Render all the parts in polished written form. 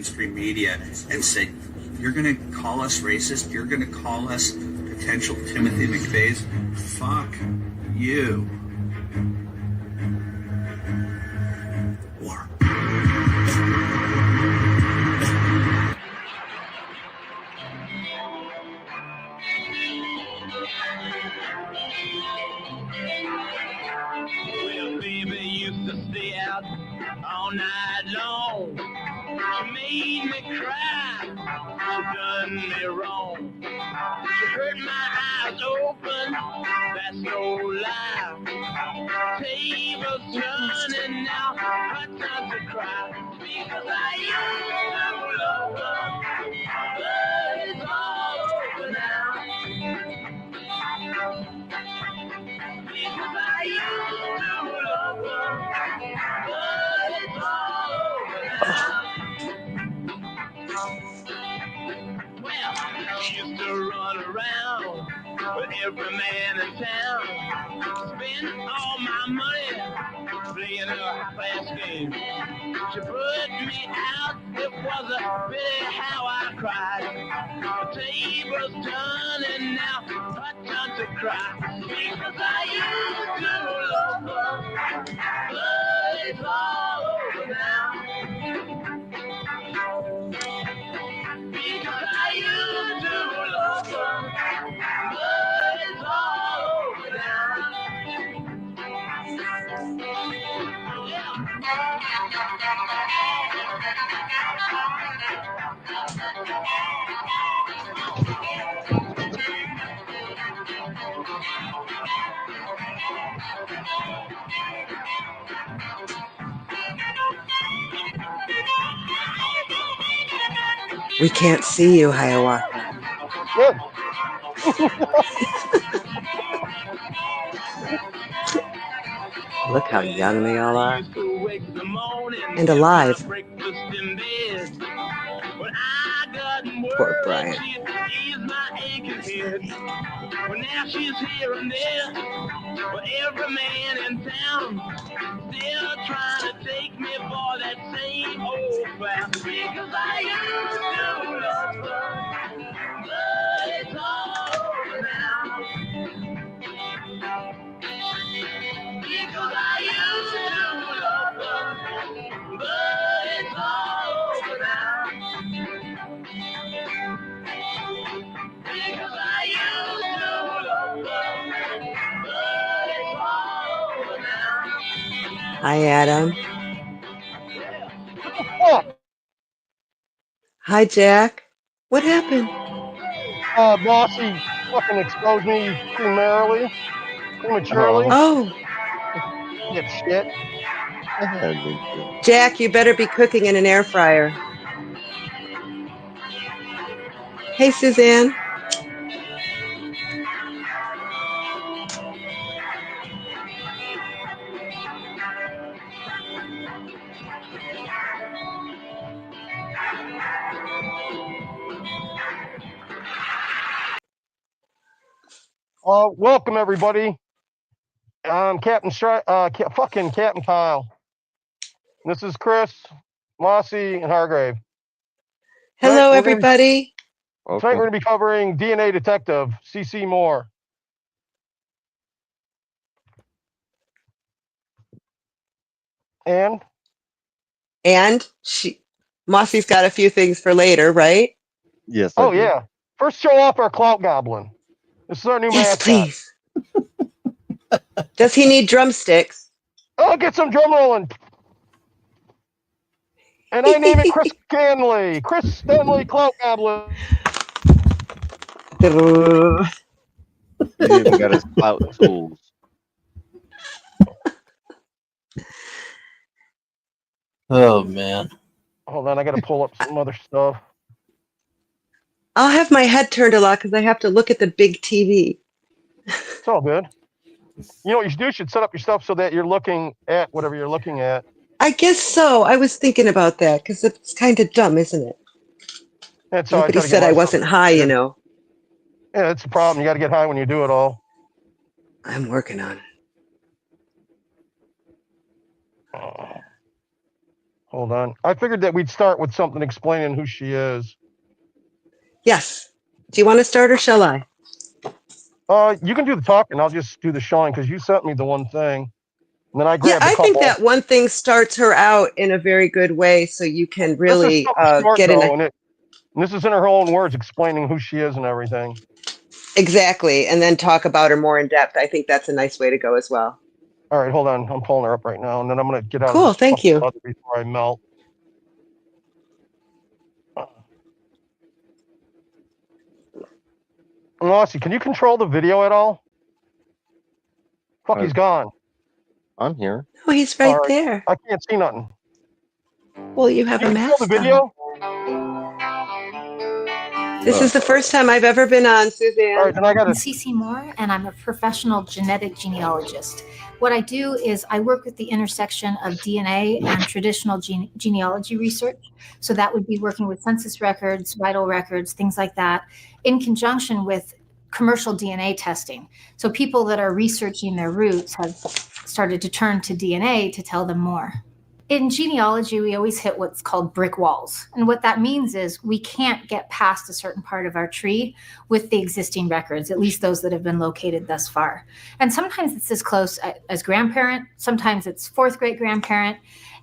mainstream media and say, you're going to call us racist? You're going to call us potential Timothy McVeighs? Fuck you. War. Well, baby used to stay out all night long. She made me cry. She done me wrong. She hurt my eyes open. That's no lie. Tables turning now. Hot time to cry. Because I used to love her. But it's all over now. Because I used to love her, but it's all over now. Well, she used to run around with every man in town, spend all my money playing a high-class game. She put me out, it was a pity how I cried. The tables turning now, hot time to cry. Because I used to love her, but it's all over now. Because I used to love her, but it's all over now. We can't see you, Hiawatha. Good. Look how young they all are. And alive. Poor Brian. Well, now she's here and there, but every man in town still trying to take me for that same old clown. Because I used to love her, but it's all over now. Because I used to love her, but it's all over now. Because I used to love her, but it's all over now. Hi, Adam. What? Hi, Jack. What happened? Bossy fucking exposed me prematurely. Oh, Get shit. Jack, you better be cooking in an air fryer. Hey, Suzanne. Welcome everybody. I'm fucking Captain Kyle. This is Chris, Mossy, and Hargrave. Hello, everybody. Tonight we're going to be covering DNA Detective, C.C. Moore. And Mossy's got a few things for later, right? Yes. Oh, yeah. First, show off our Clout Goblin. This is our new mascot. Please. Does he need drumsticks? Oh, get some drum rolling. And I name it Chris Stanley. Chris Stanley Clout Goblin. He even got his clout tools. Oh, man. Hold on, I got to pull up some other stuff. I'll have my head turned a lot because I have to look at the big TV. It's all good. You know what you should do? You should set up your stuff so that you're looking at whatever you're looking at. I guess so. I was thinking about that because it's kind of dumb, isn't it? That's Nobody said I wasn't high, you know. Yeah, that's the problem. You got to get high when you do it all. I'm working on it. Hold on. I figured that we'd start with something explaining who she is. Yes. Do you want to start or shall I? You can do the talking. I'll just do the showing because you sent me the one thing. And then I Yeah, grabbed a I couple. think that one thing starts her out in a very good way, so you can really this is short, get in. though, and this is in her own words, explaining who she is and everything. Exactly, and then talk about her more in depth. I think that's a nice way to go as well. All right, hold on. I'm pulling her up right now, and then I'm going to get out Cool, of this thank you. leather before I melt. Rossi, can you control the video at all? Fuck, he's gone. I'm here. Oh, he's right All right. there. I can't see nothing. Well, you have Can a you control mask the video? on. This is the first time I've ever been on, Suzanne. All right, then I got I'm to. Cece Moore, and I'm a professional genetic genealogist. What I do is I work with the intersection of DNA and traditional genealogy research. So that would be working with census records, vital records, things like that, in conjunction with commercial DNA testing. So people that are researching their roots have started to turn to DNA to tell them more. In genealogy, we always hit what's called brick walls. And what that means is we can't get past a certain part of our tree with the existing records, at least those that have been located thus far. And sometimes it's as close as grandparent, sometimes it's fourth great grandparent.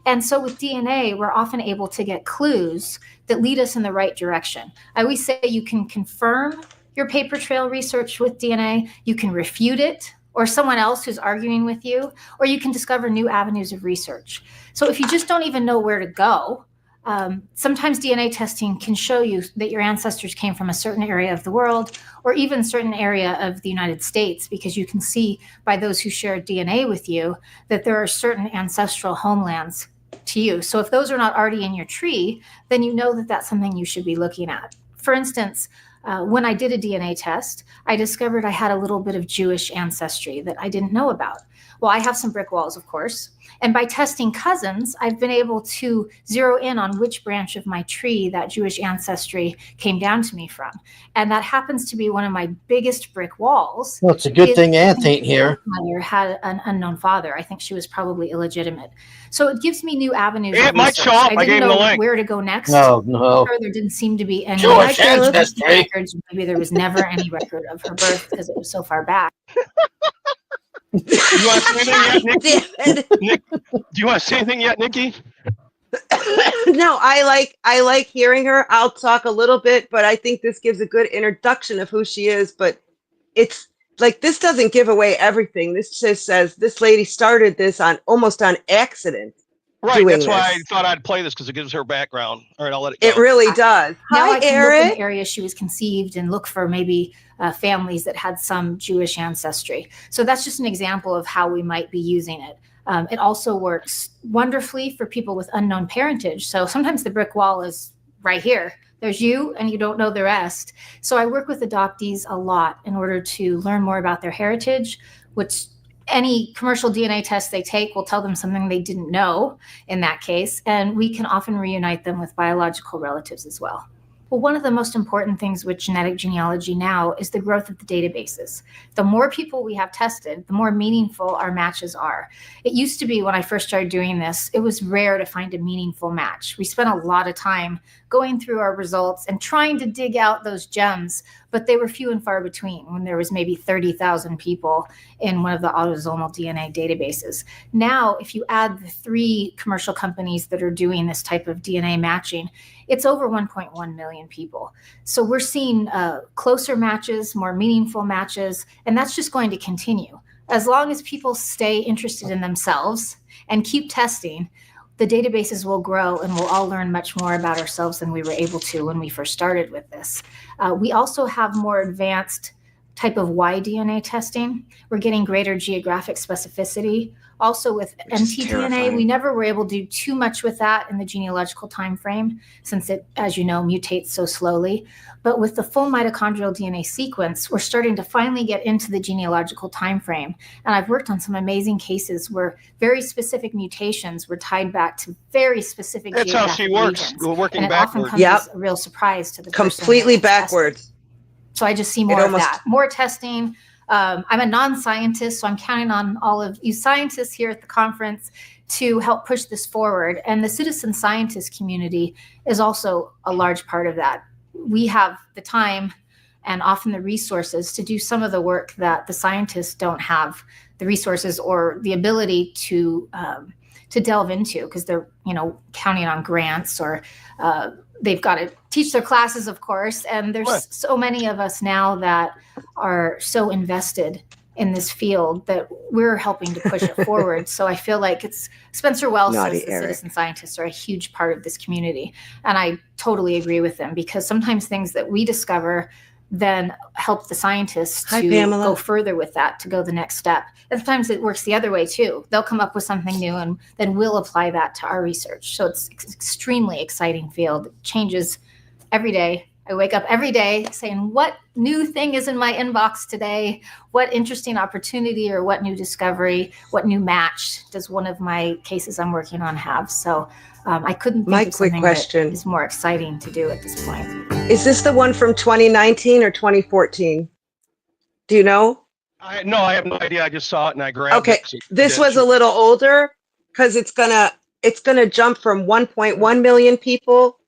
And so with DNA, we're often able to get clues that lead us in the right direction. I always say you can confirm your paper trail research with DNA, you can refute it, or someone else who's arguing with you, or you can discover new avenues of research. So if you just don't even know where to go, sometimes DNA testing can show you that your ancestors came from a certain area of the world, or even a certain area of the United States, because you can see by those who share DNA with you that there are certain ancestral homelands to you. So if those are not already in your tree, then you know that that's something you should be looking at. For instance, when I did a DNA test, I discovered I had a little bit of Jewish ancestry that I didn't know about. Well, I have some brick walls, of course. And by testing cousins, I've been able to zero in on which branch of my tree that Jewish ancestry came down to me from. And that happens to be one of my biggest brick walls. Well, it's a good thing Aunt ain't here. My mother had an unknown father. I think she was probably illegitimate. So it gives me new avenues. It might show up. I gave him the link. Where to go next. No. There didn't seem to be any Jewish ancestry. records. Maybe there was never any record of her birth because it was so far back. You want to say anything yet, Nikki? Do you want to say anything yet, Nikki? No, I like hearing her. I'll talk a little bit, but I think this gives a good introduction of who she is. But it's like, this doesn't give away everything. This just says this lady started this almost on accident. Right, that's why I thought I'd play this, because it gives her background. All right, I'll let it go. It really does. Now Hi, I can Eric. look in the area she was conceived and look for maybe families that had some Jewish ancestry. So that's just an example of how we might be using it. It also works wonderfully for people with unknown parentage. So sometimes the brick wall is right here. There's you and you don't know the rest. So I work with adoptees a lot in order to learn more about their heritage, which any commercial DNA test they take will tell them something they didn't know in that case. And we can often reunite them with biological relatives as well. Well, one of the most important things with genetic genealogy now is the growth of the databases. The more people we have tested, the more meaningful our matches are. It used to be, when I first started doing this, it was rare to find a meaningful match. We spent a lot of time going through our results and trying to dig out those gems, but they were few and far between when there was maybe 30,000 people in one of the autosomal DNA databases. Now, if you add the 3 commercial companies that are doing this type of DNA matching, it's over 1.1 million people. So we're seeing closer matches, more meaningful matches, and that's just going to continue. As long as people stay interested in themselves and keep testing, the databases will grow and we'll all learn much more about ourselves than we were able to when we first started with this. We also have more advanced type of Y-DNA testing. We're getting greater geographic specificity. Also with mtDNA, we never were able to do too much with that in the genealogical time frame, since it, as you know, mutates so slowly. But with the full mitochondrial DNA sequence, we're starting to finally get into the genealogical time frame. And I've worked on some amazing cases where very specific mutations were tied back to very specific That's how she works, regions. working and it backwards. often comes as a real surprise to the person Completely that's tested. backwards. So I just see more of that, more testing. I'm a non-scientist, so I'm counting on all of you scientists here at the conference to help push this forward. And the citizen scientist community is also a large part of that. We have the time and often the resources to do some of the work that the scientists don't have the resources or the ability to delve into, because they're, counting on grants, or they've got to teach their classes, of course. And there's so many of us now that are so invested in this field that we're helping to push it forward. So I feel like it's Spencer Wells says the citizen scientists are a huge part of this community. And I totally agree with them, because sometimes things that we discover then help the scientists to go further with that, to go the next step. And sometimes it works the other way too. They'll come up with something new and then we'll apply that to our research. So it's extremely exciting field. It changes every day. I wake up every day saying, what new thing is in my inbox today? What interesting opportunity or what new discovery, what new match does one of my cases I'm working on have? So I couldn't think of something that is more exciting to do at this point. Is this the one from 2019 or 2014? Do you know? No, I have no idea. I just saw it and I grabbed it. Okay, this was a little older, because it's gonna jump from 1.1 million people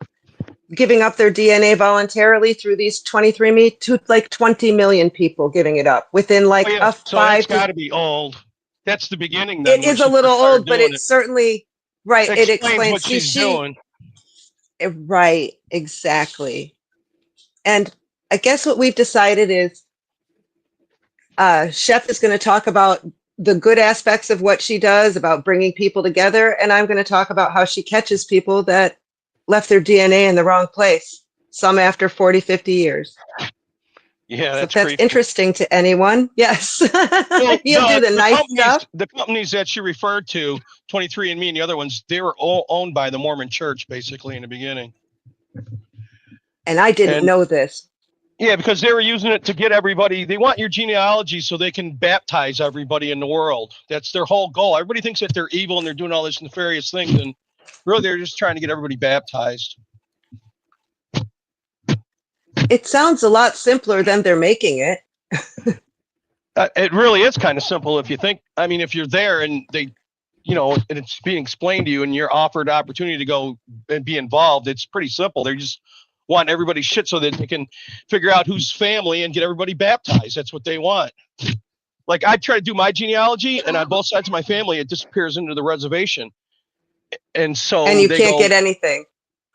giving up their DNA voluntarily through these 23andMe to like 20 million people giving it up within like a so 5 it's got to be old. That's the beginning. Then, it is a little old, but it's certainly right. It explains what she's doing. Right, exactly. And I guess what we've decided is Chef is going to talk about the good aspects of what she does, about bringing people together. And I'm going to talk about how she catches people that left their DNA in the wrong place, some after 40, 50 years. Yeah, so if that's interesting to anyone, yes. You'll do the nice stuff. The companies that she referred to, 23andMe and the other ones, they were all owned by the Mormon Church, basically, in the beginning. And I didn't know this. Yeah, because they were using it to get everybody. They want your genealogy so they can baptize everybody in the world. That's their whole goal. Everybody thinks that they're evil and they're doing all this nefarious things, and really they're just trying to get everybody baptized. It sounds a lot simpler than they're making it. It really is kind of simple if you think. I mean, if you're there and they, and it's being explained to you and you're offered the opportunity to go and be involved, it's pretty simple. They're just want everybody's shit so that they can figure out who's family and get everybody baptized. That's what they want. Like, I try to do my genealogy, and on both sides of my family, it disappears into the reservation. And so you can't get anything.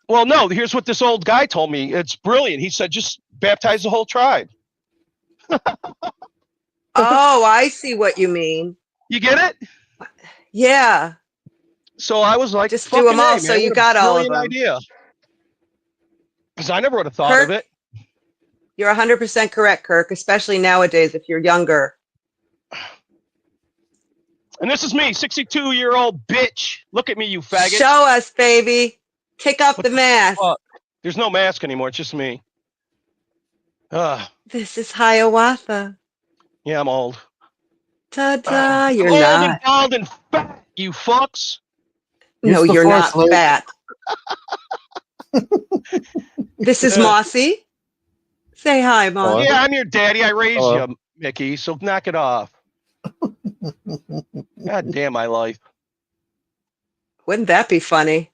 Well, no, here's what this old guy told me. It's brilliant. He said, just baptize the whole tribe. Oh, I see what you mean. You get it? Yeah. So I was like, just do them all. So you got all of them. Idea. Because I never would have thought of it. You're 100% correct, Kirk, especially nowadays if you're younger. And this is me, 62-year-old bitch. Look at me, you faggot. Show us, baby. Take off the mask. There's no mask anymore. It's just me. This is Hiawatha. Yeah, I'm old. Ta-da, you're old not. And bald and fat, you fucks. No, you're not fat. This is Mossy. Say hi, Mom. Yeah, I'm your daddy. I raised you, Mickey, so knock it off. God damn my life. Wouldn't that be funny?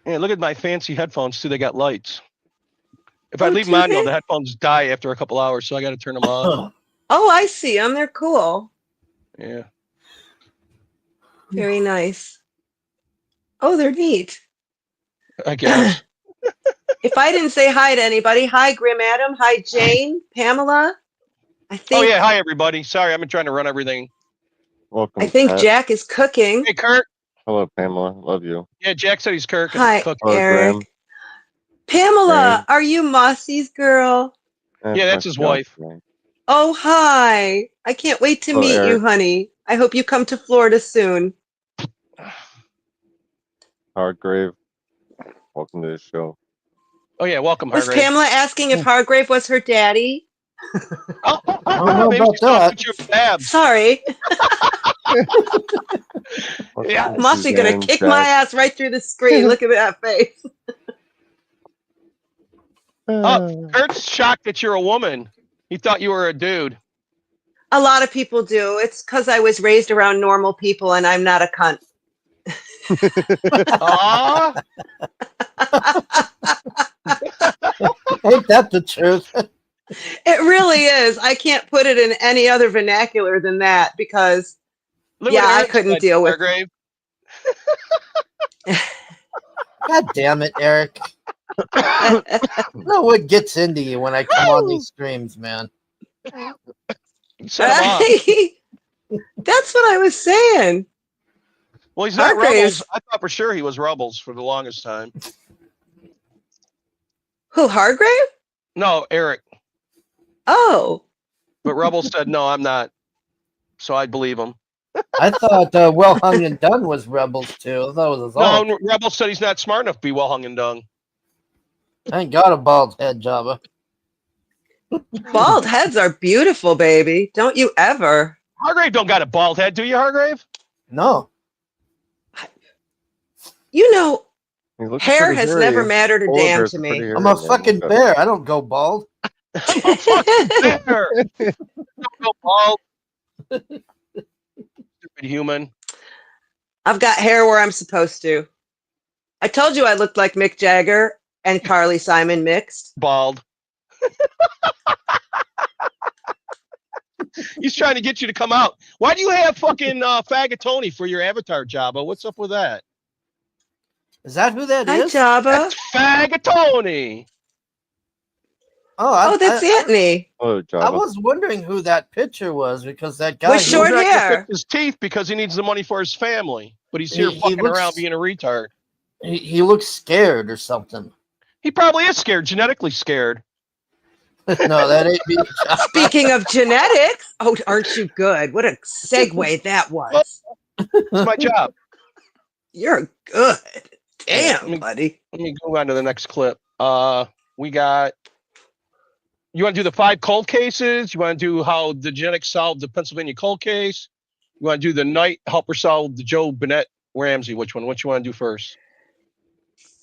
Yeah, look at my fancy headphones, too. They got lights. If I leave them on, the headphones die after a couple hours, so I got to turn them on. Oh, I see them. They're cool. Yeah. Very nice. Oh, they're neat. I guess. If I didn't say hi to anybody, hi, Grim Adam. Hi, Jane. Pamela. I think. Oh, yeah. Hi, everybody. Sorry, I've been trying to run everything. Welcome. I think Jack is cooking. Hey, Kurt. Hello, Pamela. Love you. Yeah, Jack said he's Kirk. Hi, Eric. Graham. Pamela, are you Mossy's girl? Yeah, that's his wife. Oh, hi. I can't wait to meet you, honey. I hope you come to Florida soon. Hargrave, welcome to the show. Oh, yeah, welcome, Hargrave. Was Pamela asking if Hargrave was her daddy? I don't know about that. Sorry. Yeah, Mossy gonna kick my ass right through the screen. Look at that face. Kurt's shocked that you're a woman. He thought you were a dude. A lot of people do. It's because I was raised around normal people and I'm not a cunt. Aw, Ain't that the truth? It really is. I can't put it in any other vernacular than that because look yeah, what I Eric couldn't said, deal with. Hargrave. God damn it, Eric. I know what gets into you when I come on these streams, man. You set him off. That's what I was saying. Well, he's not Hargraves. Rebels. I thought for sure he was Rebels for the longest time. Who, Hargrave? No, Eric. Oh. But Rebels said, no, I'm not. So I believe him. I thought Well Hung and Done was Rebels too. I thought it was all. No, Rebels said he's not smart enough to be well hung and dung. I ain't got a bald head, Java. Bald heads are beautiful, baby. Don't you ever. Hargrave don't got a bald head, do you, Hargrave? No. You know, He looks hair pretty has hairy. never mattered a Old damn hair's to pretty me. hairy, I'm a man. fucking Okay. bear. I don't go bald. I'm a fucking bear. Don't go bald. Stupid human. I've got hair where I'm supposed to. I told you I looked like Mick Jagger and Carly Simon mixed. Bald. He's trying to get you to come out. Why do you have fucking Fagatoni for your avatar, Jabba? What's up with that? Is that who that Hi, is? Jabba. That's Fagatoni. Oh, That's Anthony. Oh, I Java. was wondering who that picture was because that guy With He short was trying to hair. fix his teeth because he needs the money for his family. But he's He- here he fucking looks- around being a retard. he looks scared or something. He probably is scared, genetically scared. No, that ain't me. Speaking of genetics, oh, aren't you good? What a segue that was. It's my job. You're good. Yeah, Damn, buddy. Let me go on to the next clip. We got. You want to do the 5 cold cases? You want to do how the genetics solved the Pennsylvania cold case? You want to do the night helper solved the Joe Bennett Ramsey? Which one? What you want to do first?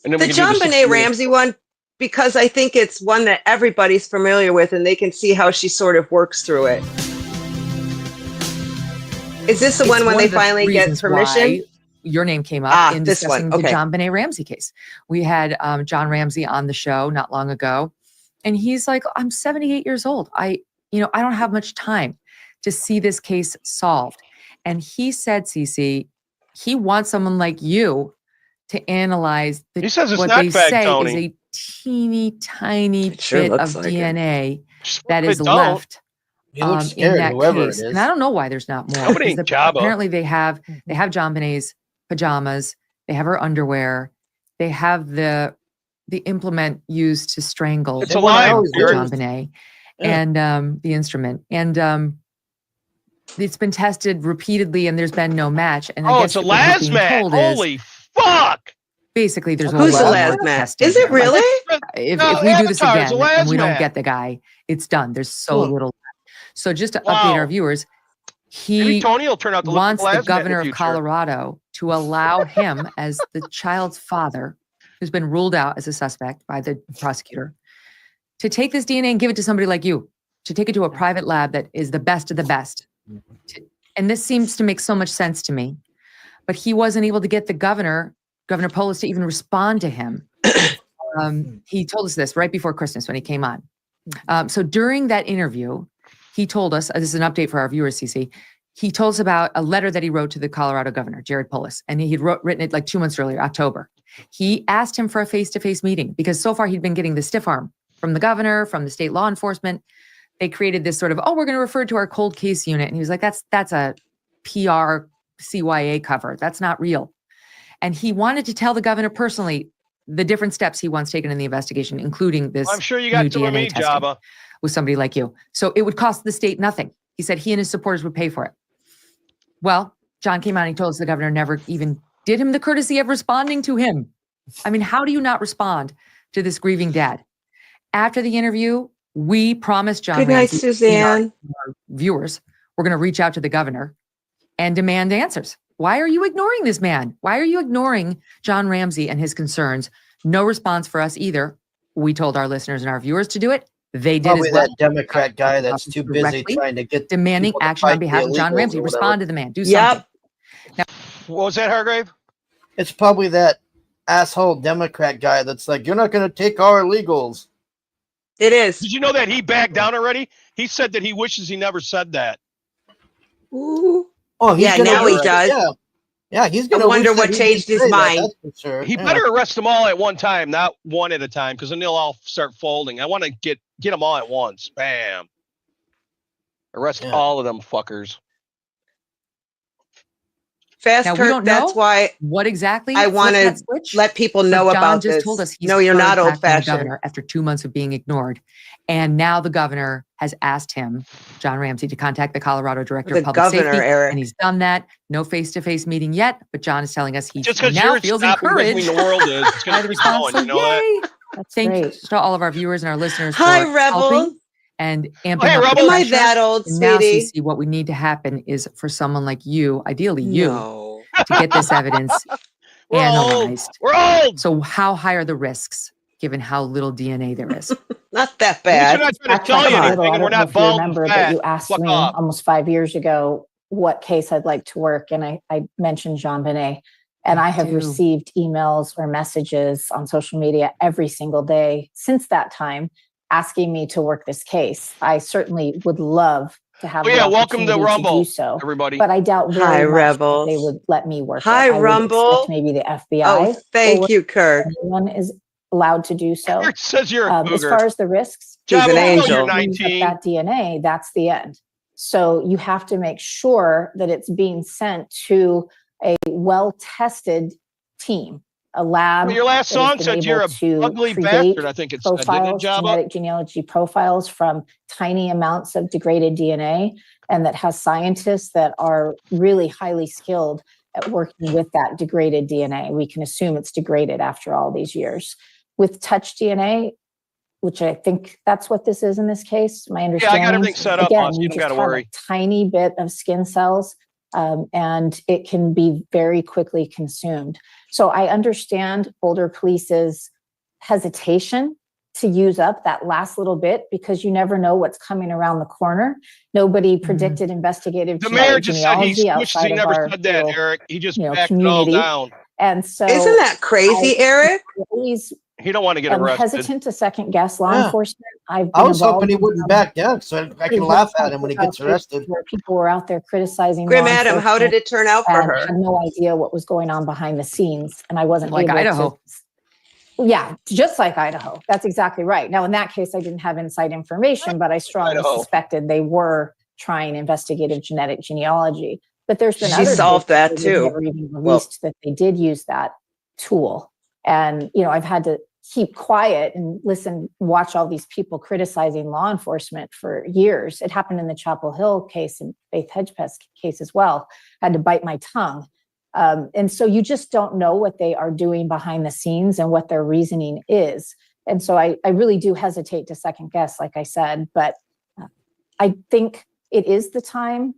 And then The we can John do the Benet Ramsey one, because I think it's one that everybody's familiar with and they can see how she sort of works through it. Is this the It's one when they of the finally get reasons permission? why your name came up in this one. discussing Okay. the John Benet Ramsey case. We had John Ramsey on the show not long ago, and he's like, "I'm 78 years old. I don't have much time to see this case solved." And he said, Cece, he wants someone like you to analyze He says it's what not they say is Fagatoni. a teeny tiny It sure bit looks of like it. DNA Just that if is it don't, left He looks in scared, that whoever case. it is. And I don't know why there's not more. Somebody because ain't Jabba. apparently they have John Benet's pajamas, they have her underwear, they have the implement used to strangle It's alive, John Eric. Benet Yeah. and the instrument. And it's been tested repeatedly and there's been no match. And I Oh, guess it's a what he's being lasmat. told is Holy fuck! basically there's a Who's the lot more last match? testing. Is it really? If No, we do this Avatar's again a and we don't lasmat. get the guy, it's done. There's so Cool. little. So just to Wow. update our viewers, Maybe he Tony will turn out to look wants like the Lasmat in governor of future. Colorado to allow him as the child's father, who's been ruled out as a suspect by the prosecutor, to take this DNA and give it to somebody like you, to take it to a private lab that is the best of the best. And this seems to make so much sense to me. But he wasn't able to get the Governor Polis, to even respond to him. He told us this right before Christmas when he came on. So during that interview, he told us, this is an update for our viewers, CC, he told us about a letter that he wrote to the Colorado governor, Jared Polis, and he'd written it like 2 months earlier, October. He asked him for a face-to-face meeting because so far he'd been getting the stiff arm from the governor, from the state law enforcement. They created this sort of, we're going to refer to our cold case unit. And he was like, that's a PR CYA cover. That's not real. And he wanted to tell the governor personally the different steps he wants taken in the investigation, including this I'm sure you got new two of DNA me, testing Jabba. with somebody like you. So it would cost the state nothing. He said he and his supporters would pay for it. Well, John came out and he told us the governor never even did him the courtesy of responding to him. I mean, how do you not respond to this grieving dad? After the interview, we promised John Good night, Ramsey, Suzanne. our viewers, we're going to reach out to the governor and demand answers. Why are you ignoring this man? Why are you ignoring John Ramsey and his concerns? No response for us either. We told our listeners and our viewers to do it. They did Probably as well. that Democrat guy that's too busy Directly trying to get demanding people to action on fight the behalf of John illegals Ramsey. or whatever. Respond to the man. Do something. Yep. What was that, Hargrave? It's probably that asshole Democrat guy that's like, you're not going to take our illegals. It is. Did you know that he backed down already? He said that he wishes he never said that. Ooh. Oh, he's Yeah, gonna now he wish- does. Yeah, he's I gonna wonder wish what that he changed didn't his say that, mind. that's for sure. He Yeah. better arrest them all at one time, not one at a time, because then they'll all start folding. I want to get them all at once. Bam. Arrest Yeah. all of them fuckers. Fast Now, we Kirk, don't that's know why what exactly I flipped want that to switch. let people But know John about just this. told us he's No, you're heard not back old from the fashioned. governor after 2 months of being ignored. And now the governor has asked him, John Ramsey, to contact the Colorado Director The of Public governor, Safety. Eric. And he's done that. No face-to-face meeting yet, but John is telling us he Just because now you're feels stopping doesn't mean encouraged the world is. It's by going the to keep response. going. So You know that? yay! That's Thank great. to all of our viewers and our listeners Hi, for Rebel. helping and amping Hey, up the Rebel. Am I pressure. that old, And now, sweetie? CC, what we need to happen is for someone like you, ideally you, No. to get this evidence We're old. analyzed. We're old. So how high are the risks given how little DNA there is? Not that At least we're bad. not trying to Backtrack tell Come you a on. little. anything, I and we're don't know not if you bald and remember, but fat. you asked Fuck me off. almost 5 years ago what case I'd like to work, and I mentioned Jean Benet. And I have do. received emails or messages on social media every single day since that time asking me to work this case. I certainly would love to have Oh, the yeah. Welcome to opportunity to Rumble, do so, everybody. but I doubt Hi, very much that Rebels. they would let me work Hi, it. I would Rumble. expect maybe the FBI Oh, will thank work you, it. Kirk. Anyone is allowed to do so. It says you're a As cougar. far as the risks, He's Java, an we know angel. you're use up 19. that DNA, that's the end. So you have to make sure that it's being sent to a well-tested team, a lab. Well, your last that has song been said you're able a to ugly create bastard, I think it said, didn't it, profiles, Java? genetic genealogy profiles from tiny amounts of degraded DNA, and that has scientists that are really highly skilled at working with that degraded DNA. We can assume it's degraded after all these years. With touch DNA, which I think that's what this is in this case, my Yeah, I understanding. got everything set up, Again, boss. You you don't just got to have worry. a tiny bit of skin cells, and it can be very quickly consumed. So I understand Boulder Police's hesitation to use up that last little bit because you never know what's coming around the corner. Nobody predicted investigative The mayor genetic just said he genealogy wishes he outside of never our said that, little, Eric. He just backed it all community. down. And so Isn't that crazy, Eric? I always He don't want to get am arrested. hesitant to second guess law Yeah. enforcement. I've I been was hoping involved he in wouldn't some back down so I pretty can big laugh at him when he gets cases arrested. where people were out there criticizing Grim law Adam, how did enforcement it turn out for and her? had no idea what was going on behind the scenes, and I wasn't Like able Idaho. to. Yeah, just like Idaho. That's exactly right. Now, in that case, I didn't have inside information, but I strongly Idaho. suspected they were trying investigative genetic genealogy. But there's been She other solved cases that where they've too. never even released that they did use that tool. And I've had to keep quiet and listen, watch all these people criticizing law enforcement for years. It happened in the Chapel Hill case and Faith Hedgepest case as well. I had to bite my tongue. And so you just don't know what they are doing behind the scenes and what their reasoning is. And so I really do hesitate to second guess, like I said, but I think it is the time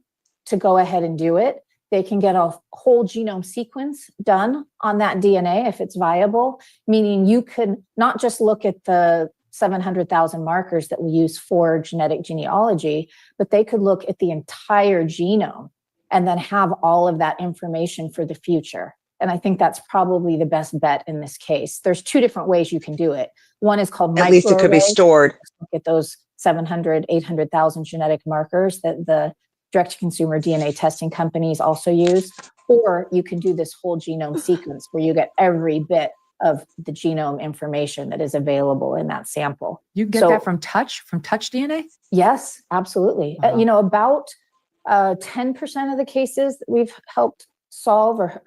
to go ahead and do it. They can get a whole genome sequence done on that DNA if it's viable, meaning you could not just look at the 700,000 markers that we use for genetic genealogy, but they could look at the entire genome and then have all of that information for the future. And I think that's probably the best bet in this case. There's two different ways you can do it. One is called At least it could be microarray. stored. Look at those 700, 800,000 genetic markers that the direct-to-consumer DNA testing companies also use. Or you can do this whole genome sequence where you get every bit of the genome information that is available in that sample. You can get So- that from touch DNA? Yes, absolutely. Uh-huh. About 10% of the cases that we've helped solve or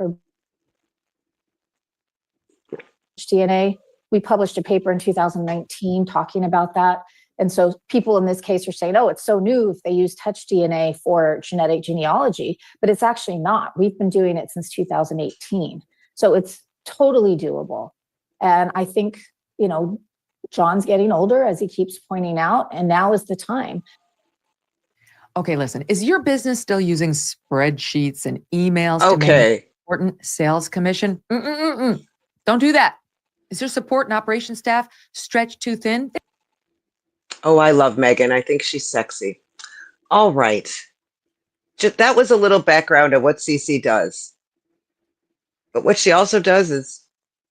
DNA, we published a paper in 2019 talking about that. And so people in this case are saying, oh, it's so new if they use touch DNA for genetic genealogy, but it's actually not. We've been doing it since 2018. So it's totally doable. And I think, John's getting older, as he keeps pointing out, and now is the time. Okay, listen, is your business still using spreadsheets and emails to make Okay. important sales commission? Don't do that. Is your support and operation staff stretched too thin? Oh, I love Megan. I think she's sexy. All right. That was a little background of what CC does. But what she also does is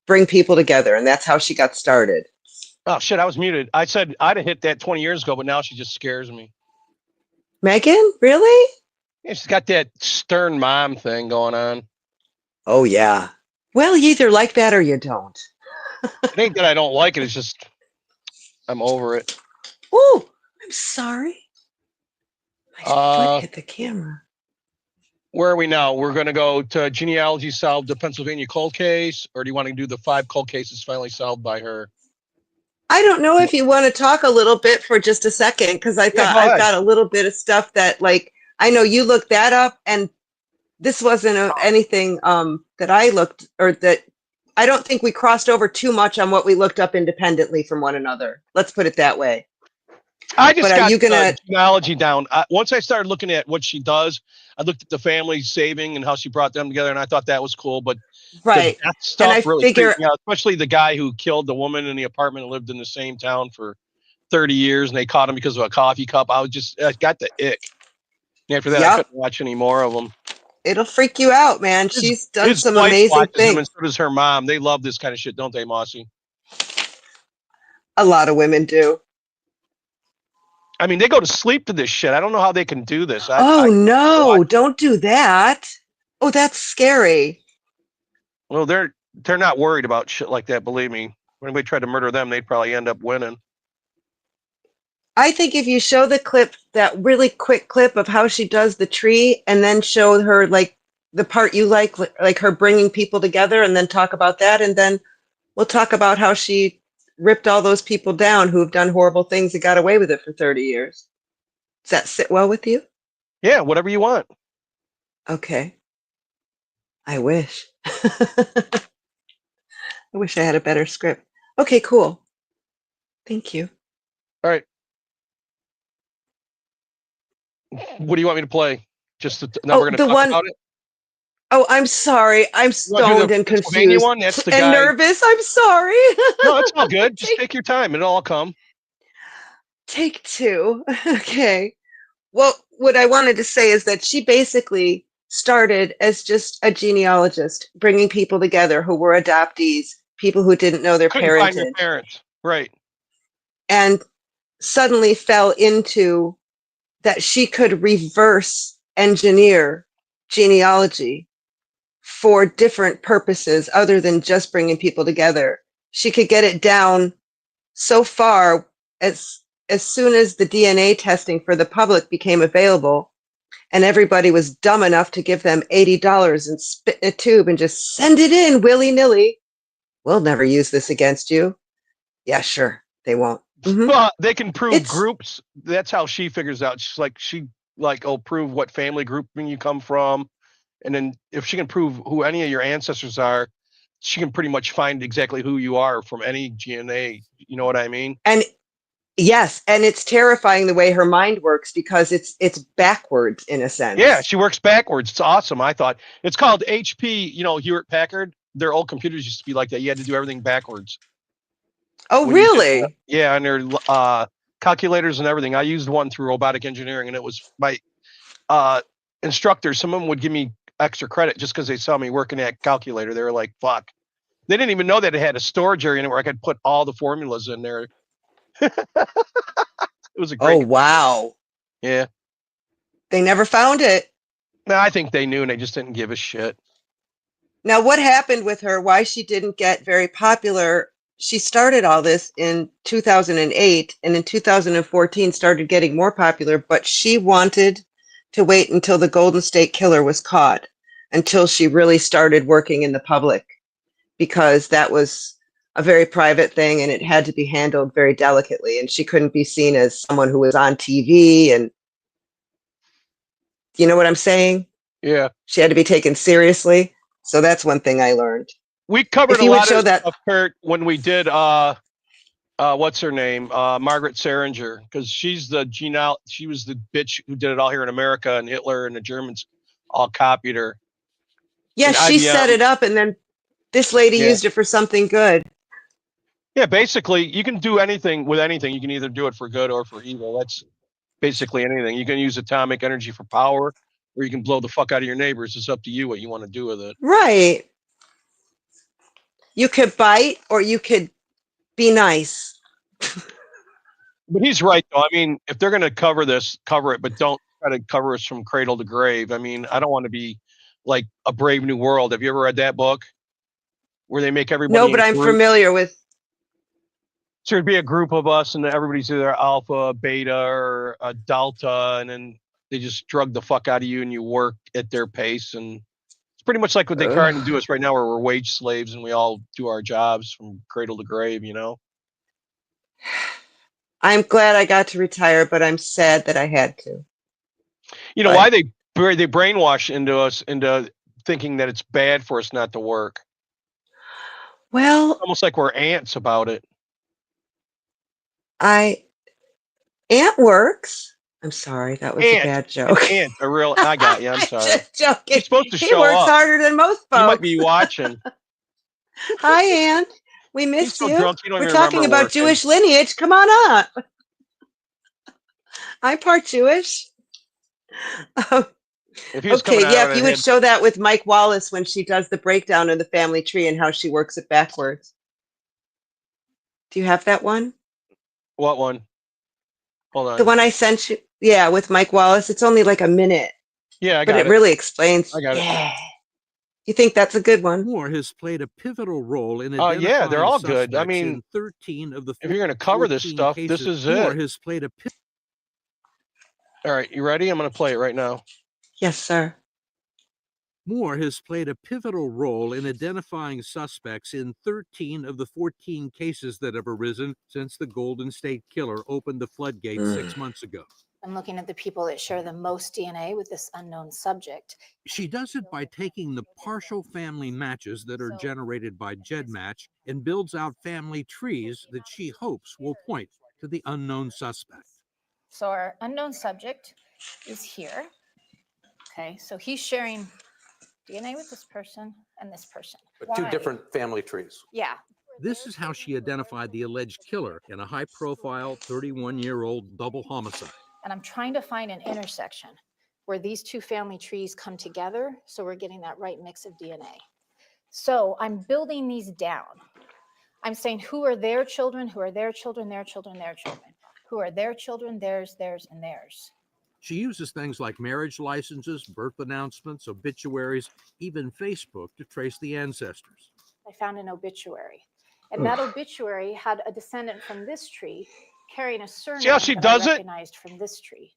bring people together, and that's how she got started. Oh shit, I was muted. I said I'd have hit that 20 years ago, but now she just scares me. Megan, really? Yeah, she's got that stern mom thing going on. Oh yeah. Well, you either like that or you don't. It ain't that I don't like it. It's just I'm over it. Oh, I'm sorry. My foot Uh, hit the camera. where are we now? We're going to go to genealogy solved the Pennsylvania cold case, or do you want to do the 5 cold cases finally solved by her? I don't know if you want to talk a little bit for just a second, because I Yeah, thought go I've ahead. got a little bit of stuff that, like, I know you looked that up, and this wasn't anything that I looked, or that I don't think we crossed over too much on what we looked up independently from one another. Let's put it that way. I just But are got you gonna? the genealogy down. Once I started looking at what she does, I looked at the family saving and how she brought them together, and I thought that was cool. But the Right. death And I stuff really figure, freaked me out, especially the guy who killed the woman in the apartment and lived in the same town for 30 years, and they caught him because of a coffee cup. I got the ick. And after that, I yep, couldn't watch any more of them. it'll freak you out, man. His, She's done his some wife amazing watches them, and things. so does her mom. They love this kind of shit, don't they, Mossy? A lot of women do. I mean, they go to sleep to this shit. I don't know how they can do this. Oh I no, watch. don't do that. Oh, that's scary. Well, they're not worried about shit like that. Believe me. When we tried to murder them, they'd probably end up winning. I think if you show the clip, that really quick clip of how she does the tree, and then show her like the part you like her bringing people together, and then talk about that, and then we'll talk about how she ripped all those people down who have done horrible things and got away with it for 30 years. Does that sit well with you? Yeah, whatever you want. Okay. I wish. I wish I had a better script. Okay, cool. Thank you. All right. What do you want me to play? Just now we're going to The talk one. about it. Oh, I'm sorry. I'm You want to do stoned the and Pennsylvania confused one? That's the and guy. nervous. I'm sorry. No, it's all good. Just take your time. It'll all come. Take 2. Okay. Well, what I wanted to say is that she basically started as just a genealogist, bringing people together who were adoptees, people who didn't know their Couldn't find their parentage, parents. Right. and suddenly fell into that she could reverse engineer genealogy for different purposes other than just bringing people together. She could get it down so far as soon as the DNA testing for the public became available, and everybody was dumb enough to give them $80 and spit in a tube and just send it in willy-nilly. We'll never use this against you. Yeah, sure. They won't. Well, they can prove It's groups. That's how she figures out. She will prove what family grouping you come from, and then if she can prove who any of your ancestors are, she can pretty much find exactly who you are from any DNA. You know what I mean? and yes, and it's terrifying the way her mind works because it's backwards in a Yeah, sense. she works backwards. It's awesome. I thought it's called HP. You know, Hewlett Packard. Their old computers used to be like that. You had to do everything backwards Oh, when you did. really? Yeah, and their calculators and everything. I used one through robotic engineering, and it was my instructor. Some of them would give me extra credit just because they saw me working that calculator. They were like, "Fuck." They didn't even know that it had a storage area in it where I could put all the formulas in there. It was a Oh, great. wow. Yeah. They never found it. No, I think they knew and they just didn't give a shit. Now, what happened with her? Why she didn't get very popular? She started all this in 2008, and in 2014 started getting more popular, but she wanted to wait until the Golden State Killer was caught, until she really started working in the public, because that was a very private thing and it had to be handled very delicately, and she couldn't be seen as someone who was on TV, and you know what I'm saying? Yeah. She had to be taken seriously. So that's one thing I learned. We covered If a you would lot show of that, stuff, Kurt, when we did what's her name? Margaret Saringer, because she was the bitch who did it all here in America, and Hitler and the Germans all copied her. yes, And she IBM, set it up, and then this lady yeah. used it for something good. Yeah, basically you can do anything with anything. You can either do it for good or for evil. That's basically anything. You can use atomic energy for power, or you can blow the fuck out of your neighbors. It's up to you what you want to do with it. Right. You could bite or you could be nice. But he's right, though. I mean, if they're going to cover this, cover it, but don't try to cover us from cradle to grave. I mean, I don't want to be like A Brave New World. Have you ever read that book where they make everybody No, in but I'm groups? familiar with. So it'd be a group of us, and everybody's either alpha, beta, or a delta, and then they just drug the fuck out of you, and you work at their pace. And it's pretty much like what they're trying to do us right now, where we're wage slaves and we all do our jobs from cradle to grave, you know? I'm glad I got to retire, but I'm sad that I had to. You know But- why they brainwash into us into thinking that it's bad for us not to work? Well, Almost like we're ants about it. Ant works. I'm sorry, that was a bad joke. Ant, a real. I got you. I'm sorry. Just joking. You're supposed to He show works up. harder than most You folks. might be watching. Hi, Ant. We missed so you. drunk, you don't We're even talking remember about working. Jewish lineage. Come on up. I'm part Jewish. If he was coming Okay, yeah, out if you and would had- show that with Mike Wallace when she does the breakdown of the family tree and how she works it backwards. Do you have that one? What one? Hold on. The one I sent you? Yeah, with Mike Wallace. It's only like a minute, Yeah, I but got it it. really explains. I got it. Yeah. You think that's a good one? Moore has played a pivotal role in Oh, yeah, they're all identifying good. I suspects mean, in 13 of the if you're going to cover this 14 stuff, cases. this is Moore it. has played a All right, you ready? I'm going to play it right now. Yes, sir. Moore has played a pivotal role in identifying suspects in 13 of the 14 cases that have arisen since the Golden State Killer opened the floodgates 6 months ago. I'm looking at the people that share the most DNA with this unknown subject. She does it by taking the partial family matches that are generated by GEDmatch and builds out family trees that she hopes will point to the unknown suspect. So our unknown subject is here. Okay, so he's sharing DNA with this person and this person. But two Why? different family trees. Yeah. This is how she identified the alleged killer in a high-profile 31-year-old double homicide. And I'm trying to find an intersection where these two family trees come together, so we're getting that right mix of DNA. So I'm building these down. I'm saying who are their children, who are their children, their children, their children, who are their children, theirs, and theirs. She uses things like marriage licenses, birth announcements, obituaries, even Facebook to trace the ancestors. I found an obituary, and that obituary had a descendant from this tree carrying a surname how she that does I it? recognized from this tree,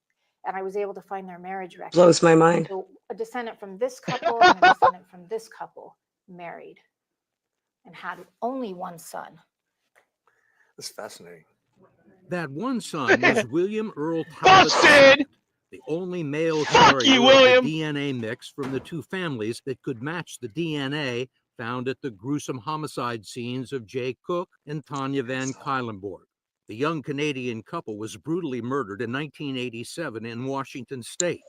and I was able to find their marriage record. Blows my mind. So a descendant from this couple and a descendant from this couple married and had only one son. That's fascinating. That one son was William Earl Talbot, Busted! the only male Fuck carrier you, of William! the DNA mix from the two families that could match the DNA found at the gruesome homicide scenes of Jay Cook and Tanya Van Kylenborg. The young Canadian couple was brutally murdered in 1987 in Washington State.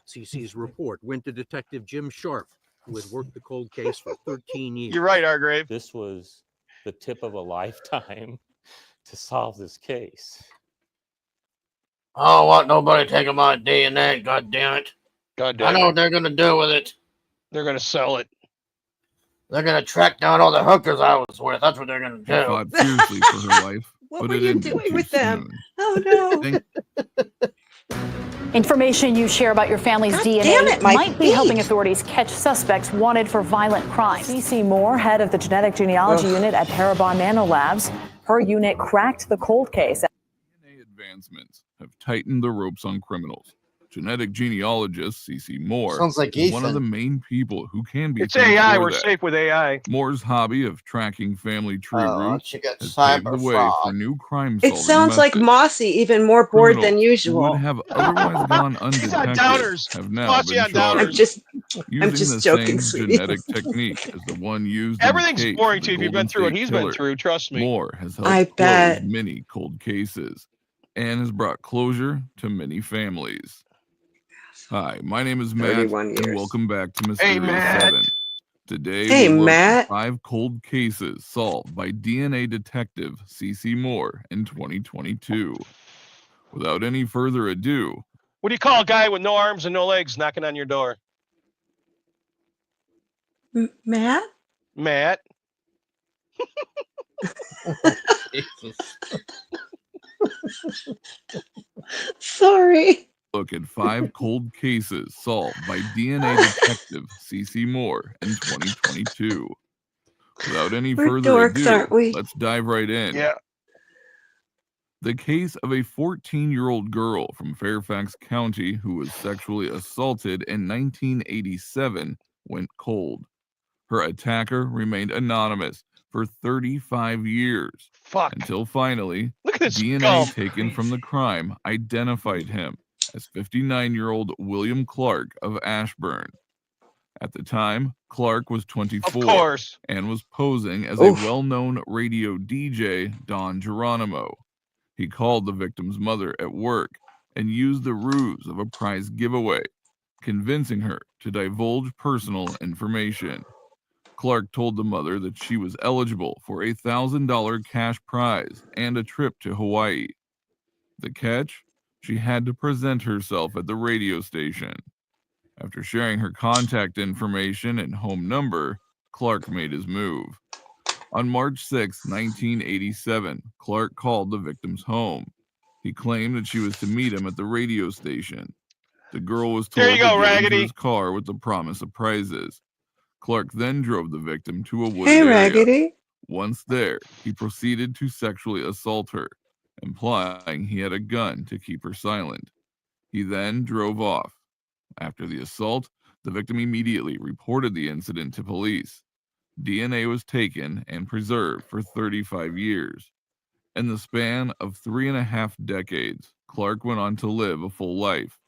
CC's report went to Detective Jim Sharp, who had worked the cold case for 13 years. You're right, Hargrave. This was the tip of a lifetime to solve this case. I don't want nobody taking my DNA, god damn it. God I damn know it. what they're gonna do with it. They're going to sell it. They're gonna track down all the hookers I was with. That's what they're gonna She do. fought fiercely for her life, What but were it you ended doing too with them? soon. Oh no. Information you share about your family's God DNA damn it, my might be helping feet. authorities catch suspects wanted for violent crimes. CC Moore, head of the genetic genealogy unit at Parabon Nanolabs, her unit cracked the cold case. DNA advancements have tightened the ropes on criminals. Genetic genealogist CC Moore Sounds like is one of Ethan. the main people who can be It's thanked AI. for We're that. safe with AI. Moore's hobby of tracking family tree Oh, roots she got has paved the cyber way fraud. for new crime It solving sounds like methods. Mossy, even more bored than Criminals who usual. would have otherwise gone She's on undetected downers. have now Mossy been on downers. I'm charged. just Using just the joking, same sweetie. genetic technique as the one used in the Everything's case boring of to you the if you've been Golden through what State he's Killer. been through. Trust me. Moore has helped I close bet. many cold cases and has brought closure to many families. Hi, my name is Matt, 31 and years. welcome back to Hey, Mysterious Matt. 7. Today, Hey, we'll look Matt. at 5 cold cases solved by DNA detective CC Moore in 2022. Without any further ado, What do you call a guy with no arms and no legs knocking on your door? Matt? Matt. Sorry. Look at 5 cold cases solved by DNA detective CC Moore in 2022. Without any We're further dorks, ado, aren't we? let's dive right in. Yeah. The case of a 14-year-old girl from Fairfax County who was sexually assaulted in 1987 went cold. Her attacker remained anonymous for 35 years. Fuck. Until finally, Look at this DNA scum. taken from the crime identified him as 59-year-old William Clark of Ashburn. At the time, Clark was 24 Of course. and was posing as Oof. a well-known radio DJ, Don Geronimo. He called the victim's mother at work and used the ruse of a prize giveaway, convincing her to divulge personal information. Clark told the mother that she was eligible for a $1,000 cash prize and a trip to Hawaii. The catch? She had to present herself at the radio station. After sharing her contact information and home number, Clark made his move. On March 6, 1987, Clark called the victim's home. He claimed that she was to meet him at the radio station. The girl was told There you to go, get into Raggedy. his car with the promise of prizes. Clark then drove the victim to a wooded Hey, area. Raggedy. Once there, he proceeded to sexually assault her, implying he had a gun to keep her silent. He then drove off. After the assault, the victim immediately reported the incident to police. DNA was taken and preserved for 35 years. In the span of 3.5 decades, Clark went on to live a full life.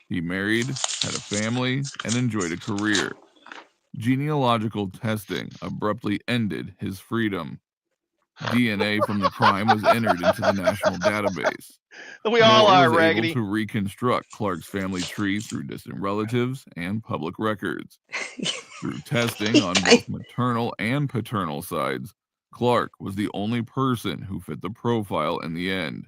He married, had a family, and enjoyed a career. Genealogical testing abruptly ended his freedom. DNA from the crime was entered into the national database. We all Moore are, was Raggedy. able to reconstruct Clark's family tree through distant relatives and public records. Through testing on both maternal and paternal sides, Clark was the only person who fit the profile in the end.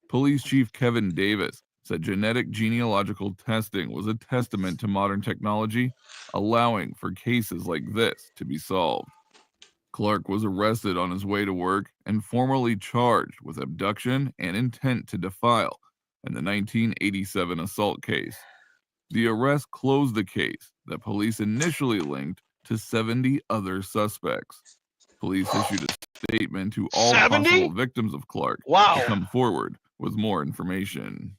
Police Chief Kevin Davis said genetic genealogical testing was a testament to modern technology, allowing for cases like this to be solved. Clark was arrested on his way to work and formally charged with abduction and intent to defile in the 1987 assault case. The arrest closed the case that police initially linked to 70 other suspects. Police issued a statement to all 70? possible victims of Clark Wow. to come forward with more information.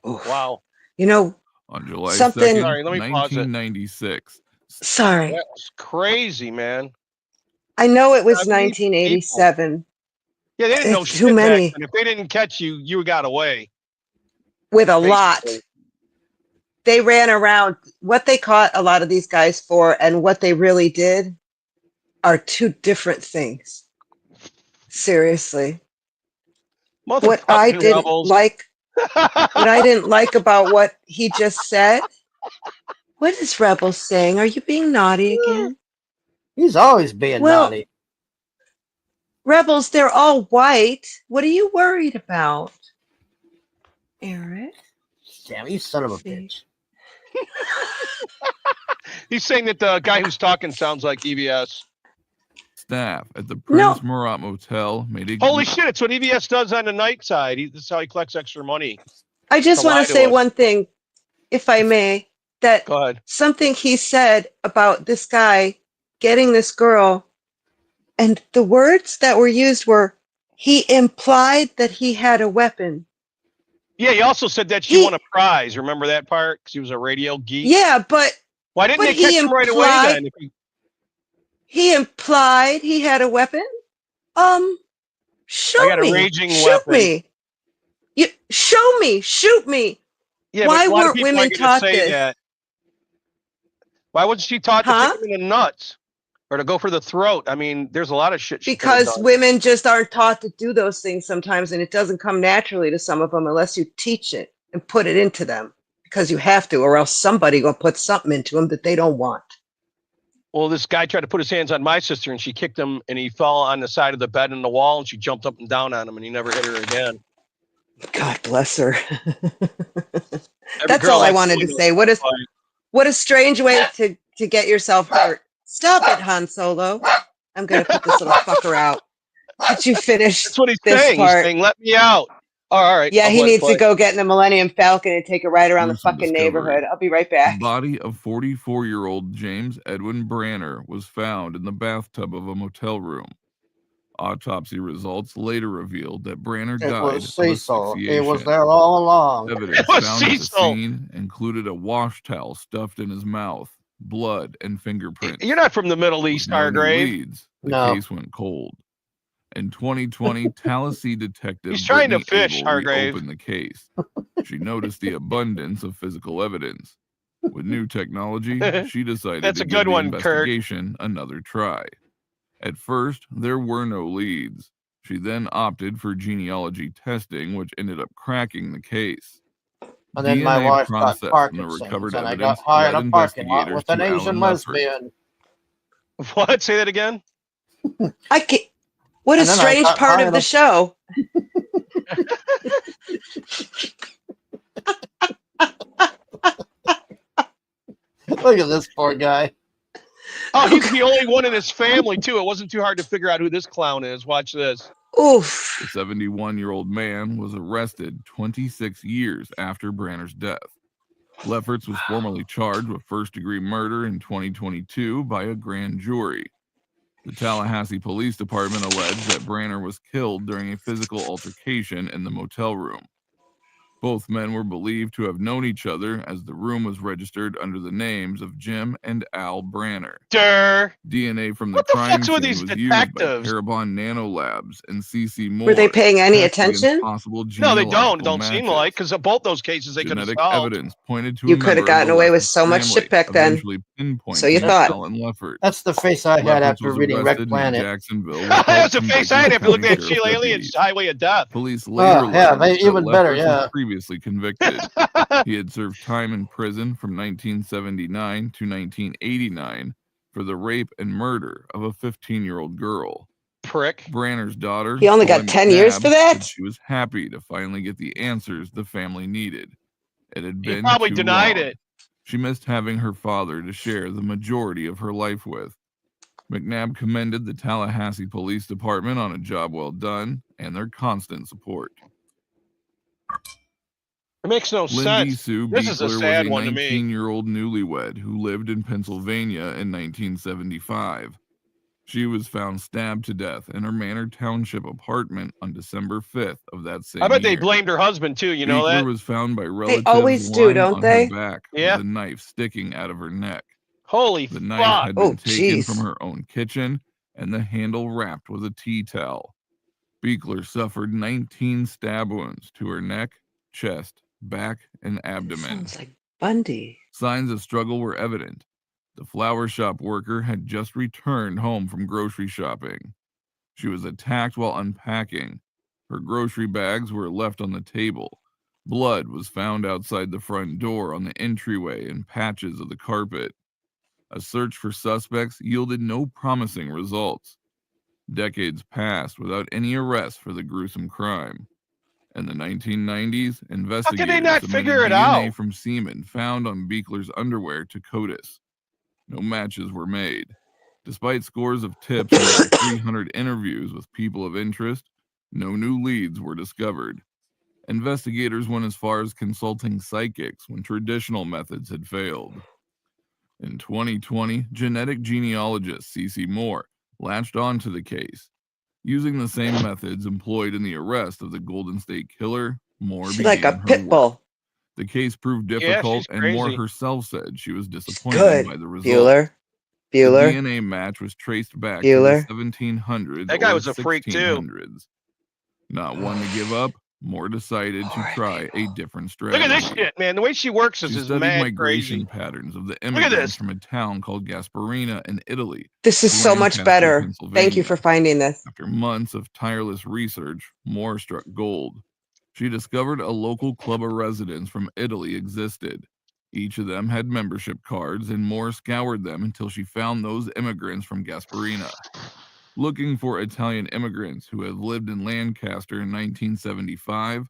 Wow. You know, On July something. 2nd, Sorry, let me pause it. 1996, Sorry. That was crazy, man. I know it was 70 people. 1987 Yeah, they didn't know It's shit too back many. then. If they didn't catch you, you got away. with a lot. Basically. They ran around. What they caught a lot of these guys for and what they really did are two different things. Seriously. What I Motherfucking didn't rebels. like, what I didn't like about what he just said. What is Rebel saying? Are you being naughty again? He's always being Well, naughty. Rebels, they're all white. What are you worried about? Eric? Damn, you son of a See. bitch. He's saying that the guy who's talking sounds like EBS. staff at the No. Prince Murat Motel made a Holy shit, it's what EBS does on the night side. This is how he collects extra money. I just To lie want to to say us. one thing, if I may, that Go ahead. something he said about this guy getting this girl, and the words that were used were, he implied that he had a weapon. Yeah, he also said that she He- won a prize. Remember that part? Because he was a radio geek. Yeah, but Why didn't but they catch he him right away implied- then? If he- he implied he had a weapon. Show I got a me. raging Shoot weapon. me. You show me. Shoot me. Yeah, Why but a lot of weren't people women aren't gonna taught say this? that. Why wasn't she taught Huh? to kick him in the nuts or to go for the throat? I mean, there's a lot of shit. She could've Because done. women just aren't taught to do those things sometimes, and it doesn't come naturally to some of them unless you teach it and put it into them, because you have to, or else somebody will put something into them that they don't want. Well, this guy tried to put his hands on my sister, and she kicked him, and he fell on the side of the bed and the wall, and she jumped up and down on him, and he never hit her again. God bless her. Every That's girl all I has wanted to one say. of those, What a strange way to get yourself hurt. Stop it, Han Solo. I'm going to put this little fucker out. Did you finish That's what he's this saying. part? He's saying, "Let me out." All right. Yeah, I'll he let it needs to play. go get in the Millennium Falcon and take a ride around the Gruesome fucking discovery. neighborhood. I'll be right The back. body of 44-year-old James Edwin Branner was found in the bathtub of a motel room. Autopsy results later revealed that Branner It died was of Cecil. He was asphyxiation. there all along. Evidence It was found at the Cecil. scene included a wash towel stuffed in his mouth, blood, and fingerprints. You're not from the Middle With East, no new Hargrave. leads, the No. case went cold. In 2020, Tallahassee detective He's trying to Brittany fish, Abel Hargrave. reopened the case. She noticed the abundance of physical evidence. With new technology, she decided That's to a give good the one, Kirk. investigation another try. At first, there were no leads. She then opted for genealogy testing, which ended up cracking the case. And then my DNA wife got processed from the Parkinson's, recovered and I evidence got high in led a parking lot investigators with an to Asian Alan Leffert. lesbian. What? Say that again. I can't. What a And then I strange got part high of in the a- show. Look at this poor guy. Oh, he's the only one in his family too. It wasn't too hard to figure out who this clown is. Watch this. Oof. The 71-year-old man was arrested 26 years after Branner's death. Lefferts was formally charged with first-degree murder in 2022 by a grand jury. The Tallahassee Police Department alleged that Branner was killed during a physical altercation in the motel room. Both men were believed to have known each other, as the room was registered under the names of Jim and Al Branner. Durr. DNA from the What the crime fuck's with scene these was used by detectives? Parabon Nanolabs and CC Moore. Were they paying any to test against attention? possible No, they don't. genealogical Don't seem matches. like, because of both those cases they could have Genetic solved. evidence pointed to You a could have member of gotten the away with Lefferts so much family, shit back then. eventually pinpointing So you thought. Alan Leffert. That's the face I had Lefferts after was reading Red arrested in Planet. Jacksonville. with That's help a from face Douglas I had after looking County at Sheila Sheriff's Alien's deputies. Highway of Death. Police later Yeah, learned they that even better, Lefferts yeah. was previously convicted. He had served time in prison from 1979 to 1989 for the rape and murder of a 15-year-old girl. Prick. Branner's daughter, He only got Joy 10 years for McNabb, that? said she was happy to finally get the answers the family needed. It had He been probably too denied long. it. She missed having her father to share the majority of her life with. McNabb commended the Tallahassee Police Department on a job well done and their constant support. It makes no Lindy sense. Sue This is a Beekler sad was a one to me. 19-year-old newlywed who lived in Pennsylvania in 1975. She was found stabbed to death in her Manor Township apartment on December 5th of that same I bet year. they blamed her husband too. You know Beekler that? was found by relatives always do, lying don't on they? her back Yeah. with a knife sticking out of her neck. Holy The knife fuck. had been Oh, taken jeez. from her own kitchen and the handle wrapped with a tea towel. Beekler suffered 19 stab wounds to her neck, chest, back, and abdomen. Sounds like Bundy. Signs of struggle were evident. The flower shop worker had just returned home from grocery shopping. She was attacked while unpacking. Her grocery bags were left on the table. Blood was found outside the front door on the entryway and patches of the carpet. A search for suspects yielded no promising results. Decades passed without any arrests for the gruesome crime. In the 1990s, investigators not submitted figure it DNA out? from semen found on Beekler's underwear to CODIS. No matches were made. Despite scores of tips and over 300 interviews with people of interest, no new leads were discovered. Investigators went as far as consulting psychics when traditional methods had failed. In 2020, genetic genealogist CC Moore latched onto the case. Using the same methods employed in the arrest of the Golden State Killer, Moore She's began like a her pit work. bull. The case proved Yeah, difficult, she's and Moore crazy. herself said she was disappointed Good. by the results. Bueller. The Bueller. DNA match was traced back Bueller. to the 1700s That guy or was a freak, too. 1600s. Not one to give up, Moore decided to try a different Look strategy. at this shit, man. The way she works She is studied mad migration crazy. patterns of the at immigrants this. from a town called Gasparina in Italy. This is to so much Lancaster, better. Thank you Pennsylvania. for finding this. After months of tireless research, Moore struck gold. She discovered a local club of residents from Italy existed. Each of them had membership cards, and Moore scoured them until she found those immigrants from Gasparina. Looking for Italian immigrants who had lived in Lancaster in 1975,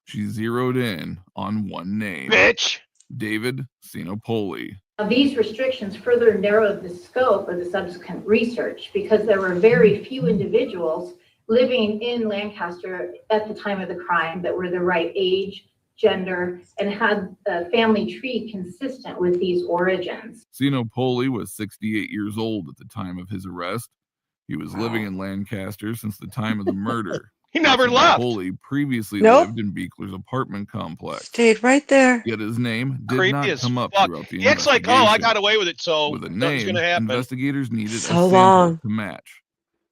she zeroed in on one name. Bitch. David Sinopoli. These restrictions further narrowed the scope of the subsequent research because there were very few individuals living in Lancaster at the time of the crime that were the right age, gender, and had a family tree consistent with these origins. Sinopoli was 68 years old at the time of his arrest. He was living in Lancaster since the time of the murder. He never left. Sinopoli previously Nope. lived in Beekler's apartment complex. Stayed right there. Yet his name did Creepy not as come up fuck. throughout the He acts like, oh, I got away with it, so With a nothing's name, gonna happen. investigators needed a So sample long. to match.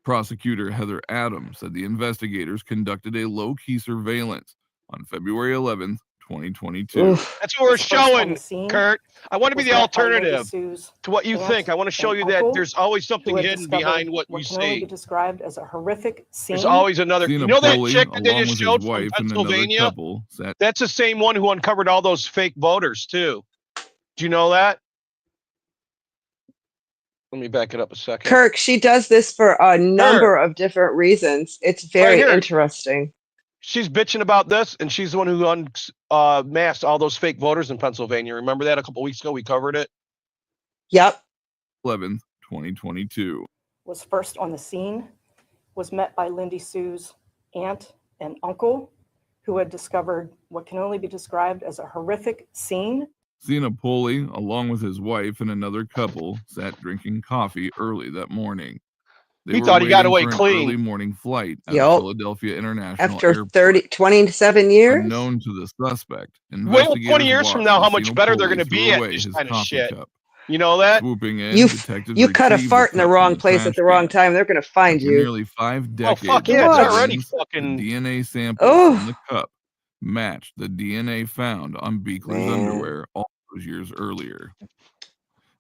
Prosecutor Heather Adams said the investigators conducted a low-key surveillance on February 11th, 2022. Oof. That's what we're Was first on showing, the scene, Kurt. I want to be was the met by Lady alternative Sue's to what you aunt think. I want to show and you that uncle, there's always who something had hidden discovered behind what we can only be see. described as a horrific scene. There's always another. You know that Sinopoli, chick that they along just with his showed from wife and another Pennsylvania? couple, sat That's the same one who uncovered all those fake voters too. Do you know that? Let me back it up a second. Kirk, she does this for a number of different reasons. It's very here. interesting. She's bitching about this, and she's the one who unmasked all those fake voters in Pennsylvania. Remember that a couple weeks ago? We covered it. Yep. 11th, 2022. Was first on the scene, was met by Lindy Sue's aunt and uncle, who had discovered what can only be described as a horrific scene. Sinopoli, along with his wife and another couple, sat drinking coffee early that morning. They He were thought he got waiting away for an clean. early morning flight at Yep. Philadelphia International After Airport. 27 years? Unknown to the suspect, Wait till 20 investigators years from watched now, how as much better they're Sinopoli going to threw be at away this his kind of coffee shit. cup. You know that? Swooping in, You detectives you cut a retrieved fart the in the cup wrong from place trash at the wrong can. time. They're going to find After you. nearly 5 decades fuck of yeah, it's What? already evidence, fucking. the DNA samples Oh. from the cup matched the DNA found on Beekler's Man. underwear all those years earlier.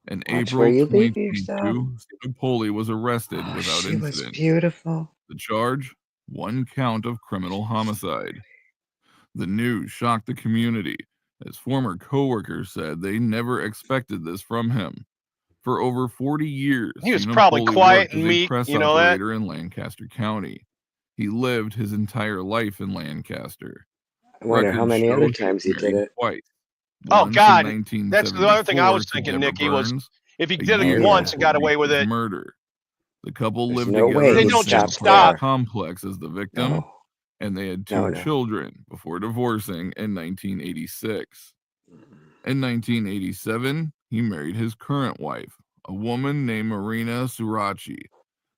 In Watch where April you leave yourself. 2022, Sinopoli was arrested Oh, without she was incident. beautiful. The charge? 1 count of criminal homicide. The news shocked the community, as former coworkers said they never expected this from him. For over 40 years, He was probably Sinopoli quiet worked and as a meek, press you know that? operator in Lancaster County. He lived his entire life in Lancaster. I wonder how Records many show other he times he was did married it. twice. Oh Once God, in that's the other thing I 1974 was to thinking, Deborah Nikki, was Burns, if he a did it year once and before got away with Beekler's it. murder. The couple There's lived no together way They in he the don't same just stopped apartment there. complex as the victim, No. and they had 2 No, no. children before divorcing in 1986. In 1987, he married his current wife, a woman named Marina Suraci.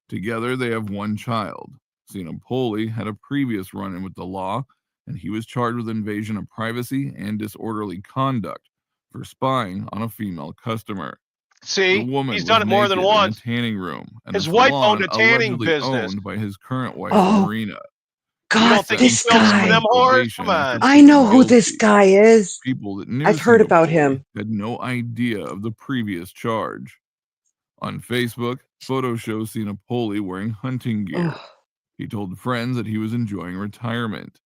Together, they have 1 child. Sinopoli had a previous run-in with the law, and he was charged with invasion of privacy and disorderly conduct for spying on a female customer. The See, woman he's was done it more than naked in a once. tanning room, and His the wife salon owned a tanning allegedly business. owned by his current wife, Oh, Marina. You God, don't think he this filmed some of guy. them whores? Probation Come after on. I know pleading who this guilty. guy is. People that knew I've heard about Sinopoli him. had no idea of the previous charge. On Facebook, photos show Sinopoli wearing hunting gear. Oh, He told friends that he was enjoying retirement.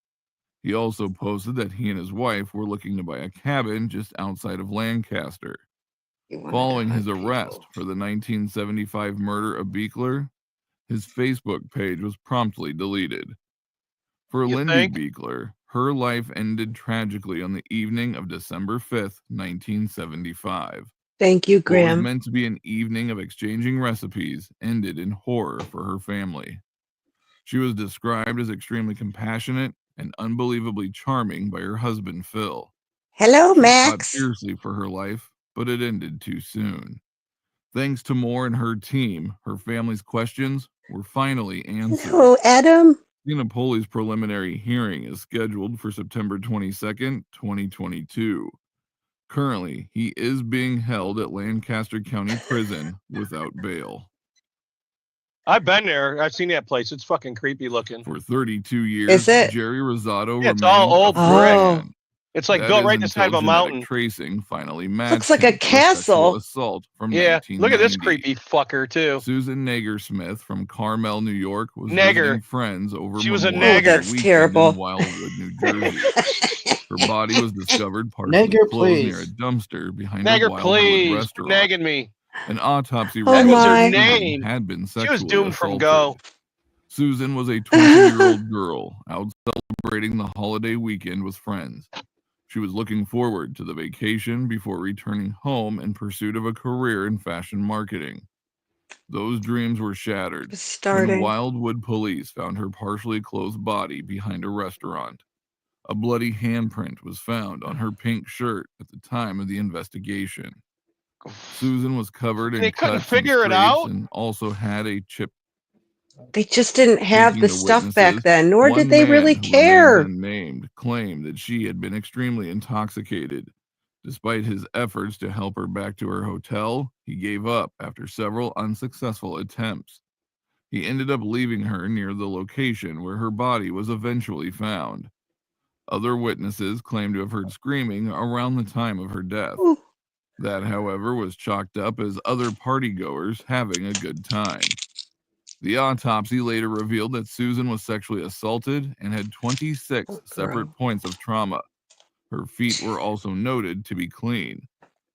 He also posted that he and his wife were looking to buy a cabin just outside of Lancaster. he wanted to Following his hunt arrest people. for the 1975 murder of Beekler, his Facebook page was promptly deleted. For You Lindy think? Beekler, her life ended tragically on the evening of December 5th, 1975. Thank you, What was Graham. meant to be an evening of exchanging recipes ended in horror for her family. She was described as extremely compassionate and unbelievably charming by her husband, Phil. Hello, She fought Max. fiercely for her life, but it ended too soon. Thanks to Moore and her team, her family's questions were finally answered. Hello, Adam. Sinopoli's preliminary hearing is scheduled for September 22nd, 2022. Currently, he is being held at Lancaster County Prison without bail. I've been there. I've seen that place. It's fucking creepy looking. For 32 years, Is it? Jerry Rosado Yeah, it's remained all a old free brick. man. It's like That built is right in the side until of a genetic mountain. tracing finally matched Looks like him a for sexual castle. assault from Yeah, look at this 1990. creepy fucker too. Susan Nager-Smith from Carmel, New York, was Nagger. visiting friends over She was a Memorial Oh, Day that's weekend terrible. in Wildwood, New Jersey. Her body was discovered partially Nagger, closed near a please. dumpster behind a Nagger, Wildwood please. Quit restaurant. nagging me. An autopsy Oh, That revealed was her my. that Susan name. had been She was sexually doomed from assaulted. go. Susan was a 20-year-old girl out celebrating the holiday weekend with friends. She was looking forward to the vacation before returning home in pursuit of a career in fashion marketing. Those dreams were shattered when Starting. Wildwood police found her partially clothed body behind a restaurant. A bloody handprint was found on her pink shirt at the time of the investigation. Susan was covered in They couldn't cuts and figure it scrapes out? and also had a chip. They just didn't have Speaking the to stuff back witnesses, then, nor did one they man really who remains care. unnamed claimed that she had been extremely intoxicated. Despite his efforts to help her back to her hotel, he gave up after several unsuccessful attempts. He ended up leaving her near the location where her body was eventually found. Other witnesses claimed to have heard screaming around the time of her death. Ooh. That, however, was chalked up as other partygoers having a good time. The autopsy later revealed that Susan was sexually assaulted and had 26 separate points of trauma. Her feet were also noted to be clean.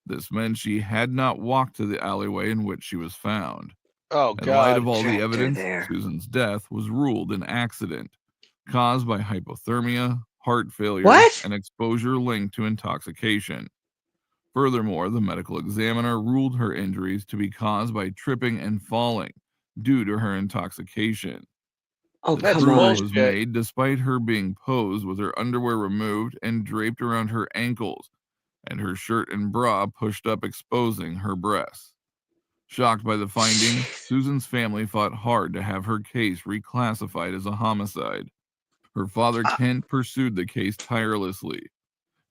This meant she had not walked to the alleyway in which she was found. Oh, In light God. of all the Trapped her evidence, there. Susan's death was ruled an accident caused by hypothermia, heart failure, What? and exposure linked to intoxication. Furthermore, the medical examiner ruled her injuries to be caused by tripping and falling due to her intoxication. Oh, The That's come ruling on. was bullshit. made despite her being posed with her underwear removed and draped around her ankles, and her shirt and bra pushed up, exposing her breasts. Shocked by the findings, Susan's family fought hard to have her case reclassified as a homicide. Her father, Kent, pursued the case tirelessly.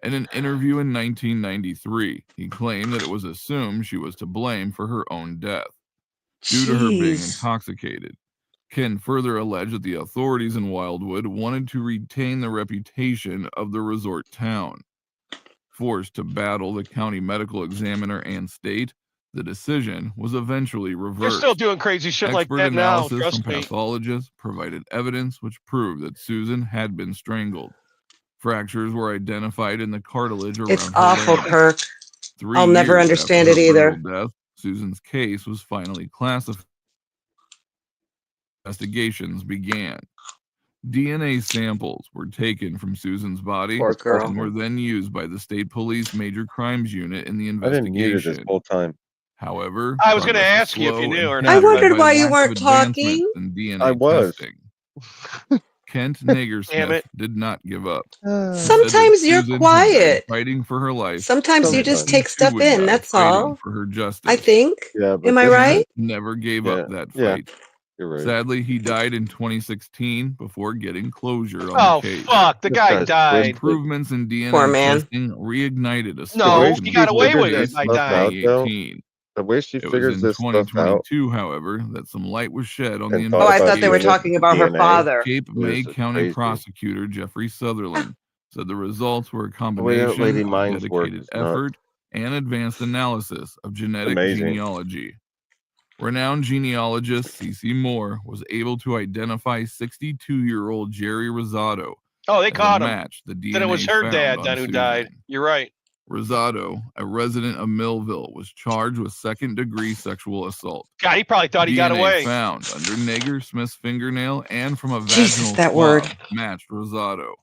In an interview in 1993, he claimed that it was assumed she was to blame for her own death due to her being Jeez. intoxicated. Ken further alleged that the authorities in Wildwood wanted to retain the reputation of the resort town. Forced to battle the county medical examiner and state, the decision was eventually They're reversed. still doing crazy shit like Expert that now, analysis from trust me. pathologists provided evidence which proved that Susan had been strangled. Fractures were identified in the cartilage around It's her awful, larynx. Kirk. 3 I'll never years understand after it her either. brutal death, Susan's case was finally classified. Investigations began. DNA samples were taken from Susan's body Poor girl. and were then used by the state police major crimes unit in the I've been muted this investigation. whole time. However, I was going to progress was ask you if you slow knew or and I not, hindered but wondered by why you lack of weren't advancements talking. in DNA I was. testing. Kent damn Nagersmith it. did not give up. He said that Sometimes you're Susan had died quiet. fighting for her life, Sometimes you and that just Sometimes. he take too stuff would in. die That's fighting all. for her I justice. think. Yeah, but Am I this right? is Never gave up that yeah, fight. you're right. Sadly, he died in 2016 before getting closure on Oh, the case. fuck. The This guy guy's died. twisted. Improvements in DNA Poor man. testing reignited a The spark way No, in he the got she away field with figures in it this by stuff dying. out, though, 2018. the way she It was figures in this stuff out 2022, however, that some light was shed on the and thought Oh, I about thought they were doing it investigation. talking with the about her DNA father. Cape May is County crazy. prosecutor Jeffrey Sutherland said the results were a The way that combination lady of minds work dedicated is nuts. effort and advanced analysis of genetic Amazing. genealogy. Renowned genealogist C.C. Moore was able to identify 62-year-old Jerry Rosado Oh, they as a caught him. match the Then it was DNA her found dad on then who died. Susan. You're right. Rosado, a resident of Millville, was charged with second-degree sexual assault. God, he probably thought he got DNA away. found under Nager-Smith's fingernail and from a Jesus, vaginal that swab word. matched Rosado.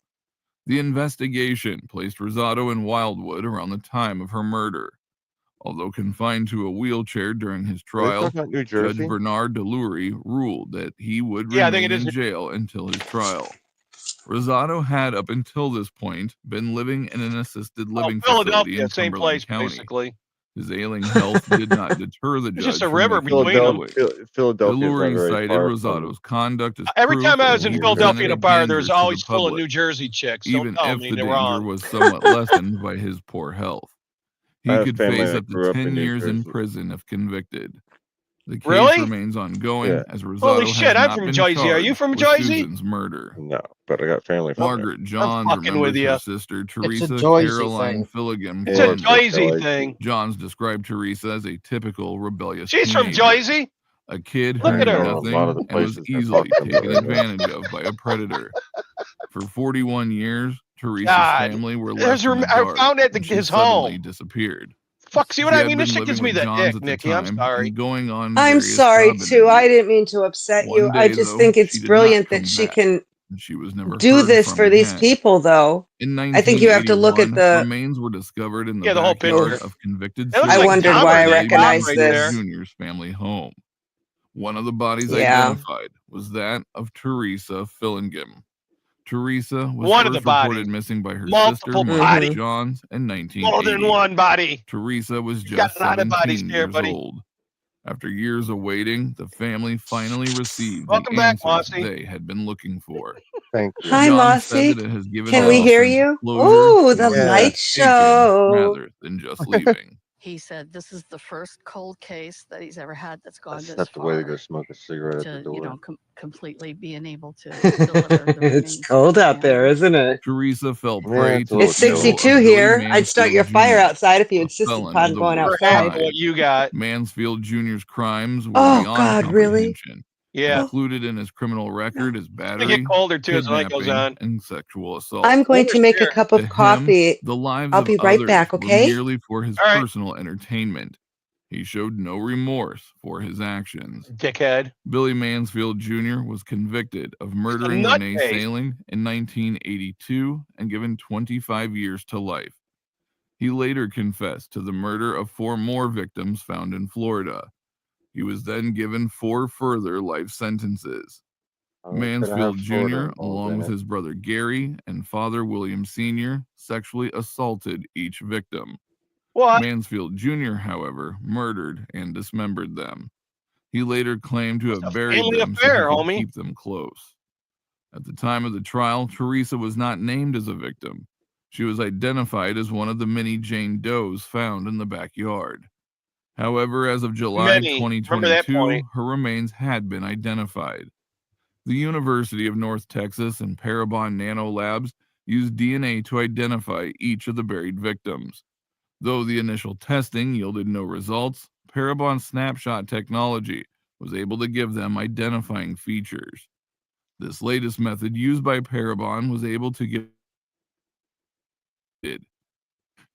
The investigation placed Rosado in Wildwood around the time of her murder. Although confined to a wheelchair during his Are they trial, talking about New Judge Jersey? Bernard DeLury ruled that he would Yeah, I think remain it is. in jail until his trial. Rosado had, up until this point, been living in an assisted Oh, living facility Philadelphia, in same Cumberland place, County. basically. His ailing health did not deter the It's just judge a from river making him between them. public. Philadelphia is not DeLury very cited far Rosado's from conduct as Every proof time I that was in he Philadelphia presented in a a bar, danger there's to the always full of public, New Jersey chicks. Don't even tell if me the they're danger wrong. was somewhat lessened by his poor health. I He have could family face that up to grew up 10 in New years in Jersey. prison if convicted. The case Really? remains ongoing Yeah. as Holy Rosado has shit, I'm not from been Jersey. Are you charged from with Jersey? Susan's murder. No, but I got family from there. Margaret Johns fucking with remembers you. her sister It's a Teresa Jersey Caroline thing. Filligan It's a It's fondly. Jersey Jersey. thing. Johns described Teresa as a typical rebellious She's from teenager, Jersey. a kid Look who at knew her. A lot of nothing the and was places they're easily talking about taken right now. advantage of by a predator. For 41 years, Teresa's God, family were there's left in the I dark found at when she his suddenly home. disappeared. Fuck, see what She I had mean? This been shit gives living me with the Johns ick, at the Nikki. I'm time sorry. and going on I'm various sorry job too. I interviews. didn't mean to upset you. One I day, just though, think it's she did not brilliant that come she back. can and she was never do heard this from for these again. people, though. In I think you have to look at 1981, the. remains were discovered in the Yeah, the whole backyard picture. of convicted That looks I like serial wondered killer why I Dominic Billy Bob recognized right Mansfield this. there. Jr.'s family home. One of the bodies Yeah. identified was that of Teresa Fillingham. Teresa was One of the first reported bodies. missing by her sister, Multiple Margaret bodies. Johns, in More 1980. than one body. Teresa was You got just a lot of bodies 17 here, years buddy. old. After years of waiting, the family finally received Welcome the back, answers Mossy. they had been looking for. Thank you. Hi, John said Mossy. that it has given Can them we a hear sense of you? closure, Oh, the knowing Yeah. light he's taken show. rather than just leaving. He said this is the first cold case that he's ever had that's I gone this stepped away to go far smoke a cigarette at the to, you door. know, completely being able to deliver the It's remains to cold the out there, family. isn't it? Teresa fell Yeah, prey it's a to the It's little chilly. evil 62 of Billy here. I'd start your Mansfield fire Jr., outside if you a insisted felon upon of the going worst For half of outside. what kind. you got. Mansfield Jr.'s crimes were Oh, beyond God, really? comprehension. Yeah. Included in his criminal record is It's gonna get battery, colder too as the night goes kidnapping, on. and sexual assault. I'm going to Colder's make a here. cup To of him, coffee. the lives I'll of be right others back, were okay? merely for his All right, personal entertainment. He showed no remorse for his actions. dickhead. Billy Mansfield Jr. was convicted of Just a murdering Renee nutcase. Sailing in 1982 and given 25 years to life. He later confessed to the murder of 4 more victims found in Florida. He was then given 4 further life sentences. Oh, it's gonna have Mansfield Florida Jr., involved along in with it. his brother Gary and father William Sr., sexually assaulted each victim. What? Mansfield Jr., however, murdered and dismembered them. He later claimed to It's a have buried family them so he affair, could homie. keep them close. At the time of the trial, Teresa was not named as a victim. She was identified as one of the many Jane Does found in the backyard. However, as of July Many. Remember that 2022, point. her remains had been identified. The University of North Texas and Parabon Nano Labs used DNA to identify each of the buried victims. Though the initial testing yielded no results, Parabon snapshot technology was able to give them identifying features. This latest method used by Parabon was able to give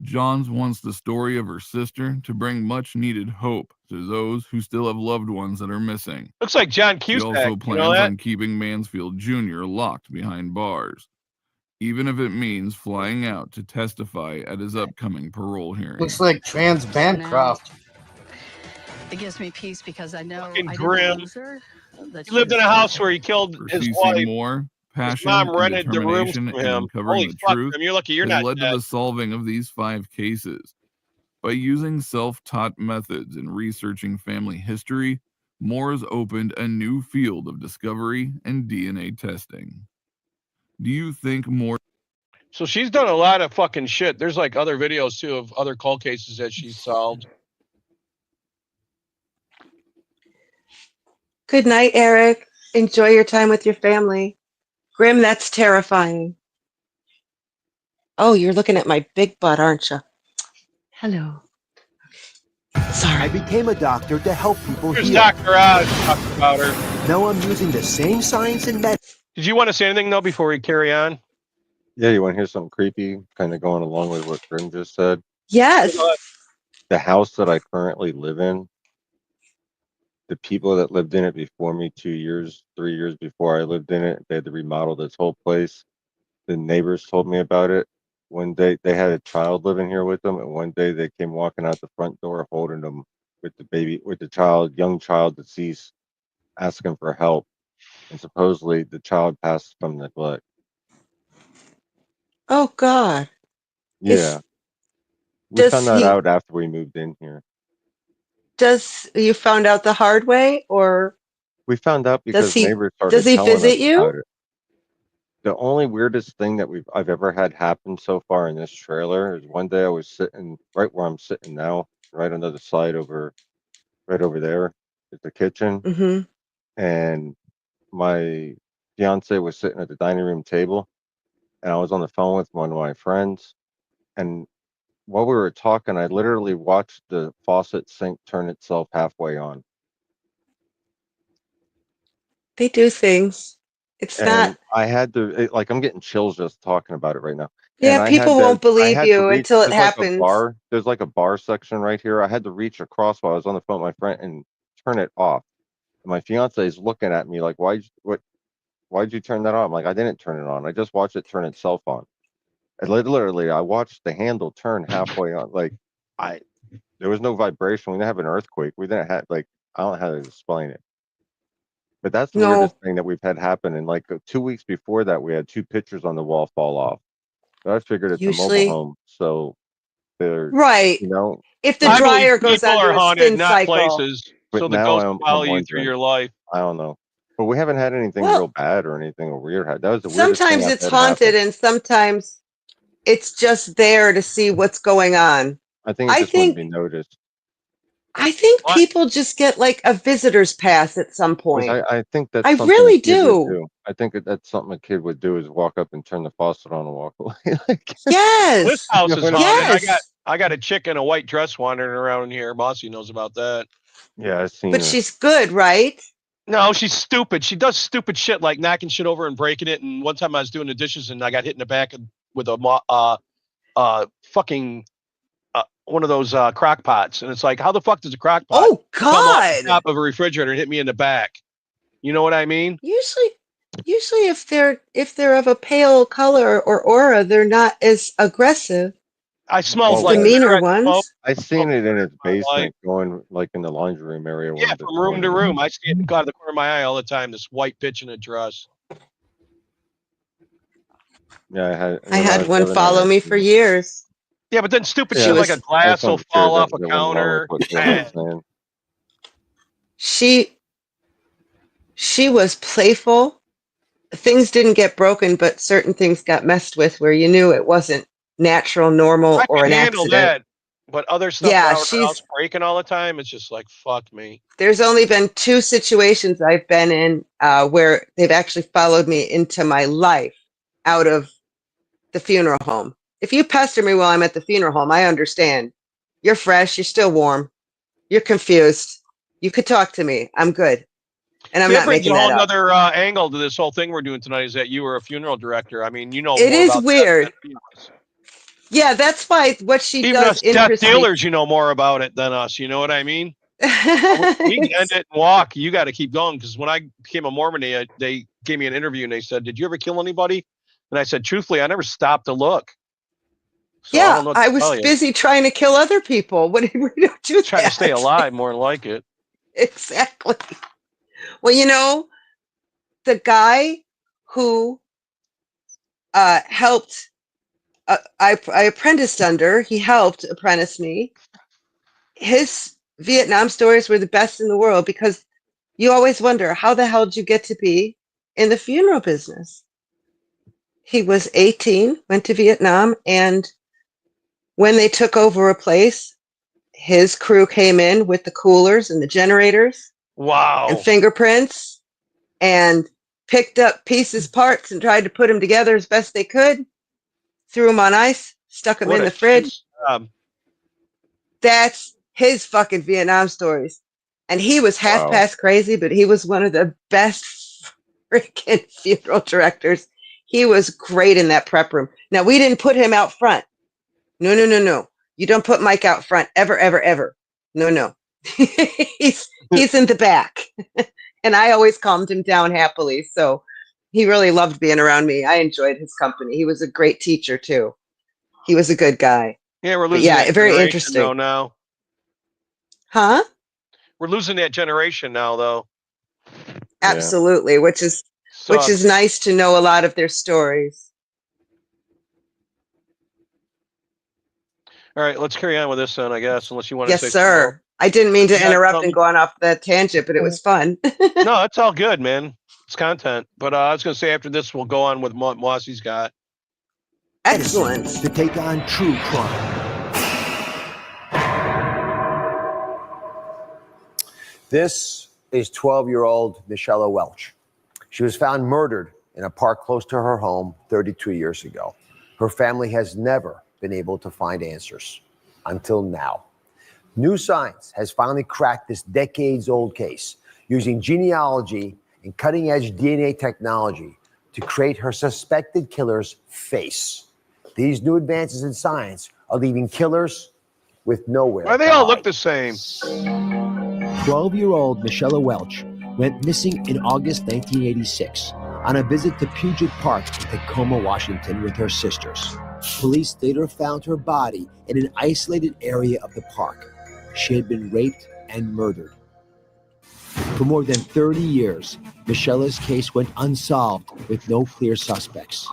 Johns wants the story of her sister to bring much needed hope to those who still have loved ones that are missing. Looks like John She Cusack. also You know plans that? on keeping Mansfield Jr. locked behind bars, even if it means flying out to testify at his upcoming parole hearing. Looks like Trans Bancroft. It gives me peace because I know Fucking I grim. didn't lose her. That He lived in a still house there. where he killed For his CC wife. Moore, His passion mom and rented the rooms determination from in him. uncovering Holy the fuck, truth Grim, you're lucky you're has not led to dead. the solving of these 5 cases. By using self-taught methods in researching family history, Moore has opened a new field of discovery and DNA testing. Do you think Moore... So she's done a lot of fucking shit. There's like other videos too of other cold cases that she's solved. Good night, Eric. Enjoy your time with your family. Grim, that's terrifying. Oh, you're looking at my big butt, aren't you? Hello. Sorry. I became a doctor to help people Here's heal. Dr. Oz talking about her. Now I'm using the same science and medicine. Did you want to say anything though before we carry on? Yeah, you want to hear something creepy? Kind of going along with what Grim just said. Yes. The house that I currently live in, the people that lived in it before me 2 years, 3 years before I lived in it, they had to remodel this whole place. The neighbors told me about it. One day they had a child living here with them, and one day they came walking out the front door holding them with the baby, with the child, young child deceased, asking for help. And supposedly the child passed from neglect. Oh, God. Yeah. We Does found that he- out after we moved in here. Does you found out the hard way, or We found out because neighbors started does he telling us visit you? about it. The only weirdest thing that I've ever had happen so far in this trailer is one day I was sitting right where I'm sitting now, right on the other side over, right over there is the kitchen. Mm-hmm. And my fiance was sitting at the dining room table, and I was on the phone with one of my friends. And while we were talking, I literally watched the faucet sink turn itself halfway on. They do things. It's And not. I had to, like, I'm getting chills just talking about it right now. Yeah, And I people had won't to, I believe had to you reach, until it there's like a happens. bar, there's like a bar section right here. I had to reach across while I was on the phone with my friend and turn it off. And my fiance is looking at me like, why, what? why'd you turn that on? I'm like, I didn't turn it on. I just watched it turn itself on. And literally, I watched the handle turn halfway on. Like, there was no vibration. We didn't have an earthquake. We didn't have, like, I don't know how to explain it. But that's the weirdest thing that we've had happen. And like 2 weeks before that, we had 2 pictures on the wall fall off. But I figured it's a mobile Usually, home, so they're, right. you know. If the I believe dryer goes people onto are a haunted, spin not cycle. places. But So the now ghosts I'm follow you through wondering. your life. I don't know. But we haven't had anything Well, real bad or anything weird. That was the weirdest thing sometimes I've it's had haunted happen. and sometimes it's just there to see what's going on. I think it I just wouldn't think be noticed. I think people just get like a visitor's pass at some point. I think that's I something a really kid would do. do. I think that's something a kid would do is walk up and turn the faucet on and walk away. Like, This Yes. house you know is what I mean? haunted. Yes. I got a chick in a white dress wandering around here. Bossy knows about that. Yeah, I've seen But her. she's good, right? No, she's stupid. She does stupid shit like knocking shit over and breaking it. And one time I was doing the dishes and I got hit in the back with a fucking one of those crock pots. And it's like, how the fuck does a crock pot Oh come off the God. top of a refrigerator and hit me in the back? You know what I mean? Usually if they're of a pale color or aura, they're not as aggressive. I smelled It's Well, the like meaner cigarette smoke. ones. I seen it in its Like, basement going like in the laundry room area yeah, this from room to morning. room. I see it out of the corner of my eye all the time. This white bitch in a dress. Yeah, I when I had was one living there, follow I me seen for it. years. Yeah, but then stupid She shit Yeah, like a was I just glass will wasn't sure fall off a that went along counter. with what he was saying. she was playful. Things didn't get broken, but certain things got messed with where you knew it wasn't natural, normal, I or can an handle accident. that. But other stuff Yeah, around her house breaking all the time, it's just like, fuck me. there's only been 2 situations I've been in where they've actually followed me into my life out of the funeral home. If you pester me while I'm at the funeral home, I understand. You're fresh, you're still warm, you're confused. You could talk to me. I'm good. And I'm See, that not brings a making that whole up. nother angle to this whole thing we're doing tonight is that you were a funeral director. I mean, you know It more is about that weird. than us. Yeah, that's why what she Even does us death interests me. dealers, you know more about it than us. You know what I mean? We can end it and walk. You got to keep going. Because when I became a Mormon, they gave me an interview and they said, "Did you ever kill anybody?" And I said, "Truthfully, I never stopped to look." So I Yeah, don't know what I to was tell you. busy trying to kill other people. We don't do Trying to stay that. alive, more like it. Exactly. Well, the guy who helped, I apprenticed under, he helped apprentice me. His Vietnam stories were the best in the world because you always wonder, how the hell did you get to be in the funeral business? He was 18, went to Vietnam, and when they took over a place, his crew came in with the coolers and the generators and Wow. fingerprints and picked up pieces, parts, and tried to put them together as best they could, threw them on ice, stuck them What in a the fridge. shit job. That's his fucking Vietnam stories. And he was half Wow. past crazy, but he was one of the best freaking funeral directors. He was great in that prep room. Now, we didn't put him out front. No, no, no, no. You don't put Mike out front ever, ever, ever. No, no. he's in the back. And I always calmed him down happily. So he really loved being around me. I enjoyed his company. He was a great teacher too. He was a good guy. Yeah, we're But losing yeah, that very generation interesting. though now. Huh? We're losing that generation now though. Absolutely, which is Sucks. nice to know a lot of their stories. All right, let's carry on with this then, I guess, unless you want to Yes, say something else. sir. I didn't mean to You got interrupt and something? go on off that tangent, but it was fun. No, it's all good, man. It's content. But I was going to say after this, we'll go on with what Mossy's got. Excellent. To take on true crime. This is 12-year-old Michelle Welch. She was found murdered in a park close to her home 32 years ago. Her family has never been able to find answers until now. New Science has finally cracked this decades-old case using genealogy and cutting-edge DNA technology to create her suspected killer's face. These new advances in science are leaving killers with nowhere. Why they all look the same? 12-year-old Michelle Welch went missing in August 1986. on a visit to Puget Park in Tacoma, Washington with her sisters. Police later found her body in an isolated area of the park. She had been raped and murdered. For more than 30 years, Michela's case went unsolved with no clear suspects.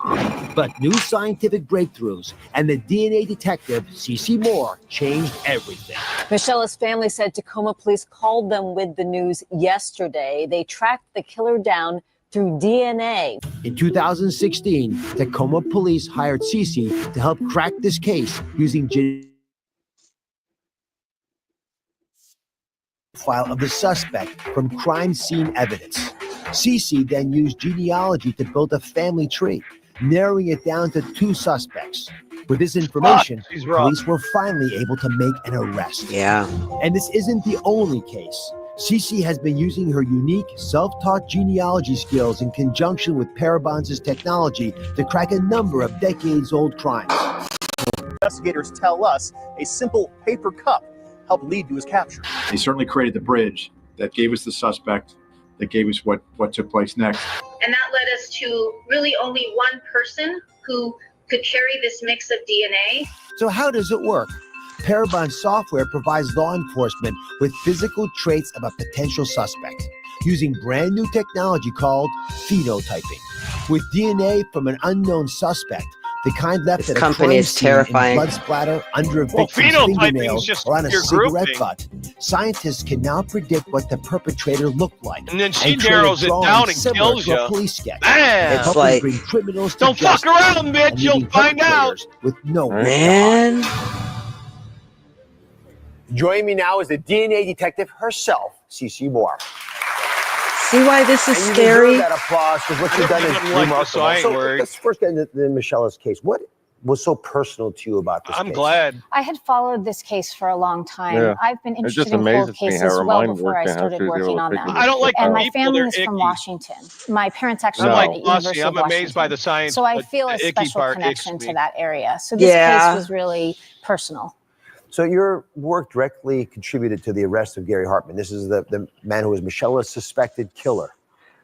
But new scientific breakthroughs and the DNA detective, CeCe Moore, changed everything. Michela's family said Tacoma police called them with the news yesterday. They tracked the killer down through DNA. In 2016, Tacoma police hired CeCe to help crack this case using file of the suspect from crime scene evidence. CeCe then used genealogy to build a family tree, narrowing it down to 2 suspects. With this information, police were finally able to make an arrest. Yeah. And this isn't the only case. CeCe has been using her unique self-taught genealogy skills in conjunction with Parabon's technology to crack a number of decades-old crimes. Investigators tell us a simple paper cup helped lead to his capture. They certainly created the bridge that gave us the suspect, that gave us what took place next. And that led us to really only one person who could carry this mix of DNA. So how does it work? Parabon software provides law enforcement with physical traits of a potential suspect using brand new technology called phenotyping. With DNA from an unknown suspect, the kind left at a company crime is scene terrifying. in blood splatter under a victim's fingernails or on a cigarette butt, scientists can now predict what the perpetrator looked like. And then she create a narrows it drawing down and similar kills to a you. police sketch. Bam! Helping like, bring criminals to don't fuck justice around, bitch. and You'll leaving find out. perpetrators with no Man. Joining me now is the DNA detective herself, CeCe Moore. See why this is And you scary? deserve that applause because what you've done is remarkable. So let's first get into Michela's case. What was so personal to you about this case? I'm glad. I had followed this case for a long time. Yeah. I've been It interested just in cold amazes me cases how her well mind before I works and how started she was working able on to them. figure I don't like And my people, family they're is from icky. Washington. My parents actually I'm went like at Bussy. University I'm of amazed Washington. by the science. So I but feel a the icky special part connection icks to me. that area. So this Yeah. case was really personal. So your work directly contributed to the arrest of Gary Hartman. This is the man who was Michela's suspected killer.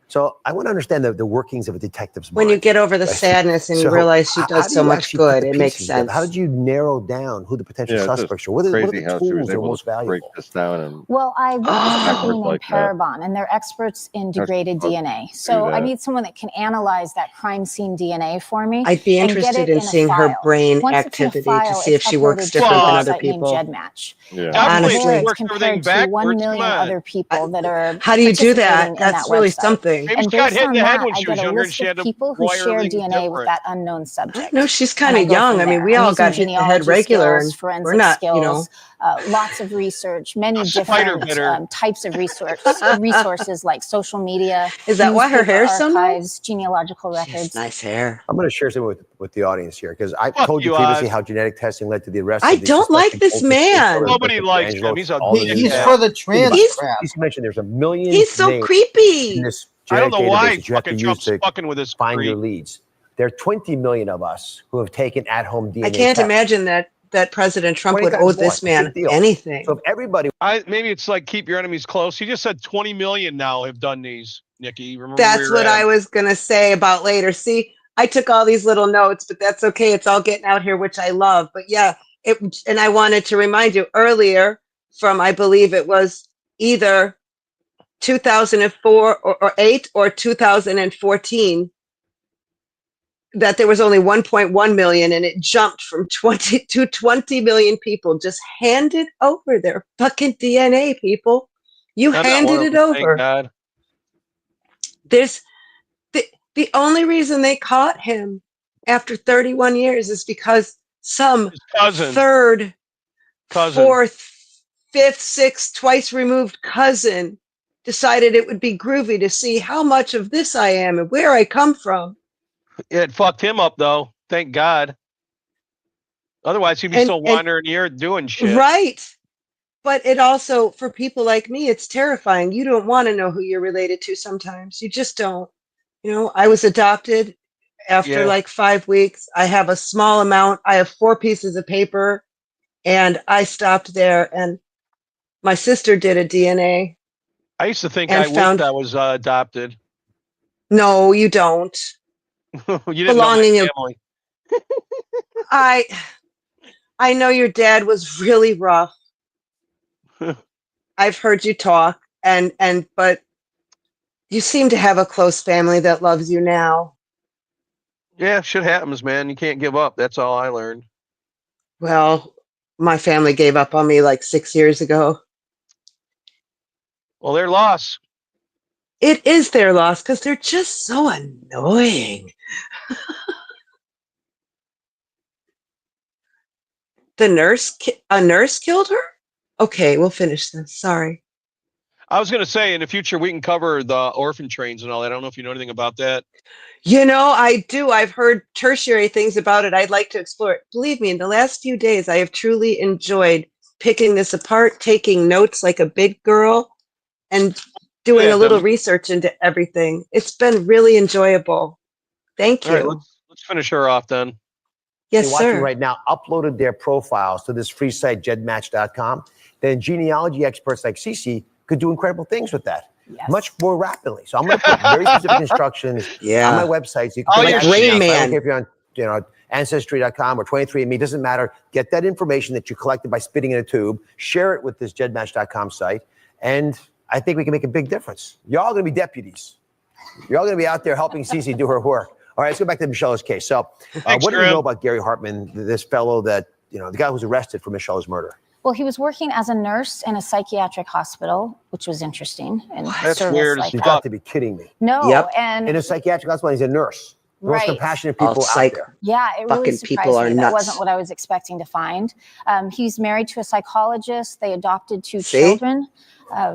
So I want to understand the workings of a detective's mind. When you get over the sadness and you realize she how does do so you much actually put good, the it makes pieces together? sense. How did you narrow down who the potential Yeah, it's just suspects are? What are the crazy how she tools was that are able most to break valuable? this down and Well, I work with a company Backwards named like that. Parabon, and they're experts in degraded DNA. So I that. need someone that can analyze that crime scene DNA for me. I'd be and get interested it in a seeing her file. brain Once it's in a activity to file, see if it's she works uploaded to a different than other website named people. GEDmatch. Yeah. And Honestly. there it's Work everything compared to 1 backwards, million come on. other people that are How do you do that? participating in That's that really website. something. Maybe And she got based hit in on the head that, when I she get was a younger and list she of had to people who wire share everything DNA with different. that unknown subject. No, she's And kind I of go young. from I mean, there. we I'm all using got hit in the head genealogy regular, skills, and forensic we're not, skills, lots of research, many spider different biter. types of resources like social media, Is that why her newspaper hair's so nice? archives, genealogical records. Nice hair. I'm going to share something with the audience here because I Fuck told you you, previously Oz. how genetic testing led to the arrest I of the don't like suspected this Colton State man. killer, Nobody Victor likes D'Angelo. him. He's a All the dickhead. He's news for the now. trans He's- crap. You mentioned there's a million He's so names creepy. in this I don't genetic know why database that you have to fucking use Trump's to fucking with this find creep. your leads. There are 20 million of us who have taken at-home DNA I can't tests. imagine that President Trump 20 would times owe more. this It's a man big deal. anything. So if everybody Maybe it's like keep your enemies close. He just said 20 million now have done these, Nikki. Remember That's what I was going to say about later. See, I took all these little notes, but that's okay. It's all getting out here, which I love. But yeah, and I wanted to remind you earlier from, I believe it was either 2004 or 8 or 2014, that there was only 1.1 million, and it jumped from 20 to 20 million people just handed over their fucking DNA, people. You I'm not handed one of it them, thank over. God. There's the only reason they caught him after 31 years is because some His cousin. third, Cousin. fourth, fifth, sixth, twice removed cousin decided it would be groovy to see how much of this I am and where I come from. It fucked him up though. Thank God. Otherwise, he'd be still wandering here doing shit. Right. But it also, for people like me, it's terrifying. You don't want to know who you're related to sometimes. You just don't. You know, I was adopted after like 5 weeks. I have a small amount. I have 4 pieces of paper, and I stopped there. And my sister did a DNA. I used to think And I wished I was adopted. No, you don't. You didn't know Belonging my in family. I know your dad was really rough. I've heard you talk but you seem to have a close family that loves you now. Yeah, shit happens, man. You can't give up. That's all I learned. Well, my family gave up on me like 6 years ago. Well, they're lost. It is their loss because they're just so annoying. A nurse killed her? Okay, we'll finish this. Sorry. I was going to say in the future we can cover the orphan trains and all that. I don't know if you know anything about that. You know, I do. I've heard tertiary things about it. I'd like to explore it. Believe me, in the last few days, I have truly enjoyed picking this apart, taking notes like a big girl, and doing Yeah, a little research into everything. It's been really enjoyable. Thank All right, you. let's finish her off then. Yes, You're watching sir. right now uploaded their profiles to this free site, gedmatch.com, then genealogy experts like Cece could do incredible things with that. Yes. Much more rapidly. So I'm going to put very specific instructions on my website. So you can Like Rain Man. I don't care if you're on Ancestry.com or 23andMe, doesn't matter. Get that information that you collected by spitting in a tube, share it with this gedmatch.com site, and I think we can make a big difference. You're all going to be deputies. You're all going to be out there helping Cece do her work. All right, let's go back to Michelle's case. So what do we know about Gary Hartman, this fellow that, the guy who was arrested for Michelle's murder? Well, he was working as a nurse in a psychiatric hospital, which was interesting. And That's service weird like You that. got to be kidding me. No, and In a psychiatric hospital, he's a nurse. The most Right. compassionate All people out psych there. yeah, it really fucking surprised people are me. That nuts. wasn't what I was expecting to find. He's married to a psychologist. They adopted 2 See? children.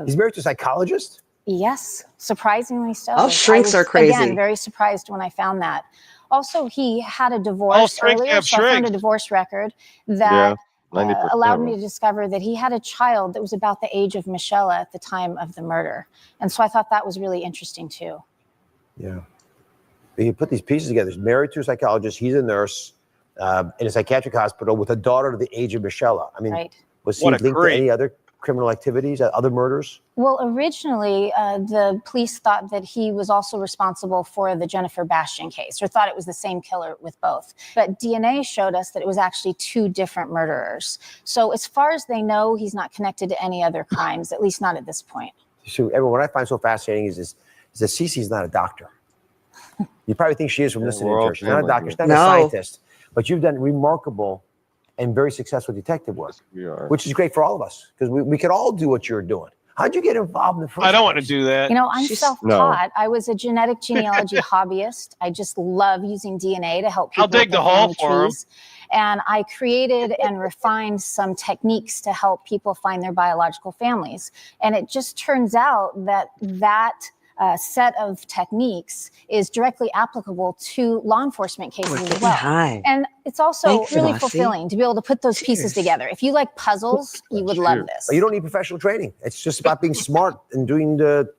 He's married to a psychologist? Yes, surprisingly so. All shrinks are crazy. Again, very surprised when I found that. Also, he had a divorce shrinks earlier, have so I found a shrinks. divorce record that 90% allowed of me them. to discover that he had a child that was about the age of Michelle at the time of the murder. And so I thought that was really interesting too. Yeah. You put these pieces together. He's married to a psychologist. He's a nurse in a psychiatric hospital with a daughter to the age of Michelle. I mean, Right. was he What a linked to creep. any other criminal activities, other murders? Well, originally, the police thought that he was also responsible for the Jennifer Bastian case, or thought it was the same killer with both. But DNA showed us that it was actually 2 different murderers. So as far as they know, he's not connected to any other crimes, at least not at this point. So, everyone, what I find so fascinating is that Cece's not a doctor. You probably think she is from listening we're to all her. She's not a family doctor. here. She's not a No. scientist. But you've done remarkable and very successful detective work, We are. which is great for all of us because we could all do what you're doing. How'd you get involved in the first I don't want to place? do that. You know, I'm She's- self-taught. I was a genetic genealogy hobbyist. I just love using DNA to help people I'll dig with their the hole family for 'em. trees. And I created and refined some techniques to help people find their biological families. And it just turns out that set of techniques is directly applicable to law enforcement cases We're as getting well. high. And it's also Thanks, really Mossy. fulfilling to be able to put those pieces Cheers. together. If you like puzzles, you would love this. But you don't need professional training. It's just about being smart and doing the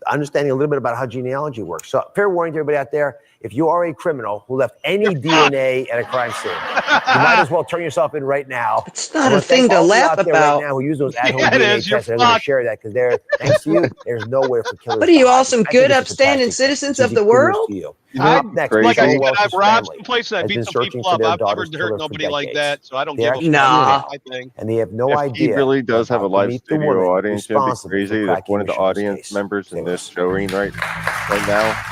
understanding a little bit about how genealogy works. So fair warning to everybody out there, if you are a criminal who left any DNA at a crime scene, you might as well turn yourself in right now. It's I not a wanna thank thing to all of you laugh out there about. right now who use those at-home Yeah, it DNA is. You're tests. I'm going to fucked. share that because thanks to you, there's nowhere for killers What are you to hide. all, some I think good, it's a upstanding fantastic thing. citizens of Cece, the kudos world? to you. I- Up next, like I Michelle said, Welch's I've robbed family some places and I has beat been some searching people for up. their I've never daughter's hurt killer for nobody like decades. that, so I don't They give a actually fuck. Nah. now, I think. and they have no If he idea. really does they're have a about to live meet the studio woman audience, it'd be responsible for crazy if cracking one of the Michelle's audience case. members Stay in with this us. showing right now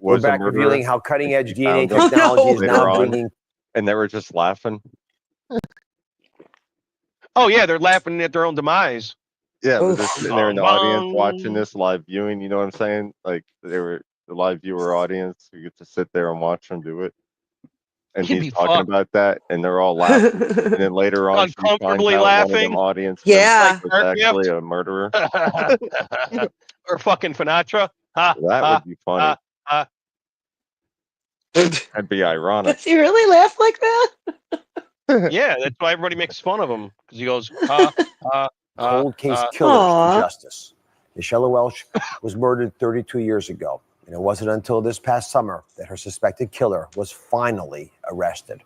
We're was a back murderer. revealing how cutting-edge and DNA we found them technology is later now on, bringing. and they were just laughing. Oh yeah, they're laughing at their own demise. Yeah, but they're Oof. sitting there in the audience watching this live viewing. You know what I'm saying? Like they were the live viewer audience. You get to sit there and watch them do it. And You'd he's be talking fucked. about that, and they're all laughing. And then later on, she finds Uncomfortably out one of laughing. them audience Yeah. members was Like actually a murderer. or fucking Finatra. Ha, That ha, would be funny. ha, ha. That'd be ironic. Does he really laugh like that? Yeah, that's why everybody makes fun of him because he goes ha, ha, ha, Cold case ha. killers Aw. to justice. Michelle Welch was murdered 32 years ago, and it wasn't until this past summer that her suspected killer was finally arrested.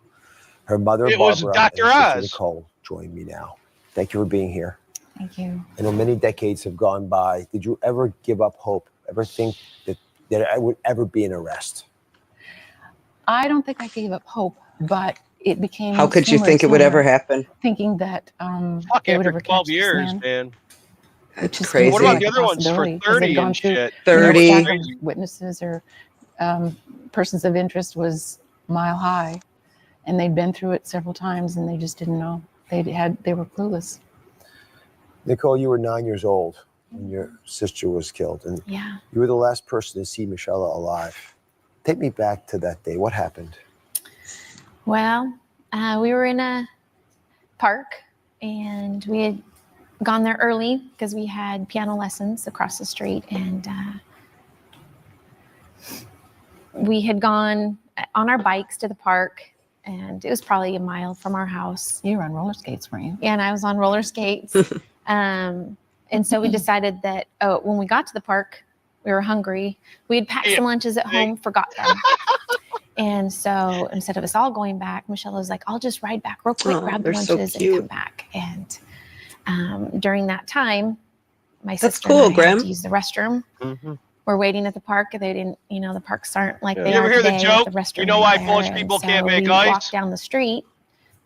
Her mother, It was Barbara, and Dr. her sister, Oz. Nicole, join me now. Thank you for being here. Thank you. I know many decades have gone by. Did you ever give up hope? Ever think that that it would ever be an arrest? I don't think I gave up hope, but it became. How could you sooner think and it would ever sooner, happen? Thinking that Fuck, they would after ever 12 catch this years, man, man. which is crazy. What seemed about like the a other ones for possibility because they'd 30 gone and through. shit? You know, 30. stack of witnesses or persons of interest was mile high, and they'd been through it several times, and they just didn't know. They were clueless. Nicole, you were 9 years old when your sister was killed, and Yeah. you were the last person to see Michelle alive. Take me back to that day. What happened? Well, we were in a park and we had gone there early because we had piano lessons across the street, and we had gone on our bikes to the park, and it was probably a mile from our house. You were on roller skates, weren't you? Yeah, and I was on roller skates. And so we decided that when we got to the park, we were hungry. We had packed some lunches at home, forgot them. And so instead of us all going back, Michelle was like, I'll just ride back real quick, grab the they're so lunches and cute. come back. And during that time, my That's sister cool, and I Graham. had to use the restroom. Mhm. We're waiting at the park. They didn't, the parks aren't like Yeah. they You ever are hear the today. joke? The restroom You know right why Polish there. people And can't so make we ice? walked down the street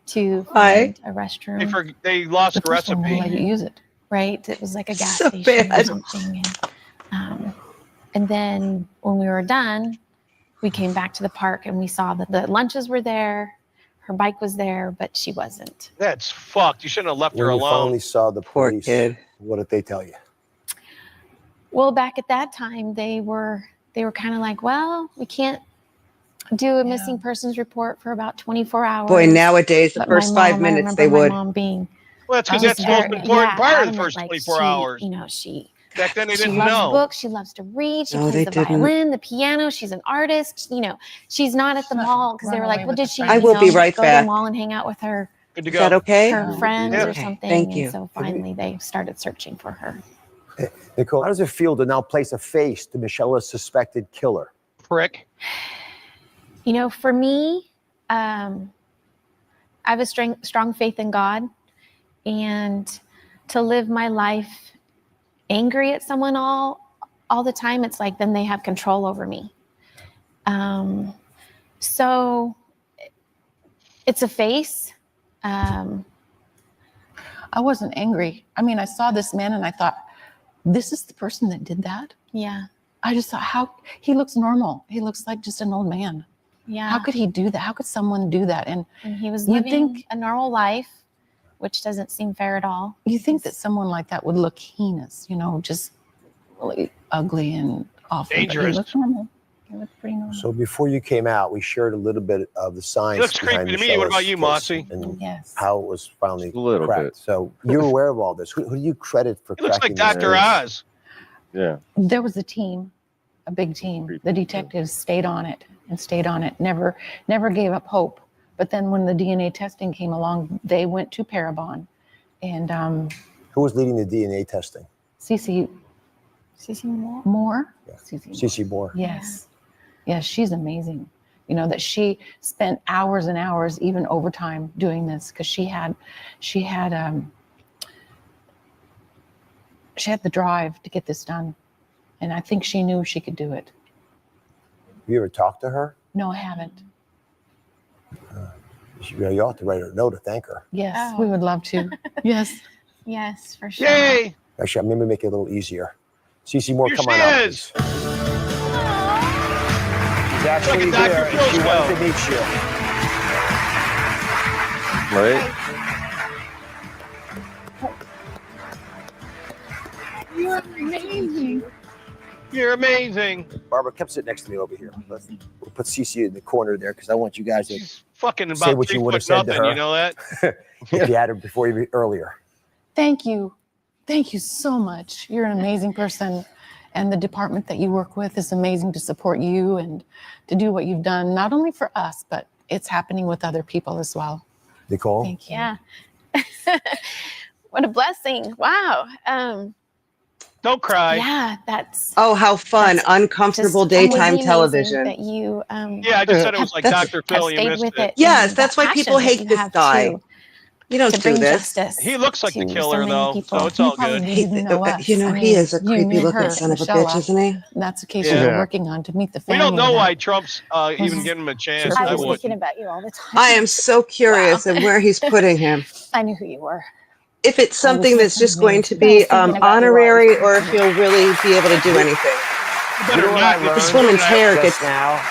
to Why? find a restroom. They lost the First one wouldn't recipe. let you use it. Right? It was like a gas So station or bad. something. And then when we were done, we came back to the park and we saw that the lunches were there. Her bike was there, but she wasn't. That's fucked. You shouldn't have left her When you alone. finally saw the Poor police, kid. what did they tell you? Well, back at that time, they were kind of like, well, we can't do a missing persons report for about 24 hours. Boy, nowadays, the But first my 5 mom, minutes I they remember would. my mom being Well, that's because just that's the most very, important part of the adamant, first like 24 she, hours. She Back then, they she didn't loves know. books. She loves to read. She No, plays they the didn't. violin, the piano. She's an artist. She's not at the mall because they Run were away like, well, with did the she? I will be right go to back. the mall and hang out with her Good to Is that go. okay? her friends Yeah. or Okay, something? thank And you. so finally, they started searching for her. Nicole, how does it feel to now place a face to Michelle's suspected killer? Prick. For me, I have a strong faith in God, and to live my life angry at someone all the time, it's like then they have control over me. So it's a face. I wasn't angry. I mean, I saw this man and I thought, this is the person that did that? Yeah. I just thought, he looks normal. He looks like just an old man. Yeah. How could he do that? How could someone do that? And he was you living think a normal life, which doesn't seem fair at all. you think that someone like that would look heinous, just really ugly and awful. But Dangerous. he looked normal. He looked pretty normal. So before you came out, we shared a little bit of the science. He looks behind creepy to me. What about Michelle's you, case Mossy? And Yes. how it was finally A little cracked. bit. So you're aware of all this. Who do you credit for He looks like cracking this Dr. case? Oz. Yeah. There was a team, a big team. The detectives stayed on it and stayed on it. Never gave up hope. But then when the DNA testing came along, they went to Parabon, and Who was leading the DNA testing? Cece Moore. Cece Moore. Yes. Yes, she's amazing. That she spent hours and hours, even overtime, doing this because she had the drive to get this done. And I think she knew she could do it. Have you ever talked to her? No, I haven't. You ought to write her a note to thank her. Yes, we would love to. Yes. Yes, for sure. Yay! Actually, I'm going to make it a little easier. Cece Moore, Here come she on out, is. please. She's actually Like a Dr. here, and Phil she show. wanted to meet you. Right? You're amazing. You're amazing. Barbara, come sit next to me over here. We'll put Cece in the corner there because I want you guys to Fucking say about what 3 you would have foot said to nothing. her. You know that? if you had her before you earlier. Thank you. Thank you so much. You're an amazing person. And the department that you work with is amazing to support you and to do what you've done, not only for us, but it's happening with other people as well. Nicole? Thank you. Yeah. What a blessing. Wow. Don't cry. Yeah, that's Oh, how fun. Uncomfortable just daytime amazing television. that you Yeah, I just said it was like have Dr. Phil. You stayed missed with it. it. Yes, and that's that why people passion that hate you this have guy. too. You don't to do bring this. justice. He looks like the to so killer, many though, people. so it's You all probably good. didn't even know us. You know, I he mean, is a you creepy knew looking her, son of a Michelle. bitch, isn't he? That's the case Yeah. you were Yeah. working on to meet the We family. don't know that why Trump's was- even giving him a chance. I I I was wouldn't. thinking about you all the time. I am so curious Wow. of where he's putting him. I knew who you were. If it's I was something that's just going to be honorary, or if he'll really be able to do anything. You better You know what not I get This learned woman's hair just gets now?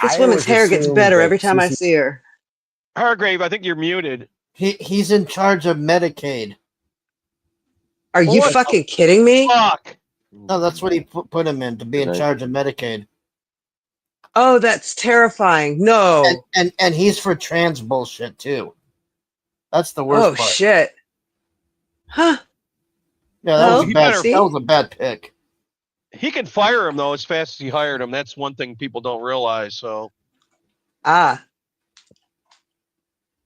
this I woman's always hair gets assumed better that every time I CC see her. Hargrave, I think you're muted. He's in charge of Medicaid. Are you What the fucking kidding me? Fuck. No, that's what he put him in, to be in charge of Medicaid. Oh, that's terrifying. No. And he's for trans bullshit too. That's the worst Oh part. shit. Huh. Yeah, that Well, was a bad. see? That was a bad pick. He can fire him though as fast as he hired him. That's one thing people don't realize. So Ah.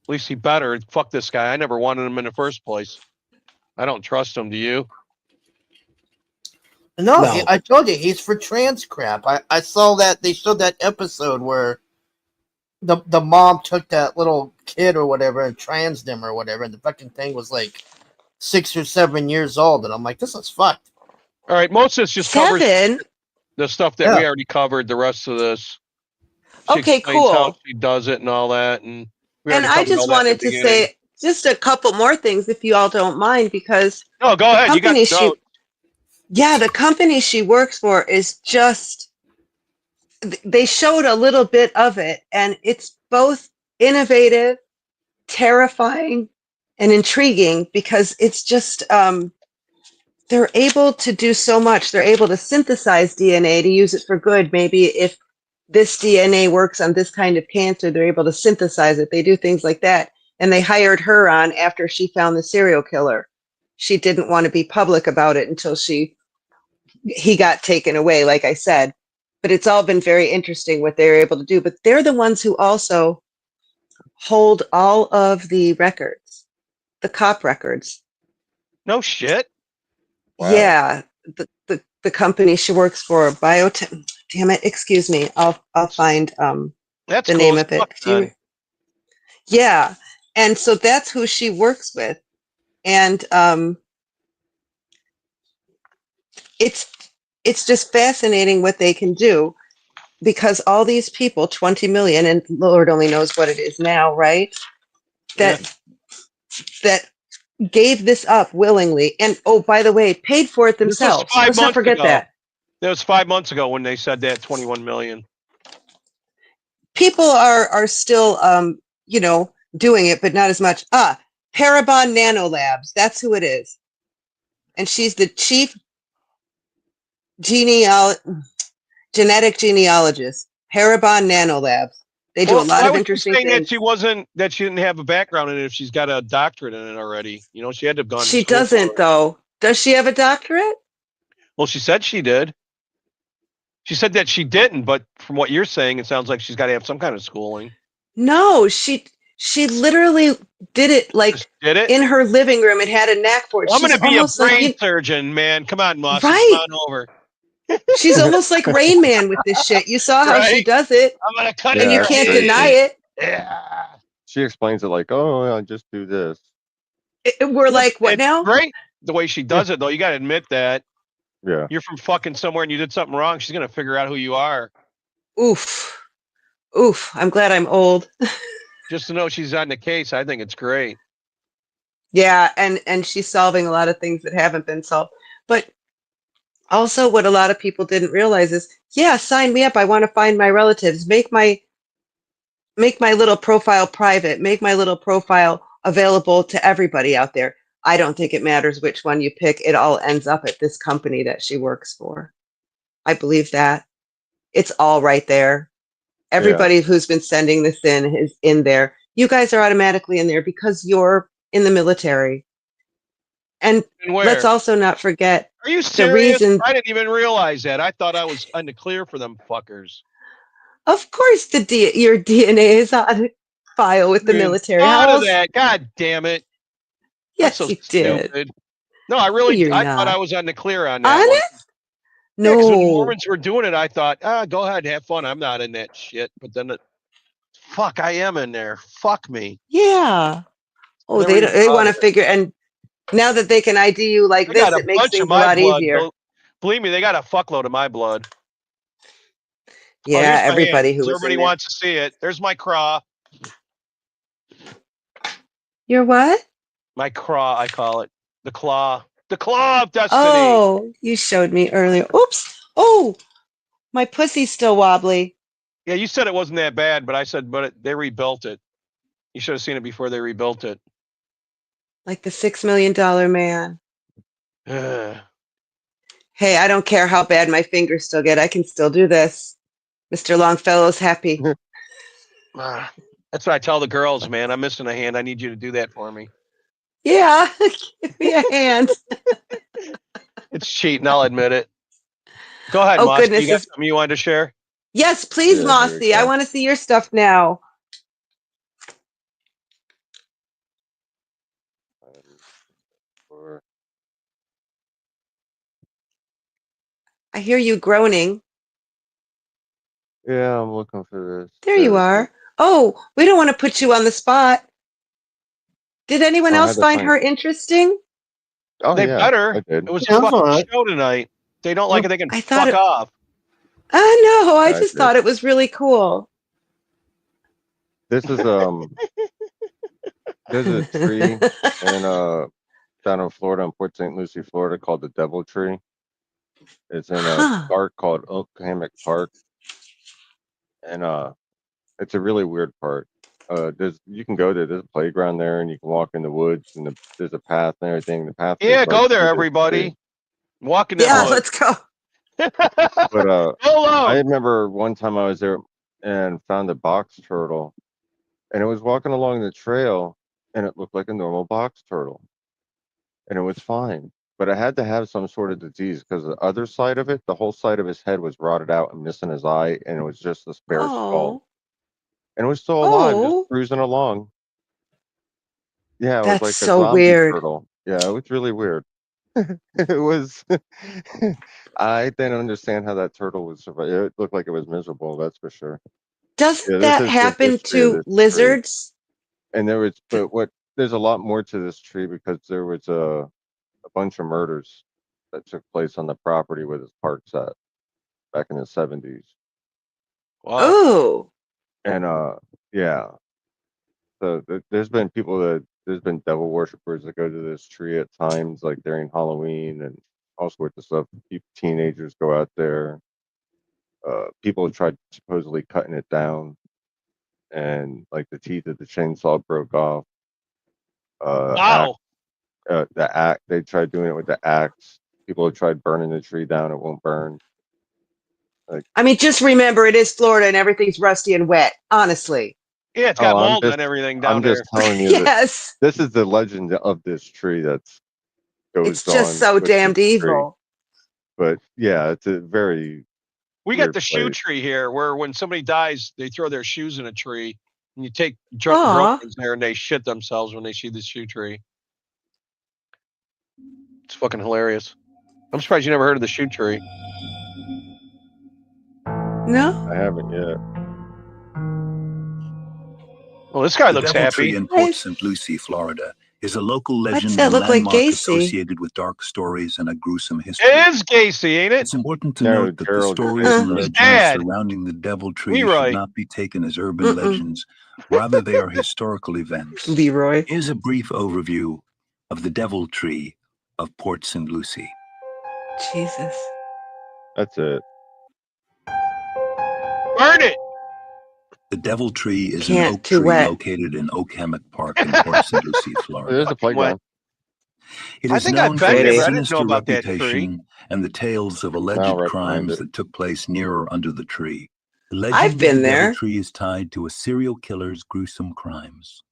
at least he better. Fuck this guy. I never wanted him in the first place. I don't trust him. Do you? No, No. I told you he's for trans crap. I saw that they showed that episode where the mom took that little kid or whatever and transed him or whatever, and the fucking thing was like 6 or 7 years old, and I'm like, this is fucked. All right. Most of this just covers 7? the stuff that we already covered. The rest of this. She Okay, explains how cool. she does it and all that. And we And already I covered all just that in the wanted to beginning. say just a couple more things if you all don't mind, because No, go ahead. You got company the note. the company she works for is just, they showed a little bit of it, and it's both innovative, terrifying, and intriguing, because it's just they're able to do so much. They're able to synthesize DNA to use it for good. Maybe if this DNA works on this kind of cancer, they're able to synthesize it. They do things like that. And they hired her on after she found the serial killer. She didn't want to be public about it until he got taken away, like I said. But it's all been very interesting what they're able to do. But they're the ones who also hold all of the records, the cop records. No shit. Wow. Yeah, the company she works for, Biotech. Damn it! Excuse me. I'll find That's the cool name as of it. fuck, man. Yeah, and so that's who she works with, and it's just fascinating what they can do, because all these people, 20 million, and Lord only knows what it is now, right? That gave this up willingly, and oh, by the way, paid for it This was themselves. 5 Let's not months forget ago. that. That was 5 months ago when they said that 21 million. People are still doing it, but not as much. Parabon Nanolabs, that's who it is, and she's the chief genetic genealogist. Parabon Nanolabs. They do a lot why of was she interesting saying things. that she didn't have a background in it if she's got a doctorate in it already? You know, she had to have gone to She school for doesn't, it. though. Does she have a doctorate? Well, she said she did. She said that she didn't, but from what you're saying, it sounds like she's got to have some kind of schooling. No, she literally did it, like, Just did it? in her living room. It had a knack for it. Well, I'm She's going to be a almost like brain surgeon, man. Come on, Mossy. Right. Come on over. She's almost like Rain Man with this shit. You saw how she Right? does it, I'm going to cut and in you your can't head. deny it. Yeah. She explains it like, oh, I just do this. We're like, what It's now? great the way she does it, though. You got to admit that. Yeah. You're from fucking somewhere and you did something wrong. She's going to figure out who you are. Oof. I'm glad I'm old. Just to know she's on the case, I think it's great. Yeah, and she's solving a lot of things that haven't been solved. But also what a lot of people didn't realize is, yeah, sign me up. I want to find my relatives. Make my little profile private. Make my little profile available to everybody out there. I don't think it matters which one you pick. It all ends up at this company that she works for. I believe that. It's all right there. Everybody who's been sending this in is in there. You guys are automatically in there because you're in the military. And where? let's also not forget Are you the serious? reason. I didn't even realize that. I thought I was on the clear for them fuckers. Of course, your DNA is on file with the Even military. How thought of else? that. God damn it. Yes, I'm so you did. stupid. No, I thought I was on the clear on that one. Honest? Yeah, because when the No. Mormons were doing it, I thought, go ahead, have fun. I'm not in that shit. But then, fuck, I am in there. Fuck me. Yeah. Oh, Never even they thought want to of it. figure, and now that they can ID you like They this, got a it makes bunch of things a my lot blood. easier. Believe me, they got a fuckload of my blood. Oh, Yeah, here's my hand. everybody who 'Cause was in everybody there. wants to see it. There's my craw. Your what? My craw, I call it. The claw. The claw of destiny. Oh, you showed me earlier. Oops. Oh, my pussy's still wobbly. Yeah, you said it wasn't that bad, but I said, they rebuilt it. You should have seen it before they rebuilt it. Like the $6 million man. Ugh. Hey, I don't care how bad my fingers still get. I can still do this. Mr. Longfellow's happy. That's what I tell the girls, man. I'm missing a hand. I need you to do that for me. Yeah, give me a hand. It's cheating. I'll admit it. Go ahead, Oh, Moss. goodness. You got something you wanted to share? Yes, please, Yeah, Mossy. I want to see your stuff now. I hear you groaning. Yeah, I'm looking for this. There you are. Oh, we don't want to put you on the spot. Did anyone I had else to find find. her interesting? Oh They yeah, better. I did. It was Yeah, a that's fucking all right. show tonight. They don't like it. They can I thought fuck it. off. No, I I just did. thought it was really cool. This is there's a tree in down in Florida, in Port St. Lucie, Florida, called the Devil Tree. It's in a Huh. park called Oak Hammock Park, and it's a really weird park. You can go there. There's a playground there, and you can walk in the woods, and there's a path and everything. The path Yeah, goes go right there, through this everybody. tree. Walk in that Yeah, wood. let's go. But Go I alone. remember one time I was there and found a box turtle, and it was walking along the trail, and it looked like a normal box turtle, and it was fine. But it had to have some sort of disease because the other side of it, the whole side of his head was rotted out and missing his eye, and it was just this bare skull. Oh, And it was still alive, just oh, cruising along. Yeah, it was that's like a so zombie weird. turtle. Yeah, it was really weird. It was. I didn't understand how that turtle would survive. It looked like it was miserable, that's for sure. Yeah, Doesn't this that is the happen history of to this tree. lizards? And D- there's a lot more to this tree because there was a bunch of murders that took place on the property where this park's at back in the 70s. Wow. Oh, And yeah, so there's been devil worshippers that go to this tree at times, like during Halloween and all sorts of stuff. Teenagers go out there. People have tried supposedly cutting it down, and like the teeth of the chainsaw broke off. Wow. The axe, they tried doing it with the axe. People have tried burning the tree down, it won't burn. Like, I mean, just remember it is Florida and everything's rusty and wet. Honestly. Yeah, it's got mold and everything down I'm just there. telling you that Yes, this is the legend of this tree that's it's goes just on so with this damned tree. evil. But yeah, it's a very We got weird the shoe place. tree here where when somebody dies, they throw their shoes in a tree. And you take Aw. girlfriends there and they shit themselves when they see the shoe tree. It's fucking hilarious. I'm surprised you never heard of the shoe tree. No? I haven't yet. Well, this guy The looks Devil Tree happy. in Port St. Lucie, Florida, is a local Why does legend that and look like landmark Gacy? associated with dark stories and a gruesome history. It is Gacy, ain't it? It's important to No, note that the Gerald stories and His legends dad. surrounding the Devil Tree Leroy. should not be taken as urban Mm-mm. legends. Rather, they are historical events. Leroy. Here's a brief overview of the Devil Tree of Port St. Lucie. Jesus. That's it. Burn it. The Devil Tree is Can't, an oak too tree wet. located in Oak Hammock Park in Port St. Lucie, Florida. There's a playground. It I is think I've known been for there, its but I didn't know sinister about that tree. reputation and the tales of Now alleged right behind crimes it. that took place near or under the tree. The legend I've of been the Devil there. Tree is tied to a serial killer's gruesome crimes.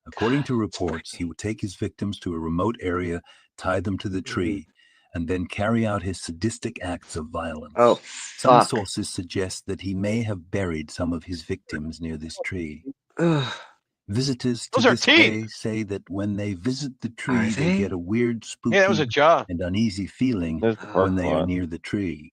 According to reports, he would take his victims to a remote area, tie them to the tree, and then carry out his sadistic acts of violence. Oh, Some fuck. sources suggest that he may have buried some of his victims near this tree. Ugh. Visitors to Those are this teeth. bay say that when they visit the Are tree, they they? get a weird, Yeah, that was a spooky, jaw. and uneasy feeling There's the when parking they are lot. near the tree.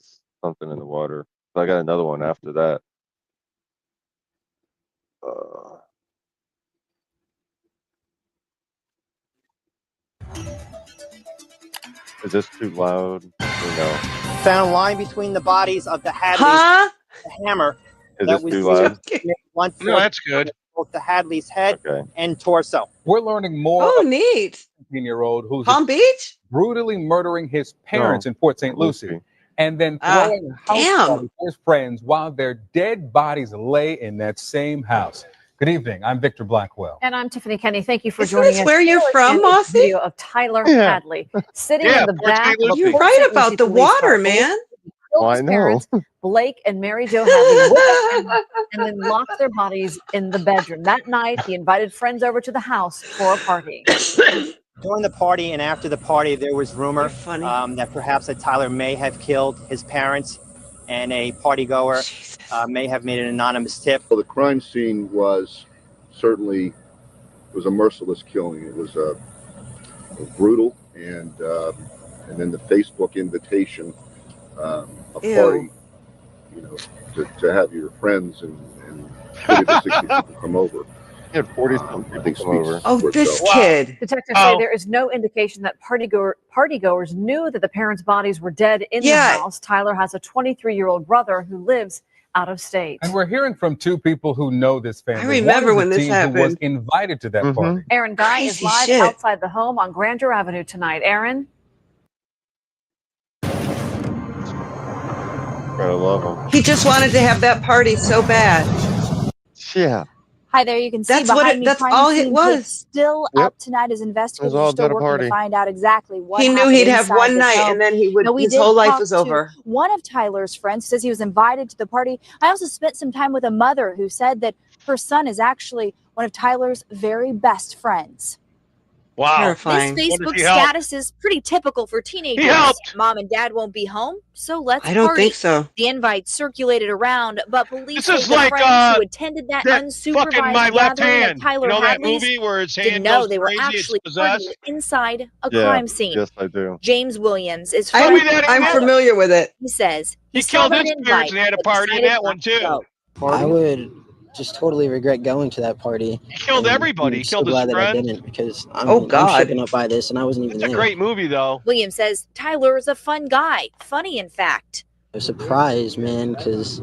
is something in the water. So I got another one after that. Is this too loud? No. Found lying between the bodies of the Hadleys. Huh? The hammer Is that this was too used loud? to No, that's good. both the Hadley's head Okay. and torso. We're learning more. Oh, neat. 15-year-old who's Palm Beach? brutally murdering his parents in Port St. Lucie, and then Ah, throwing a house damn. party for his friends while their dead bodies lay in that same house. Good evening. I'm Victor Blackwell. And I'm Tiffany Kenny. Thank you for Isn't joining this us. where you're Here from, is Mossy? Video of Tyler Hadley sitting in the Port back St. of a Lucie. You're Port right St. about Lucie the police water, car. man. Killed Well, his I know. parents, Blake and Mary Jo Hadley, with a hammer, and then locked their bodies in the bedroom. That night, he invited friends over to the house for a party. During the party and after the party, there was rumor that perhaps that Tyler may have killed his parents, and a party goer may have made an anonymous tip. Well, the crime scene was certainly a merciless killing. It was brutal, and then the Facebook invitation, a Ew. party, you know, to have your friends and 40 to 60 people come over. He had 40 I think come speaks over. Oh, for this itself. kid. Detectives say there is no indication that partygoers knew that the parents' bodies were dead in the house. Tyler has a 23-year-old brother who lives out of state. And we're hearing from two people who know this family. I remember One is when the this teen who was happened. invited to that party. Aaron Guy is Crazy live shit. outside the home on Grandeur Avenue tonight. Aaron? I love him. He just wanted to have that party so bad. Yeah. Hi there, you can see That's what behind it- me. that's crime all it scene tape was. still Yep. up tonight as investigators all are still at a working party. to find out exactly what He knew happened he'd have inside one this night home. and then he would, Now, we his did whole life talk was to over. One of Tyler's friends says he was invited to the party. I also spent some time with a mother who said that her son is actually one of Tyler's very best friends. Wow. Terrifying. This What did Facebook he help? status is pretty typical for teenagers. helped. Mom and dad won't be home, so let's I don't party. think so. The invite circulated around, but police This say is the like, friends who attended that that unsupervised fucking My Left gathering Hand. at Tyler You know that Hadley's movie where his didn't hand know goes they were crazy, it's actually possessed? partying inside a Yeah. crime scene. Yes, I do. James Williams is Tell me friends that with ain't I'm it. familiar with it. He says He saw killed that his invite, parents and had a but party in decided that one not to too. go. I would just totally regret going to that party. He killed and everybody. He I'm so killed his glad that I friend. didn't because Oh, I'm God. shaken up by this and I wasn't even It's a there. great movie though. Williams says Tyler is a fun guy, funny in fact. I was surprised, man, because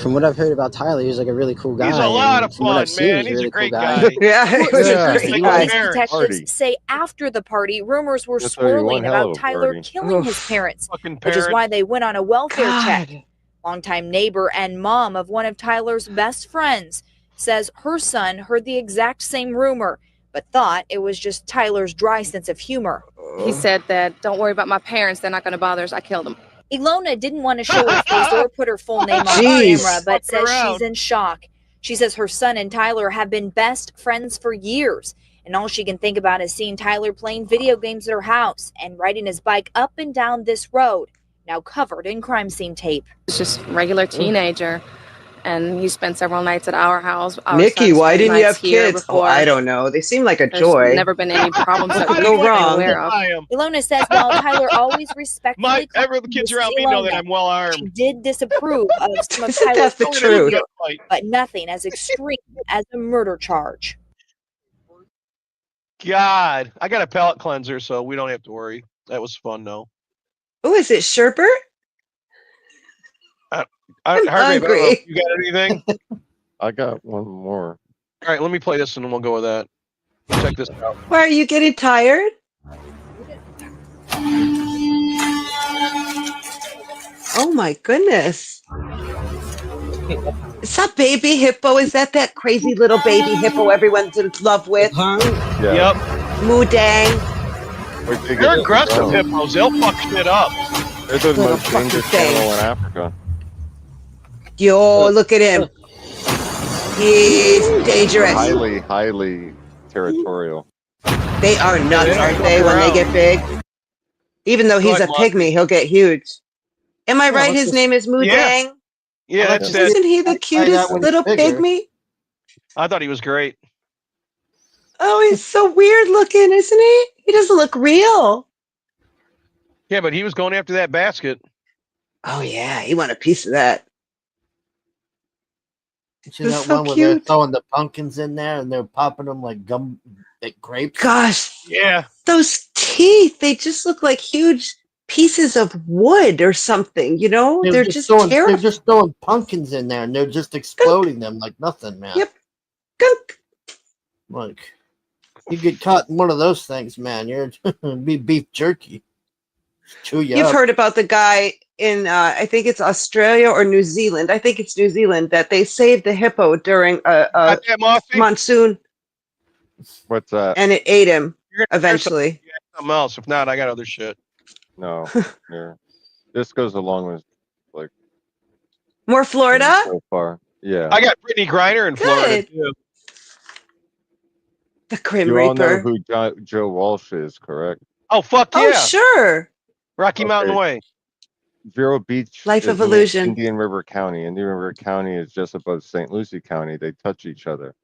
from what I've heard about Tyler, he's like a really cool guy. He's a lot and of from what fun, I've seen, man. he's a He's a really great cool guy. guy. Yeah, he was a Yeah. great City guy. police Parents. detectives Party. say after the party, rumors were That's already swirling one hell of about a Tyler party. killing his Oof. parents, Fucking which is parents. why they went on a welfare check. God. Longtime neighbor and mom of one of Tyler's best friends says her son heard the exact same rumor, but thought it was just Tyler's dry sense of humor. He said that, don't worry about my parents, they're not going to bother us, I killed them. Ilona didn't want to show her face or put her full name on Jeez. camera, but Fucking says around. she's in shock. She says her son and Tyler have been best friends for years, and all she can think about is seeing Tyler playing video games at her house and riding his bike up and down this road, now covered in crime scene tape. It's just regular teenager, and he spent several nights at our house. Our Nikki, son why spent didn't you nights have here kids? Oh, before. I don't know. They seem like a There's joy. never been any problems that What could we've go been wrong? aware of. I am. Ilona says while Tyler always respectfully Every the kids around me know that I'm well she armed. did disapprove of some of Isn't that Tyler's the behavior, truth? but nothing as extreme as a murder charge. God, I got a palate cleanser, so we don't have to worry. That was fun though. Oh, is it Sherbert? I'm Hargrave, I don't know hungry. if you got anything? I got one more. All right, let me play this and then we'll go with that. Check this out. Why are you getting tired? Oh my goodness. Is that baby hippo? Is that crazy little baby hippo everyone's in love with? Yeah. Yep. Moodang. Wait till you get They're to aggressive the ground. hippos. They'll fuck shit up. They're the Little most dangerous fucking thing. animal in Africa. Yo, look at him. He's dangerous. Highly territorial. They are nuts, aren't they, when they get big? Even though he's a pygmy, he'll get huge. Am I right? His name is Moodang? Yeah, that's that. Isn't he the cutest little pygmy? I thought he was great. Oh, he's so weird looking, isn't he? He doesn't look real. Yeah, but he was going after that basket. Oh, yeah. He want a piece of that. See that so one where they're cute. throwing the pumpkins in there and they're popping them like gum Like grapes. Gosh, Yeah. those teeth, they just look like huge pieces of wood or something, you know? They're just They're terrifying. just throwing pumpkins in there and they're just exploding them like nothing, man. Yep. Gunk. Like you get caught in one of those things, man. You're be beef jerky. Chew you You've up. heard about the guy in, I think it's Australia or New Zealand. I think it's New Zealand that they saved the hippo during a monsoon What's that? and it ate him You're gonna hear eventually. something else. If not, I got other shit. No. Here. This goes along with like More Florida? so far. Yeah. I got Brittany Griner in Florida Good. too. The Grim You all know Reaper. who Joe Walsh is, correct? Oh fuck yeah! Oh, sure. Rocky Mountain Okay. Way. Vero Beach Life is of in Illusion. Indian River County. Indian River County is just above St. Lucie County. They touch each other.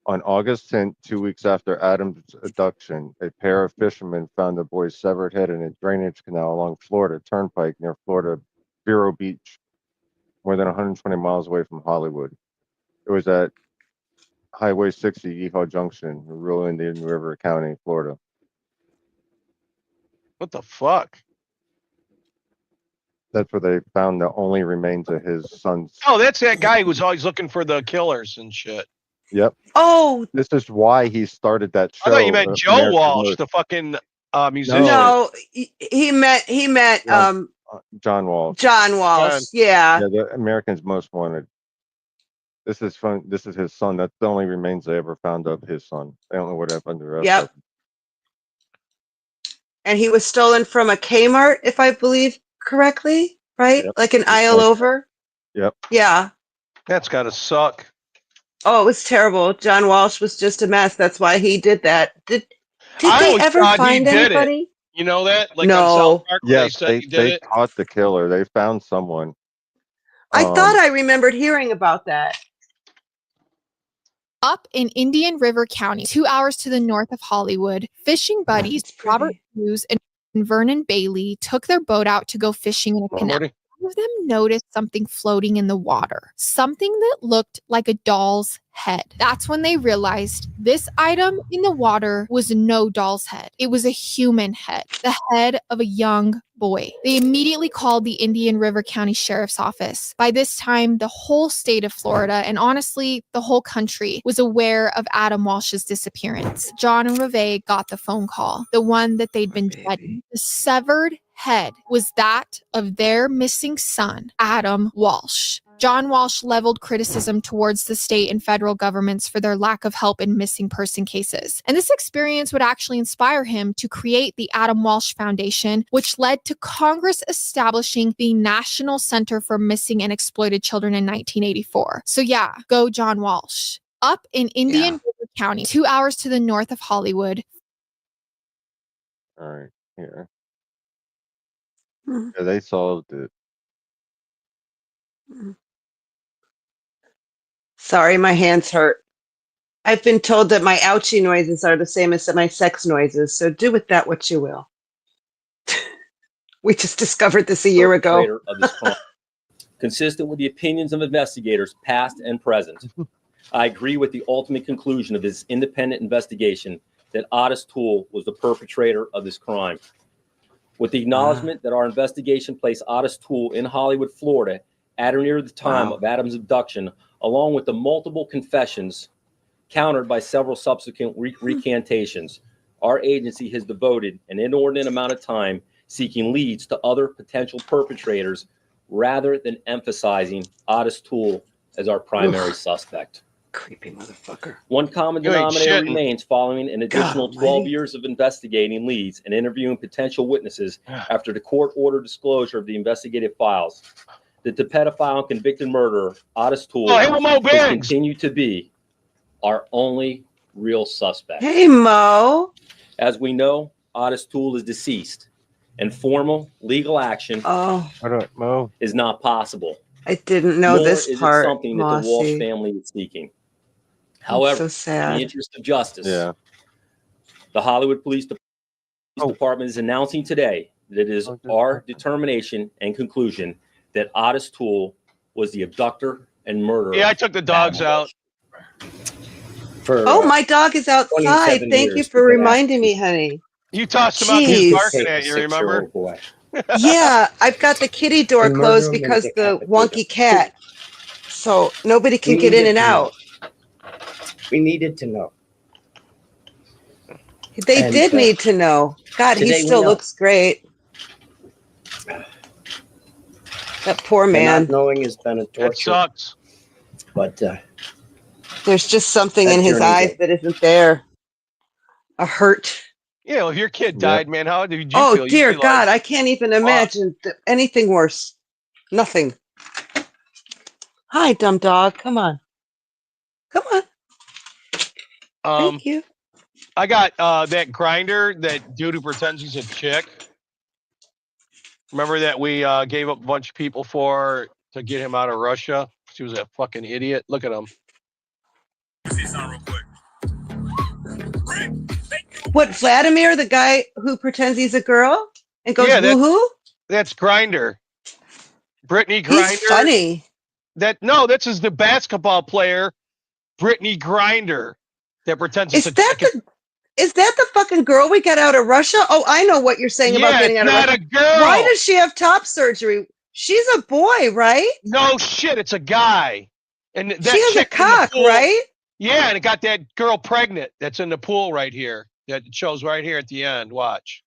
On August 10th, 2 weeks after Adam's abduction, a pair of fishermen found the boy's severed head in a drainage canal along Florida Turnpike near Florida Vero Beach, more than 120 miles away from Hollywood. It was at Highway 60 Yeehaw Junction, rural Indian River County, Florida. What the fuck? That's where they found the only remains of his son's. Oh, that's that guy who was always looking for the killers and shit. Yep. Oh, This is why he started that show. I thought you meant Joe American Walsh, Most. the fucking musician. No, he met John Walsh. John Walsh. Yeah. Yeah, the Americans Most Wanted. This is fun. This is his son. That's the only remains they ever found of his son. They don't know what happened to the rest Yep. of them. And he was stolen from a Kmart, if I believe correctly, right? Yep. Like an aisle over. Yep. Yeah. That's gotta suck. Oh, it was terrible. John Walsh was just a mess. That's why he did that. Did I they always ever thought he find did it. anybody? You know that? Like No. on South Park, where they Yes, said they he did it. caught the killer. They found someone. I thought I remembered hearing about that. Up in Indian River County, 2 hours to the north of Hollywood, fishing buddies Robert Hughes and Vernon Bailey took their boat out to go fishing in a canal. One of them noticed something floating in the water, something that looked like a doll's head. That's when they realized this item in the water was no doll's head. It was a human head, the head of a young boy. They immediately called the Indian River County Sheriff's Office. By this time, the whole state of Florida, and honestly, the whole country, was aware of Adam Walsh's disappearance. John and Reve got the phone call, the one that they'd been dreading. The severed head was that of their missing son, Adam Walsh. John Walsh leveled criticism towards the state and federal governments for their lack of help in missing person cases. And this experience would actually inspire him to create the Adam Walsh Foundation, which led to Congress establishing the National Center for Missing and Exploited Children in 1984. So yeah, go John Walsh. Up in Indian River County, 2 hours to the north of Hollywood. All right, here. Yeah, they solved it. Sorry, my hands hurt. I've been told that my ouchie noises are the same as my sex noises, so do with that what you will. We just discovered this a year ago. Perpetrator of this crime. Consistent with the opinions of investigators, past and present, I agree with the ultimate conclusion of this independent investigation that Otis Toole was the perpetrator of this crime. With the acknowledgement that our investigation placed Otis Toole in Hollywood, Florida, at or near the time of Adam's abduction, along with the multiple confessions countered by several subsequent recantations, our agency has devoted an inordinate amount of time seeking leads to other potential perpetrators rather than emphasizing Otis Toole as our primary suspect. Creepy motherfucker. One common You ain't denominator shitting. remains following an additional God 12 almighty. years of investigating leads and interviewing potential witnesses after the court-ordered disclosure of the investigative files. That the pedophile and convicted murderer, Otis Toole, Oh, hey, Mo has Biggs. continued to be our only real suspect. Hey, Mo. As we know, Otis Toole is deceased, and formal legal action Mo. is not possible. I didn't know Nor this is part, it something that the Walsh Mossy. family is seeking. I'm However, so in sad. the interest of justice, Yeah. the Hollywood Police Department is announcing today that it is our determination and conclusion that Otis Toole was the abductor and murderer. Yeah, I took the dogs out. Oh, my dog is outside. 27 Thank you years for we've been reminding me, honey. You tossed him out. He's Jeez. barking at you. Remember? Boy. Yeah, I've got the kitty door And murder closed him and because the decapitate wonky him. cat. So nobody can We get in needed and to know. out. We needed to know. They And, did need to know. God, he today we still know. looks great. That poor And man. not knowing has been a That torture. sucks. But There's just something that in his journey's eyes over. that isn't there. A hurt. Yeah, well, if your kid died, man, how did you Oh, feel? You'd dear be God, like, I can't even imagine anything worse. Nothing. Hi, dumb dog. Come on. Come on. Thank you. I got that grinder, that dude who pretends he's a chick. Remember that we gave up a bunch of people to get him out of Russia? He was a fucking idiot. Look at him. What, Vladimir, the guy who pretends he's a girl and goes Yeah, woohoo? that's Grinder. Brittany Grinder. He's funny. This is the basketball player, Brittany Grinder, that pretends it's a chick. Is that the fucking girl we got out of Russia? Oh, I know what you're saying about getting out of Russia. Not a girl. Why does she have top surgery? She's a boy, right? No shit, it's a guy. And that she has a chick in the cock, pool, right? Yeah, and it got that girl pregnant that's in the pool right here. That shows right here at the end. Watch.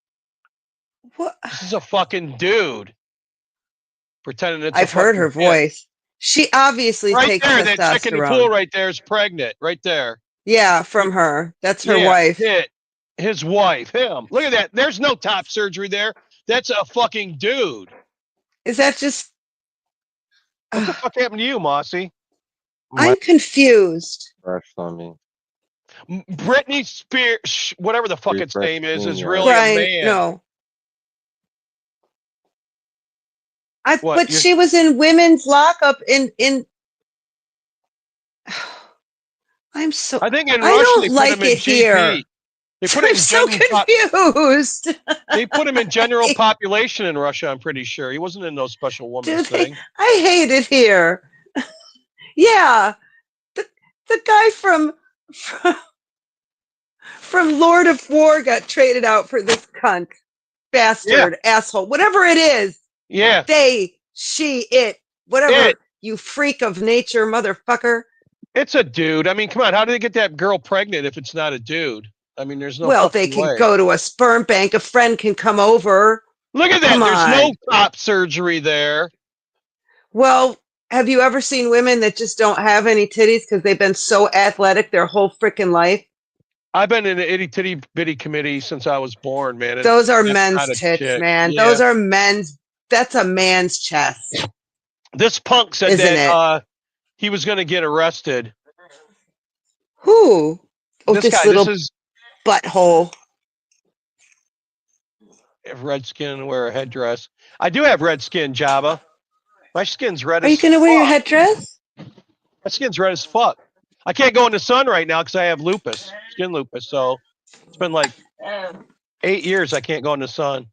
What? This is a fucking dude. Pretending it's I've heard her voice. She obviously right takes there, testosterone. that chick in the pool right there is pregnant. Right there. Yeah, from her. That's her wife. His wife. Him. Look at that. There's no top surgery there. That's a fucking dude. Is that just... What the fuck happened to you, Mossy? I'm confused. Crashed on me. Britney Spears, whatever the fuck its name is really Brian, a man. no. What, but she was in women's lockup in I'm so I think in I Russia don't they put like him in it here. GP. They put him I'm in so confused. They put him in general population in Russia, I'm pretty sure. He wasn't in no special woman's thing. I hate it here. Yeah. The guy from Lord of War got traded out for this cunt. Bastard, asshole, whatever it is. Yeah. They, she, it, whatever, you freak of nature, motherfucker. It's a dude. I mean, come on. How do they get that girl pregnant if it's not a dude? I mean, there's no Well, they fucking can way. go to a sperm bank. A friend can come over. Look at that. Come There's on. no top surgery there. Well, have you ever seen women that just don't have any titties because they've been so athletic their whole freaking life? I've been in the itty titty bitty committee since I was born, man. and Those are that's men's not a tits, chick. man. Yeah. Those are men's. That's a man's chest. This punk said Isn't that he was going to get arrested. Who? Oh, This this guy. little This is butthole. red skin, wear a headdress. I do have red skin, Jabba. My skin's red Are as you going to wear your fuck. headdress? My skin's red as fuck. I can't go in the sun right now because I have lupus, skin lupus. So it's been like 8 years I can't go in the sun.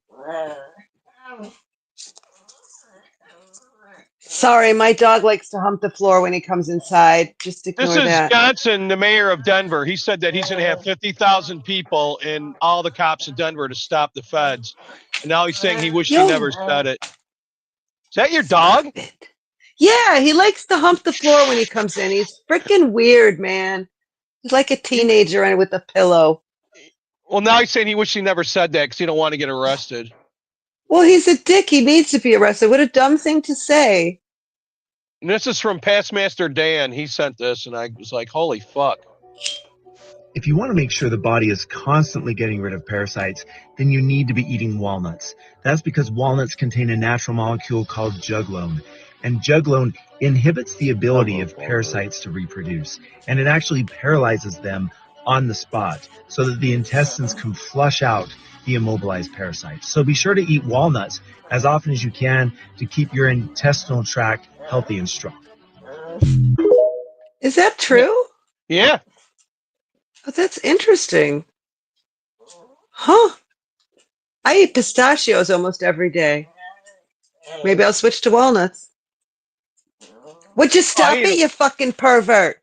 Sorry, my dog likes to hump the floor when he comes inside. Just ignore This is that. Johnson, the mayor of Denver. He said that he's going to have 50,000 people and all the cops in Denver to stop the feds. And now he's saying he wished he never said it. Is that your dog? Yeah, he likes to hump the floor when he comes in. He's freaking weird, man. He's like a teenager with a pillow. Well, now he's saying he wished he never said that because he don't want to get arrested. Well, he's a dick. He needs to be arrested. What a dumb thing to say. And this is from Past Master Dan. He sent this, and I was like, holy fuck. If you want to make sure the body is constantly getting rid of parasites, then you need to be eating walnuts. That's because walnuts contain a natural molecule called juglone. And juglone inhibits the ability of parasites to reproduce. And it actually paralyzes them on the spot so that the intestines can flush out the immobilized parasites. So be sure to eat walnuts as often as you can to keep your intestinal tract healthy and strong. Is that true? Yeah. Oh, that's interesting. Huh. I eat pistachios almost every day. Maybe I'll switch to walnuts. Would you stop it, you fucking pervert?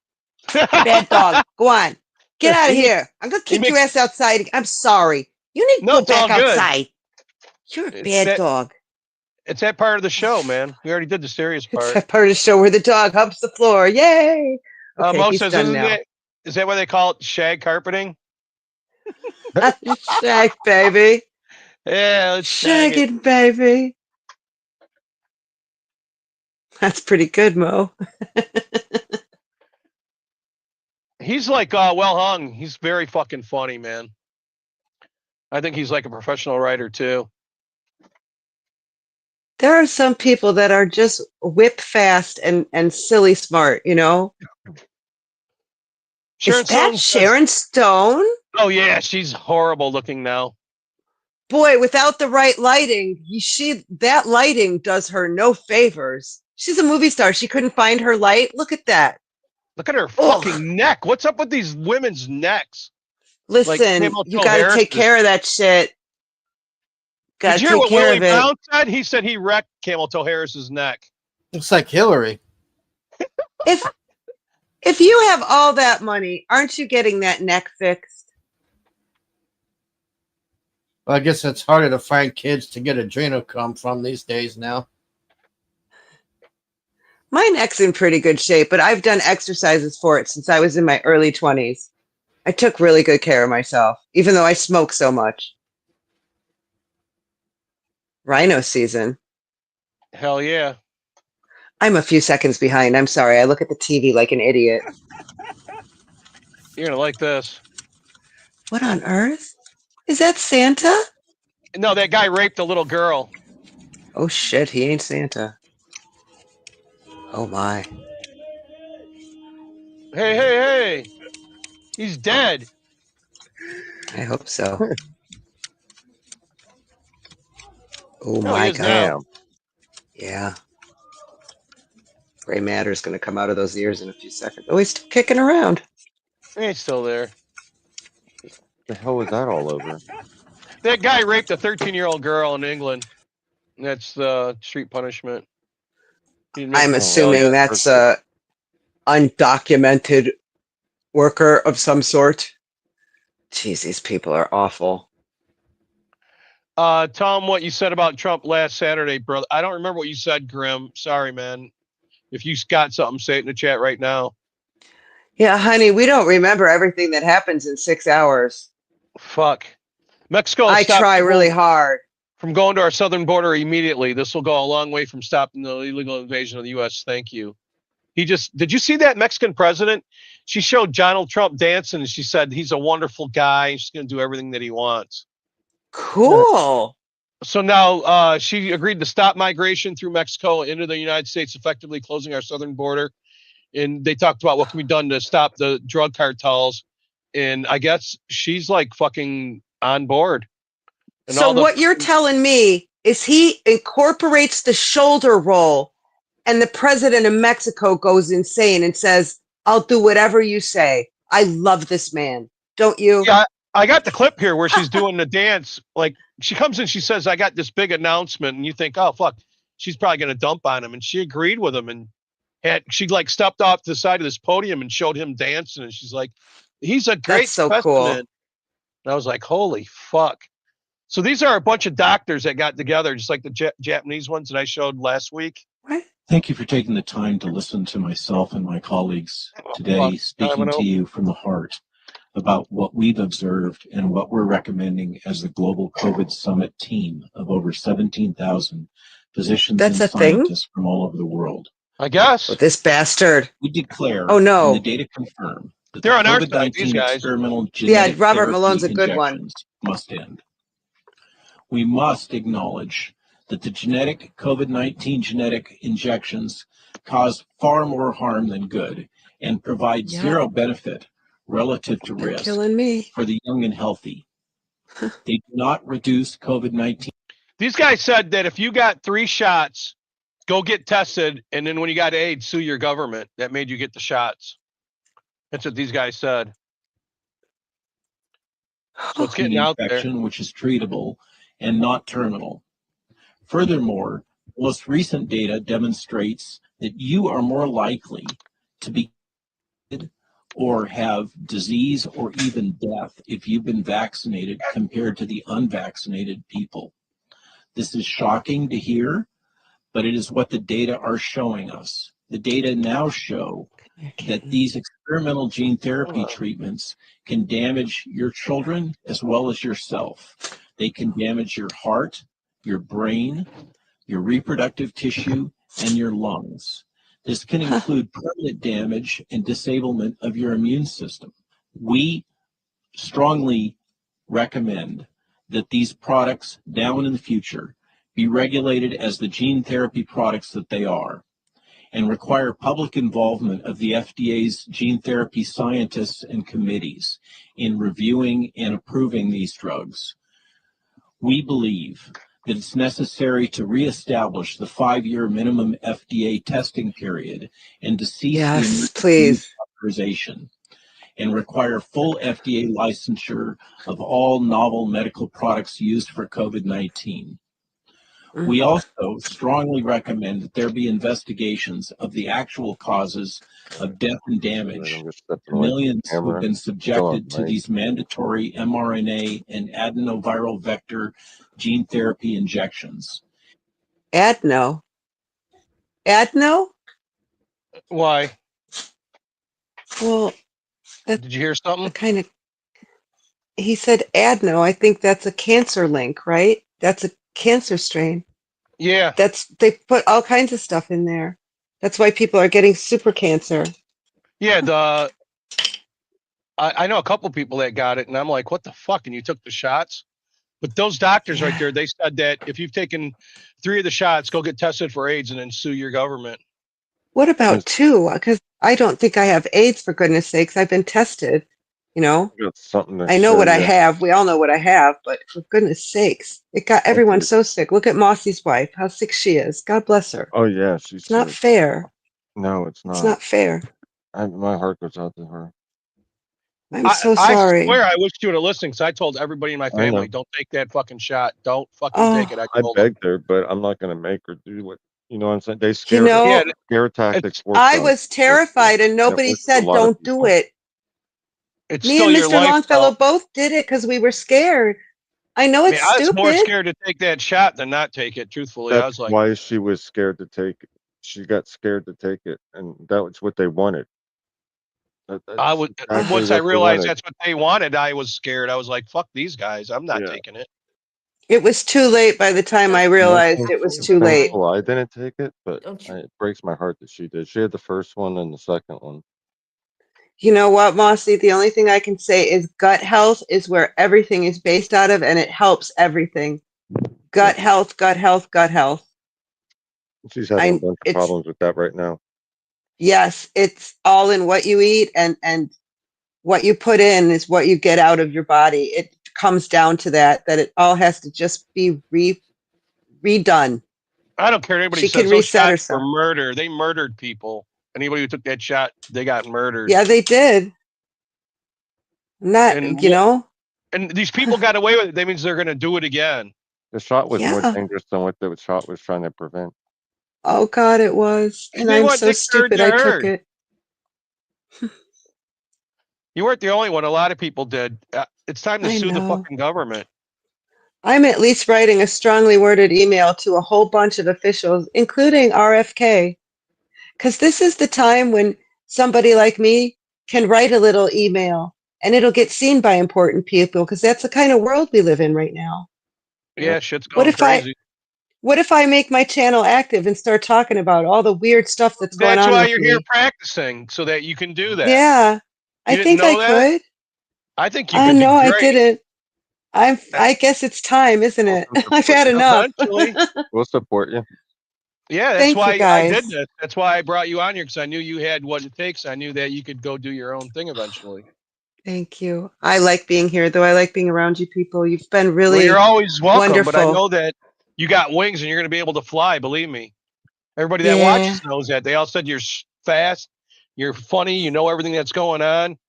Bad dog. Go on. Get out of here. I'm going to kick your ass outside. I'm sorry. You need to No, go it's all back good. outside. You're a bad dog. It's that part of the show, man. We already did the serious It's part. that part of the show where the dog humps the floor. Yay. Okay, Mo he's says, done now. is that why they call it shag carpeting? Shag, baby. Yeah, let's shag it. Shagging, baby. That's pretty good, Mo. He's like well hung. He's very fucking funny, man. I think he's like a professional writer too. There are some people that are just whip fast and silly smart, you know? Sharon Is that Stone Sharon Stone? Oh yeah, she's horrible looking now. Boy, without the right lighting, that lighting does her no favors. She's a movie star. She couldn't find her light. Look at that. Look at her fucking neck. What's up with these women's necks? Listen, you got to take care of that shit. Got Did to you hear take what care Willie of it. Brown said? He said he wrecked Camel Toe Harris's neck. Looks like Hillary. If you have all that money, aren't you getting that neck fixed? Well, I guess it's harder to find kids to get adrenochrome from these days now. My neck's in pretty good shape, but I've done exercises for it since I was in my early 20s. I took really good care of myself, even though I smoke so much. Rhino season. Hell yeah. I'm a few seconds behind. I'm sorry. I look at the TV like an idiot. You're gonna like this. What on earth? Is that Santa? No, that guy raped a little girl. Oh shit, he ain't Santa. Oh my. Hey, hey, hey. He's dead. I hope so. Oh No, he my is god. now. Yeah. Gray matter's going to come out of those ears in a few seconds. Oh, he's still kicking around. He's still there. The hell was that all over? That guy raped a 13-year-old girl in England. That's street punishment. I'm assuming that's a undocumented worker of some sort. Jeez, these people are awful. Tom, what you said about Trump last Saturday, brother. I don't remember what you said, Grim. Sorry, man. If you got something, say it in the chat right now. Yeah, honey, we don't remember everything that happens in 6 hours. Fuck. Mexico I stopped try people really hard. from going to our southern border immediately. This will go a long way from stopping the illegal invasion of the U.S. Thank you. Did you see that Mexican president? She showed Donald Trump dancing and she said he's a wonderful guy. She's going to do everything that he wants. Cool. So now she agreed to stop migration through Mexico into the United States, effectively closing our southern border. And they talked about what can be done to stop the drug cartels. And I guess she's like fucking on board. And So what you're telling me is he incorporates the shoulder roll and the president of Mexico goes insane and says, I'll do whatever you say. I love this man. Don't you? Yeah, I got the clip here where she's doing the dance. Like she comes in, she says, I got this big announcement. And you think, oh, fuck, she's probably going to dump on him. And she agreed with him. And she like stepped off to the side of this podium and showed him dancing. And she's like, he's a great That's so specimen. cool. And I was like, holy fuck. So these are a bunch of doctors that got together, just like the Japanese ones that I showed last week. Thank you for taking the time to listen to myself and my colleagues today, speaking to you from the heart about what we've observed and what we're recommending as the Global COVID Summit team of over 17,000 physicians and scientists from all over the world. I guess. With this bastard. We declare, Oh, no. and the data confirm, that They're the on our side, these COVID-19 guys. experimental Yeah, genetic Robert therapy Malone's a good one. injections must end. We must acknowledge that the COVID-19 genetic injections cause far more harm than good and provide zero benefit relative to risk killing me. for the young and healthy. They do not reduce COVID-19. These guys said that if you got 3 shots, go get tested. And then when you got AIDS, sue your government that made you get the shots. That's what these guys said. So it's getting out there. Infection, which is treatable and not terminal. Furthermore, most recent data demonstrates that you are more likely to be or have disease or even death if you've been vaccinated compared to the unvaccinated people. This is shocking to hear, but it is what the data are showing us. The data now show that these experimental gene therapy treatments can damage your children as well as yourself. They can damage your heart, your brain, your reproductive tissue, and your lungs. This can include permanent damage and disablement of your immune system. We strongly recommend that these products now and in the future be regulated as the gene therapy products that they are, and require public involvement of the FDA's gene therapy scientists and committees in reviewing and approving these drugs. We believe that it's necessary to reestablish the 5-year minimum FDA testing period and to cease the emergency use authorization, and require full FDA licensure of all novel medical products used for COVID-19. We also strongly recommend that there be investigations of the actual causes of death and damage to millions who have been subjected to these mandatory mRNA and adenoviral vector gene therapy injections. Adno? Why? Well, did you hear something? Kind of. He said adeno. I think that's a cancer link, right? That's a cancer strain. Yeah. They put all kinds of stuff in there. That's why people are getting super cancer. Yeah, I know a couple people that got it, and I'm like, what the fuck? And you took the shots? But those doctors right there, they said that if you've taken 3 of the shots, go get tested for AIDS and then sue your government. What about 2? Because I don't think I have AIDS, for goodness sakes. I've been tested, you know. I know what I have. We all know what I have, but for goodness sakes, it got everyone so sick. Look at Mossy's wife, how sick she is. God bless her. Oh yeah, she's It's not fair. No, it's not. It's not fair. My heart goes out to her. I'm so sorry. I swear I wish you would have listened, because I told everybody in my I know. family, don't take that fucking shot. Don't fucking take it. I I told them. begged her, but I'm not going to make her do what, you know what I'm saying? They You scare know, her. Scare tactics work. I was terrified, and nobody said don't do it. It's Me still and your Mr. life, Longfellow though. both did it because we were scared. I know it's I was more stupid. scared to take that shot than not take it, truthfully. I That's was like, why she was scared to take it. She got scared to take it, and that was what they wanted. I would exactly once I what they realized wanted. that's what they wanted, I was scared. I was like, fuck these guys. I'm not taking it. It was too late by the time I realized it was too late. Thankful I didn't take it, but it breaks my heart that she did. She had the first one and the second one. You know what, Mossy? The only thing I can say is gut health is where everything is based out of, and it helps everything. Gut health, gut health, gut health. She's having a bunch of problems with that right now. Yes, it's all in what you eat, and what you put in is what you get out of your body. It comes down to that it all has to just be redone. I don't care what anybody She says. can Those reset shots were herself. murder. They murdered people. Anybody who took that shot, they got murdered. Yeah, they did. Not, And you know. And these people got away with it. That means they're going to do it again. The shot was more Yeah. dangerous than what the shot was trying to prevent. Oh God, it was, and They I'm want so Dick stupid. Turd I to took hurt. it. You weren't the only one. A lot of people did. It's time to I sue the know. fucking government. I'm at least writing a strongly worded email to a whole bunch of officials, including RFK, because this is the time when somebody like me can write a little email and it'll get seen by important people, because that's the kind of world we live in right now. Yeah, shit's What going if crazy. What if I make my channel active and start talking about all the weird stuff that's going That's on why with you're me? here practicing, so that you can do that. Yeah, I You didn't think I know that? could. I think you could No, be I great. didn't. I guess it's time, isn't it? I've had enough. Eventually. We'll support you. Yeah, that's Thank you, why I did guys. this. That's why I brought you on here, because I knew you had what it takes. I knew that you could go do your own thing eventually. Thank you. I like being here, though. I like being around you people. You've been really Well, you're always welcome, wonderful. but I know that you got wings and you're going to be able to fly. Believe me. Everybody that Yeah. watches knows that. They all said you're fast, you're funny, you know everything that's going on.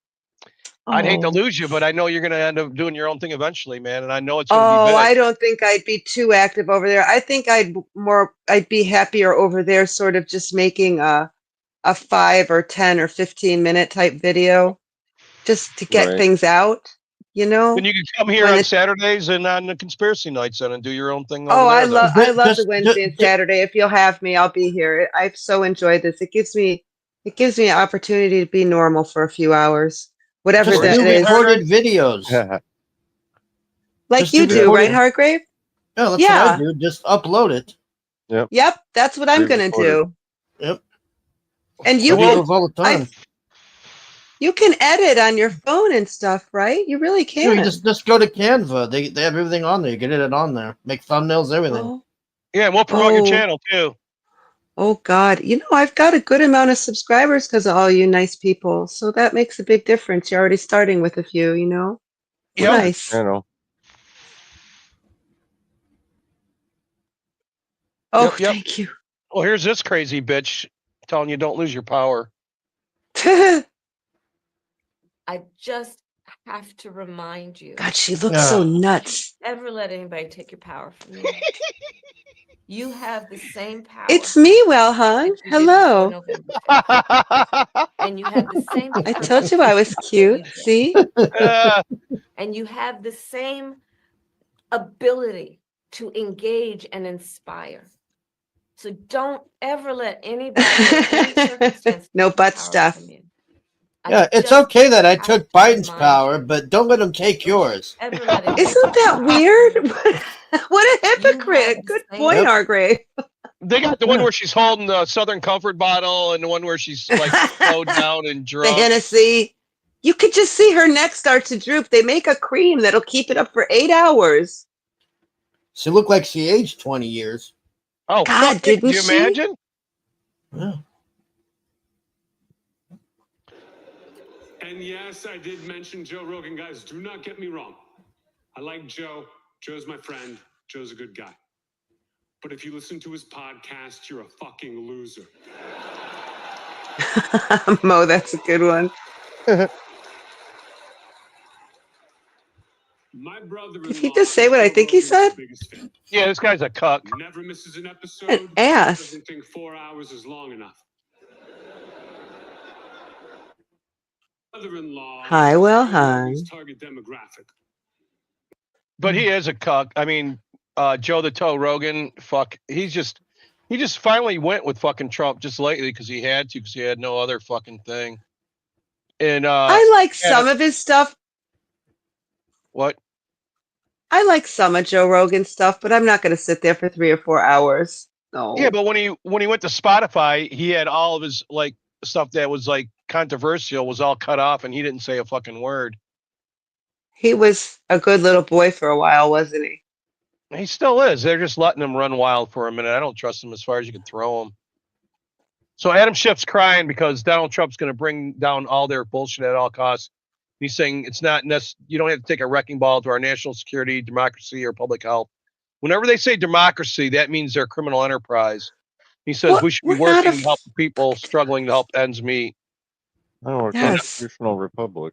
I'd hate to Oh. lose you, but I know you're going to end up doing your own thing eventually, man. And I know it's going to be Oh, big. I don't think I'd be too active over there. I think I'd be happier over there, sort of just making a 5 or 10 or 15-minute type video just to get Right. things out, you know? Then you can come here When on it- Saturdays and on the conspiracy nights then and do your own thing over Oh, there. Then. I love the Wednesday and Saturday. If you'll have me, I'll be here. I've so enjoyed this. It gives me an opportunity to be normal for a few hours, whatever Just that do is. recorded videos. Like Just you do do, right, recorded- Hargrave? Yeah, that's Yeah. what I do. Just upload it. Yep. Yep, that's what I'm gonna do. Yep. And you I do can those all the time. you can edit on your phone and stuff, right? You really Sure, can. you just go to Canva. They have everything on there. You get it on there. Make thumbnails, everything. Oh. Yeah, we'll promote your Oh. channel too. Oh God, I've got a good amount of subscribers because of all you nice people. So that makes a big difference. You're already starting with a few, you know? It's Yep. nice. You know. Oh, Yep. thank you. Well, here's this crazy bitch telling you don't lose your power. God, I just have to remind you. she looks so nuts. Ever let anybody take your power from you? You have the same power. It's me, Well Hung. Hello. November 5th. And you have the same. I told you I was cute. See? And you have the same ability to engage and inspire. So don't ever let anybody in any circumstance No butt stuff. Yeah, it's okay that I took Biden's power, but don't let him take yours. Isn't that weird? What a hypocrite. Good point, Yep. Hargrave. They got the one where she's holding the Southern Comfort bottle and the one where she's like slowed down and The drunk. Hennessy. You could just see her neck start to droop. They make a cream that'll keep it up for 8 hours. She looked like she aged 20 years. Oh, God, fuck, didn't you she? imagine? Yeah. And yes, I did mention Joe Rogan, guys. Do not get me wrong. I like Joe. Joe's my friend. Joe's a good guy. But if you listen to his podcast, you're a fucking loser. Mo, that's a good one. My brother. Did he just say what I think he said? Yeah, this guy's a cuck. Never misses an episode. An ass. Doesn't think 4 hours is long enough. Brother-in-law. Hi, Well Hung. Target demographic. But he is a cuck. I mean, Joe the Toe Rogan, fuck, he just finally went with fucking Trump just lately because he had to, because he had no other fucking thing. And I like some of his stuff. What? I like some of Joe Rogan's stuff, but I'm not going to sit there for 3 or 4 hours. No. Yeah, but when he went to Spotify, he had all of his like stuff that was like controversial was all cut off, and he didn't say a fucking word. He was a good little boy for a while, wasn't he? He still is. They're just letting him run wild for a minute. I don't trust him as far as you can throw him. So Adam Schiff's crying because Donald Trump's going to bring down all their bullshit at all costs. He's saying it's not you don't have to take a wrecking ball to our national security, democracy, or public health. Whenever they say democracy, that means they're a criminal enterprise. He says we should be working to help people struggling to help ends meet. Oh, we're a constitutional republic.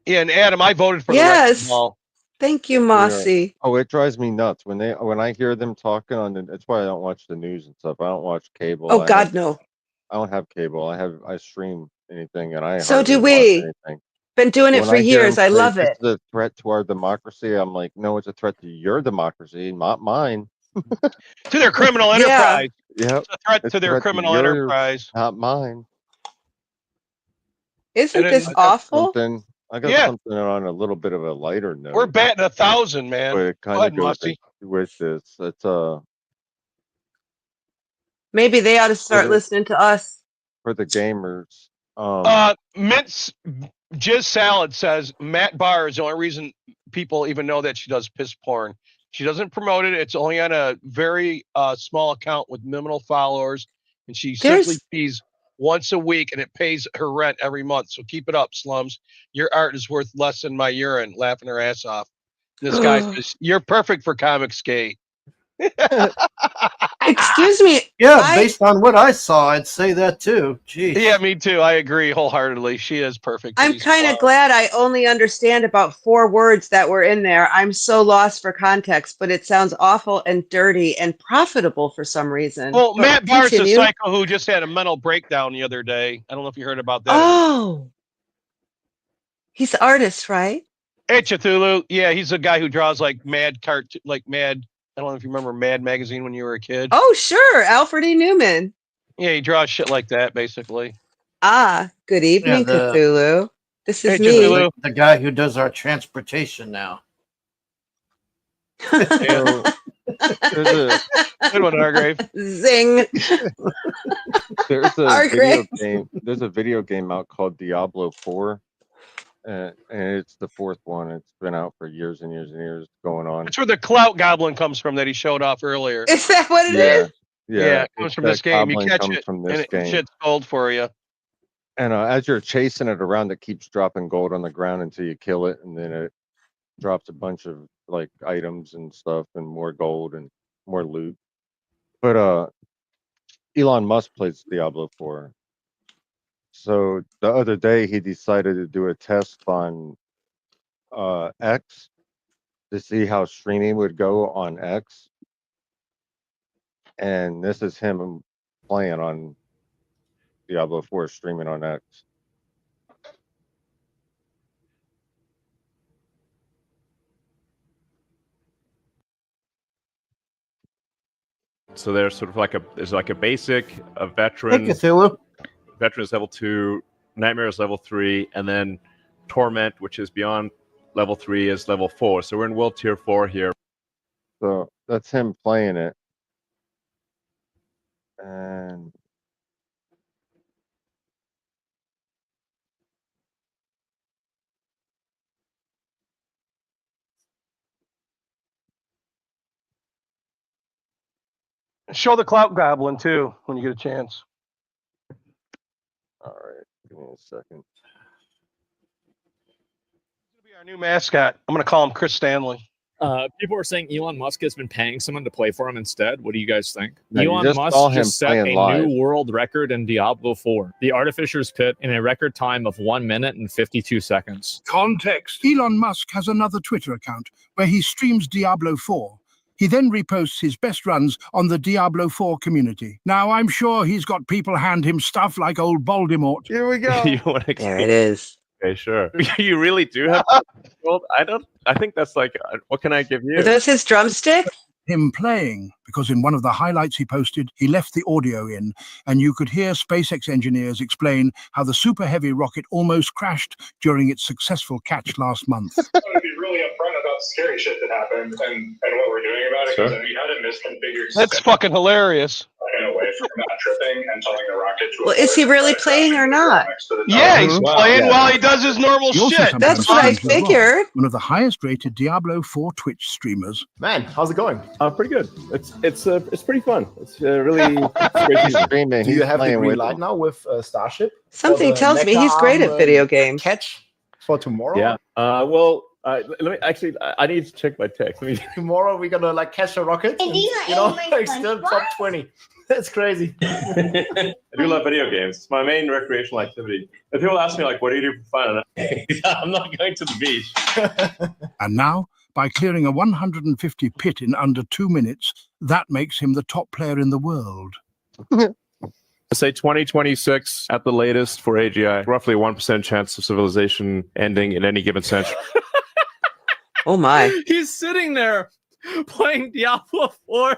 Yeah, and Adam, I voted for the wrecking ball. Thank you, Mossy. Oh, it drives me nuts when I hear them talking on the. That's why I don't watch the news and stuff. I don't watch cable. Oh God, no. I don't have cable. I stream anything, and I So hardly do watch we. anything. Been doing it When for I hear years. them I say, love "This it. is a threat to our democracy." I'm like, no, it's a threat to your democracy, not mine. To their criminal enterprise. Yep. It's a threat It's to their criminal yours, enterprise. not mine. Isn't And this then- awful? I got something on a little bit of a lighter note. We're batting 1,000, man. But it Go kind ahead, of goes Musty. with this. It's Maybe they ought to start the- listening to us. for the gamers. Mint's Jizz Salad says Matt Barr is the only reason people even know that she does piss porn. She doesn't promote it. It's only on a very small account with minimal followers, and she simply pees once a week, and it pays her rent every month. So keep it up, Slums. Your art is worth less than my urine. Laughing her ass off. This guy says you're perfect for Comic Skate. Excuse me. Yeah, based on what I saw, I'd say that too. Jeez. Yeah, me too. I agree wholeheartedly. She is perfect. I'm She's kind of wild. glad I only understand about 4 words that were in there. I'm so lost for context, but it sounds awful and dirty and profitable for some reason. Well, But Matt Barr's a continue. psycho who just had a mental breakdown the other day. I don't know if you heard about that. Oh, he's the artist, right? Hey, Cthulhu. Yeah, he's a guy who draws like Mad. I don't know if you remember Mad magazine when you were a kid. Oh, sure. Alfred E. Newman. Yeah, he draws shit like that, basically. Ah, good evening, Cthulhu. This is Hey, me. Cthulhu. The guy who does our transportation now. So, there's a Good one, Hargrave. Zing. there's a Hargrave. video game. There's a video game out called Diablo 4, and it's the 4th one. It's been out for years and years and years, going on. That's where the clout goblin comes from that he showed off earlier. Is that what it is? Yeah, it comes from this game. You goblin catch comes it, from and this it game. shit's gold for you. And as you're chasing it around, it keeps dropping gold on the ground until you kill it, and then it drops a bunch of like items and stuff, and more gold and more loot. But Elon Musk plays Diablo 4. So the other day he decided to do a test on X to see how streaming would go on X. And this is him playing on Diablo 4, streaming on X. So there's sort of like a basic, a veteran. Hey, Cthulhu. Veteran is level 2, Nightmare is level 3, and then Torment, which is beyond level 3, is level 4. So we're in World Tier 4 here. So that's him playing it. And Show the clout goblin too when you get a chance. all right, give me a second. He'll be our new mascot. I'm gonna call him Chris Stanley. People are saying Elon Musk has been paying someone to play for him instead. What do you guys think? No, you Elon just Musk saw him just set a playing live. new world record in Diablo 4, the Artificer's Pit, in a record time of 1 minute and 52 seconds. Context. Elon Musk has another Twitter account where he streams Diablo 4. He then reposts his best runs on the Diablo 4 community. Now, I'm sure he's got people hand him stuff like old Voldemort. Here we go. You wanna There it is. Okay, sure. You really do have. Well, I think that's like. What can I give you? Are those his drumsticks? Him playing, because in one of the highlights he posted, he left the audio in, and you could hear SpaceX engineers explain how the Super Heavy rocket almost crashed during its successful catch last month. I want to be really upfront about scary shit that happened and what we're doing about it, because we had a misconfigured That's system fucking hilarious. in a way from not tripping and telling the rocket to Well, is he really playing or not? Yeah, he's playing while he does his normal He also shit. sometimes That's what I streams with Rob, figured. one of the highest-rated Diablo 4 Twitch streamers. Man, how's it going? Pretty good. It's pretty fun. It's really He's streaming. Do you He's have the playing green with light them. now with Starship? Something tells me he's great at video games. Catch for tomorrow. Yeah. Well, let me actually. I need to check my text. Let me. Tomorrow we're gonna like catch a rocket. And, like still top 20. That's crazy. I do love video games. It's my main recreational activity. If people ask me like, "What do you do for fun?" I'm not going to the beach. And now, by clearing a 150 pit in under 2 minutes, that makes him the top player in the world. Say 2026 at the latest for AGI. Roughly 1% chance of civilization ending in any given century. Oh my. He's sitting there playing Diablo 4,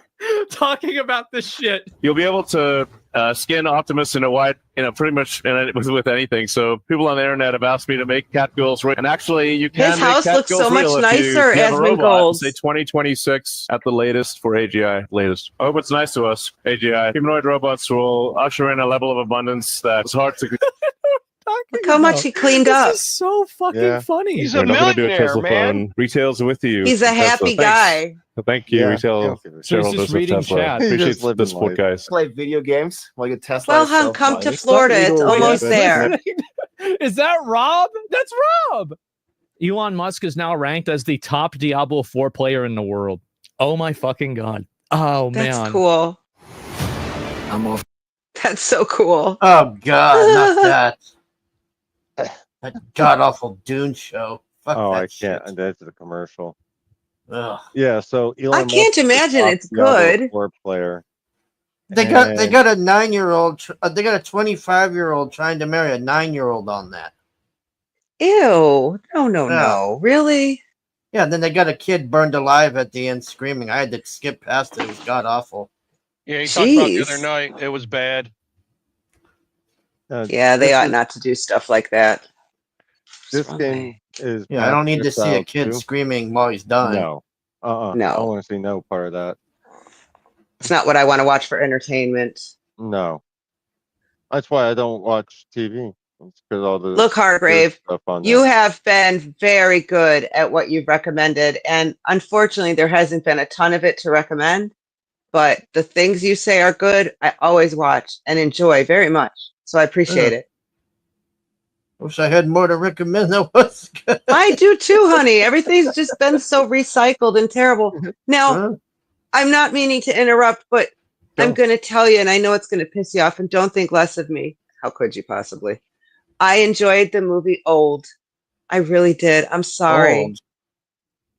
talking about this shit. You'll be able to skin Optimus in a white, pretty much with anything. So people on the internet have asked me to make cat girls real. And actually, you can His make house cat looks girls so much real if nicer you have as a Min robot. Gold. Say 2026 at the latest for AGI. Latest. I hope it's nice to us, AGI. Humanoid robots will usher in a level of abundance that's hard to... Look how much he cleaned up. This is so fucking funny. He's We're a not gonna do a millionaire, Tesla man. phone. Retail's with you. He's a Tesla. happy Thanks. guy. Thank you, Yeah. retail So he's shareholders just of reading Tesla. chat. He's Appreciate just living the support, life. guys. Play video games while your Tesla. Well, is hon, come to self-driving. Florida. It's almost there. Is that Rob? That's Rob. Elon Musk is now ranked as the top Diablo 4 player in the world. Oh my fucking god. Oh man. That's cool. I'm off. That's so cool. Oh God, not that. That god awful Dune show. Fuck Oh, that I shit. can't. That's the commercial. Ugh. Yeah. So I Elon can't Musk is a imagine top it's Diablo good. 4 player. They got a And 9-year-old. They got a 25-year-old trying to marry a 9-year-old on that. Ew. No, Yeah. Really? Yeah, then they got a kid burned alive at the end screaming. I had to skip past it. It was god awful. Yeah, he talked about the other Jeez. night. It was bad. Yeah, they this ought is not to do stuff like that. this game is Yeah, I don't need Passenger to see a Style kid 2. screaming while he's dying. No. I No. don't want to see no part of that. It's not what I want to watch for entertainment. No. That's why I don't watch TV. It's because all the Look, weird Hargrave, stuff on you there. have been very good at what you've recommended. And unfortunately, there hasn't been a ton of it to recommend. But the things you say are good, I always watch and enjoy very much. So I appreciate it. Wish I had more to recommend. That was good. I do too, honey. Everything's just been so recycled and terrible. Now, I'm not meaning to interrupt, but I'm going to tell you, and I know it's going to piss you off, and don't think less of me. How could you possibly? I enjoyed the movie Old. I really did. I'm sorry.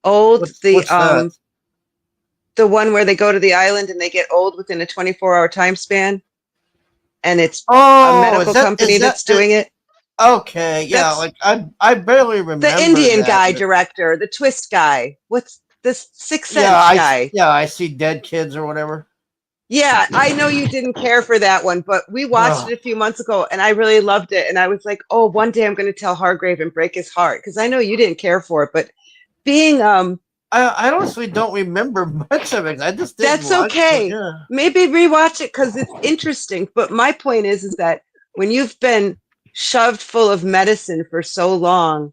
Old, What's that? the one where they go to the island and they get old within a 24-hour time span, and it's a medical company that's doing it. Okay, yeah, That's- like I barely remember The Indian that, guy but- director, the twist guy. What's this Sixth Sense yeah, guy? I see dead kids or whatever. Yeah, I know you didn't care for that one, but we watched it a few months ago and I really loved it. And I was like, oh, one day I'm going to tell Hargrave and break his heart because I know you didn't care for it. But being I honestly don't remember much of it. I just didn't that's watch okay. it, yeah. Maybe rewatch it because it's interesting. But my point is that when you've been shoved full of medicine for so long,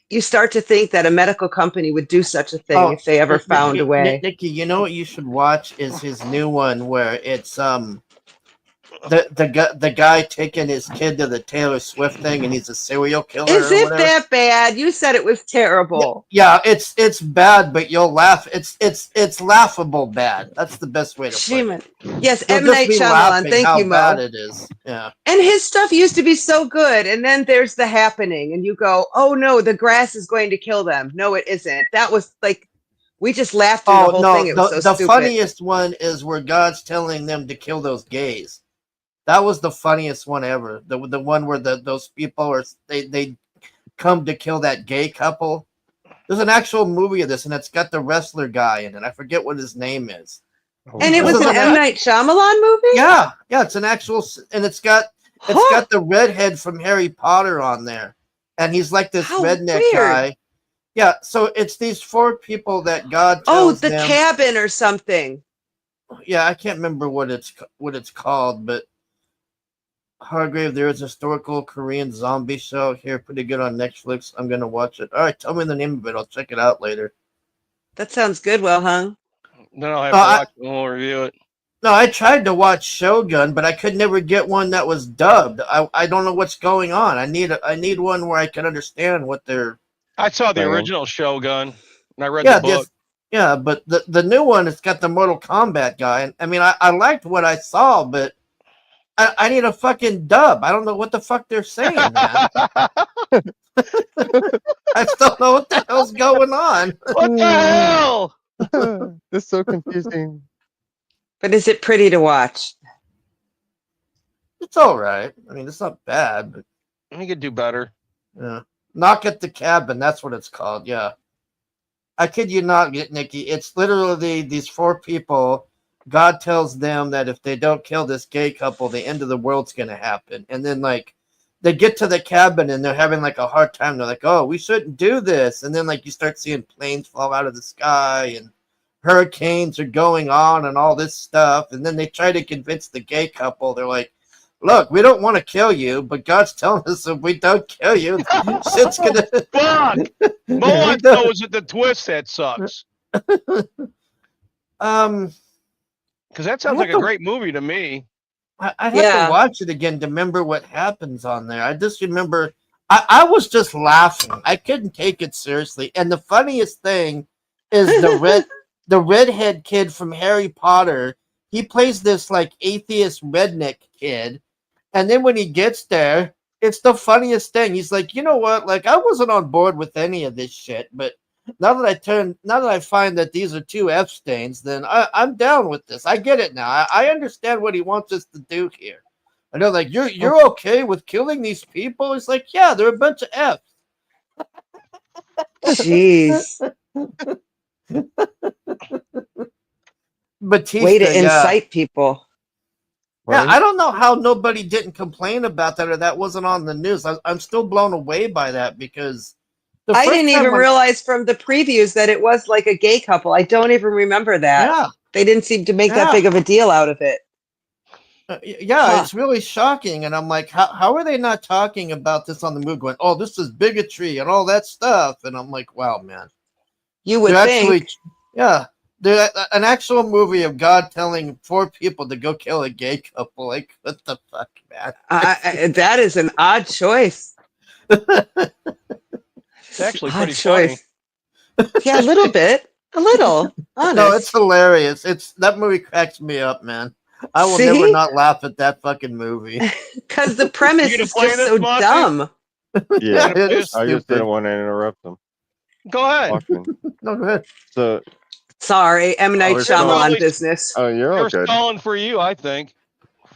you start to think that a medical company would do such a thing if they ever found a way. Nikki, you know what you should watch is his new one where it's the guy taking his kid to the Taylor Swift thing and he's a serial killer. Is or it whatever. that bad? You said it was terrible. Yeah, it's bad, but you'll laugh. It's laughable bad. That's the best way to put it. Yes, You'll M. just Night be Shyamalan. laughing Thank how you, Mo. bad it is. Yeah. And his stuff used to be so good. And then there's The Happening. And you go, oh, no, the grass is going to kill them. No, it isn't. That was like, we just laughed through the whole thing. It was so the stupid. funniest one is where God's telling them to kill those gays. That was the funniest one ever. The one where those people are they come to kill that gay couple. There's an actual movie of this, and it's got the wrestler guy in it. I forget what his name is. And it was an M. Night Shyamalan movie? Yeah, it's an actual, and it's got the redhead from Harry Potter on there, and he's like this redneck weird. guy. Yeah, so it's these 4 people that God tells The them. Cabin or something. Yeah, I can't remember what it's called, but Hargrave, there is a historical Korean zombie show here, pretty good on Netflix. I'm gonna watch it. All right, tell me the name of it. I'll check it out later. That sounds good, well hung. Then I'll have to watch it and we'll review it. No, I tried to watch Shogun, but I could never get one that was dubbed. I don't know what's going on. I need one where I can understand what they're. I saw the saying. original Shogun, and I read Yeah, the book. yeah, but the new one, it's got the Mortal Kombat guy. And I mean, I liked what I saw, but I need a fucking dub. I don't know what the fuck they're saying, man. I just don't know what the hell's going on. What the hell? This is so confusing. But is it pretty to watch? It's all right. I mean, it's not bad, but you could do better. Yeah, Knock at the Cabin. That's what it's called. Yeah, I kid you not, Nikki. It's literally these 4 people. God tells them that if they don't kill this gay couple, the end of the world's gonna happen. And then like they get to the cabin and they're having like a hard time. They're like, "Oh, we shouldn't do this." And then like you start seeing planes fall out of the sky and hurricanes are going on and all this stuff. And then they try to convince the gay couple. They're like, "Look, we don't want to kill you, but God's telling us if we don't kill you, shit's gonna." Fuck. Mo knows the twist that sucks. Because that sounds like a great movie to me. I'd have to watch it again to remember what happens on there. I just remember I was just laughing. I couldn't take it seriously. And the funniest thing is the redhead kid from Harry Potter. he plays this like atheist redneck kid, and then when he gets there, it's the funniest thing. He's like, you know what? Like, I wasn't on board with any of this shit, but now that I find that these are two Epsteins, then I'm down with this. I get it now. I understand what he wants us to do here. I know, like, you're okay with killing these people? It's like, yeah, they're a bunch of F's. Jeez. Batista, Way to incite people. Yeah, I don't know how nobody didn't complain about that or that wasn't on the news. I'm still blown away by that because I didn't even realize from the previews that it was like a gay couple. I don't even remember that. Yeah. They didn't seem to make that big of a deal out of it. It's really shocking. And I'm like, how are they not talking about this on the movie going, oh, this is bigotry and all that stuff? And I'm like, wow, man. You would think. They're an actual movie of God telling 4 people to go kill a gay couple. Like, what the fuck, man? That is an odd choice. It's actually pretty funny. Yeah, a little bit. A little. Honest. No, it's hilarious. That movie cracks me up, man. I will never not laugh at that fucking movie. Because the premise is just so dumb. Yeah, I just didn't want to interrupt them. Go ahead. No, go ahead. So, sorry, M. Night Shyamalan business. Oh, you're They're okay. stalling for you, I think.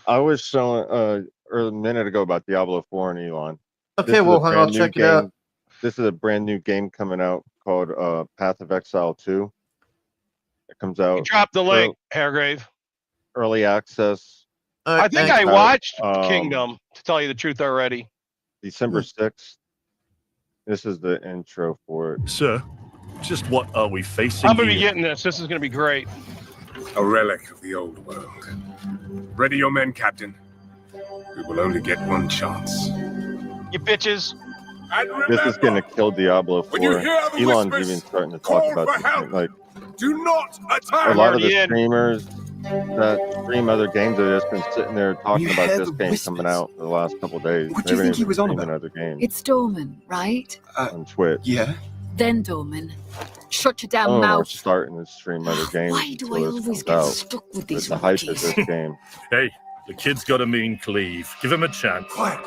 I was showing a minute ago about Diablo 4 and Elon. Okay, well, hang on, check it out. This is a brand new game coming out called Path of Exile 2. It comes out. Drop the link, Hairgrave. Early access. I think I watched Kingdom, to tell you the truth already. December 6th. This is the intro for it. Sir, just what are we facing I'm going to be here? getting this. This is going to be great. A relic of the old world. Ready your men, Captain. We will only get one chance. You bitches. This is going to kill Diablo 4. When you hear the Elon's whispers, even starting to call talk about for help. this. Like, Do not attack. a lot of the streamers that stream other games have just been sitting there talking You about hear this the game whispers? coming out for the last couple of days. What They do you haven't think he even was on streamed about? other games It's Dorman, right? on Twitch. Yeah. Then Dorman. Shut your Some damn of them are mouth. starting to stream other games. Why do I until this always comes get out. stuck with these The hype of rookies? this game. Hey, the kid's got a mean cleave. Give him a chance. Quiet.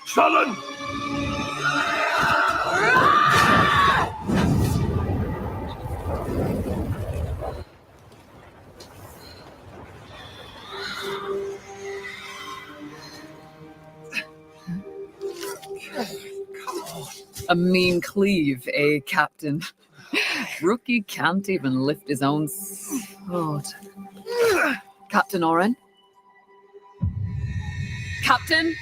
Sullen! A mean cleave, eh, Captain? Rookie can't even lift his own sword. Captain Oren? Captain?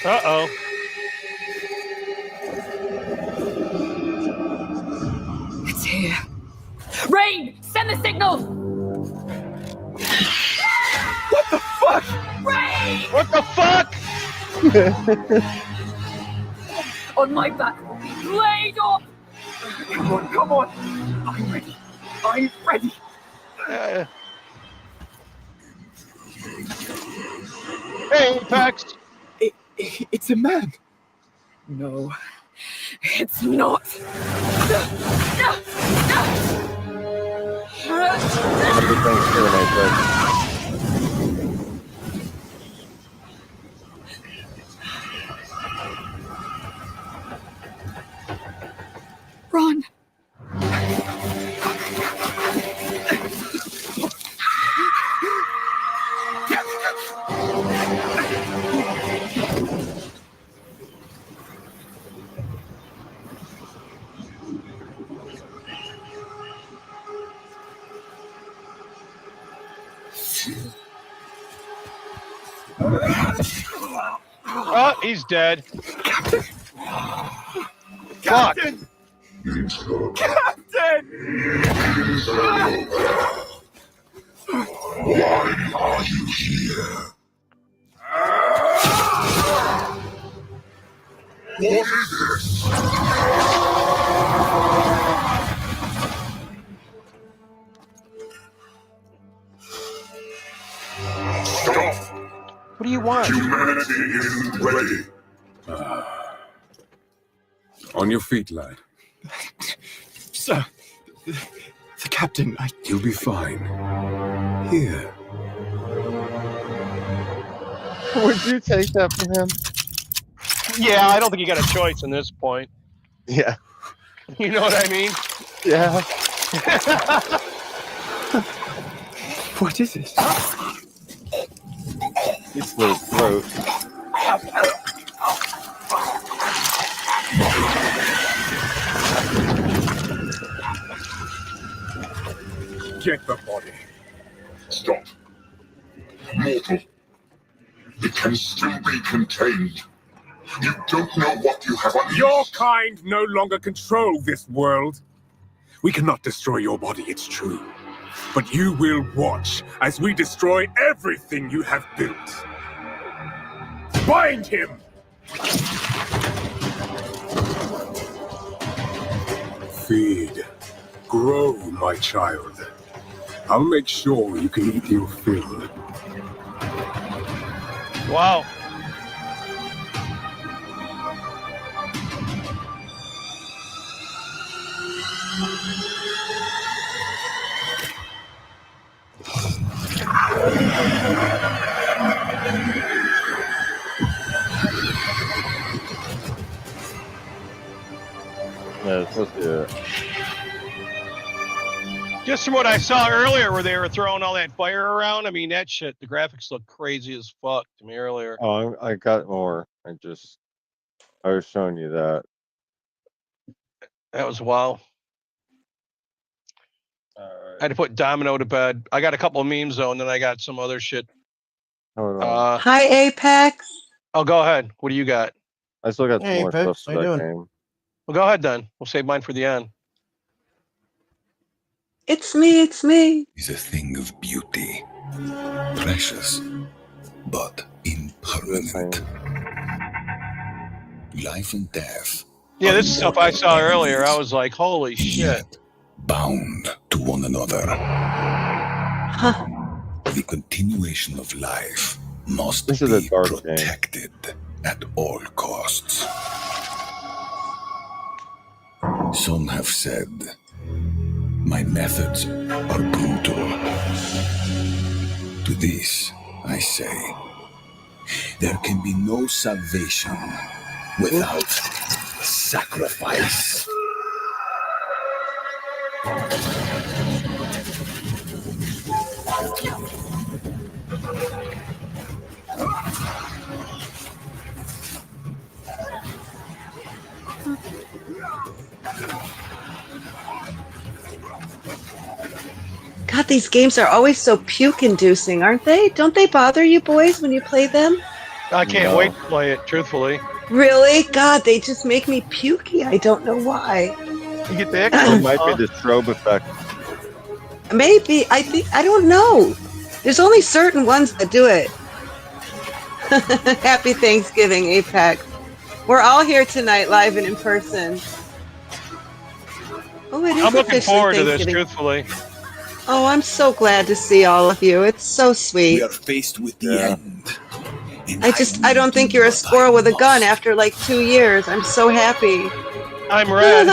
Uh-oh. It's here. Rain! Send the signal! What the fuck? Rain! What the fuck? On my back. Laid up! Come on, come on. I'm ready. I'm ready. Hey, Pax. It's a man. No, it's not. Happy Thanksgiving, I Run. Oh, he's dead. Captain! Captain! Why are you here? What is this? Stop! What do you want? Humanity isn't ready. On your feet, lad. Sir, the captain, You'll be fine. Here. Would you take that from him? Yeah, I don't think you got a choice in this point. Yeah. You know what I mean? Yeah. What is it? It's the throat. Get the body. Stop. Mortal. It can still be contained. You don't know what you have unleashed. Your kind no longer control this world. We cannot destroy your body, it's true. But you will watch as we destroy everything you have built. Bind him! Feed. Grow, my child. I'll make sure you can eat your fill. Wow. Yeah, it's supposed to. Just from what I saw earlier where they were throwing all that fire around, I mean, that shit, the graphics look crazy as fuck to me earlier. Oh, I got more. I was showing you that. That was wow. I had to put Domino to bed. I got a couple of memes though, and then I got some other shit. Hi, Apex. Oh, go ahead. What do you got? I still got some Hey, more Apex, stuff how for you that doing? game. Well, go ahead then. We'll save mine for the end. It's me. It's me. Is a thing of beauty. Precious, but impermanent. Life and death. Yeah, this is stuff I saw earlier. I was like, holy shit. Bound to one another. Huh. The continuation of life must This is a be dark game. protected at all costs. Some have said my methods are brutal. To this, I say, there can be no salvation without sacrifice. God, these games are always so puke-inducing, aren't they? Don't they bother you boys when you play them? I can't wait to play it, truthfully. Really? God, they just make me pukey. I don't know why. You get the It might be the strobe effect. Maybe. I don't know. There's only certain ones that do it. Happy Thanksgiving, Apex. We're all here tonight, live and in person. Oh, it is I'm looking officially forward to this, Thanksgiving. truthfully. Oh, I'm so glad to see all of you. It's so sweet. We are faced with the end. I don't think you're a squirrel with a gun after like 2 years. I'm so happy. I'm red.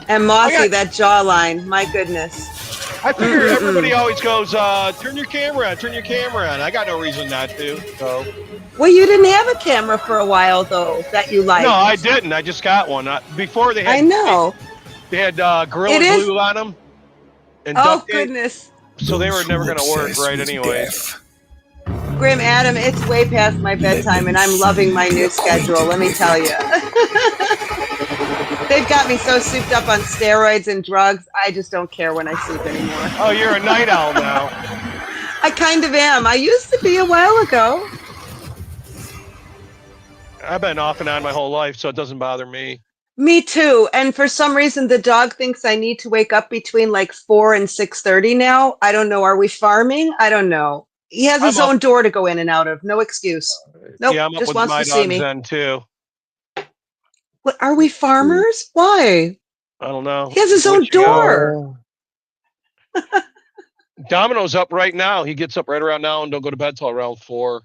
And Mossy, that jawline. My goodness. I figure everybody always goes, turn your camera on. I got no reason not to. So. Well, you didn't have a camera for a while, though, that you liked. No, I didn't. I just got one. Before they had. I know. They had Gorilla It is- Glue on them. And Oh, duct tape, goodness. So they were never going to work right anyway. Grim Adam, it's way past my bedtime, and I'm loving my new schedule, let me tell you. They've got me so souped up on steroids and drugs, I just don't care when I sleep anymore. Oh, you're a night owl now. I kind of am. I used to be a while ago. I've been off and on my whole life, so it doesn't bother me. Me too. And for some reason, the dog thinks I need to wake up between like 4 and 6:30 now. I don't know. Are we farming? I don't know. He has his own door to go in and out of. No excuse. Nope. Yeah, I'm up just with wants my to see dogs me. then too. What, are we farmers? Why? I don't know. He has his own door. Domino's up right now. He gets up right around now and don't go to bed till around 4.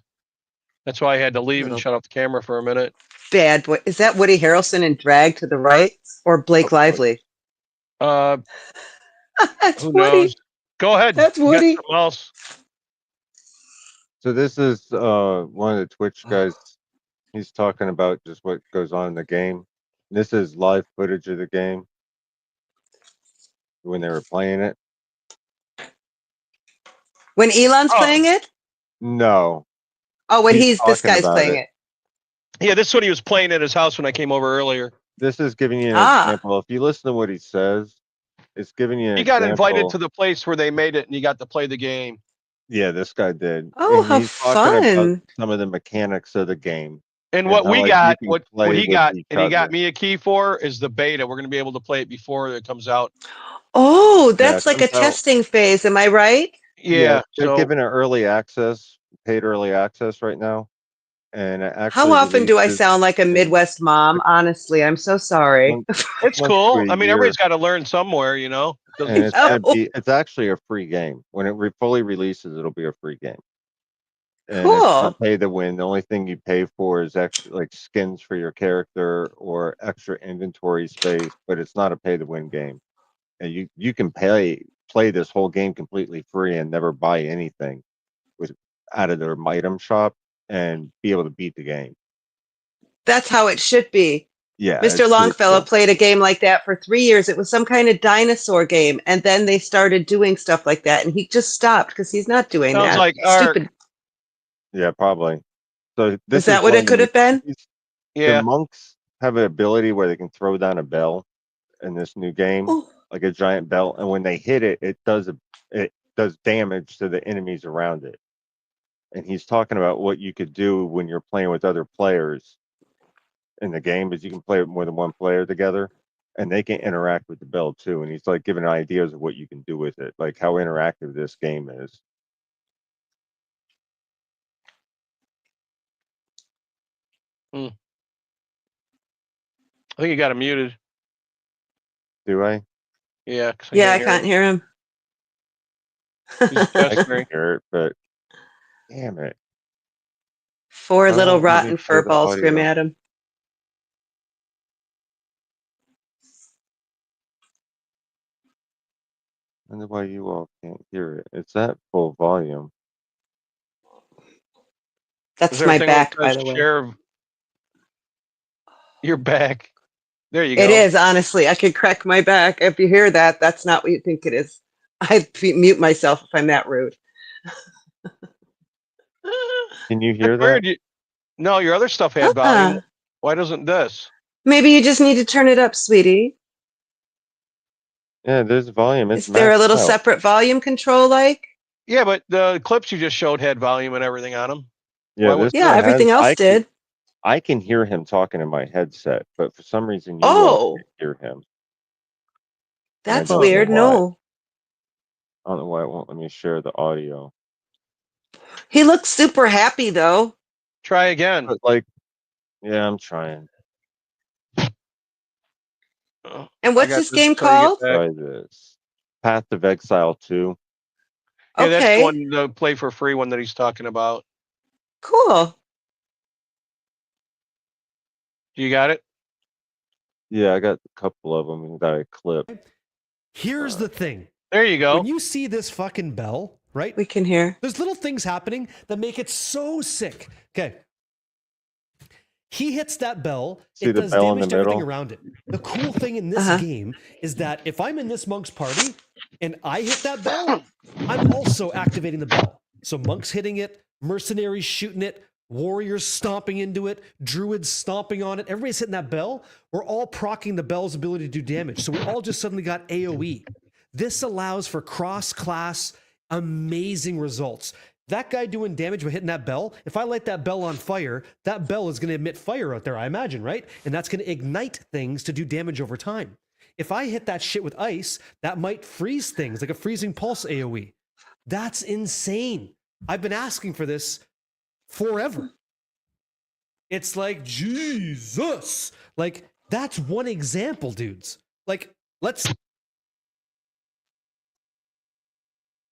That's why I had to leave and Little shut off the camera for a minute. Bad boy. Is that Woody Harrelson in Drag to the right or Blake Lively? That's who Woody. knows? Go ahead. That's You got Woody. something else? So this is one of the Twitch guys. He's talking about just what goes on in the game. This is live footage of the game when they were playing it. When Elon's playing it? No. Oh, when this talking guy's about playing it. Yeah, this is what he was playing at his house when I came over earlier. This is giving you an Ah. example. If you listen to what he says, it's giving you an You got example. invited to the place where they made it and you got to play the game. Yeah, this guy did. Oh, And how he's talking about fun. some of the mechanics of the game. And what how, we like, got, you can what play he with got, each and he got other. me a key for is the beta. We're going to be able to play it before it comes out. Oh, Yeah, that's it like a comes out- testing phase. Am I right? Yeah. They're So giving it early access, paid early access right now. And it actually How often do I releases sound like a Midwest mom? Honestly, I'm so sorry. it's once to cool. a I mean, year. everybody's got to learn somewhere, you know. And it's Oh. gonna be it's actually a free game. When it fully releases, it'll be a free game. And it's Cool. not pay to win. The only thing you pay for is extra like skins for your character or extra inventory space, but it's not a pay to win game. And you can play this whole game completely free and never buy anything with out of their item shop and be able to beat the game. That's how it should be. Yeah. Mr. it's Longfellow cool. played a game like that for 3 years. It was some kind of dinosaur game. And then they started doing stuff like that. And he just stopped because he's not doing sounds that. like art. Stupid. Yeah, probably. So this Is that what one it of could the have been? Yeah. The monks have an ability where they can throw down a bell in this new game, Oh. like a giant bell, and when they hit it, it does damage to the enemies around it. And he's talking about what you could do when you're playing with other players in the game, is you can play with more than one player together, and they can interact with the bell too. And he's like giving ideas of what you can do with it, like how interactive this game is. I think you got him muted. Do I? Yeah. 'Cause Yeah, I hear can't hear him. He's I can gesturing. hear it, but damn it. Four Oh, little let me rotten play fur the balls scream audio. at him. I wonder why you all can't hear it. It's at full volume. That's Is there a my thing where it back, by says the way. share your back? There you It go. is, honestly. I could crack my back. If you hear that, that's not what you think it is. I mute myself if I'm that rude. Can you hear That's that? weird. No, your other stuff had volume. Why doesn't this? Maybe you just need to turn it up, sweetie. Yeah, there's volume. It's Is there a maxed little out. separate volume control like? Yeah, but the clips you just showed had volume and everything on them. Yeah, this Yeah, one everything has. else did. I can hear him talking in my headset, but for some reason you Oh, all can't hear him. And I that's don't know weird. why. No. I don't know why it won't let me share the audio. He looks super happy though. Try again. But like, yeah, I'm trying. And what's this game called? Try this. Path of Exile 2. Yeah, that's the Okay. one, the play for free one that he's talking about. Cool. You got it? Yeah, I got a couple of them that I clipped. Here's the thing. There you go. When you see this fucking bell, right? We can hear. There's little things happening that make it so sick. Okay. He hits that bell. See it the does bell in damage the to everything middle? around it. The cool thing in this game is that if I'm in this monk's party and I hit that bell, I'm also activating the bell. So monks hitting it, mercenaries shooting it, warriors stomping into it, druids stomping on it. Everybody's hitting that bell. We're all proccing the bell's ability to do damage. So we all just suddenly got AoE. This allows for cross-class, amazing results. That guy doing damage by hitting that bell, if I light that bell on fire, that bell is going to emit fire out there, I imagine, right? And that's going to ignite things to do damage over time. If I hit that shit with ice, that might freeze things, like a freezing pulse AoE. That's insane. I've been asking for this forever. It's like, Jesus. Like, that's one example, dudes. Like, Let's.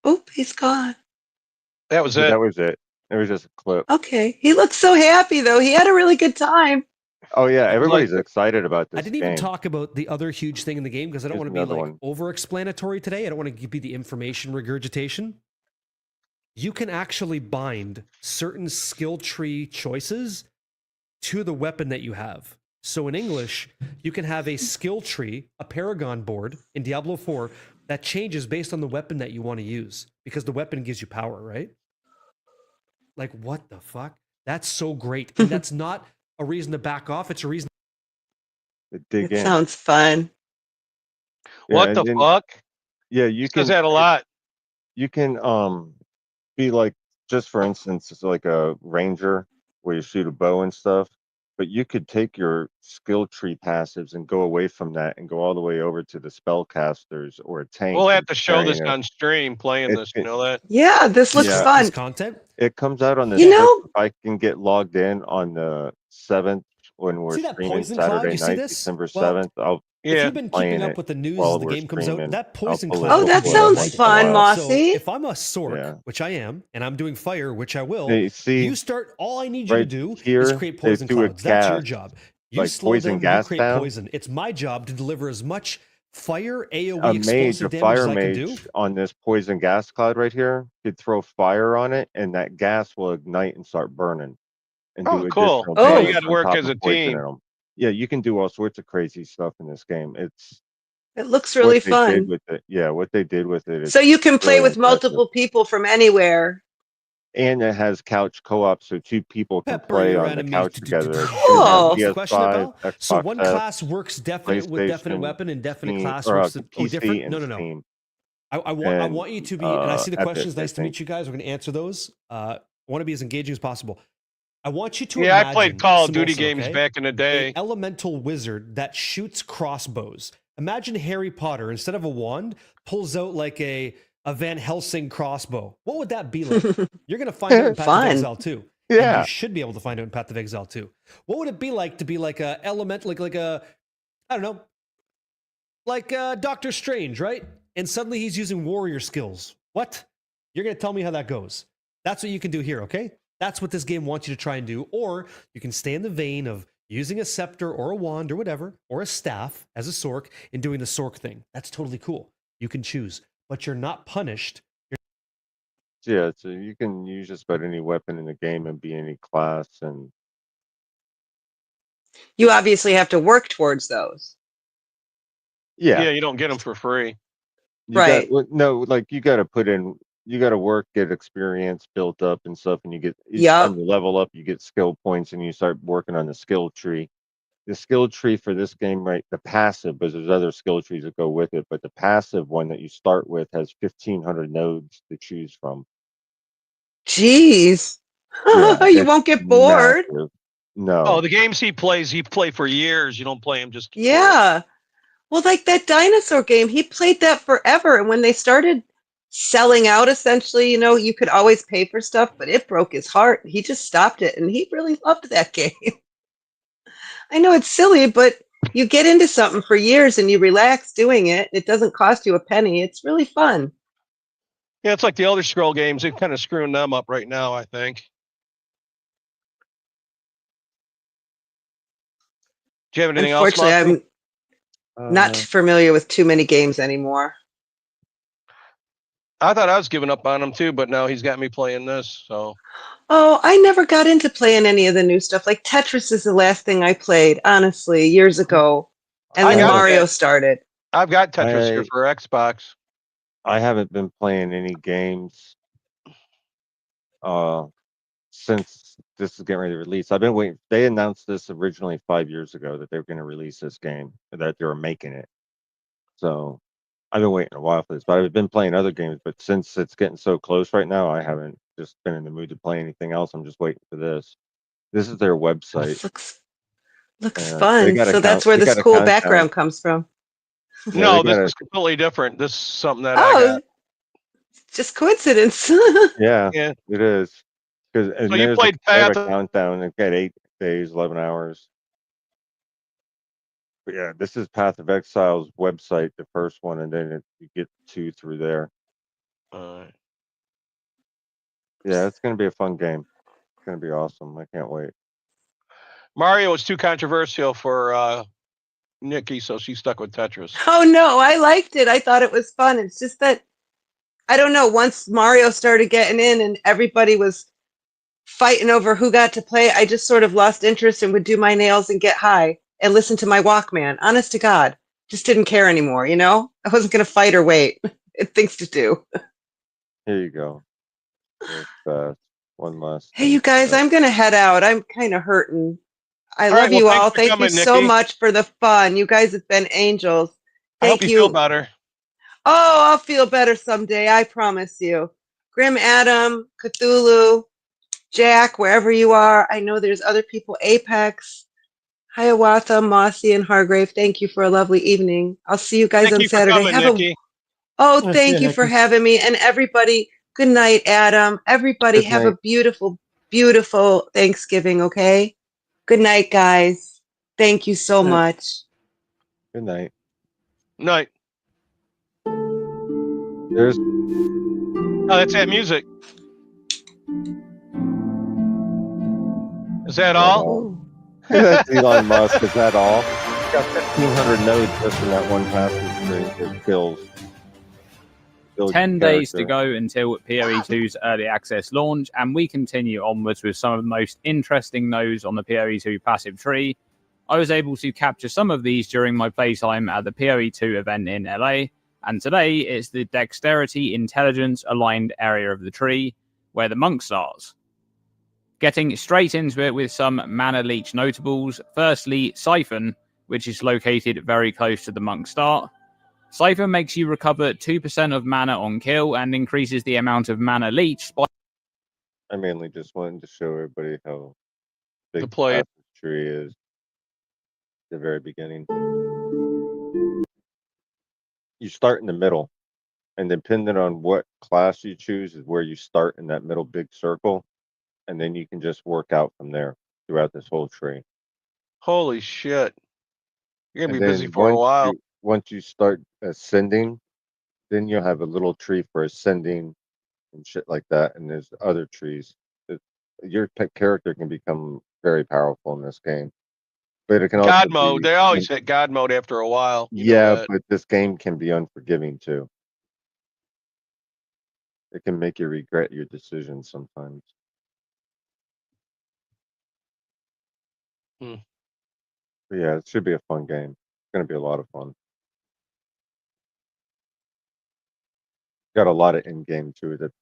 Oop, he's gone. That was Yeah, it. that was it. It was just a clip. Okay. He looks so happy though. He had a really good time. Oh yeah, everybody's excited about this I didn't even game. talk about the other huge thing in the game because I don't Here's want to be another like one. over-explanatory today. I don't want to be the information regurgitation. You can actually bind certain skill tree choices to the weapon that you have. So in English, you can have a skill tree, a paragon board in Diablo 4 that changes based on the weapon that you want to use because the weapon gives you power, right? Like, what the fuck? That's so great. And that's not a reason to back off. It's a reason to dig It in. sounds fun. Yeah, What and the then- fuck? Yeah, you Says can. that a lot. You can be like, just for instance, it's like a ranger where you shoot a bow and stuff. But you could take your skill tree passives and go away from that and go all the way over to the spellcasters or a tank. We'll have who's to show this carrying a- on stream playing this. You know that? Yeah, this looks Yeah. fun. This content. It comes out on the You 6th. know- If I can get logged in on the 7th when we're See that streaming poison cloud? Saturday You see night, this? December Well, 7th, I'll If Yeah. you've been playing keeping up it with the news while as the we're game comes out, streaming. that I'll poison pull it cloud. Oh, that before sounds once in a fun, while. So Mossy. if I'm a sork, Yeah. which I am, and I'm doing fire, which I will, They see you start. All I need you to right do here, is create they poison do a clouds. That's your gas, job. You like slow poison them. gas You create down. poison. It's my job to deliver as much fire, AOE, A mage, explosive a damage fire as I can do. mage on this poison gas cloud right here could throw fire on it, and that gas will ignite and start burning and Oh, do cool. additional Oh. damage You gotta on work top as of a poisoning team. them. Yeah, you can do all sorts of crazy stuff in this game. It's It looks really what they did fun. with it. Yeah, what they did with it. So you can play really with impressive. multiple people from anywhere. And it has couch co-op, so two people can Pepper play your on the enemy. couch together. Cool. What's the question PS5, about? So Xbox one S, class works definite with definite PlayStation, weapon, and definite Steam, class or works. PC different. and No. Steam. I And, want you to be, and I see the Epic, questions. I Nice to think. meet you guys. We're going to answer those. I want to be as engaging as possible. I want you to Yeah, I imagine played Call of Duty Samosa, games okay? back in the day. An elemental wizard that shoots crossbows. Imagine Harry Potter, instead of a wand, pulls out like a Van Helsing crossbow. What would that be like? You're going to find out in Path of Fun. Exile 2. And Yeah. you should be able to find out in Path of Exile 2. What would it be like to be like a element, like a, I don't know, like Doctor Strange, right? And suddenly he's using warrior skills. What? You're going to tell me how that goes. That's what you can do here, okay? That's what this game wants you to try and do. Or you can stay in the vein of using a scepter or a wand or whatever, or a staff as a sork and doing the sork thing. That's totally cool. You can choose, but you're not punished. Yeah, so you can use just about any weapon in the game and be any class, and You obviously have to work towards those. yeah, Yeah, you don't get them for free. you Right. no, like you got to put in, you got to work, get experience built up and stuff, and you get each Yup. time you level up, you get skill points, and you start working on the skill tree. The skill tree for this game, right? The passive, because there's other skill trees that go with it, but the passive one that you start with has 1,500 nodes to choose from. Jeez. Yeah, You it's won't get bored. massive. No. Oh, the games he play for years. You don't play them just. Yeah. Well, like that dinosaur game, he played that forever. And when they started selling out, essentially, you could always pay for stuff, but it broke his heart. He just stopped it, and he really loved that game. I know it's silly, but you get into something for years and you relax doing it. It doesn't cost you a penny. It's really fun. Yeah, it's like the Elder Scroll games. They're kind of screwing them up right now, I think. Do you have anything else, Unfortunately, Mossy? I'm not familiar with too many games anymore. I thought I was giving up on him too, but now he's got me playing this. So Oh, I never got into playing any of the new stuff. Like Tetris is the last thing I played, honestly, years ago. And I then got Mario that. started. I've got Tetris here for Xbox. I haven't been playing any games since this is getting ready to release. I've been waiting. They announced this originally 5 years ago that they were going to release this game, that they were making it. So I've been waiting a while for this, but I've been playing other games. But since it's getting so close right now, I haven't just been in the mood to play anything else. I'm just waiting for this. This is their website. Looks They fun. got a So that's count- where they this got a cool countdown. background comes from. Yeah, No, they this got a- is completely different. This is something that I Oh, got. just coincidence. Yeah, Yeah. it is. Because So you played they have a Path of- countdown. They've got 8 days, 11 hours. But yeah, this is Path of Exile's website, the first one, and then you get 2 through there. Yeah, it's going to be a fun game. It's going to be awesome. I can't wait. Mario was too controversial for Nikki, so she stuck with Tetris. Oh no, I liked it. I thought it was fun. It's just that I don't know. Once Mario started getting in and everybody was fighting over who got to play, I just sort of lost interest and would do my nails and get high and listen to my Walkman. Honest to God, just didn't care anymore. You know, I wasn't going to fight or wait. It things to do. Here you go. One last. Hey, you guys, I'm going to head out. I'm kind of hurting. I All right, love well, you thanks all. for Thank you coming, so Nikki. much for the fun. You guys have been angels. I hope Thank you feel better. Oh, I'll feel better someday. I promise you. Grim Adam, Cthulhu, Jack, wherever you are. I know there's other people. Apex, Hiawatha, Mossy, and Hargrave. Thank you for a lovely evening. I'll see you guys Thank on you for Saturday. coming, Nikki. Thank you for having me. And everybody, good night, Adam. Everybody Good have night. a beautiful, beautiful Thanksgiving, okay? Good night, guys. Thank you so much. Good night. Night. There's. Oh, that's that music. Is that all? That's Elon Musk. Is that all? He's got 1,500 nodes just in that one password string for kills. 10 days to go until PoE2's early access launch, and we continue onwards with some of the most interesting nodes on the PoE2 passive tree. I was able to capture some of these during my playtime at the PoE2 event in LA, and today it's the Dexterity Intelligence aligned area of the tree, where the monk starts. Getting straight into it with some mana leech notables. Firstly, Siphon, which is located very close to the monk start. Siphon makes you recover 2% of mana on kill and increases the amount of mana leech by... I mainly just wanted to show everybody how big the play password tree is. At the very beginning. You start in the middle, and depending on what class you choose is where you start in that middle big circle, and then you can just work out from there throughout this whole tree. Holy shit. You're going to And be busy then for a while. once you start ascending, then you'll have a little tree for ascending and shit like that. And there's other trees. Your pet character can become very powerful in this game. But it can also God mode. They always hit God mode after a while. You know that. but this game can be unforgiving too. It can make you regret your decisions sometimes. Hmm. But yeah, it should be a fun game. It's going to be a lot of fun. Got a lot of in-game too that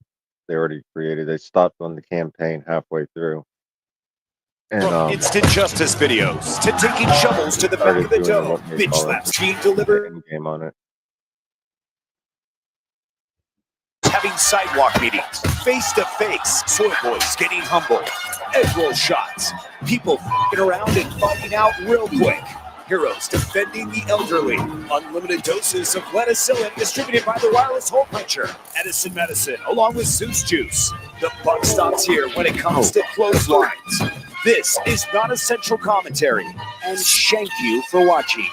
they already created. They stopped on the campaign halfway through. And From instant justice videos to taking shovels to the back of the dome, bitch slaps being delivered. In-game on it. Having sidewalk meetings, face to face, soy boys getting humble, egg roll shots, people f***ing around and finding out real quick. Heroes defending the elderly. Unlimited doses of Leticillin distributed by the wireless hole puncher. Edison Medicine, along with Zeus Juice. The buck stops here when it comes to clotheslines. This is not essential commentary, and thank you for watching.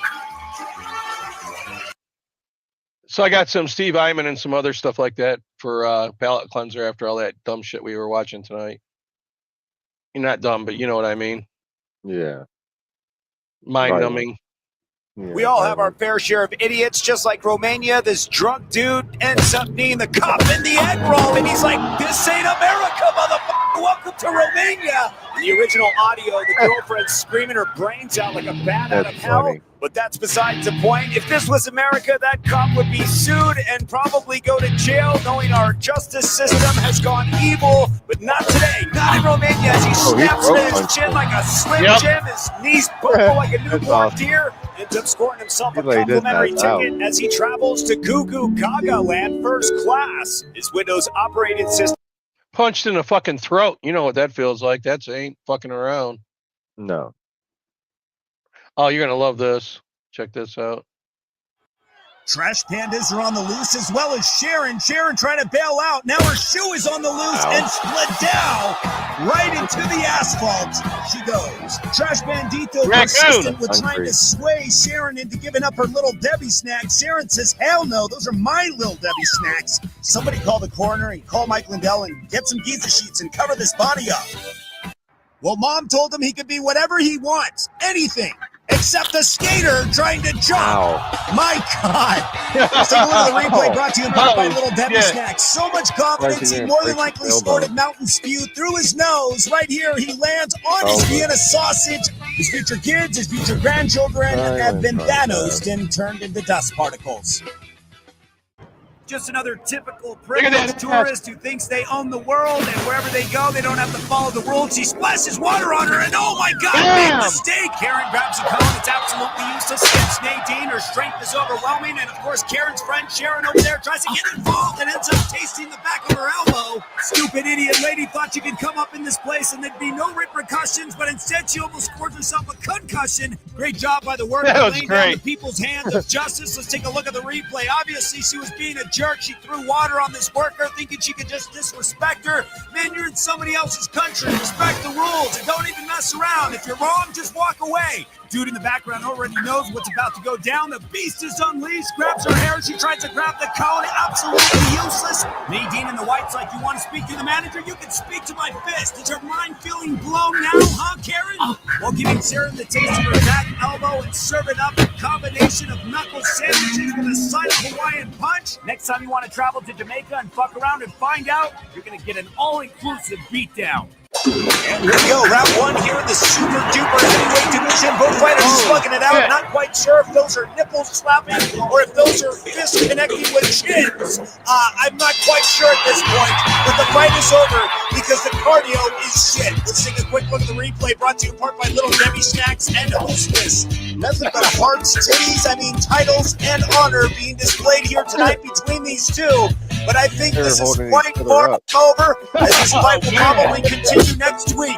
So I got some Steve Hyman and some other stuff like that for palate cleanser after all that dumb shit we were watching tonight. You're not dumb, but you know what I mean. Yeah. Mind numbing. We all have our fair share of idiots, just like Romania. This drunk dude ends up kneeing the cop in the egg roll, and he's like, "This ain't America, motherfucker! Welcome to Romania!" In the original audio, the girlfriend's screaming her brains out like a bat out of hell. But that's besides the point. If this was America, that cop would be sued and probably go to jail, knowing our justice system has gone evil. But not today, not in Romania, as he snaps at his chin like a Slim Jim, his knees buckle like a newborn deer, ends up scoring himself a complimentary ticket as he travels to Goo Goo Gaga Land first class. His Windows operating system. Punched in the fucking throat. You know what that feels like. That's ain't fucking around. No. Oh, you're going to love this. Check this out. Trash pandas are on the loose, as well as Sharon. Sharon trying to bail out. Now her shoe is on the loose and split down right into the asphalt. She goes. Trash Bandito persistent with trying to sway Sharon into giving up her Little Debbie snacks. Sharon says, hell no, those are my Little Debbie snacks. Somebody call the coroner and call Mike Lindell and get some Giza sheets and cover this body up. Well, Mom told him he could be whatever he wants, anything, except a skater trying to jump. My God. Let's take a look at the replay brought to you in part by Little Debbie Snacks. So much confidence, he more than likely snorted mountain spew through his nose. Right here, he lands on his Vienna sausage. His future kids, his future grandchildren have been Thanosed and turned into dust particles. Just another typical privileged tourist who thinks they own the world, and wherever they go, they don't have to follow the rules. She splashes water on her, and oh my God, big mistake! Karen grabs a cone. It's absolutely useless against Nadine. Her strength is overwhelming, and of course, Karen's friend Sharon over there tries to get involved and ends up tasting the back of her elbow. Stupid idiot lady thought she could come up in this place and there'd be no repercussions, but instead she almost scores herself a concussion. Great job by the worker laying down the people's hands of justice. Let's take a look at the replay. Obviously, she was being a jerk. She threw water on this worker thinking she could just disrespect her. Man, you're in somebody else's country. Respect the rules and don't even mess around. If you're wrong, just walk away. Dude in the background already knows what's about to go down. The beast is unleashed, grabs her hair. She tries to grab the cone. Absolutely useless. Nadine in the white's like, you want to speak to the manager? You can speak to my fist. Is your mind feeling blown now, huh, Karen? While giving Sarah the taste of her back elbow and serving up a combination of knuckle sandwiches with a side of Hawaiian punch. Next time you want to travel to Jamaica and fuck around and find out, you're going to get an all-inclusive beatdown. And here we go, round one here in the super duper heavyweight division. Both fighters slugging it out. Not quite sure if those are nipples slapping or if those are fists connecting with chins. I'm not quite sure at this point, but the fight is over because the cardio is shit. Let's take a quick look at the replay brought to you in part by Little Debbie Snacks and Hostess. Nothing but hearts, titties, titles, and honor being displayed here tonight between these two. But I think this is quite far over, as this fight will probably continue next week,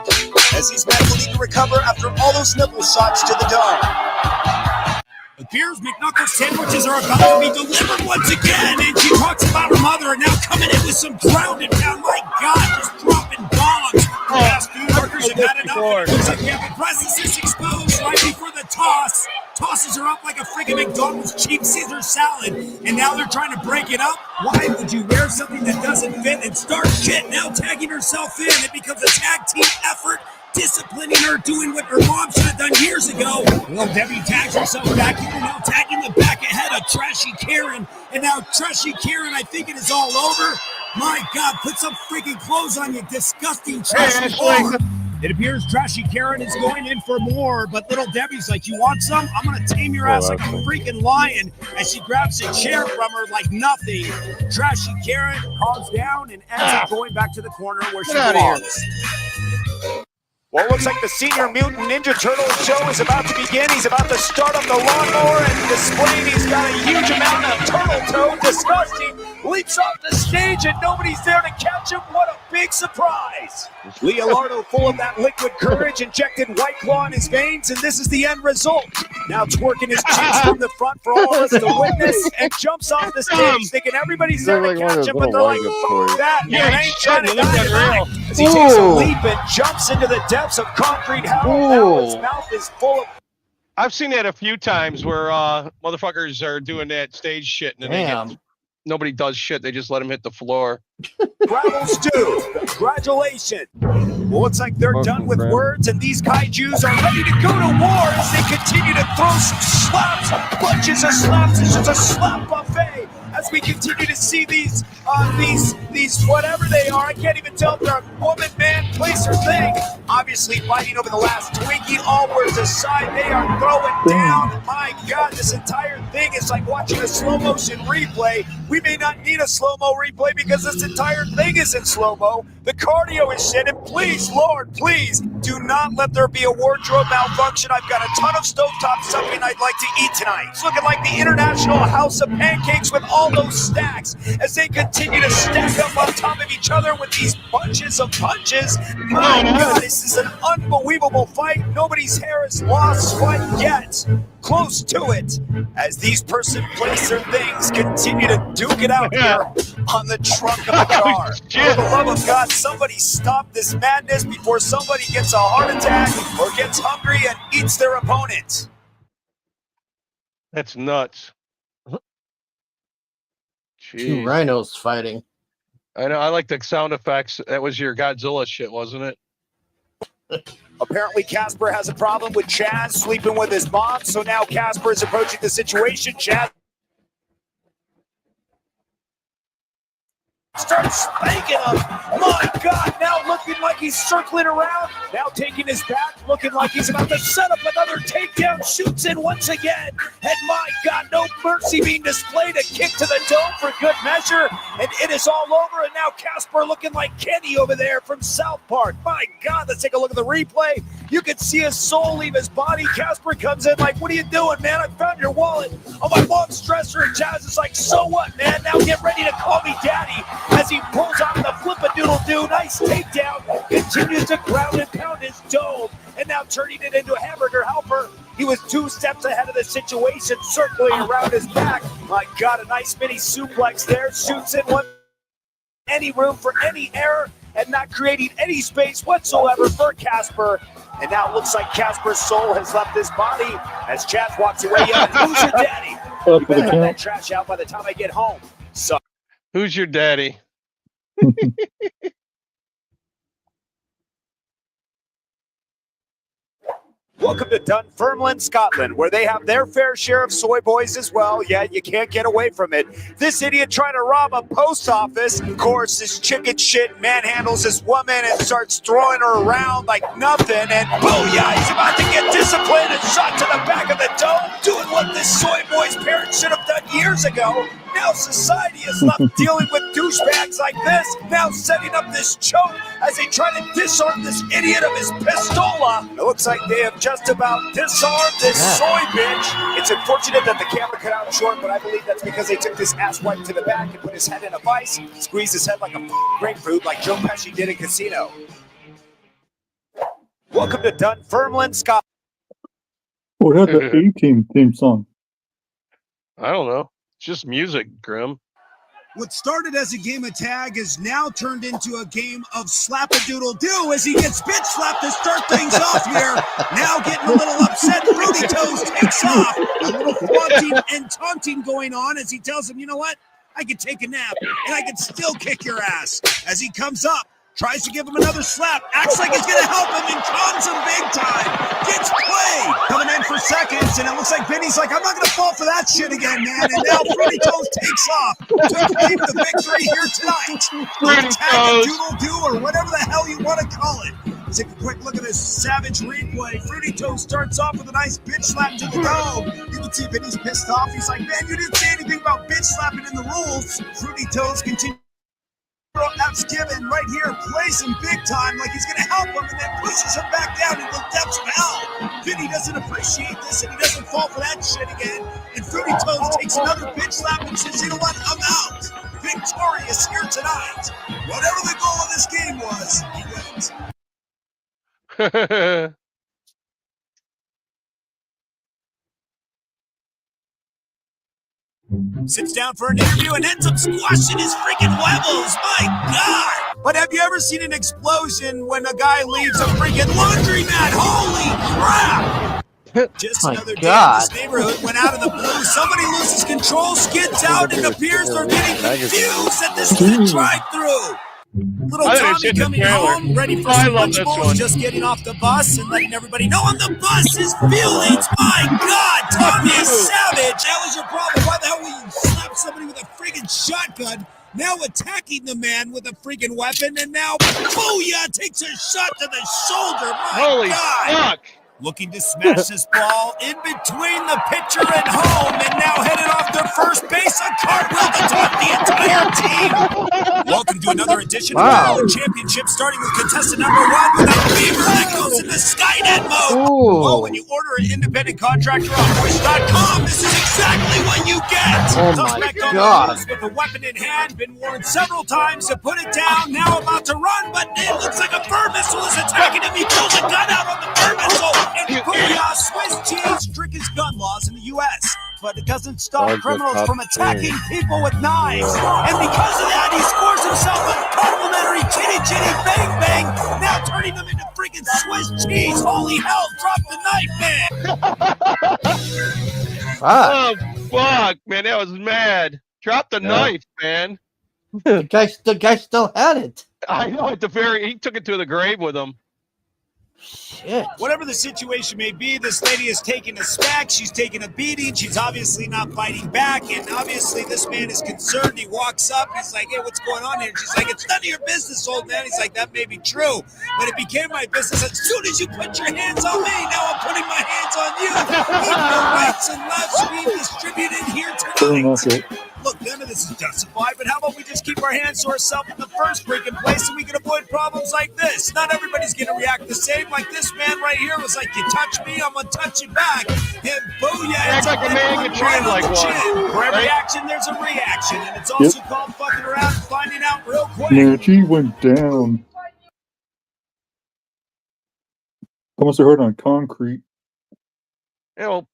as he's mentally to recover after all those nipple shots to the dome. Appears McKnuckles sandwiches are about to be delivered once again, and she talks about her mother, and now coming in with some grounded pound. My God, just dropping bombs. Fast food workers have had enough. It looks like Kevin Presence is exposed right before the toss. Tosses her up like a freaking McDonald's cheap Caesar salad, and now they're trying to break it up. Why would you wear something that doesn't fit and start shit? Now tagging herself in, it becomes a tag team effort. Disciplining her, doing what her mom should have done years ago. Well, Debbie tags herself back in, now tagging the back ahead of Trashy Karen. And now Trashy Karen, I think it is all over. My God, put some freaking clothes on, you disgusting trashy whore. It appears Trashy Karen is going in for more, but Little Debbie's like, you want some? I'm going to tame your ass like a freaking lion, as she grabs a chair from her like nothing. Trashy Karen calms down and ends up going back to the corner where she belongs. Well, it looks like the Senior Mutant Ninja Turtle show is about to begin. He's about to start up the lawnmower and displaying he's got a huge amount of turtle toe. Disgusting. Leaps off the stage and nobody's there to catch him. What a big surprise. Leonardo, full of that liquid courage, injected White Claw in his veins, and this is the end result. Now twerking his cheeks from the front for all of us to witness, and jumps off the stage thinking everybody's there to catch him, but they're like, fuck that, man, I ain't trying to die tonight. As he takes a leap and jumps into the depths of concrete hell. Now his mouth is full of... I've seen that a few times where motherfuckers are doing that stage shit and then nobody does shit. They just let them hit the floor. Gravel Stew, congratulations. Well, looks like they're done with words, and these kaijus are ready to go to war as they continue to throw some slaps, bunches of slaps. It's just a slap buffet as we continue to see these whatever they are. I can't even tell if they're a woman, man, place, or thing. Obviously fighting over the last Twinkie. All words aside, they are throwing down. My God, this entire thing is like watching a slow motion replay. We may not need a slow-mo replay because this entire thing is in slow-mo. The cardio is shit, and please, Lord, please, do not let there be a wardrobe malfunction. I've got a ton of stovetop stuffing I'd like to eat tonight. It's looking like the International House of Pancakes with all the those stacks as they continue to stack up on top of each other with these bunches of punches. My God, this is an unbelievable fight. Nobody's hair is lost quite yet. Close to it as these person placer things continue to duke it out here on the trunk of the car. For the love of God, somebody stop this madness before somebody gets a heart attack or gets hungry and eats their opponent. That's nuts. Two Jeez. rhinos fighting. I know. I like the sound effects. That was your Godzilla shit, wasn't it? Apparently, Casper has a problem with Chaz sleeping with his mom, so now Casper is approaching the situation. Chaz starts spanking him. My God, now looking like he's circling around. Now taking his back, looking like he's about to set up another takedown. Shoots in once again. And my God, no mercy being displayed. A kick to the dome for good measure. And it is all over. And now Casper looking like Kenny over there from South Park. My God, let's take a look at the replay. You can see his soul leave his body. Casper comes in like, what are you doing, man? I found your wallet on my mom's dresser. And Chaz is like, so what, man? Now get ready to call me daddy. As he pulls out the flip-a-doodle-doo, nice takedown, continues to ground and pound his dome, and now turning it into a hamburger helper. He was 2 steps ahead of the situation, circling around his back. My God, a nice mini suplex there, shoots in one, any room for any error, and not creating any space whatsoever for Casper. And now it looks like Casper's soul has left his body as Chaz walks away. Yeah, who's your daddy? You better have that trash out by the time I get home. So. Who's your daddy? Welcome to Dunfermline, Scotland, where they have their fair share of soy boys as well. Yeah, you can't get away from it. This idiot trying to rob a post office. Of course, this chicken shit manhandles this woman and starts throwing her around like nothing. And booyah, he's about to get disciplined and shot to the back of the dome, doing what this soy boy's parents should have done years ago. Now society is left dealing with douchebags like this, now setting up this choke as they try to disarm this idiot of his pistola. It looks like they have just about disarmed this soy bitch. It's unfortunate that the camera cut out short, but I believe that's because they took this asswipe to the back and put his head in a vice, squeezed his head like a grapefruit like Joe Pesci did in Casino. Welcome to Dunfermline, Scotland. What had the A-Team theme song? I don't know. It's just music, Grim. What started as a game of tag has now turned into a game of slap-a-doodle-doo as he gets bitch slapped to start things off here. Now getting a little upset, Fruity Toes takes off. A little flaunting and taunting going on as he tells him, you know what? I can take a nap and I can still kick your ass. As he comes up, tries to give him another slap, acts like it's going to help him and cons him big time. Gets played. Coming in for seconds, and it looks like Vinny's like, I'm not going to fall for that shit again, man. And now Fruity Toes takes off to claim the victory here tonight. Tag-a-doodle-doo or whatever the hell you want to call it. Let's take a quick look at this savage replay. Fruity Toes starts off with a nice bitch slap to the dome. You can see Vinny's pissed off. He's like, man, you didn't say anything about bitch slapping in the rules. Fruity Toes continues. That's given right here, plays him big time like he's going to help him and then pushes him back down into the depths of hell. Vinny doesn't appreciate this and he doesn't fall for that shit again. And Fruity Toes takes another bitch slap and says, you know what, I'm out. Victorious here tonight. Whatever the goal of this game was, he wins. Sits down for an interview and ends up squashing his freaking huevos. My God! But have you ever seen an explosion when a guy leaves a freaking laundromat? Holy crap! Just another day in this neighborhood went out of the blue. Somebody loses control, skids out, and appears they're getting confused at this drive-through. Little Tommy coming home, ready for some Lunchables, just getting off the bus and letting everybody know on the bus his feelings. My God, Tommy is savage. That was your problem. Why the hell would you slap somebody with a freaking shotgun? Now attacking the man with a freaking weapon, and now booyah takes a shot to the shoulder. My Holy God. fuck. Looking to smash this ball in between the pitcher and home, and now headed off to first base. A cartwheel to taunt the entire team. Welcome to another edition of the World Championship, starting with contestant number 1 with a fever that goes into Skynet mode. Oh, when you order an independent contractor on Wish.com, this is exactly what you get. Oh my Suspect on the God. loose with a weapon in hand, been warned several times to put it down, now about to run, but it looks like a bird missile is attacking him. He pulls a gun out on the bird missile, and booyah, Swiss cheese, strictest gun laws in the U.S. But it doesn't stop criminals from attacking people with knives. And because of that, he scores himself a complimentary chitty chitty bang bang, now turning them into freaking Swiss cheese. Holy hell, drop the knife, man. Oh, fuck, man. That was mad. Drop the knife, man. The guy still had it. I know, he took it to the grave with him. Shit. Whatever the situation may be, this lady is taking a smack. She's taking a beating. She's obviously not fighting back. And obviously this man is concerned. He walks up. He's like, hey, what's going on here? She's like, it's none of your business, old man. He's like, that may be true, but it became my business as soon as you put your hands on me. Now I'm putting my hands on you. Equal rights and lefts being distributed here tonight. Look, none of this is justified, but how about we just keep our hands to ourselves in the first freaking place and we can avoid problems like this? Not everybody's going to react the same. Like this man right here was like, you touch me, I'm going to touch you back. And booyah, it's like a man get treated like one. For every action, there's a reaction. And it's also called fucking around and finding out real quick. Man, she went down. I must have heard on concrete. You know,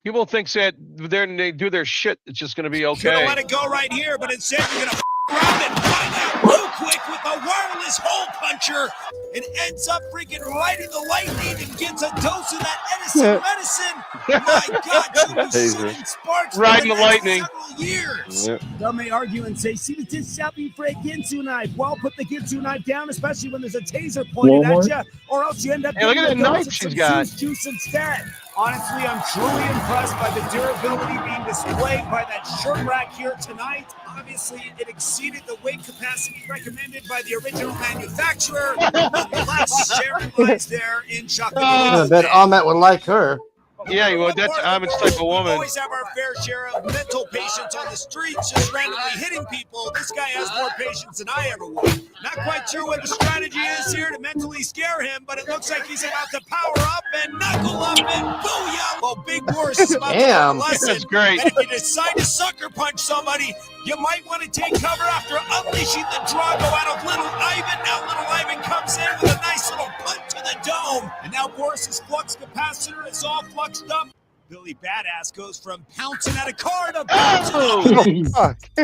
people think that they do their shit, it's just going to be okay. You're gonna let it go right here, but instead you're gonna around and find out real quick with a wireless hole puncher and ends up freaking riding the lightning and gets a dose of that Edison medicine. My God, she'll be shooting sparks riding the lightning. Several years. Some may argue and say, she was just shopping for a Ginsu knife. Well, put the Ginsu knife down, especially when there's a taser pointed at you, or else you end up look at that getting knife she's got. Juice instead. Honestly, I'm truly impressed by the durability being displayed by that shirt rack here tonight. Obviously, it exceeded the weight capacity recommended by the original manufacturer. Nonetheless, Sharon lies there in shock. I bet Ahmet would like her. Yeah, well, that's Ahmet's type of We woman. always have our fair share of mental patients on the streets just randomly hitting people. This guy has more patience than I ever would. Not quite sure what the strategy is here to mentally scare him, but it looks like he's about to power up and knuckle up and booyah. Well, Big Boris is about to learn a lesson. That's great. And if you decide to sucker punch somebody, you might want to take cover after unleashing the Drago out of Little Ivan. Now Little Ivan comes in with a nice little punt to the dome. And now Boris's flux capacitor is all fluxed up. Billy Badass goes from pouncing at a car to pouncing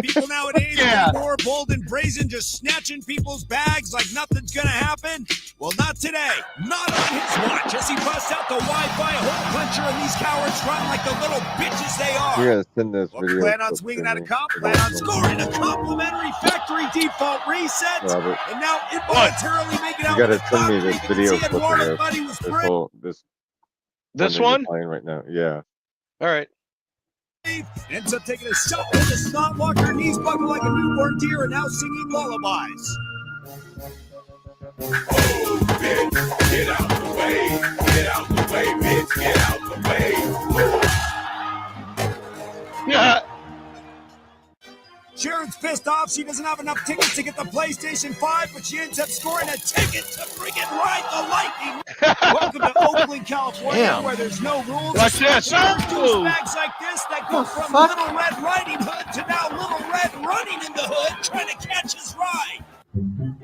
People nowadays are more bold and brazen, just snatching people's bags like nothing's gonna happen. Well, not today. Not on his watch as he busts out the Wi-Fi hole puncher and these cowards run like the little bitches they are. You're gonna send this video. Plan on swinging at a cop, plan on scoring a complimentary factory default reset, Robert. and now involuntarily making out You gotta with send me concrete. this You can video see clip Eduardo of thought he was this free. whole This that you're one? playing right now. Yeah. All right. Ends up taking a shot with the snot walker, knees buckled like a newborn deer, and now singing lullabies. Oh, bitch, get out the way. Get out the way, bitch, get out the way. Yeah. Sharon's pissed off. She doesn't have enough tickets to get the PlayStation 5, but she ends up scoring a ticket to friggin' ride the lightning. Welcome to Oakland, California, where there's no rules. Watch this. Bags like this that go from Little Red Riding Hood to now Little Red running in the hood, trying to catch his ride.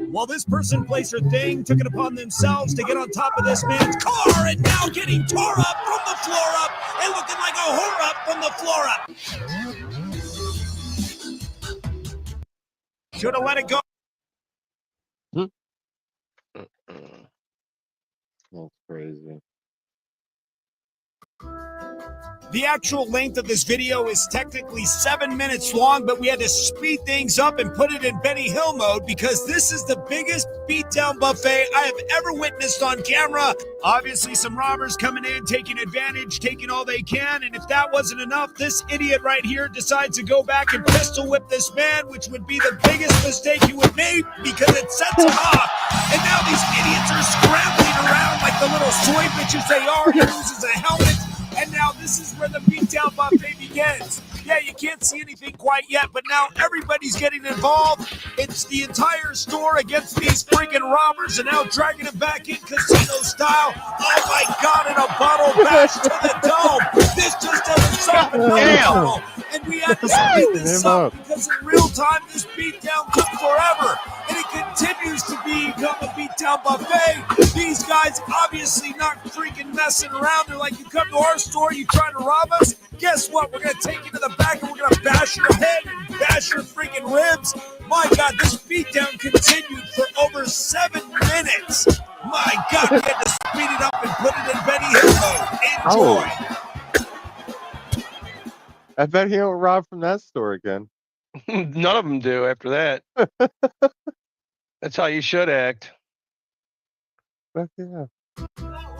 While this person plays her thing, took it upon themselves to get on top of this man's car, and now getting tore up from the floor up, and looking like a whore up from the floor up. Should have let it go. That's crazy. The actual length of this video is technically 7 minutes long, but we had to speed things up and put it in Benny Hill mode because this is the biggest beatdown buffet I have ever witnessed on camera. Obviously, some robbers coming in, taking advantage, taking all they can, and if that wasn't enough, this idiot right here decides to go back and pistol whip this man, which would be the biggest mistake he would make because it sets him off. And now these idiots are scrambling around like the little soy bitches they are. He loses a helmet. And now this is where the beatdown buffet begins. Yeah, you can't see anything quite yet, but now everybody's getting involved. It's the entire store against these freaking robbers, and now dragging it back in casino style. Oh my God, and a bottle bash to the dome. This just doesn't solve another bottle. And we had to speed this up because in real time, this beatdown took forever. And it continues to become a beatdown buffet. These guys obviously not freaking messing around. They're like, you come to our store, you trying to rob us? Guess what? We're going to take you to the back and we're going to bash your head and bash your freaking ribs. My God, this beatdown continued for over 7 minutes. My God, we had to speed it up and put it in Benny Hill mode. Enjoy. I bet he don't rob from that store again. None of them do after that. That's how you should act. But yeah.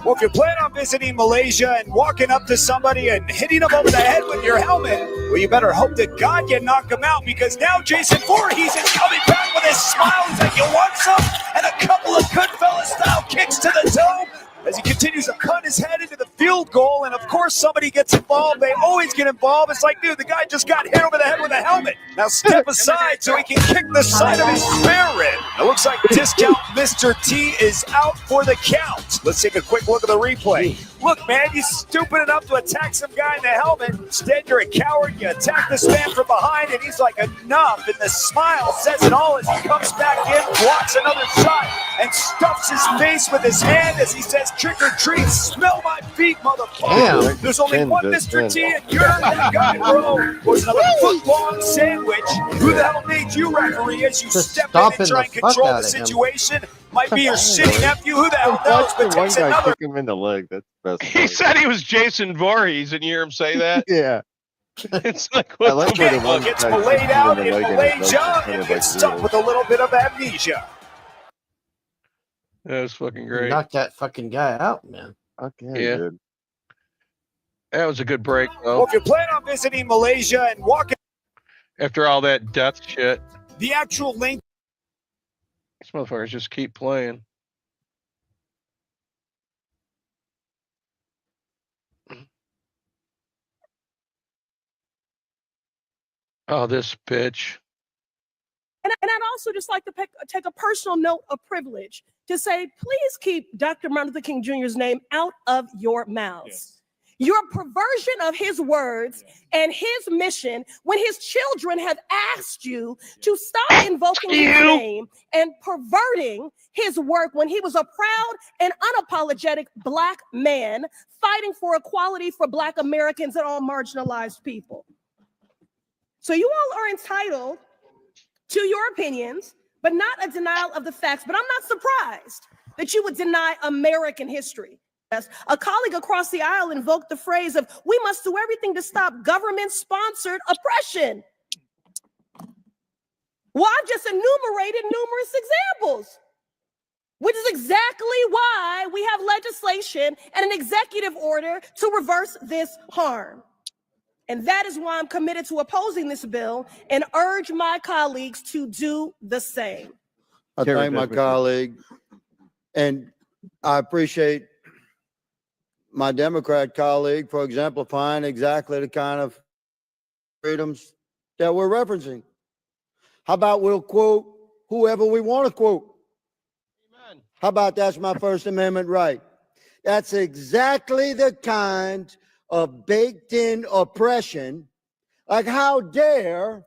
Well, if you plan on visiting Malaysia and walking up to somebody and hitting them over the head with your helmet, well, you better hope to God you knock him out, because now Jason Voorhees is coming back with his smile. He's like, you want some? And a couple of Goodfellas-style kicks to the dome as he continues to cut his head into the field goal. And, of course, somebody gets involved. They always get involved. It's like, dude, the guy just got hit over the head with a helmet. Now step aside so he can kick the side of his spare rib. It looks like Discount Mr. T is out for the count. Let's take a quick look at the replay. Look, man, you stupid enough to attack some guy in the helmet. Instead, you're a coward. You attack this man from behind, and he's like, enough. And the smile says it all as he comes back in, blocks another shot, and stuffs his face with his hand as he says, trick or treat, smell my feet, motherfucker. Damn. There's only one Mr. T, and you're the guy, bro. Was another foot-long sandwich. Who the hell made you referee as you step in and try and control the situation? Might be your shitty nephew. Who the hell knows? But One takes guy another. kick him in the leg. That's the best. He said he was Jason Voorhees, and you hear him say that? Yeah. It's like, what I like the where the fuck? one Gets guy belayed kicks him out in in the leg and Malaysia it and does gets kind stuck of with a little bit of amnesia. That was fucking great. Knock that fucking guy out, man. Okay, Yeah. dude. That was a good break, Well, though. if you plan on visiting Malaysia and walking After all that death shit, the actual length. these motherfuckers just keep playing. Oh, this bitch. And I'd also just like to take a personal note of privilege to say, please keep Dr. Martin Luther King Jr.'s name out of your mouths. Yes. Your perversion of his words and his mission, when his children have asked you to stop invoking his name and perverting his work when he was a proud and unapologetic Black man fighting for equality for Black Americans and all marginalized people. So you all are entitled to your opinions, but not a denial of the facts. But I'm not surprised that you would deny American history. Yes. A colleague across the aisle invoked the phrase of, we must do everything to stop government-sponsored oppression. Well, I've just enumerated numerous examples, which is exactly why we have legislation and an executive order to reverse this harm. And that is why I'm committed to opposing this bill and urge my colleagues to do the same. I thank my colleague, and I appreciate my Democrat colleague for exemplifying exactly the kind of freedoms that we're referencing. How about we'll quote whoever we want to quote? Amen. How about that's my First Amendment right? That's exactly the kind of baked-in oppression. Like, how dare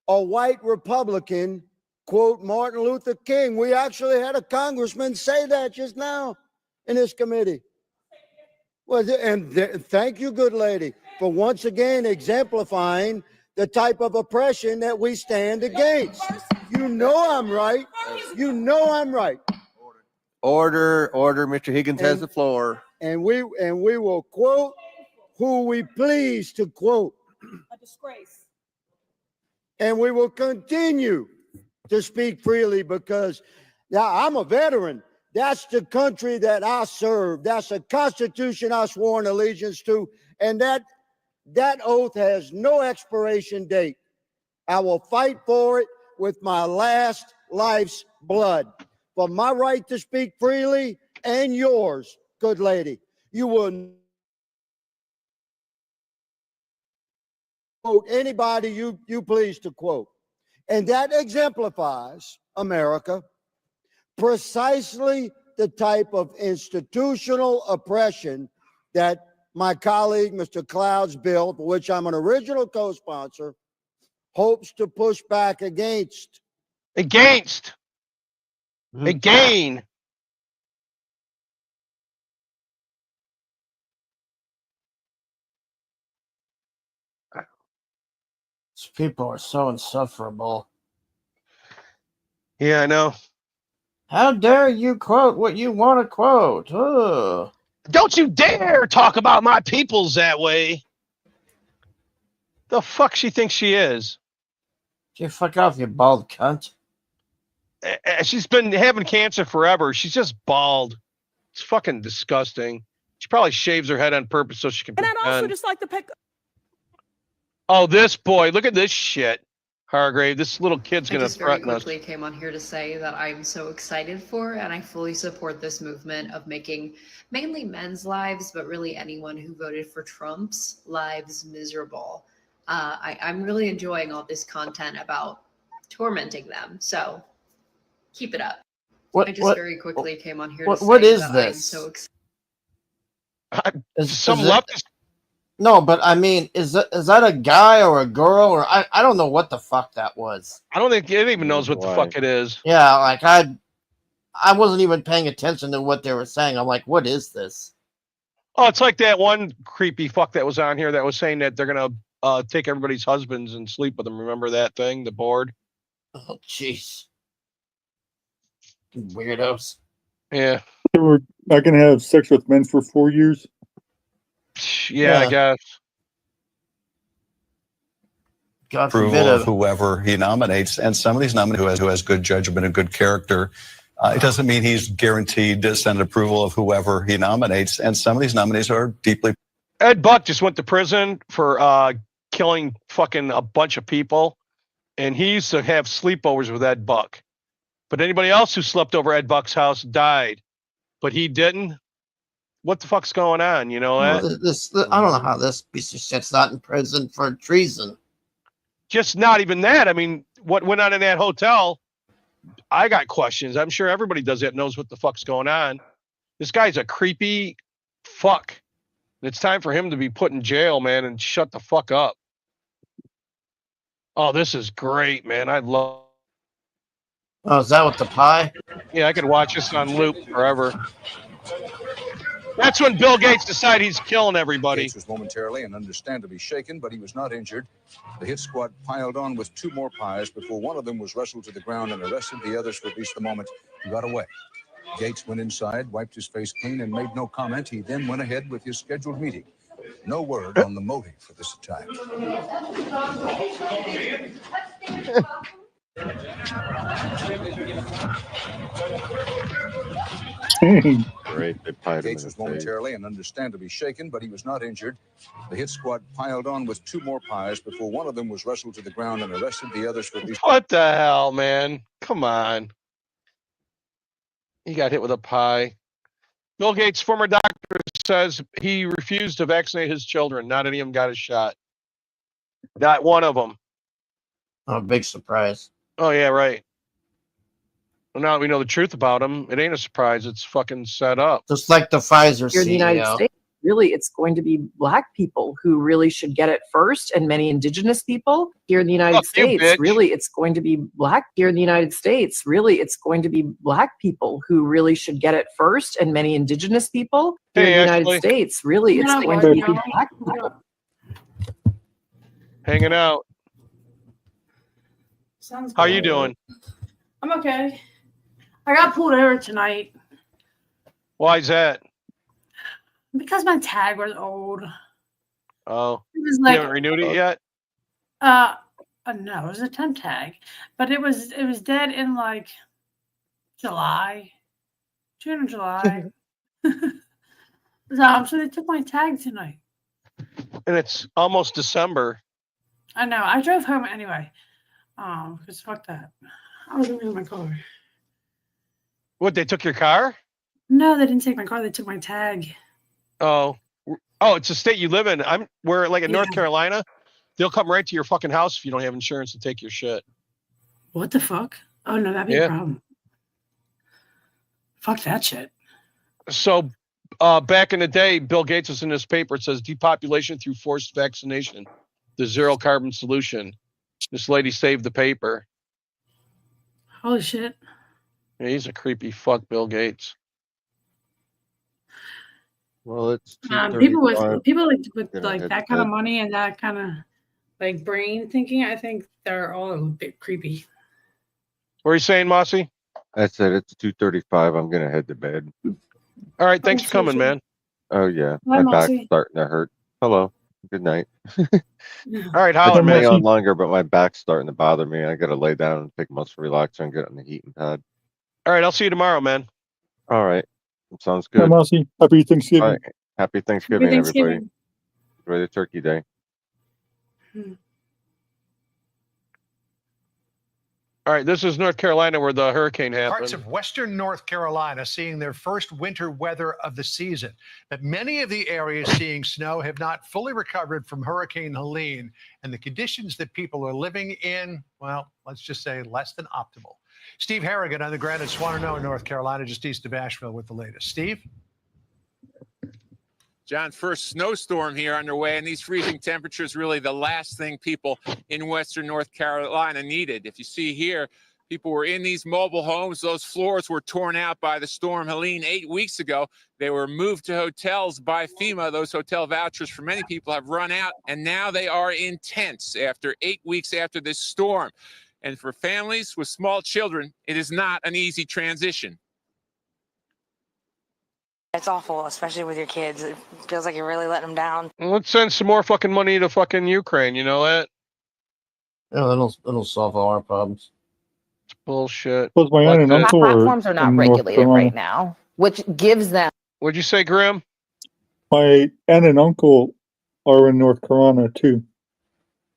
a white Republican quote Martin Luther King? We actually had a congressman say that just now in this committee. Well, thank you, good lady, for once again exemplifying the type of oppression that we stand against. You know I'm right. You know I'm right. Order. Mr. Higgins has the floor. And we will quote who we please to quote. A disgrace. And we will continue to speak freely because I'm a veteran. That's the country that I serve. That's a constitution I swore an allegiance to. And that oath has no expiration date. I will fight for it with my last life's blood. For my right to speak freely and yours, good lady. You will quote anybody you please to quote. And that exemplifies, America, precisely the type of institutional oppression that my colleague, Mr. Cloud's bill, for which I'm an original co-sponsor, hopes to push back against. Against. Again. These people are so insufferable. Yeah, I know. How dare you quote what you want to quote? Ugh. Don't you dare talk about my peoples that way. The fuck she thinks she is? You fuck off, you bald cunt. She's been having cancer forever. She's just bald. It's fucking disgusting. She probably shaves her head on purpose so she can. And I'd also pretend. just like to pick. Oh, this boy! Look at this shit, Hargrave. This little kid's I gonna just very threaten us. quickly came on here to say that I'm so excited for and I fully support this movement of making mainly men's lives, but really anyone who voted for Trump's lives miserable. I'm really enjoying all this content about tormenting them. So keep it up. I just very quickly came on here to say what is that this? I'm so excited. Some leftist. No, but I mean, is that a guy or a girl or I don't know what the fuck that was. I don't think it even knows what the fuck it is. Yeah, like I wasn't even paying attention to what they were saying. I'm like, what is this? Oh, it's like that one creepy fuck that was on here that was saying that they're gonna take everybody's husbands and sleep with them. Remember that thing, the board? Oh, jeez. Weirdos. Yeah. They were not going to have sex with men for 4 years. Yeah, I guess. God approval forbid of whoever he nominates, and some of these nominees who has good judgment and good character. It doesn't mean he's guaranteed to send approval of whoever he nominates, and some of these nominees are deeply. Ed Buck just went to prison for killing fucking a bunch of people, and he used to have sleepovers with Ed Buck. But anybody else who slept over Ed Buck's house died, but he didn't. What the fuck's going on? You know that? I don't know how this piece of shit's not in prison for treason. Just not even that. I mean, what went on in that hotel? I got questions. I'm sure everybody does that, knows what the fuck's going on. This guy's a creepy fuck. It's time for him to be put in jail, man, and shut the fuck up. Oh, this is great, man. I love. Oh, is that with the pie? Yeah, I could watch this on loop forever. That's when Bill Gates decided he's killing everybody. Gates was momentarily and understandably shaken, but he was not injured. The hit squad piled on with 2 more pies before one of them was wrestled to the ground and arrested. The others released the moment he got away. Gates went inside, wiped his face clean, and made no comment. He then went ahead with his scheduled meeting. No word on the motive for this attack. Great. They pied him Gates in was the face. momentarily and understandably shaken, but he was not injured. The hit squad piled on with 2 more pies before one of them was wrestled to the ground and arrested. The others released. What the hell, man? Come on. He got hit with a pie. Bill Gates' former doctor says he refused to vaccinate his children. Not any of them got a shot. Not one of them. Oh, big surprise. Oh, yeah, right. Well, now that we know the truth about him, it ain't a surprise. It's fucking set up. Just like the Pfizer Here in the United CEO. States, really, it's going to be Black people who really should get it first, and many Indigenous people. Here in the United Fuck you, States, bitch. really, it's going to be Black. Here in the United States, really, it's going to be Black people who really should get it first, and many Indigenous people. Here in the United States, really, it's going to be Black people. Hanging out. Sounds How good. you doing? I'm okay. I got pulled over tonight Why is that? because my tag was old. Oh, It was you like haven't renewed it yet? no, it was a temp tag, but it was dead in like July, June or July. So they took my tag tonight. And it's almost December. I know. I drove home anyway. Because fuck that. I was in my car. What, they took your car? No, they didn't take my car. They took my tag. Oh, it's the state you live in. We're like in North Carolina. They'll come right to your fucking house if you don't have insurance to take your shit. What the fuck? Oh no, that'd be a problem. Fuck that shit. So back in the day, Bill Gates was in this paper. It says depopulation through forced vaccination, the zero carbon solution. This lady saved the paper. Holy shit. Yeah, he's a creepy fuck, Bill Gates. Well, it's People with like head that to kind of bed. money and that kind of like brain thinking, I think they're all a bit creepy. What are you saying, Mossy? I said it's 2:35. I'm gonna head to bed. All right, thanks for coming, man. Oh yeah, Hi, my back's Mossy. starting to hurt. Hello. Good night. All right, I holler, can lay man. on longer, but my back's starting to bother me. I gotta lay down and take muscle relaxer and get on the heating pad. All right, I'll see you tomorrow, man. All right, sounds Hi, good. Mossy. Happy Thanksgiving. All right. Happy Thanksgiving, Happy everybody. Thanksgiving. Enjoy the Turkey Day. All right, this is North Carolina where the hurricane Parts happened. of western North Carolina seeing their first winter weather of the season. But many of the areas seeing snow have not fully recovered from Hurricane Helene, and the conditions that people are living in, well, let's just say less than optimal. Steve Harrigan on the ground at Swannanoa, North Carolina, just east of Asheville with the latest. Steve? John, first snowstorm here underway, and these freezing temperatures really the last thing people in western North Carolina needed. If you see here, people were in these mobile homes. Those floors were torn out by the storm Helene 8 weeks ago. They were moved to hotels by FEMA. Those hotel vouchers for many people have run out, and now they are in tents after 8 weeks after this storm. And for families with small children, it is not an easy transition. It's awful, especially with your kids. It feels like you're really letting them down. Let's send some more fucking money to fucking Ukraine. You know that? Yeah, it'll solve all our problems. It's bullshit. Plus, my aunt and uncle Platforms are not in North regulated Carolina. right now, which gives them. What'd you say, Grim? My aunt and uncle are in North Carolina too.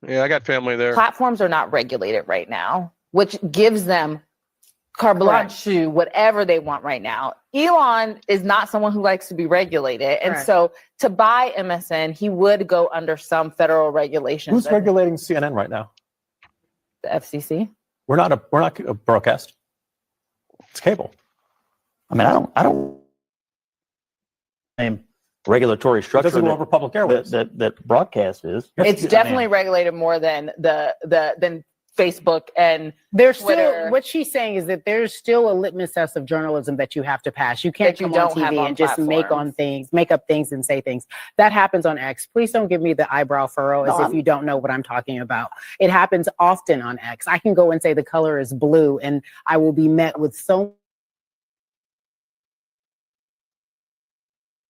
Yeah, I got family there. Platforms are not regulated right now, which gives them carte blanche to whatever they want right now. Elon is not someone who likes to be regulated. And Correct. so to buy MSN, he would go under some federal regulations. Who's regulating CNN right now? The FCC. We're not a broadcast. It's cable. I mean, I don't same regulatory structure doesn't go over public airways. that broadcast is. It's definitely regulated more than than Facebook and There's Twitter. still what she's saying is that there's still a litmus test of journalism that you have to pass. You can't That you come don't on have TV on and just platforms. make up things and say things. That happens on X. Please don't give me the eyebrow furrow as No, if you don't know what I'm talking about. It happens often on X. I can go and say the color is blue and I will be met with so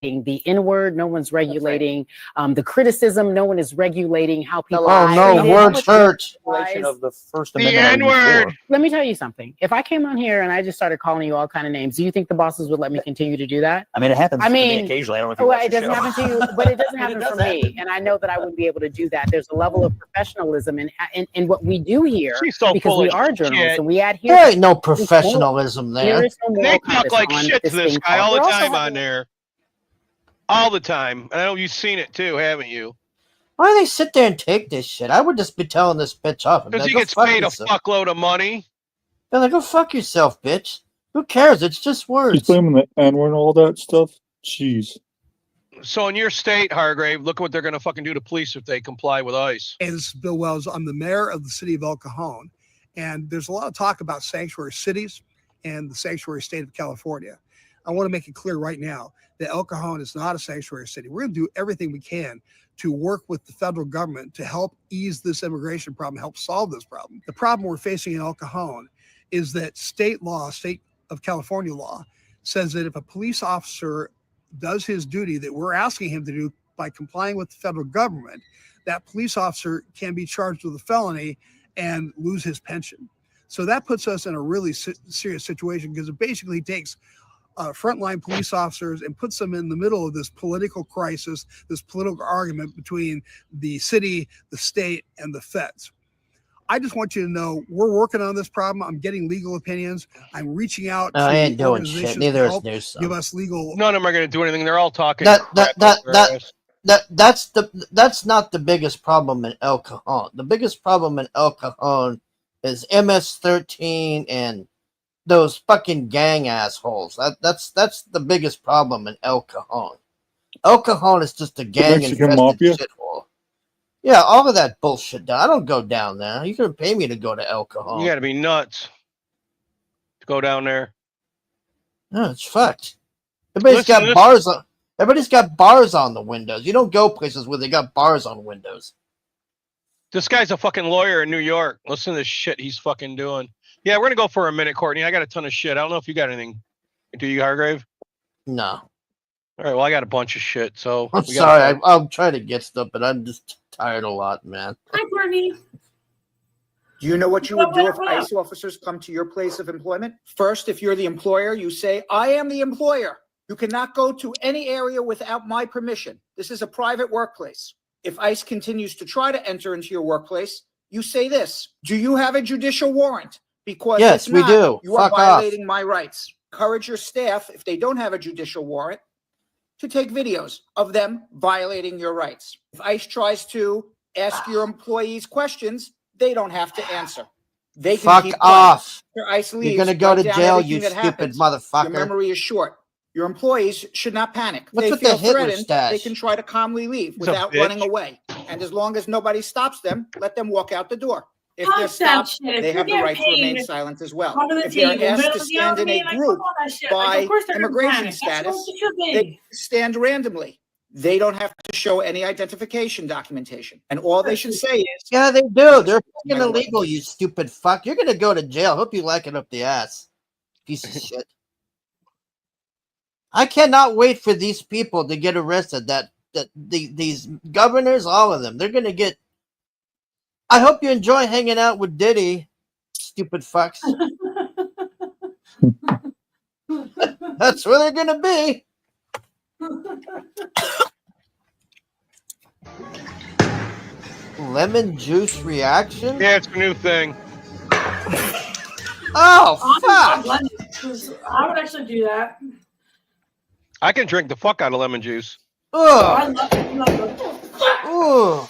the N-word, no one's regulating the criticism, no one is regulating how people Oh no, treated. words hurt. Of the First The Amendment. N-word. Let me tell you something. If I came on here and I just started calling you all kind of names, do you think the bosses would let me continue to do that? I mean, it happens I to me mean, occasionally. I don't know if you well, watch it the doesn't show. happen to you, but it doesn't It happen does for me. happen. And I know that I wouldn't be able to do that. There's a level of professionalism in what we do here She's so because full we of are shit. journalists and we adhere. There ain't no professionalism There there. is no moral They talk compass like on shit to this this thing guy all called- the We're also time having- on there. All the time. And I know you've seen it too, haven't you? Why do they sit there and take this shit? I would just be telling this bitch off. Because he Go gets fuck paid yourself. a fuckload of money. They're like, go fuck yourself, bitch. Who cares? It's just She's words. blaming the N-word and all that stuff. Jeez. So in your state, Hargrave, look what they're going to fucking do to police if they comply with ICE. Hey, this is Bill Wells. I'm the mayor of the city of El Cajon. And there's a lot of talk about sanctuary cities and the sanctuary state of California. I want to make it clear right now that El Cajon is not a sanctuary city. We're going to do everything we can to work with the federal government to help ease this immigration problem, help solve this problem. The problem we're facing in El Cajon is that state law, state of California law, says that if a police officer does his duty that we're asking him to do by complying with the federal government, that police officer can be charged with a felony and lose his pension. So that puts us in a really serious situation because it basically takes frontline police officers and puts them in the middle of this political crisis, this political argument between the city, the state, and the feds. I just want you to know we're working on this problem. I'm getting legal opinions. I'm reaching out No, I to ain't doing organizations shit. Neither to is help there's some. give us legal. None of them are going to do anything. They're all talking. That crap over us. that's not the biggest problem in El Cajon. The biggest problem in El Cajon is MS-13 and those fucking gang assholes. That's the biggest problem in El Cajon. El Cajon is just a gang Mexican infested mafia? shithole. Yeah, all of that bullshit. I don't go down there. You can pay me to go to El Cajon. You got to be nuts to go down there. No, it's fucked. Everybody's got bars on. Everybody's got bars on the windows. You don't go places where they got bars on windows. This guy's a fucking lawyer in New York. Listen to this shit he's fucking doing. Yeah, we're gonna go for a minute, Courtney. I got a ton of shit. I don't know if you got anything. Do you, Hargrave? No. All right. Well, I got a bunch of shit. So I'm sorry. I'll try to get stuff, but I'm just tired a lot, man. Hi, Courtney. Do you know what you would do if ICE officers come to your place of employment? First, if you're the employer, you say, I am the employer. You cannot go to any area without my permission. This is a private workplace. If ICE continues to try to enter into your workplace, you say this. Do you have a judicial warrant? Because yes, if not, we do. You are Fuck violating off. my rights. Encourage your staff, if they don't have a judicial warrant, to take videos of them violating your rights. If ICE tries to ask your employees questions, they don't have to answer. They can Fuck keep quiet. off. After ICE leaves, You're gonna go write to down jail, everything you that stupid happens. motherfucker. Your memory is short. Your employees should not panic. If What's they with the feel Hitler threatened, stash? they can try to calmly leave He's a without bitch. running away. And as long as nobody stops them, let them walk out the door. If Fuck they're that stopped, shit. they If have the you're right to getting remain paid, silent as well. come to the If they're table. asked But to if you know stand what in I a mean, like, group fuck all that shit. by Like, of course they're gonna immigration panic. That's status, what it should they be. stand randomly. They don't have to show any identification documentation. And all they should say is, Yeah, they do. They're My fucking illegal, you stupid fuck. You're gonna go to jail. Hope you like it up the ass. Piece of shit. I cannot wait for these people to get arrested. These governors, all of them, they're gonna get. I hope you enjoy hanging out with Diddy, stupid fucks. That's where they're gonna be. Lemon juice reaction? Yeah, it's a new thing. Oh, fuck! I would actually do that. I can drink the fuck out of lemon juice. I Ugh. love it. Ooh.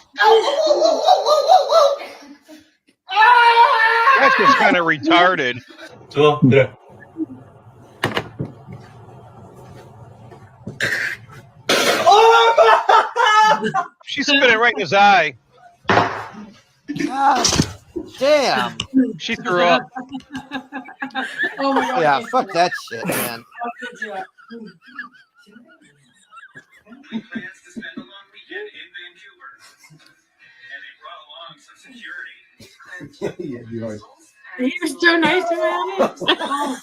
That's just kind of retarded. She spit it right in his eye. God damn. She threw up. Oh my god. Yeah, fuck that shit, man. He was so nice to me.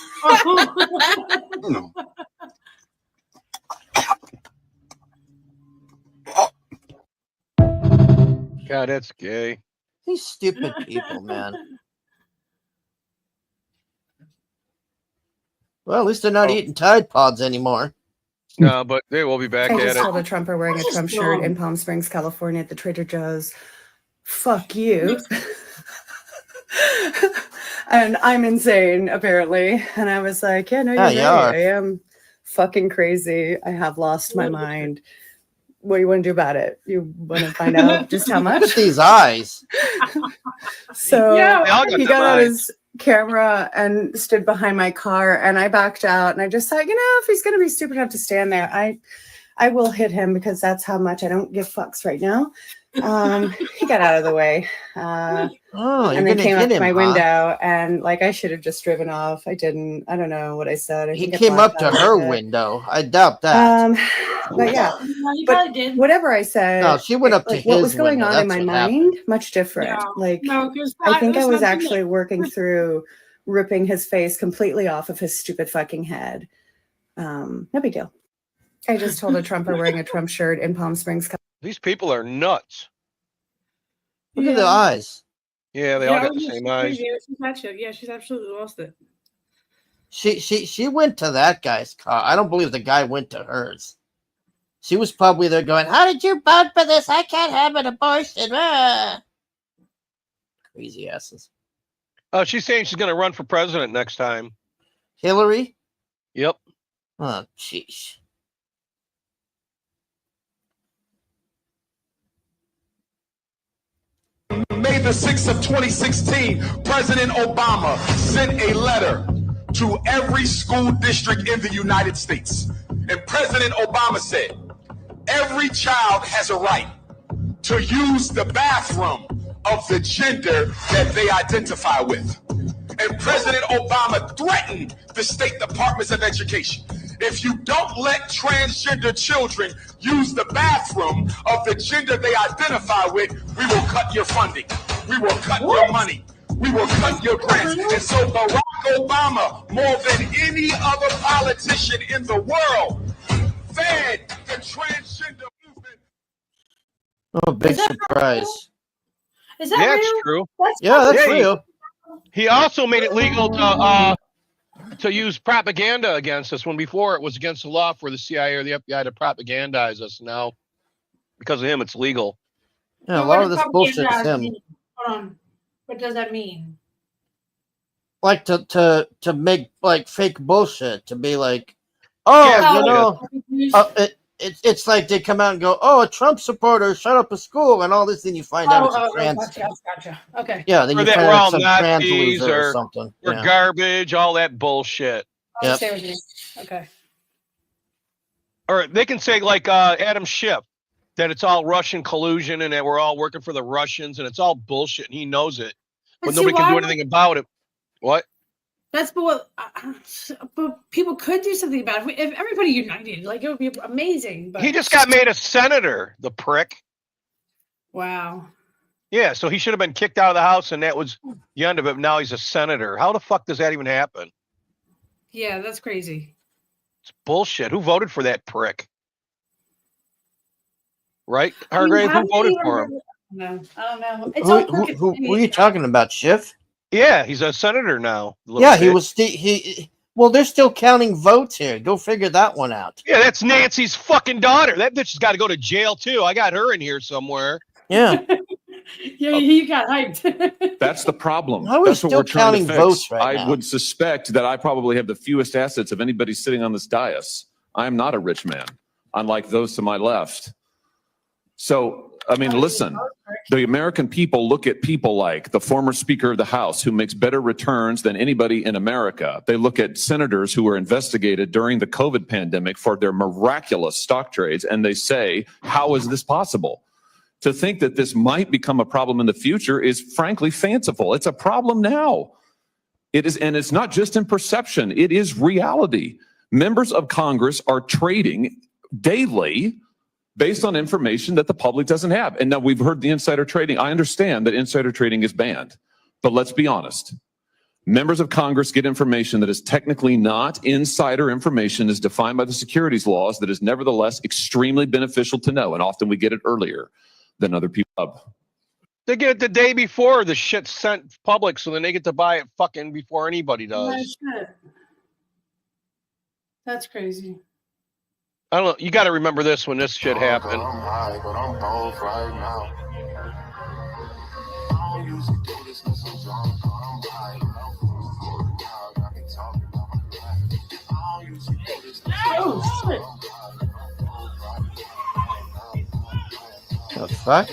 God, that's gay. These stupid people, man. Well, at least they're not eating Tide Pods anymore. No, but they will be back I at just it. told a Trumper wearing a Trump shirt in Palm Springs, California at the Trader Joe's, fuck you. And I'm insane, apparently. And I was like, yeah, no, you're Yeah, you right. are. I am fucking crazy. I have lost my mind. What do you want to do about it? You want to find out just how much? Look at these eyes. So Yeah, They all got he them got out eyes. his camera and stood behind my car, and I backed out, and I just thought, if he's going to be stupid enough to stand there, I will hit him because that's how much I don't give fucks right now. He got out of the way. Oh, you're And then gonna came hit up to him, my huh? window, and I should have just driven off. I didn't. I don't know what I said. I He think I came up blacked to out a her bit. window. I doubt that. But yeah, No, you but probably did. whatever I said, No, she went up to what his was going window. on in That's my what happened. mind, much different. No, because I think I was actually working through ripping his face completely off of his stupid fucking head. No big deal. I just told a Trumper wearing a Trump shirt in Palm Springs. These people are nuts. Look at the eyes. Yeah, they all got the same eyes. Yeah, she's absolutely lost it. She went to that guy's car. I don't believe the guy went to hers. She was probably there going, "How did you vote for this? I can't have an abortion." Ah. Crazy asses. Oh, she's saying she's going to run for president next time. Hillary? Yep. Oh, jeez. May the 6th of 2016, President Obama sent a letter to every school district in the United States. And President Obama said, every child has a right to use the bathroom of the gender that they identify with. And President Obama threatened the state departments of education. If you don't let transgender children use the bathroom of the gender they identify with, we will cut your funding. We will cut your money. We will cut your grants. And so Barack Obama, more than any other politician in the world, fed the transgender movement. Oh, big surprise. Is that Yeah, real? it's true. That's real. He also made it legal to use propaganda against us when before it was against the law for the CIA or the FBI to propagandize us. Now, because of him, it's legal. Yeah, a But lot what of does this bullshit is propaganda him. mean? Hold on. What does that mean? Like to make like fake bullshit, to be like, oh, Yeah, it's like they come out and go, oh, a Trump supporter shut up a school and all this, then you find out it's a trans. Gotcha. Okay. Yeah, then Or you that find we're out all some trans Nazis loser or or something. we're Yeah. garbage, all that bullshit. I understand what you mean. Okay. Or they can say like Adam Schiff, that it's all Russian collusion and that we're all working for the Russians and it's all bullshit and he knows it, but see, nobody can do why anything about it. What? That's but people could do something about it. If everybody united, like it would be amazing. But He just got made a senator, the prick. wow. Yeah, so he should have been kicked out of the House and that was the end of it. Now he's a senator. How the fuck does that even happen? Yeah, that's crazy. It's bullshit. Who voted for that prick? Right? I mean, Hargrave, how who many voted of for them him? No, I don't know. It's all crooked. Who are you talking about, Schiff? Yeah, he's a senator now. Yeah, he was. Well, they're still counting votes here. Go figure that one out. Yeah, that's Nancy's fucking daughter. That bitch has got to go to jail too. I got her in here somewhere. Yeah. Yeah, you got hyped. That's the problem. How are we That's what still we're trying to counting fix. votes right I now? would suspect that I probably have the fewest assets of anybody sitting on this dais. I am not a rich man, unlike those to my left. So, I mean, listen, the American people look at people like the former Speaker of the House, who makes better returns than anybody in America. They look at senators who were investigated during the COVID pandemic for their miraculous stock trades, and they say, how is this possible? To think that this might become a problem in the future is frankly fanciful. It's a problem now. It is, and it's not just in perception, it is reality. Members of Congress are trading daily based on information that the public doesn't have. And now we've heard the insider trading. I understand that insider trading is banned, but let's be honest. Members of Congress get information that is technically not insider information, as defined by the securities laws, that is nevertheless extremely beneficial to know. And often we get it earlier than other people. They get it the day before the shit's sent public, so then they get to buy it fucking before anybody does. That's crazy. I don't know. You got to remember this when this shit happened. Oh, shit. The fuck?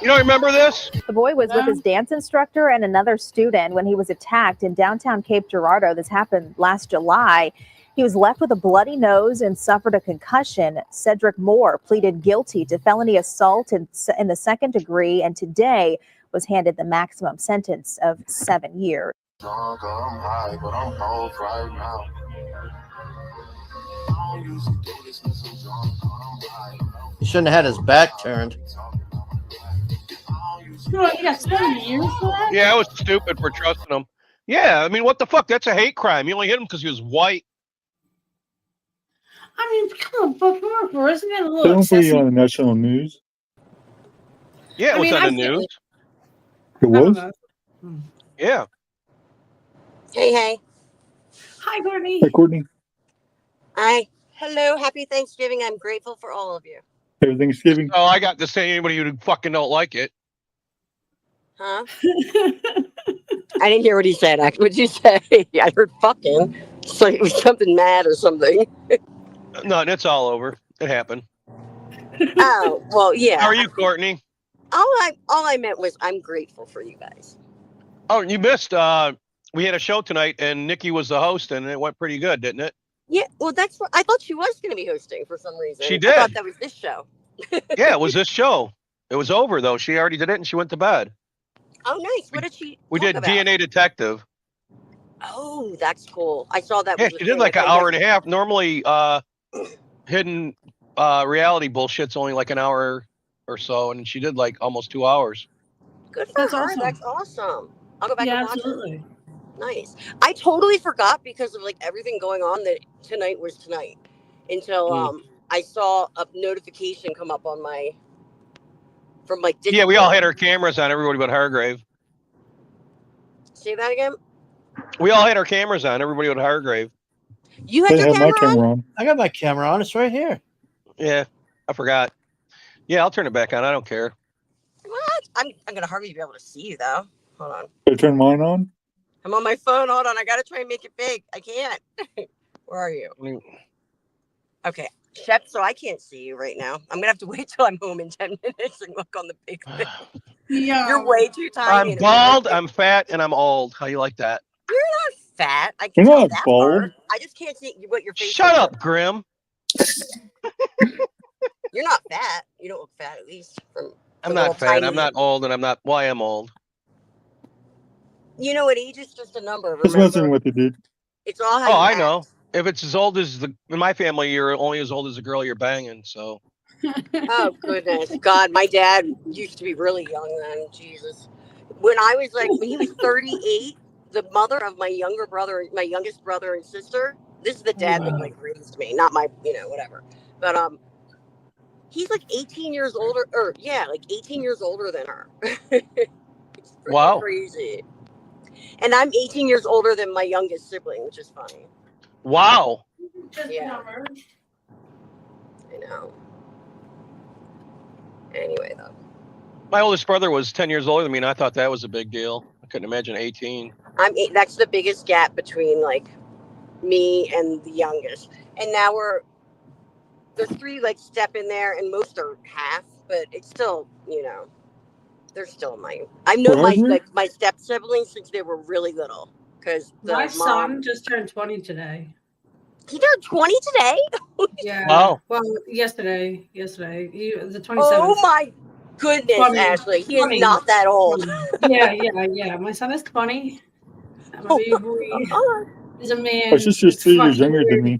You don't remember this? The boy was with his dance instructor and another student when he was attacked in downtown Cape Girardeau. This happened last July. He was left with a bloody nose and suffered a concussion. Cedric Moore pleaded guilty to felony assault in the second degree and today was handed the maximum sentence of 7 years. He shouldn't have had his back turned. You got 7 years for that? Yeah, I was stupid for trusting him. Yeah, I mean, what the fuck? That's a hate crime. You only hit him because he was white. I mean, come on, but isn't that a little Don't be excessive? on the national news. Yeah, it was on the I get news. It was? Yeah. Hey. Hi, Courtney. Hey, Courtney. Hi. Hello. Happy Thanksgiving. I'm grateful for all of you. Happy Thanksgiving. Oh, I got to say anybody who fucking don't like it. Huh? I didn't hear what he said. What'd you say? I heard fucking. So it was something mad or something. No, it's all over. It happened. Oh, well, yeah. How are you, Courtney? all I meant was I'm grateful for you guys. Oh, you missed. We had a show tonight, and Nikki was the host, and it went pretty good, didn't it? Yeah, well, that's what I thought she was going to be hosting for some reason. She I did. thought that was this show. Yeah, it was this show. It was over though. She already did it, and she went to bed. Oh, nice. What did she? We talk did about? DNA Detective. Oh, that's cool. I saw that. Yeah, was a she did thing. like I an thought hour and a half. Normally, hidden reality bullshit's only like an hour or so, and she did like almost 2 hours. Good for That's her. awesome. That's awesome. I'll go back Yeah, and watch absolutely. it. Nice. I totally forgot because of like everything going on that tonight was tonight until I saw a notification come up on my from like Discord. Yeah, we all had our cameras on. Everybody but Hargrave. Say that again. We all had our cameras on. Everybody but Hargrave. You had I your have my camera camera on? on. I got my camera on. It's right here. Yeah, I forgot. Yeah, I'll turn it back on. I don't care. What? I'm gonna hardly be able to see you though. Hold on. Did I turn mine on? I'm on my phone. Hold on. I gotta try and make it big. I can't. Where are you? Okay, Shep. So I can't see you right now. I'm gonna have to wait till I'm home in 10 minutes and look on the big thing. Yeah. You're way too tiny. I'm bald, I'm fat, and I'm old. How you like that? You're not fat. I can You're tell not that bald. part. I just can't see what your face Shut looks up, Grim. You're not fat. You don't look fat, at least. I'm not fat. I'm not old, and I'm not. Well, I am old. You know what? Age is just a number. Just Remember, messing with you, dude. it's all how Oh, you I act. know. If it's as old as in my family, you're only as old as the girl you're banging. So. Oh goodness, God! My dad used to be really young then. Jesus, when he was 38, the mother of my youngest brother and sister. This is the dad that like raised me, not my, whatever. But he's like 18 years older, like 18 years older than her. It's pretty crazy. And I'm 18 years older than my youngest sibling, which is funny. Wow. Yeah. I know. Anyway, though. My oldest brother was 10 years older than me, and I thought that was a big deal. I couldn't imagine 18. That's the biggest gap between like me and the youngest. And now there's 3 like step in there, and most are half, but it's still, they're still I've known my step siblings since they were really little. Because My son just turned 20 today. He turned 20 today? Yeah. Wow. Well, yesterday. The 27th. Oh my goodness, 20, Ashley. He 20. is not that old. Yeah. My son is 20. My baby boy is a man. I just see you're younger than me.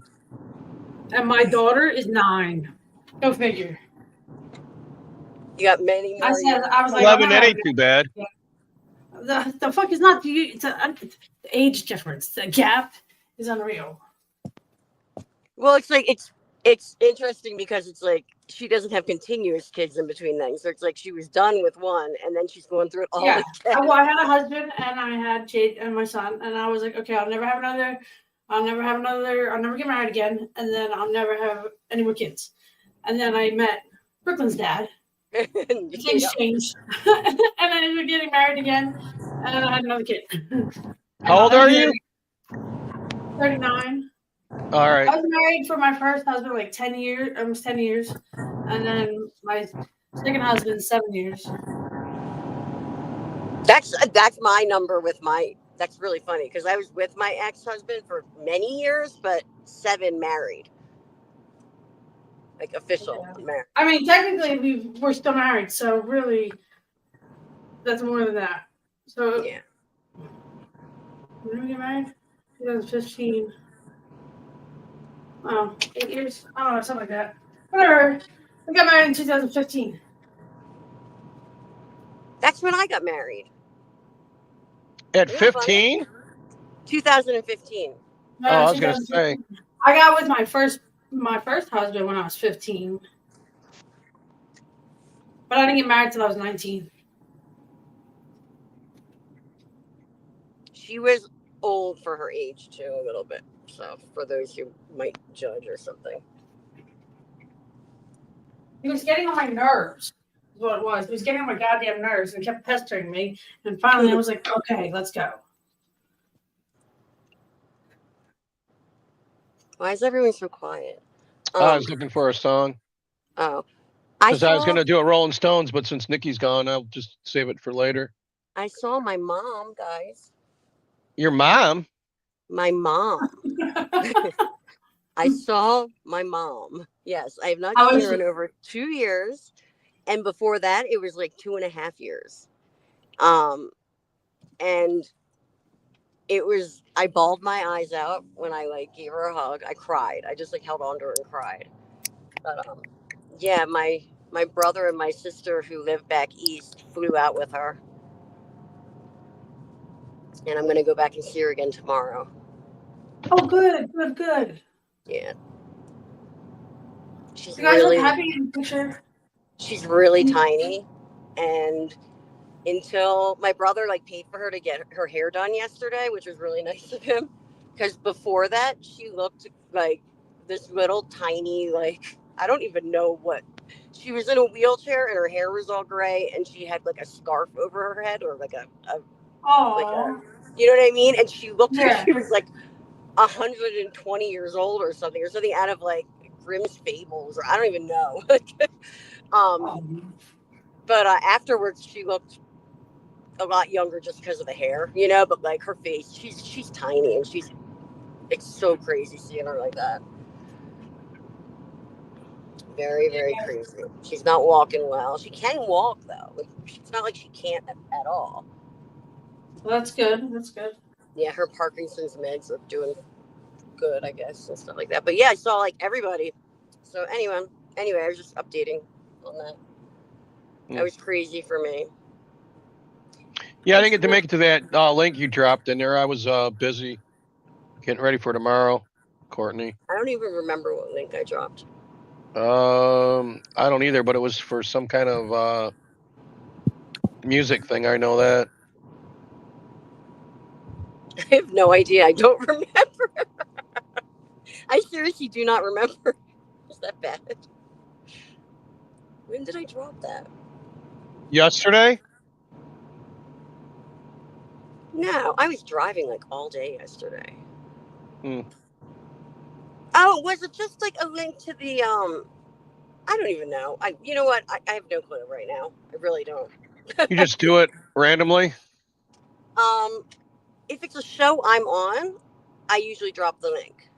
And my daughter is 9. Go figure. You got many more. I was like, 11, that ain't too bad. Yeah. The fuck is not it's the age difference. The gap is unreal. Well, it's like it's interesting because it's like she doesn't have continuous kids in between them. So it's like she was done with one and then she's going through it all again. Well, I had a husband and I had Jade and my son, and I was like, okay, I'll never get married again, and then I'll never have any more kids. And then I met Brooklyn's dad. Things changed. And I ended up getting married again, and then I had another kid. How old are you? 39. All right. I was married for my first husband like 10 years, almost 10 years. And then my second husband, 7 years. That's my number with that's really funny because I was with my ex-husband for many years, but 7 married. Like official marriage. I mean, technically we're still married, so really that's more than that. So yeah. When did we get married? 2015. Oh, 8 years? I don't know, something like that. Whatever. We got married in 2015. That's when I got married. At 15? 2015. No, I was going to say. I got with my first husband when I was 15. But I didn't get married till I was 19. She was old for her age too, a little bit. So for those who might judge or something. He was getting on my nerves, is what it was. He was getting on my goddamn nerves and kept pestering me. And finally I was like, okay, let's go. Why is everyone so quiet? I was looking for a song. Oh. Because I was going to do a Rolling Stones, but since Nikki's gone, I'll just save it for later. I saw my mom, guys. Your mom? My mom. I saw my mom. Yes, I have not How seen is her in she? over 2 years. And before that, it was like 2.5 years. And it was, I bawled my eyes out when I like gave her a hug. I cried. I just like held on to her and cried. But yeah, my brother and my sister who live back east flew out with her. And I'm gonna go back and see her again tomorrow. Oh, good, good, good. Yeah. She's You guys look really happy in the picture. she's really tiny, and until my brother like paid for her to get her hair done yesterday, which was really nice of him, because before that she looked like this little tiny, like I don't even know what, she was in a wheelchair and her hair was all gray and she had like a scarf over her head, or like a Oh, you know what I mean, and she looked like yeah. she was like 120 years old or something out of like Grimm's Fables, or I don't even know. But afterwards she looked a lot younger just because of the hair, you know, but like her face, she's tiny, and it's so crazy seeing her like that. Very, very crazy. She's not walking well. She can walk though. It's not like she can't at all. Well, that's good. That's good. Yeah, her Parkinson's meds are doing good, I guess, and stuff like that. But yeah, I saw like everybody. So anyway, I was just updating on that. That was crazy for me. Yeah, I didn't get to make it to that link you dropped in there. I was busy getting ready for tomorrow, Courtney. I don't even remember what link I dropped. I don't either, but it was for some kind of music thing. I know that. I have no idea. I don't remember. I seriously do not remember. Is that bad? When did I drop that? Yesterday? No, I was driving like all day yesterday. Hmm. Oh, was it just like a link to the I don't even know. You know what? I have no clue right now. I really don't. You just do it randomly? If it's a show I'm on, I usually drop the link.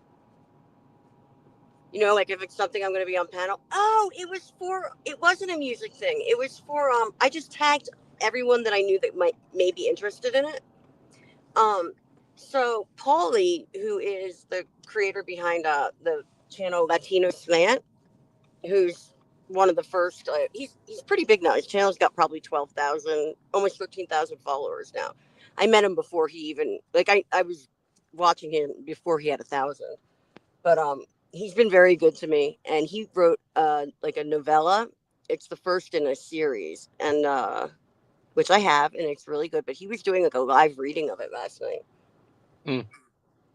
You know, like if it's something I'm going to be on panel. Oh, it wasn't a music thing. It was for, I just tagged everyone that I knew that may be interested in it. So Paulie, who is the creator behind the channel Latino Slant, who's one of the first, he's pretty big now. His channel's got probably 12,000, almost 13,000 followers now. I met him before he even, like I was watching him before he had 1,000. But he's been very good to me, and he wrote like a novella. It's the first in a series, and which I have, and it's really good. But he was doing like a live reading of it last night.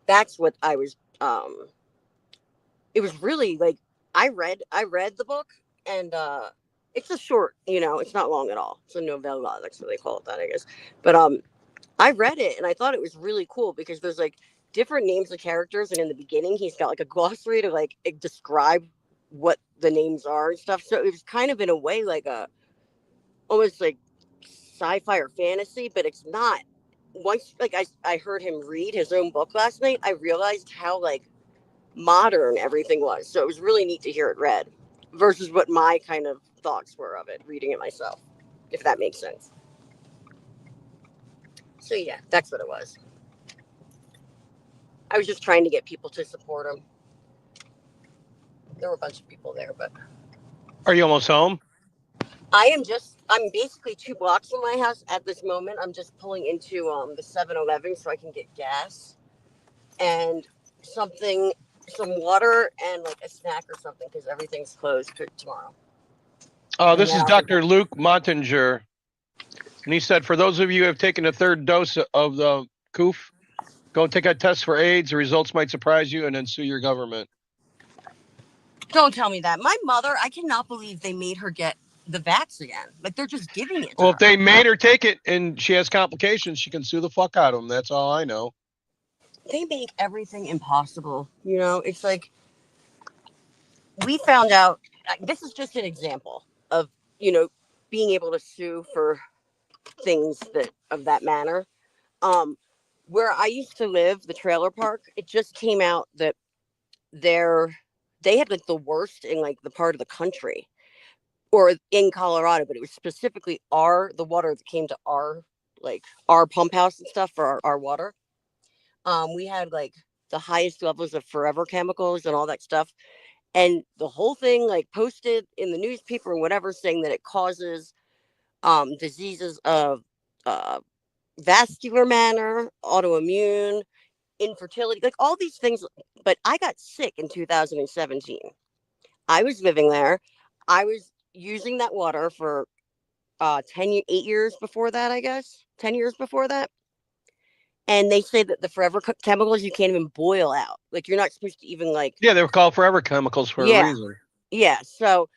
That's what I was. It was really like I read the book, and it's a short. You know, it's not long at all. It's a novella. That's what they call it. That I guess. But I read it and I thought it was really cool because there's like different names of characters, and in the beginning he's got like a glossary to like describe what the names are and stuff. So it was kind of in a way like almost like sci-fi or fantasy, but it's not. Once like I heard him read his own book last night, I realized how like modern everything was. So it was really neat to hear it read versus what my kind of thoughts were of it reading it myself, if that makes sense. So yeah, that's what it was. I was just trying to get people to support him. There were a bunch of people there, but Are you almost home? I'm basically 2 blocks from my house at this moment. I'm just pulling into the 7-Eleven so I can get gas and some water and like a snack or something because everything's closed for tomorrow. This is Dr. Luke Montinger. And he said, for those of you who have taken a 3rd dose of the COOF, go take a test for AIDS. The results might surprise you and then sue your government. Don't tell me that. My mother, I cannot believe they made her get the vax again. Like they're just giving it to Well, her. if they made her take it and she has complications, she can sue the fuck out of them. That's all I know. They make everything impossible. You know, it's like we found out, this is just an example. of, being able to sue for things that of that manner. Where I used to live, the trailer park, it just came out that they had like the worst in like the part of the country or in Colorado, but it was specifically the water that came to our pump house and stuff for our water. We had like the highest levels of forever chemicals and all that stuff. And the whole thing like posted in the newspaper or whatever saying that it causes diseases of vascular manner, autoimmune, infertility, like all these things. But I got sick in 2017. I was living there. I was using that water for 8 years before that, I guess. 10 years before that. And they say that the forever chemicals you can't even boil out. Like you're not supposed to even like. Yeah, they were called forever chemicals for a reason. Yeah. So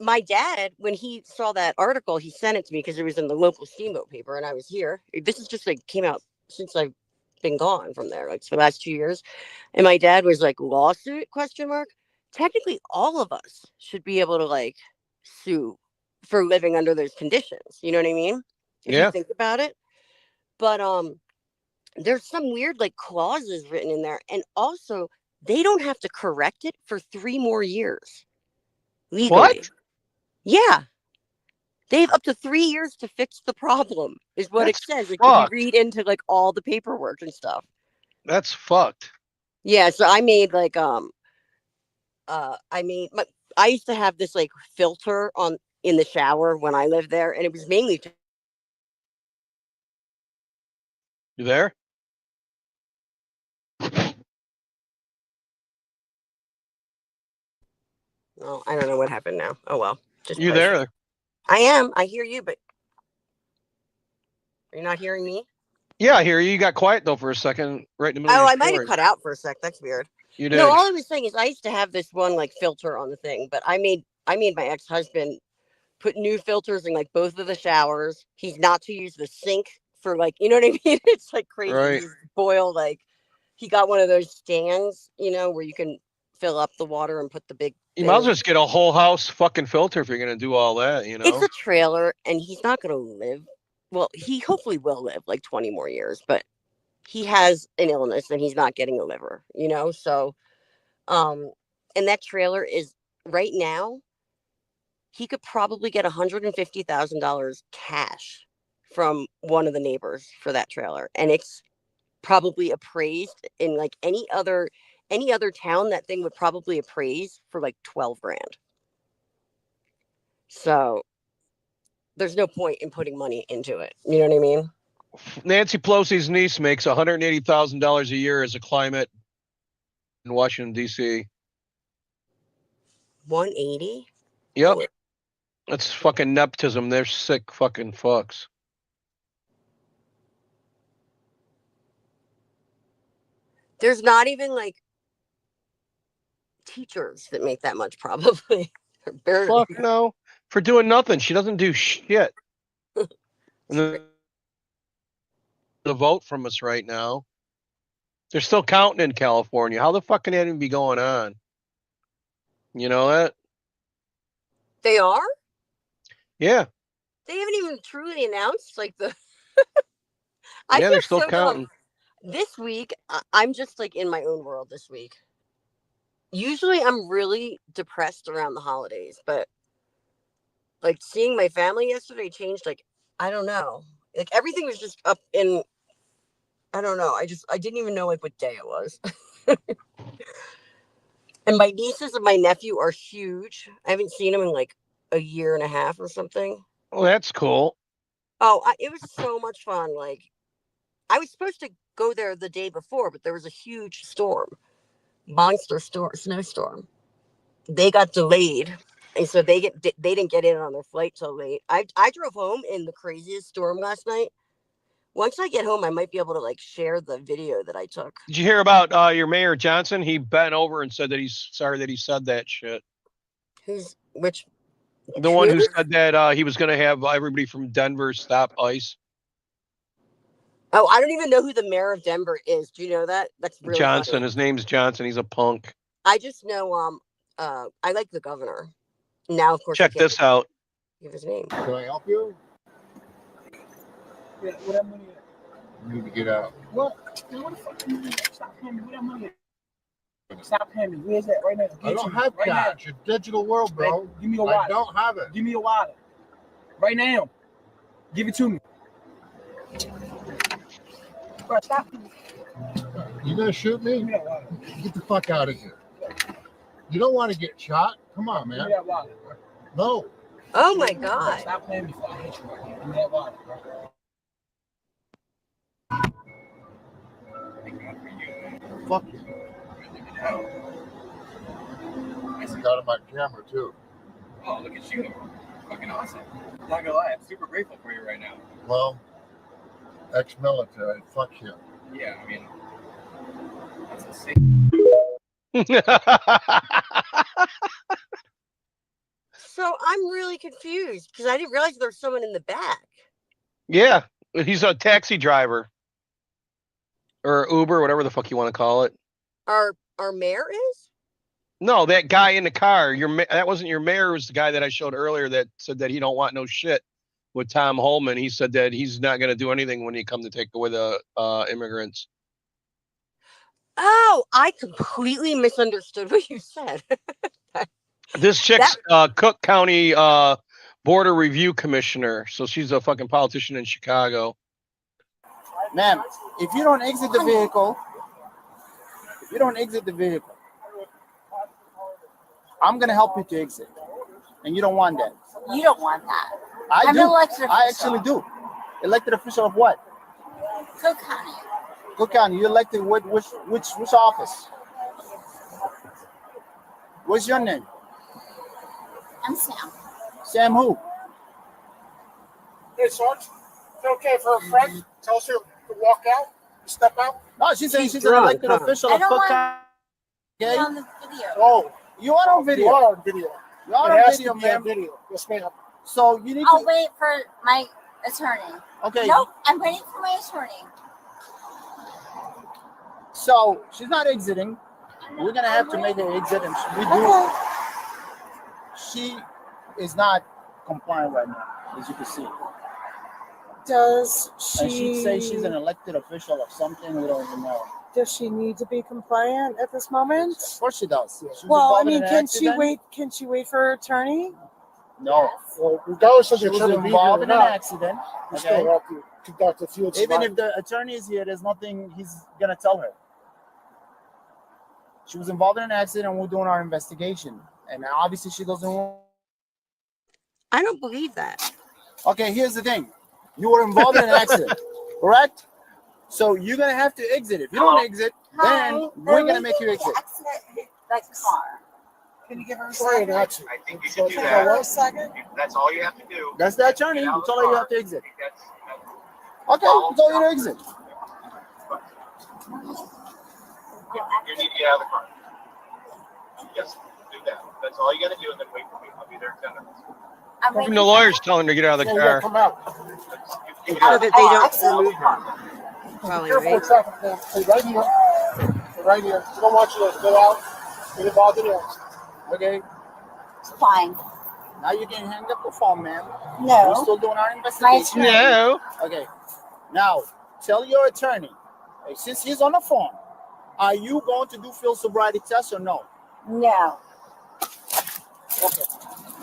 my dad, when he saw that article, he sent it to me because it was in the local steamboat paper and I was here. This is just like came out since I've been gone from there, like for the last 2 years. And my dad was like, lawsuit ? Technically, all of us should be able to like sue for living under those conditions. You know what I mean? If you think about it. But there's some weird like clauses written in there. And also, they don't have to correct it for 3 more years legally. What? Yeah. They have up to 3 years to fix the problem, is what it says. Like, if you read into like all the paperwork and stuff. That's fucked. Yeah. So I made like I used to have this like filter in the shower when I lived there, and it was mainly. You there? Oh, I don't know what happened now. Oh well. Just you there? I am. I hear you, but are you not hearing me? Yeah, I hear you. You got quiet though for a second, right in the middle. Oh, of I might have cut out for a sec. That's weird. You did. No, all I was saying is I used to have this one like filter on the thing, but I made my ex-husband put new filters in like both of the showers. He's not to use the sink for like, you know what I mean? It's like crazy. Right. He's boil like he got one of those stands, where you can fill up the water and put the big. You might as well just get a whole house fucking filter if you're gonna do all that. It's a trailer, and he's not gonna live. Well, he hopefully will live like 20 more years, but he has an illness and he's not getting a liver, so and that trailer is right now he could probably get $150,000 cash from one of the neighbors for that trailer, and it's probably appraised in like any other town. That thing would probably appraise for like 12 grand. So there's no point in putting money into it. You know what I mean? Nancy Pelosi's niece makes $180,000 a year as a climate in Washington, D.C. 180? Yep. That's fucking nepotism. They're sick fucking fucks. There's not even like teachers that make that much, probably. Fuck no. For doing nothing. She doesn't do shit. And the vote from us right now. They're still counting in California. How the fuck can that even be going on? You know that? They are? Yeah. They haven't even truly announced like the. Yeah, they're still counting. This week, I'm just like in my own world this week. Usually I'm really depressed around the holidays, but like seeing my family yesterday changed, like, I don't know. Like everything was just up in, I don't know. I didn't even know like what day it was. And my nieces and my nephew are huge. I haven't seen them in like a year and a half or something. Oh, that's cool. Oh, it was so much fun. Like I was supposed to go there the day before, but there was a huge monster snowstorm. They got delayed, and so they didn't get in on their flight till late. I drove home in the craziest storm last night. Once I get home, I might be able to like share the video that I took. Did you hear about your Mayor Johnson? He bent over and said that he's sorry that he said that shit. Which? The one who said that he was going to have everybody from Denver stop ICE. Oh, I don't even know who the mayor of Denver is. Do you know that? That's really Johnson. funny. His name's Johnson. He's a punk. I just know I like the governor. Now, of course, Check this out. give his name. Can I help you? Yeah, where that money at? You need to get out. What? What the fuck you mean? Stop paying me. Where that money at? Stop paying me. Where's that right now? I don't have right cash. It's digital world, bro. Give me your wallet. I don't have it. Give me your wallet. Right now. Give it to me. Bro, stop. You gonna shoot me? Give me that wallet. Get the fuck out of here. You don't want to get shot? Come on, Give man. me that wallet. No. Oh my God. Stop playing me. Give me that wallet. Fuck you. I got on my camera too. Oh, look at you. Fucking awesome. I'm not gonna lie, I'm super grateful for you right now. Well, ex-military. Fuck you. Yeah, I mean, that's insane. So I'm really confused because I didn't realize there was someone in the back. Yeah, he's a taxi driver or Uber, whatever the fuck you want to call it. Our mayor is? No, that guy in the car. That wasn't your mayor. It was the guy that I showed earlier that said that he don't want no shit with Tom Holman. He said that he's not going to do anything when he come to take away the immigrants. Oh, I completely misunderstood what you said. This chick's Cook County Border Review Commissioner. So she's a fucking politician in Chicago. Ma'am, if you don't exit the vehicle, I'm going to help you to exit. And you don't want that. You don't want that. I'm an elected official. I actually do. Elected official of what? Cook County. Cook County. You elected which office? What's your name? I'm Sam. Sam who? Hey, Sarge. Is it okay for her friend tells her to walk out, step out? No, she's saying she's an elected official I of don't Cook want County. to Okay? be on the video. Oh, You are on video. you are on video. You are It on has video, to be on ma'am. video. Yes, ma'am. So you need I'll to. wait for my attorney. Okay. Nope, I'm waiting for my attorney. So she's not exiting. We're gonna have to make her exit, and we do. Okay. She is not compliant right now, as you can see. Does And she'd she say she's an elected official of something. We don't even know. does she need to be compliant at this moment? Of course she does. She was Well, I involved in mean, an can she accident. wait? Can she wait for her attorney? No. Well, regardless of She the was attorney being here involved or in an not, accident. you Okay. still have to conduct the field Even survival. if the attorney is here, there's nothing he's gonna tell her. She was involved in an accident, and we're doing our investigation. And obviously, she doesn't. I don't believe that. Okay, here's the thing: you were involved in an accident, correct? So you're gonna have to exit. If you don't exit, then we're gonna make you exit. Accident hit the car. Can you give her a Sorry, second? that's I think you should do Give that. her a second. That's all you have to do. That's the attorney. Get out We of told the her you car. have to exit. That's- Okay, we told you to exit. You need to get out of the car. Yes, do that. That's all you got to do, and then wait for me. I'll be there in 10 minutes. Even the lawyer's telling her to get out of the car. Come out. So that they don't remove her. Probably, Careful right? with traffic, man. Stay right here. Stay right here. We don't want you to go out, get involved in it. Okay. It's fine. Now you can hang up the phone, ma'am. No. We're still doing our investigation. attorney. No. Okay. Now tell your attorney, since he's on the phone, are you going to do field sobriety tests or no? No. Okay.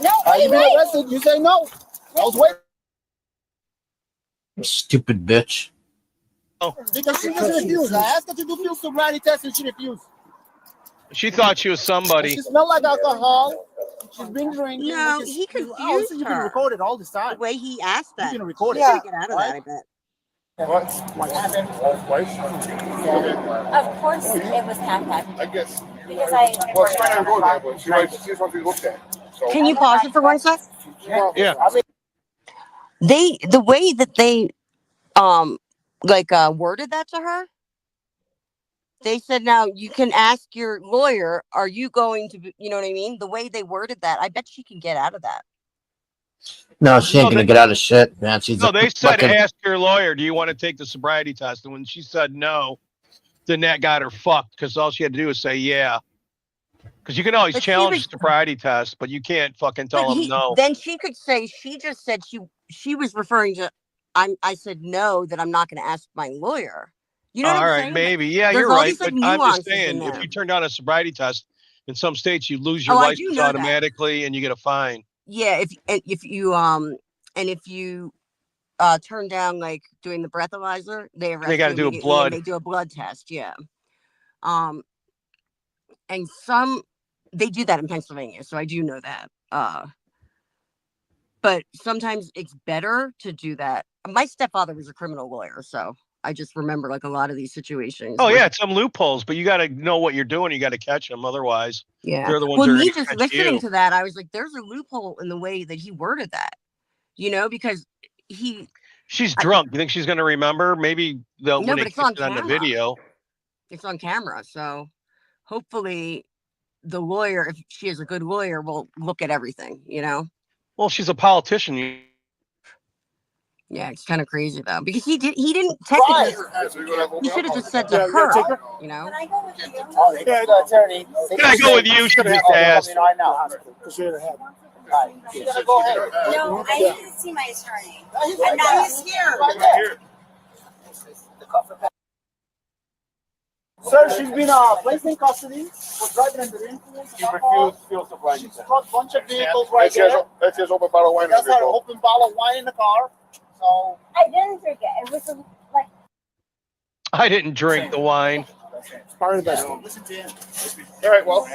No, Are you wait, being wait. arrested? You say no. I was waiting. Stupid bitch. Because she just refused. I asked her to do field sobriety test and she refused. She thought she was somebody. She smelled like alcohol. She's been drinking. No, which is- he confused obviously you've been her. recorded all this time. The way he asked that. You've been recorded. She's gonna get out of that, I bet. What happened? Of course, it was contact I guess. because I. Well, she might not go there, but she just wants to be looked at. So. Can you pause it for 1 sec? Yeah. I mean, The way that they worded that to her, they said, now you can ask your lawyer, are you going to be, you know what I mean? The way they worded that, I bet she can get out of that. No, she ain't No, gonna they- get out of shit, man. She's No, a they said fucking- ask your lawyer, do you want to take the sobriety test? And when she said no, then that got her fucked because all she had to do was say yeah. Because you can always But challenge the sobriety test, but you can't fucking tell them no. Then she could say she just said she was referring to. I said no, that I'm not going to ask my lawyer. You know what All I'm right, saying? maybe. Yeah, There's you're all right. these, like, But I'm just nuances in saying, there. if you turn down a sobriety test, in some states you lose your I do license know that. automatically and you get a fine. Yeah, if you turn down, like, doing the breathalyzer, they arrest got you to do a immediately and blood. they do a blood test. Yeah. And they do that in Pennsylvania, so I do know that. But sometimes it's better to do that. My stepfather was a criminal lawyer, so I just remember, like, a lot of these situations. Oh yeah, it's some loopholes, but you got to know what you're doing. You got to catch them, otherwise, Yeah. they're the ones Well, that are me going to just catch listening you. to that, I was like, there's a loophole in the way that he worded that, because She's drunk. You think she's going to remember? Maybe no, when but they it's catch on it on the camera. video. It's on camera, so hopefully the lawyer, if she is a good lawyer, will look at everything. Well, she's a politician. Yeah, it's kind of crazy though, because he didn't technically. He should have just said to her, Can I go with you? Oh, yeah, the attorney. Can I go with you? She just asked. I know. Because you're the head. Right. You're gonna go ahead. No, I need to see my attorney. I'm not scared. Sir, she's been placed in custody for driving under the influence. She refused field sobriety. She's got a bunch of vehicles right there. That says open bottle of wine. That's an open bottle of wine in the car. So I didn't drink it. It was like. I didn't drink the wine. it's part of the best. Listen to him. All right, well.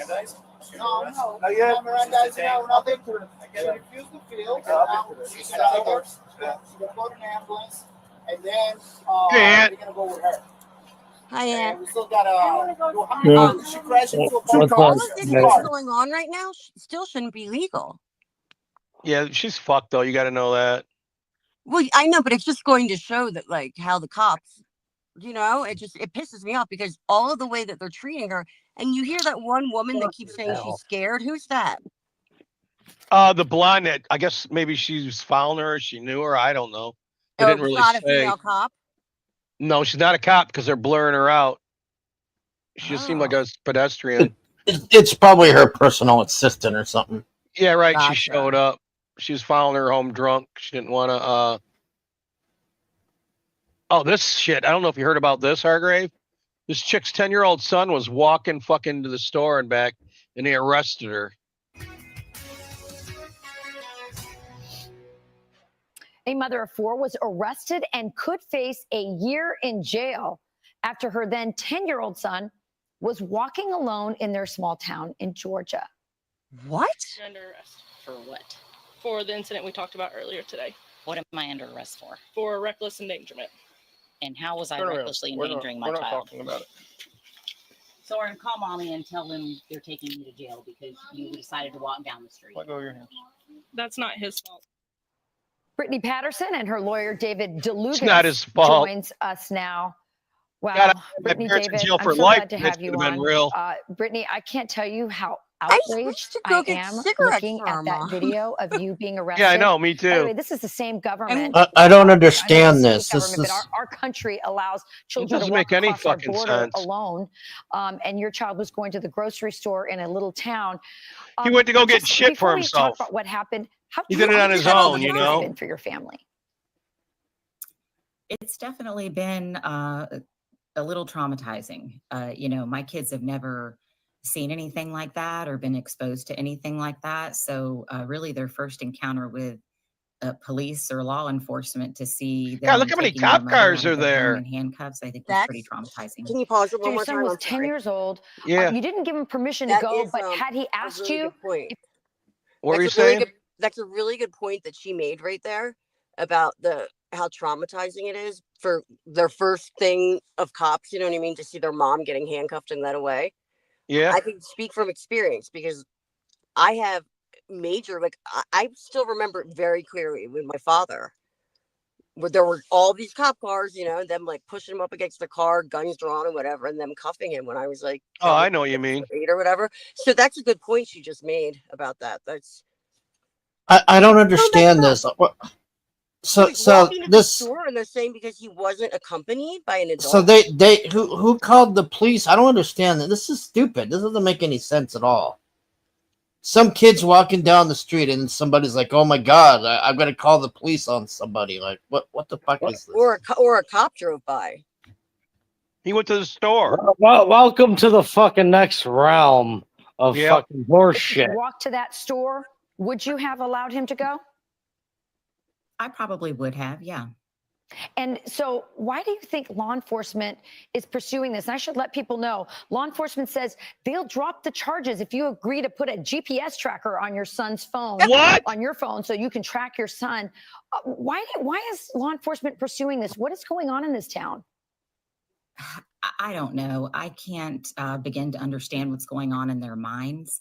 No. Not yet. Miranda's now nothing to her. She refused the field. She's gonna go to an ambulance, and then we're gonna go with her. Hi, Aunt. We still gotta. Yeah. She crashed into a What's All of that? this that's going on right now still shouldn't be legal. Yeah, she's fucked though. You got to know that. Well, I know, but it's just going to show that, like, how the cops, it pisses me off, because all of the way that they're treating her, and you hear that one woman that keeps saying she's scared. Who's that? The blonde that I guess maybe she was following her. She knew her. I don't know. They didn't really not say. a female cop. No, she's not a cop because they're blurring her out. She just seemed like a pedestrian. It's probably her personal assistant or something. Yeah, right. Gotcha. She showed up. She was following her home drunk. She didn't want to. Oh, this shit. I don't know if you heard about this, Hargrave. This chick's 10-year-old son was walking fucking to the store and back, and they arrested her. A mother of 4 was arrested and could face a year in jail after her then 10-year-old son was walking alone in their small town in Georgia. What? You're under arrest. For what? For the incident we talked about earlier today. What am I under arrest for? For reckless endangerment. And how was I recklessly endangering my child? Talking about it. Soren, call mommy and tell them they're taking you to jail because you decided to walk down the street. Let go of your hand. That's not his fault. Brittany Patterson and her lawyer David It's DeLugas not his fault. joins us now. Well, God, Brittany, parents in David, jail I'm for so life. glad to This have you could have been on. real. Brittany, I can't tell you how I outraged wish to go I get am cigarettes looking for at that Mom. video of you being arrested. Yeah, I know. Me By the way, too. this is the same government. I don't I understand know this. it's the This same government, is but our country allows It children to doesn't walk make any across our fucking border sense. alone. And your child was going to the grocery store in a little town. He went to go get Just shit for before we talk himself. about what happened, how He did it on his how own, you traumatic has it know? been for your family? It's definitely been a little traumatizing. My kids have never seen anything like that or been exposed to anything like that. So really their first encounter with police or law enforcement to see them God, look how many taking their cop mother cars out of are their home there. in handcuffs, I think was pretty traumatizing. Can you pause it So one your more son time? was I'm 10 sorry. years old. Yeah. You didn't give him permission to That go, is, but had he asked a really you, good point. What were you That's a really saying? good. That's a really good point that she made right there about how traumatizing it is for their first thing of cops. You know what I mean? To see their mom getting handcuffed and led away. Yeah. I can speak from experience because I have major. Like I still remember it very clearly with my father, where there were all these cop cars. Them like pushing him up against the car, guns drawn and whatever, and them cuffing him when I was like Oh, I know what you mean. 8 or whatever. So that's a good point she just made about that. I don't understand this. So, he was so walking to the this, store and they're saying because he wasn't accompanied by an adult. so who called the police? I don't understand that. This is stupid. This doesn't make any sense at all. Some kid's walking down the street and somebody's like, "Oh my God, I'm gonna call the police on somebody." Like, what the fuck is this? Or a cop drove by. He went to the store. Well, welcome to the fucking next realm of fucking horse If shit. you walked to that store, would you have allowed him to go? I probably would have, yeah. And so why do you think law enforcement is pursuing this? And I should let people know, law enforcement says they'll drop the charges if you agree to put a GPS tracker on your son's phone. What? On your phone so you can track your son. Why is law enforcement pursuing this? What is going on in this town? I don't know. I can't begin to understand what's going on in their minds.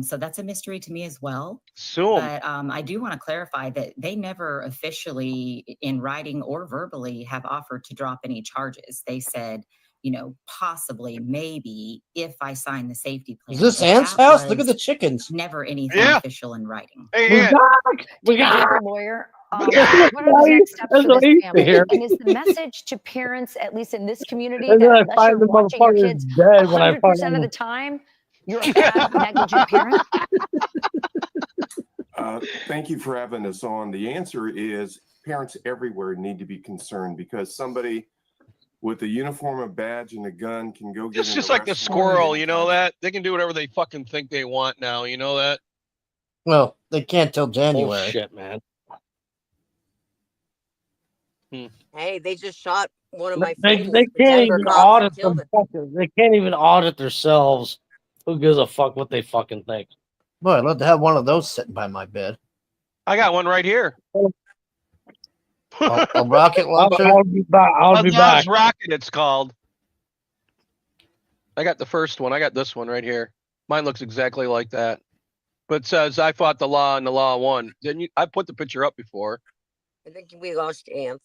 So that's a mystery to me as well. But I do want to clarify that they never officially, in writing or verbally, have offered to drop any charges. They said, possibly, maybe, if I sign the safety plan. Is this But Ant's that house? Look at was the chickens. Never anything official in writing. We got a lawyer. What are the next steps for this family? And is the message to parents, at least in this community, And then I that unless find you're the watching your motherfucker's kids dead when I 100% of the time, you're a bad, negligent parent? Thank you for having us on. The answer is parents everywhere need to be concerned because somebody with a uniform, a badge, and a gun can go get It's just like the squirrel, you know that? They can do whatever they fucking think they want now, you know that? Well, they can't till January. Bullshit, man. Hey, they just shot one of my They friends. can't the Denver even cops audit killed them. They can't even audit themselves. Who gives a fuck what they fucking think? Boy, I'd love to have one of those sitting by my bed. I got one right here. A rocket launcher. I'll be back. I'll be back. Rocket, it's called. I got the first one. I got this one right here. Mine looks exactly like that. But it says, I fought the law and the law won. Didn't you? I put the picture up before. I think we lost Ant.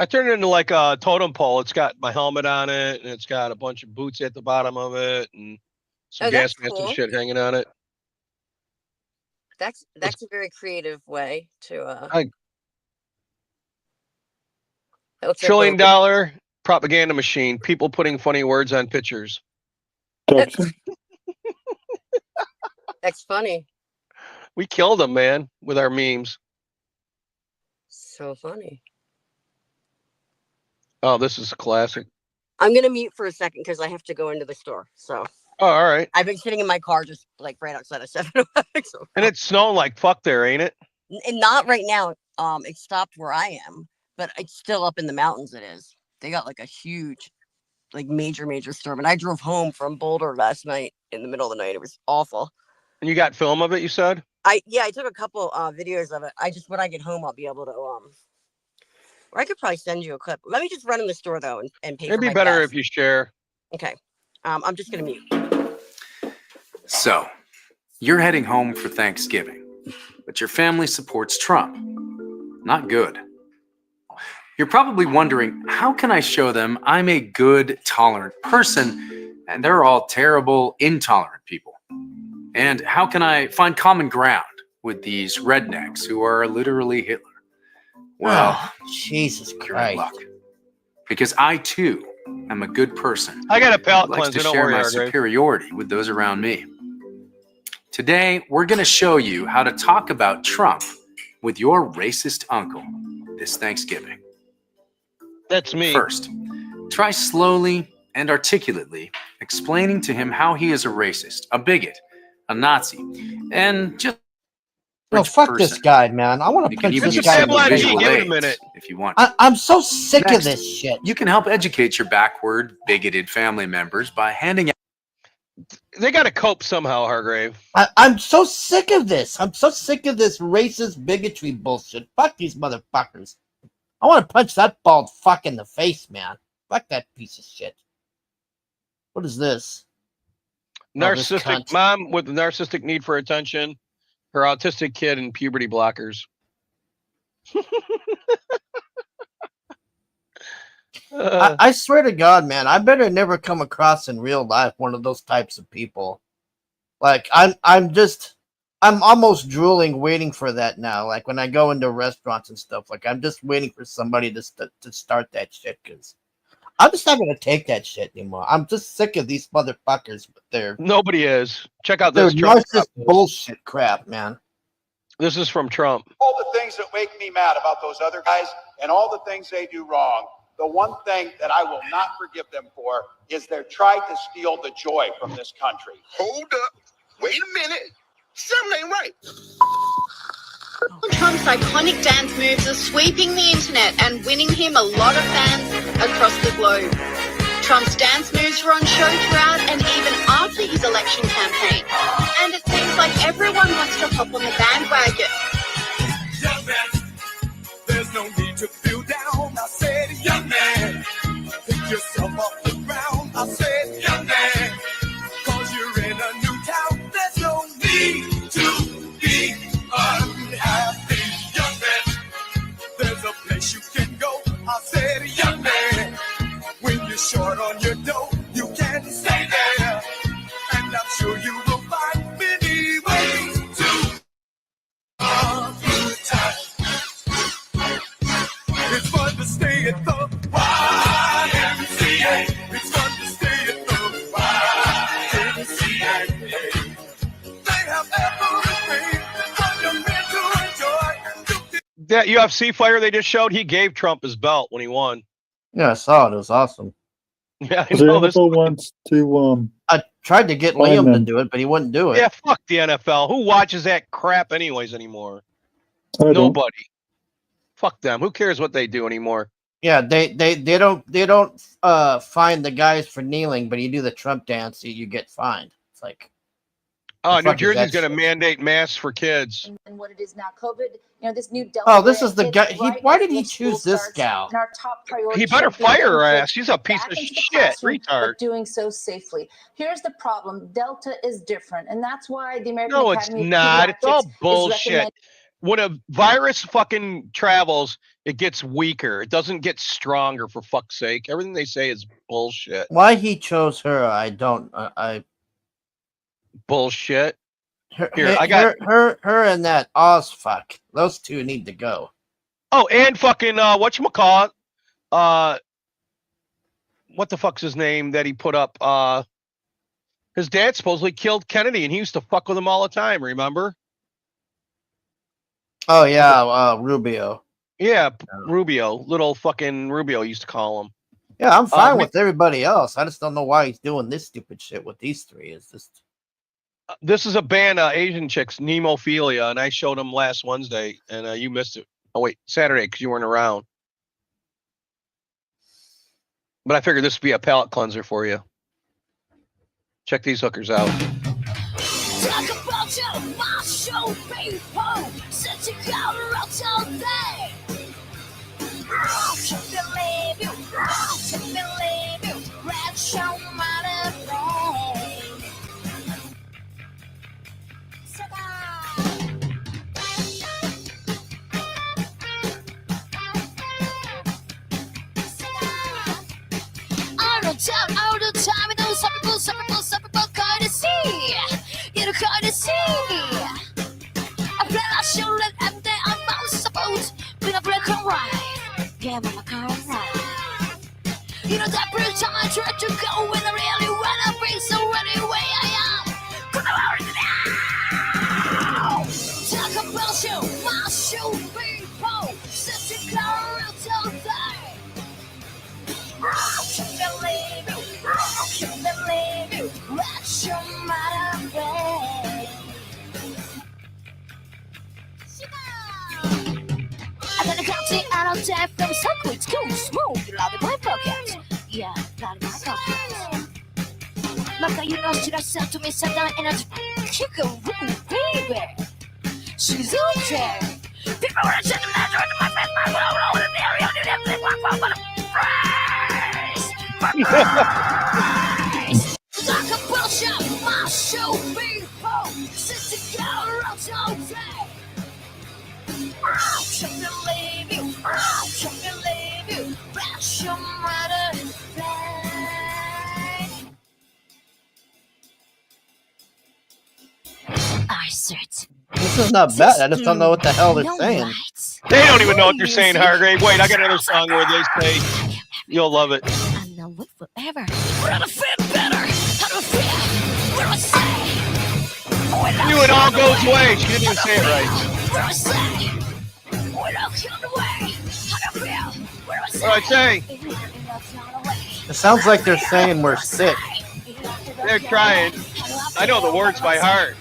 I turned it into like a totem pole. It's got my helmet on it, and it's got a bunch of boots at the bottom of it, and some gas mask and shit hanging on it. That's a very creative way to $1 trillion propaganda machine. People putting funny words on pictures. That's funny. We killed them, man, with our memes. So funny. Oh, this is a classic. I'm gonna mute for a second because I have to go into the store. So. Oh, all right. I've been sitting in my car just like right outside of 7. So. And it's snowing like fuck there, ain't it? And not right now. It stopped where I am, but it's still up in the mountains. It is. They got like a huge, like major storm. And I drove home from Boulder last night in the middle of the night. It was awful. And you got film of it, you said? I took a couple videos of it. When I get home, I'll be able to or I could probably send you a clip. Let me just run in the store though and pay. It'd be better if you share. Okay. I'm just gonna mute. So, you're heading home for Thanksgiving, but your family supports Trump. Not good. You're probably wondering, how can I show them I'm a good, tolerant person and they're all terrible, intolerant people? And how can I find common ground with these rednecks who are literally Hitler? Well, Jesus you're in Christ. luck. Because I, too, am a good person. I got a palate who likes cleanser, to don't share worry, my Hargrave. superiority with those around me. Today, we're going to show you how to talk about Trump with your racist uncle this Thanksgiving. That's me. First, try slowly and articulately explaining to him how he is a racist, a bigot, a Nazi, and just No, fuck this guy, man. I want to punch even this use guy in simple the visual face. aids if you want. I'm so sick of Next, this shit. You can help educate your backward, bigoted family members by handing out. They got to cope somehow, Hargrave. I'm so sick of this. I'm so sick of this racist bigotry bullshit. Fuck these motherfuckers. I want to punch that bald fuck in the face, man. Fuck that piece of shit. What is this? Oh, this Narcissistic cunt. mom with a narcissistic need for attention. Her autistic kid and puberty blockers. I swear to God, man, I better never come across in real life one of those types of people. Like I'm just I'm almost drooling waiting for that now. Like when I go into restaurants and stuff, like I'm just waiting for somebody to start that shit because I'm just not gonna take that shit anymore. I'm just sick of these motherfuckers with Nobody is. Check out their this Trump. narcissist bullshit crap, man. This is from Trump. All the things that make me mad about those other guys and all the things they do wrong, the one thing that I will not forgive them for is they're trying to steal the joy from this country. Hold up. Wait a minute. Something ain't right. Trump's iconic dance moves are sweeping the internet and winning him a lot of fans across the globe. Trump's dance moves were on show throughout and even after his election campaign. And it seems like everyone wants to hop on the bandwagon. Young man, there's no need to feel down. I said, young man, pick yourself off the ground. I said, young man, cause you're in a new town. There's no need to be unhappy. Young man, there's a place you can go. I said, young man, when you're short on your dough, you can stay there. And I'm sure you will find many ways to have a good time. It's fun to stay at the YMCA. It's fun to stay at the YMCA. They have everything for young men to enjoy. That UFC fighter they just showed, he gave Trump his belt when he won. Yeah, I saw it. It was awesome. Yeah, I The know this. NFL wants to I tried to get Fine, Liam to then. do it, but he wouldn't do it. Yeah, fuck the NFL. Who watches that crap anyways anymore? I don't. Nobody. Fuck them. Who cares what they do anymore? Yeah, they don't fine the guys for kneeling, but you do the Trump dance, you get fined. It's like, Oh, the New fuck is Jersey's that going to shit? mandate masks for kids. And what it is now, COVID, this new Delta. Oh, this is the variant guy. hits He right why as did he school choose this starts, gal? And our top priority He better should be fire getting her kids ass. She's a piece back of into the shit. classroom, Retard. but doing so safely. Here's the problem: Delta is different, and that's why the American No, it's Academy of not. It's all Pediatrics is bullshit. recommending. When a virus fucking travels, it gets weaker. It doesn't get stronger, for fuck's sake. Everything they say is bullshit. Why he chose her, I don't. Bullshit. Her, Here, I got. her and that Ozfuck. Those two need to go. Oh, and fucking whatchamacallit? What the fuck's his name that he put up? His dad supposedly killed Kennedy, and he used to fuck with him all the time. Remember? Oh yeah, Rubio. Yeah, Rubio, little fucking Rubio used to call him. Yeah, I'm fine Nick- with everybody else. I just don't know why he's doing this stupid shit with these three. It's just This is a band, Asian chicks, Nemophilia, and I showed them last Wednesday, and you missed it. Oh wait, Saturday because you weren't around. But I figured this would be a palate cleanser for you. Check these hookers out. Talk about your macho people, such a color out all day. Can't believe you, can't believe you, red show matter play. All the time, and those some people kind of see. You don't kind of see. I play a show that I'm there, I'm not supposed to a black and white. Yeah, mama, kind of right. You know that every time I try to go when I really wanna be, so anyway I am. Talk about you, my show people, such a color all day. Can't believe you, can't believe you, what's your matter, babe? I got a county out of death from circuits, cool, smooth, love it, my pocket. Yeah, love my pocket. Maka, you know, she does to me, sat down in a kick a room, baby. She's okay. People want to send a letter into my face, my world, over the area, do that thing, but Talk about your my show people, since the color all day. Can't believe you, can't believe you, that's your mother. I said. is not bad. I just don't know what the hell they're saying. They don't even know what they're saying, Hargrave. Wait, I got another song where they say, you'll love it. I'm not with forever. How to fit better. How to fit. Where I say. You it all goes away. She didn't even say it right. Where I say. When I come away. How to feel. Where I say. What I say? It sounds like they're saying we're sick. They're trying. I know the words by heart.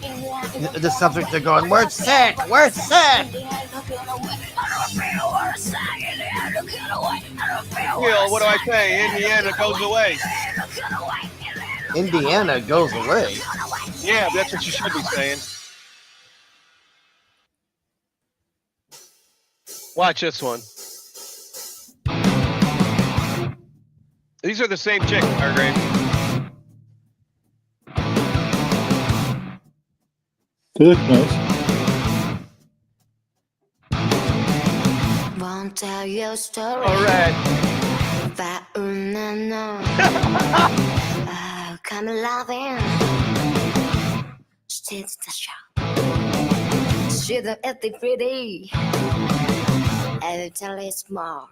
It just sounds like they're going, we're sick, we're sick. Will, what do I say? Indiana goes away. Indiana goes away. Yeah, that's what you should be saying. Watch this one. These are the same chick, Hargrave. They look nice. Won't tell your story. All right. Come loving. She's the show. She's the ethic pretty. Every time it's small.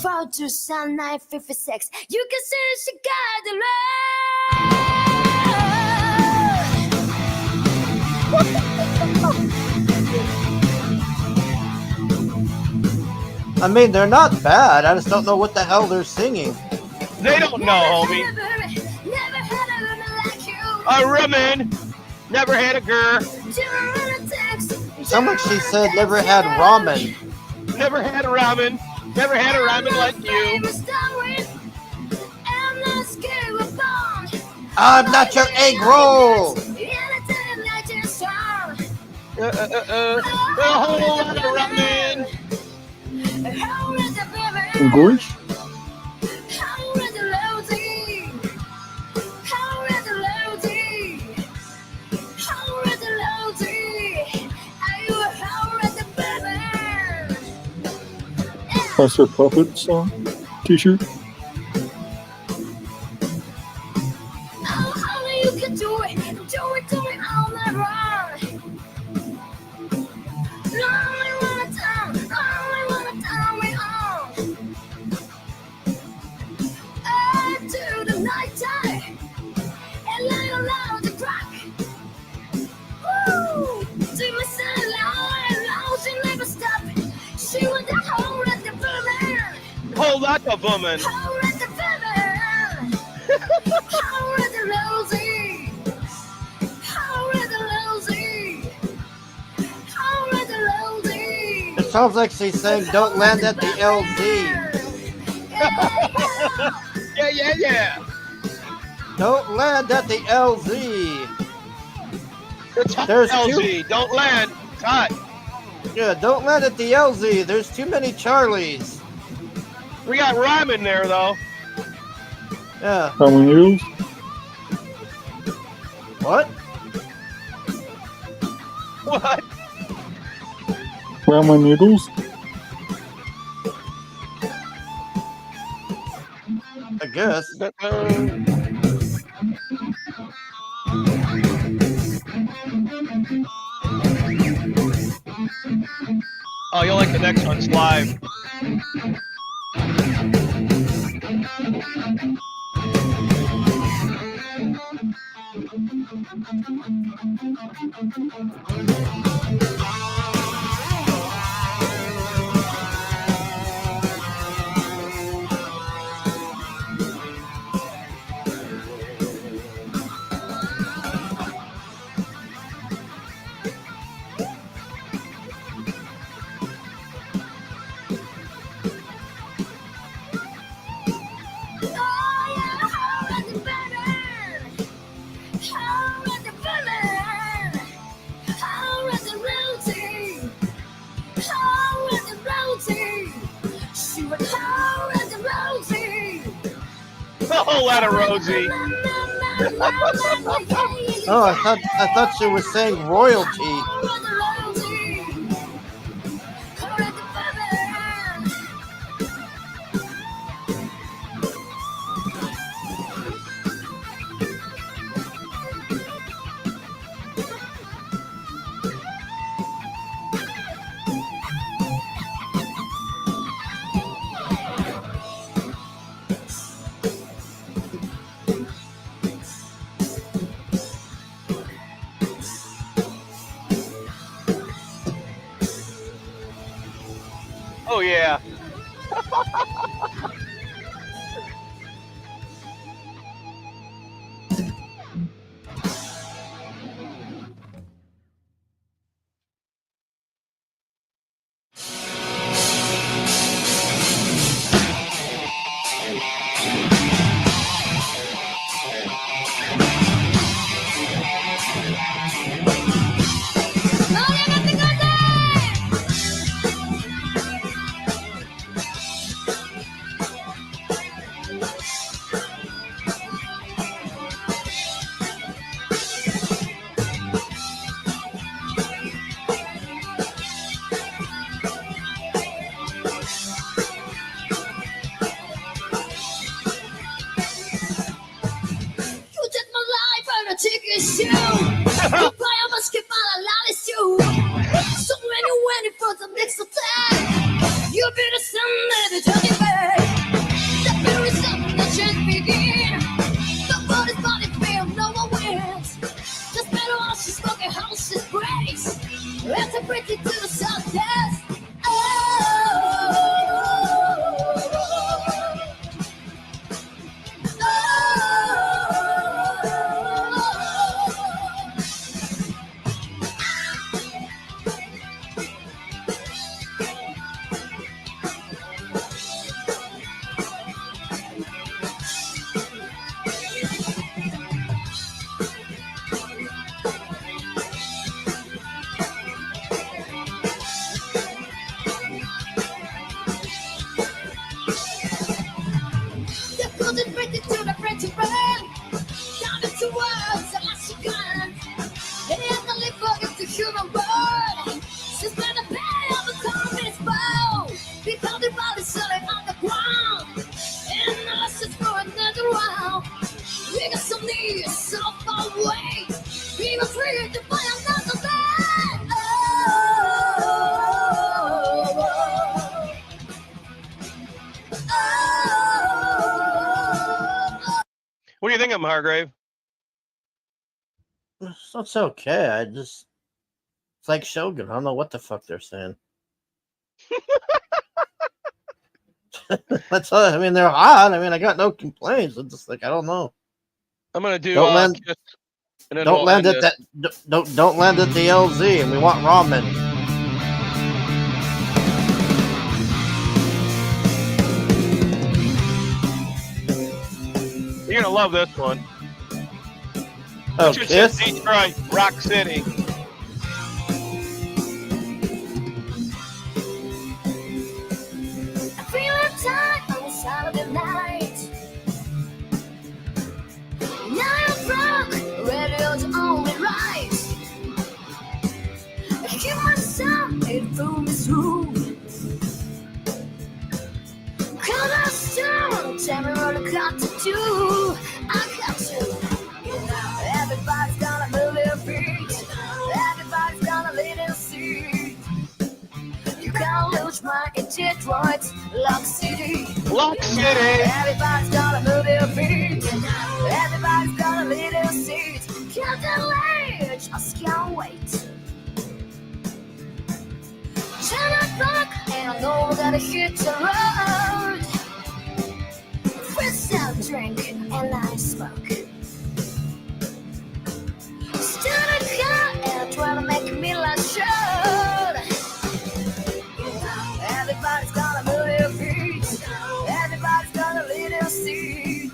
4 to Sun 956. You can see she got the I mean, they're not bad. I just don't know what the hell they're singing. They don't know, homie. A woman never had a girl. Someone she said never had ramen. Never had a ramen. Never had a ramen like you. I'm not your egg roll. A whole lot of ramen. Gorge? Professor Puppet song t-shirt. Whole lot of women. It sounds like she's saying, don't land at the LZ. Yeah. Don't land at the LZ. There's LZ. Don't land. Cut. Yeah, don't land at the LZ. There's too many Charlies. We got ramen there, though. Yeah. Ramen noodles? What? What? Ramen noodles? I guess. Oh, you'll like the next one's live. A whole lot of Rosie. Oh, I thought she was saying royalty. yeah. You took my life and I took your shoe. You buy a basket full of lollies too. So when you went for the next attack, you be the sun that is talking back. The fear is something that should begin. The body's body feel no one wins. Just better while she's smoking house is grace. Let's break it to the success. Human bird, she's been a bad of a communist bow. Because the body's selling on the ground, and unless it's for another round, we got some needs so far away. We were free to find another man. What do you think of him, Hargrave? It's okay. It's like Shogun. I don't know what the fuck they're saying. That's all. I mean, they're hot. I mean, I got no complaints. It's just like I don't know. I'm gonna do. Don't land. Kiss, and then Don't we'll land end at that. Don't land at the LZ. And we want ramen. You're gonna love this one. Oh, Just Kiss? Detroit, Rock City. Feeling tight on a Saturday night. Now I'm drunk, radio's only right. I keep myself in through this room. Cause I'm still tell me what I got to do. I got to. Everybody's gonna move their feet. Everybody's gonna lead their seat. You can't lose my in Detroit, Lock City. Lock City. Everybody's gonna move their feet. Everybody's gonna lead their seat. Can't delay, just can't wait. Turn it back, and I know we're gonna hit the road. First out drinking, and I smoke. Start a car, and try to make me like short. Everybody's gonna move their feet. Everybody's gonna lead their seat.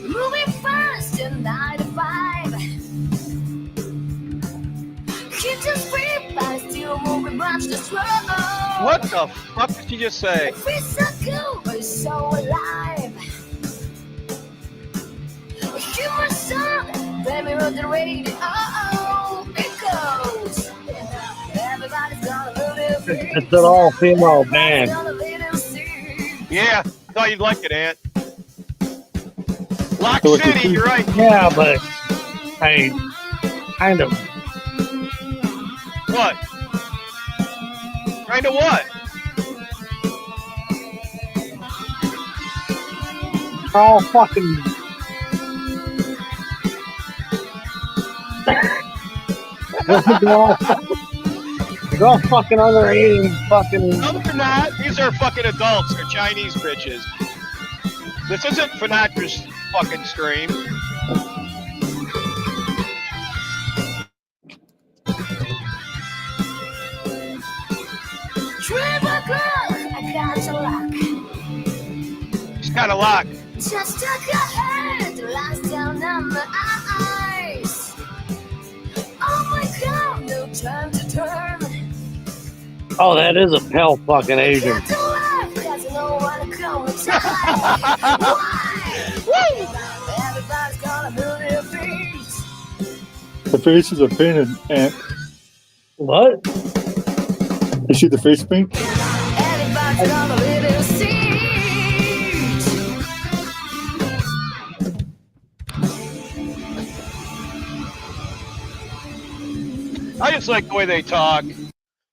Moving fast in 95. Keep just free, but still moving much this road. What the fuck did you just say? It feels so cool, but so alive. Hear my song, baby, on the radio. It goes. Everybody's gonna move their It's an all-female band. Yeah, thought you'd like it, Ant. Lock So it's a City, two- you're right. Yeah, but I kind of. What? Kind of what? They're all fucking. They're all fucking underage. Fucking. No, they're not. These are fucking adults. They're Chinese bitches. This isn't Finatra's fucking stream. Trevor Girl, I got your luck. She's got a lock. Just took your hand, last down on my eyes. Oh my God, no time to turn. Oh, that is a pale fucking Asian. Got to laugh, 'cause you know what I'm coming to. Everybody's gonna move their feet. The faces are painted, and What? you see the face paint? Everybody's gonna leave their seat. I just like the way they talk.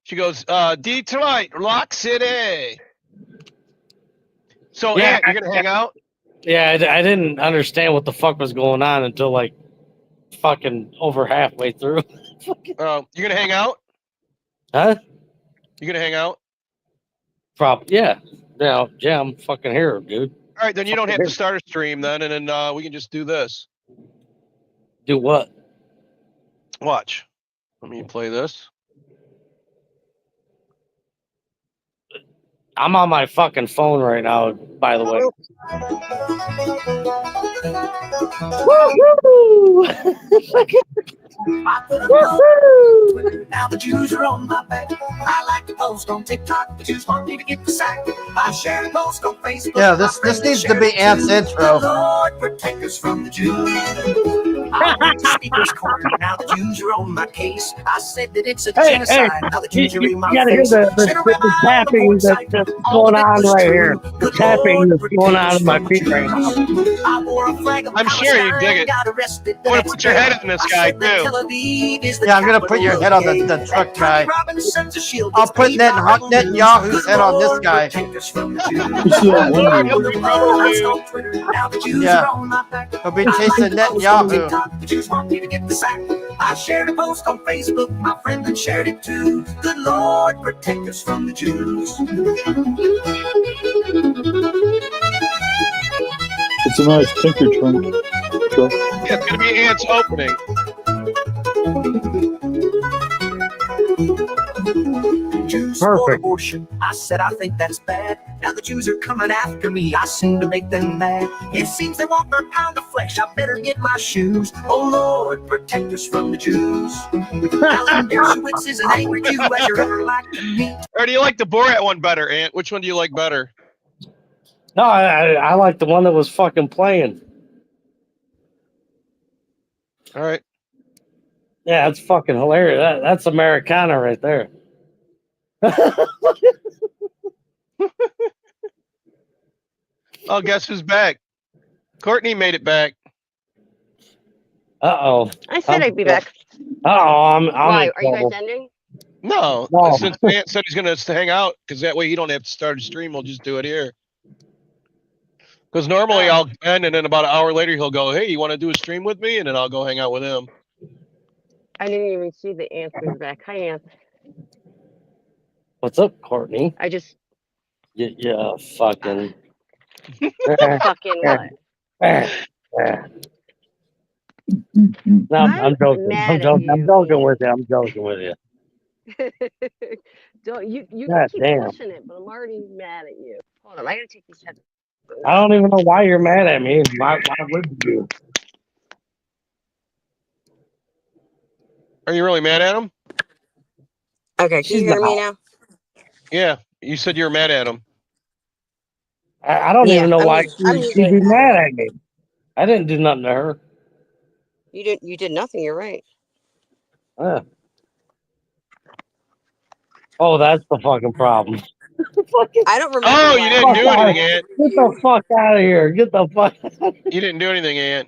She goes, Detroit, Lock City. So, Yeah, Ant, you're going to hang out? Yeah, I didn't understand what the fuck was going on until like fucking over halfway through. You're going to hang out? Huh? You going to hang out? Yeah. Yeah, I'm fucking here, dude. All right, then you don't have to start a stream then, and then we can just do this. Do what? Watch. Let me play this. I'm on my fucking phone right now, by the way. Now the Jews are on my back. I like to post on TikTok. The Jews want me to get the sack. I share and post on Facebook. Yeah, this needs to be Ant's intro. Lord, protect us from the Jews. I went to Speaker's Corner. Now the Jews are on my case. I said that it's a genocide. Now the Jews are in my gotta hear face. the tapping that's going on right here. The tapping that's going on in my feet right now. I'm sure you dig it. I'm going to put your head in this guy, too. Yeah, I'm gonna put your head on the truck guy. I'll put Netanyahu's head on this guy. Yeah, he'll be chasing Netanyahu. I shared a post on Facebook. My friend then shared it too. Good Lord, protect us from the Jews. It's a nice tinker trunk. Truck. Yeah, it's going to be Ant's opening. Jews for abortion. I said I think that's bad. Now the Jews are coming after me. I seem to make them mad. It seems they want their pound of flesh. I better get my shoes. Oh Lord, protect us from the Jews. Alan Dershowitz is an angry Jew as you're ever like to meet. Or do you like the Borat one better, Ant? Which one do you like better? No, I like the one that was fucking playing. All right. Yeah, it's fucking hilarious. That's Americana right there. Oh, guess who's back? Courtney made it back. Uh-oh. I said I'd be back. I'm Why? in Are you guys trouble. ending? No, No. since Ant said he's going to hang out, because that way you don't have to start a stream. We'll just do it here. Because normally I'll end, and then about an hour later he'll go, hey, you want to do a stream with me? And then I'll go hang out with him. I didn't even see the answers back. Hi, Ann. What's up, Courtney? I just Yeah, fucking. fucking what? No, I'm joking. mad I'm at joking. you. I'm joking with you. I'm joking with you. Don't you God keep damn. pushing it, but I'm already mad at you. Hold on, I gotta take these headphones. I don't even know why you're mad at me. Why would you? Are you really mad at him? Okay, can you hear me now? Yeah, you said you were mad at him. I don't even know why I'm she'd be mad at me. I didn't do nothing to her. You did nothing. You're right. Oh, that's the fucking problem. I don't remember. Oh, you didn't do Fuck anything, out. Ant. Get the fuck out of here. Get the fuck. You didn't do anything, Ant.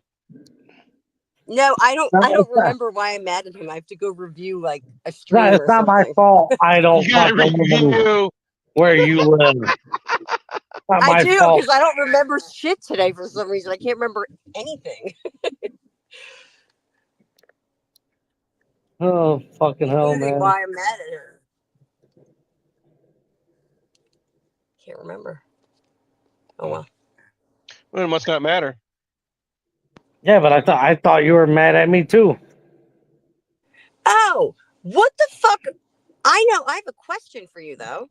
No, I don't It's remember why I'm mad at him. I have to go review like a not, stream it's or not my something. fault. I don't You gotta fucking live review. where you live. It's not I my do fault. because I don't remember shit today for some reason. I can't remember anything. Oh, fucking hell, Including man. why I'm mad at her. Can't remember. Oh well. Well, it must not matter. Yeah, but I thought you were mad at me too. Oh, what the fuck? I know. I have a question for you though.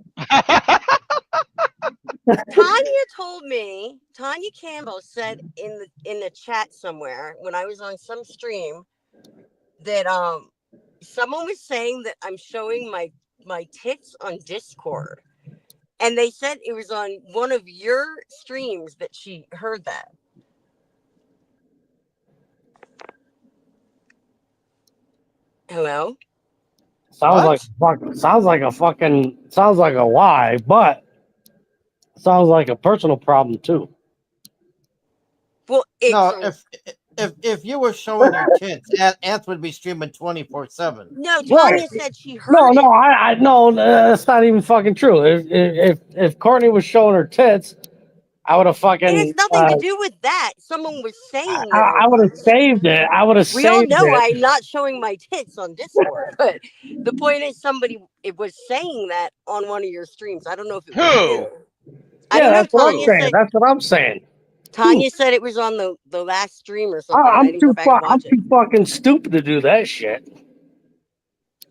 Tanya Campbell said in the chat somewhere when I was on some stream that someone was saying that I'm showing my tits on Discord. And they said it was on one of your streams that she heard that. Hello? Sounds like a lie, but sounds like a personal problem too. Well, it's No, if you were showing your tits, Ant would be streaming 24/7. No, Tanya said she heard it. I no, that's not even fucking true. If Courtney was showing her tits, I would have fucking. It has nothing to do with that. Someone was saying that I would have saved it. I would have we all saved know it. I'm not showing my tits on Discord, but the point is it was saying that on one of your streams. I don't know if it was you. I don't know. That's what I'm saying. That's what I'm saying. Tanya said it was on the last stream or something. I didn't go back and I'm watch it. too fucking stupid to do that shit.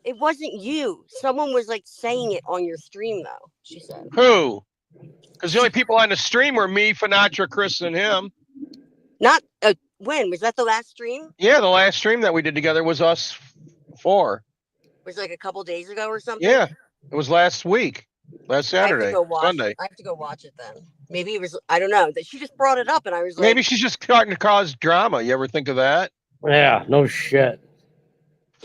It wasn't you. Someone was like saying it on your stream though. She said. Who? Because the only people on the stream were me, Finatra, Chris, and him. Not when was that the last stream? Yeah, the last stream that we did together was us four. Was it like a couple days ago or something? Yeah, it was last week, last Saturday, I have to go watch Sunday. I have to go watch it then. Maybe it was. I don't know. That she just brought it up, and I was like, Maybe she's just starting to cause drama. You ever think of that? Yeah, no shit.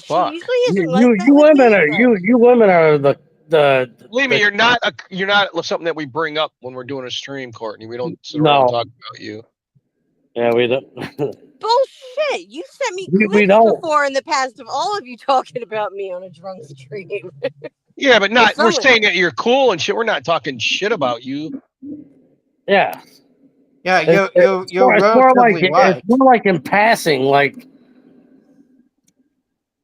Fuck. usually isn't You women are the. Believe me, you're not something that we bring up when we're doing a stream, Courtney. We don't sit around No. and talk about you. Yeah, we don't. bullshit. You sent me We clips don't. before in the past of all of you talking about me on a drunk stream. Yeah, but not. We're someone- saying that you're cool and shit. We're not talking shit about you. Yeah. Yeah, you're It's more relatively white. it's more like in passing, like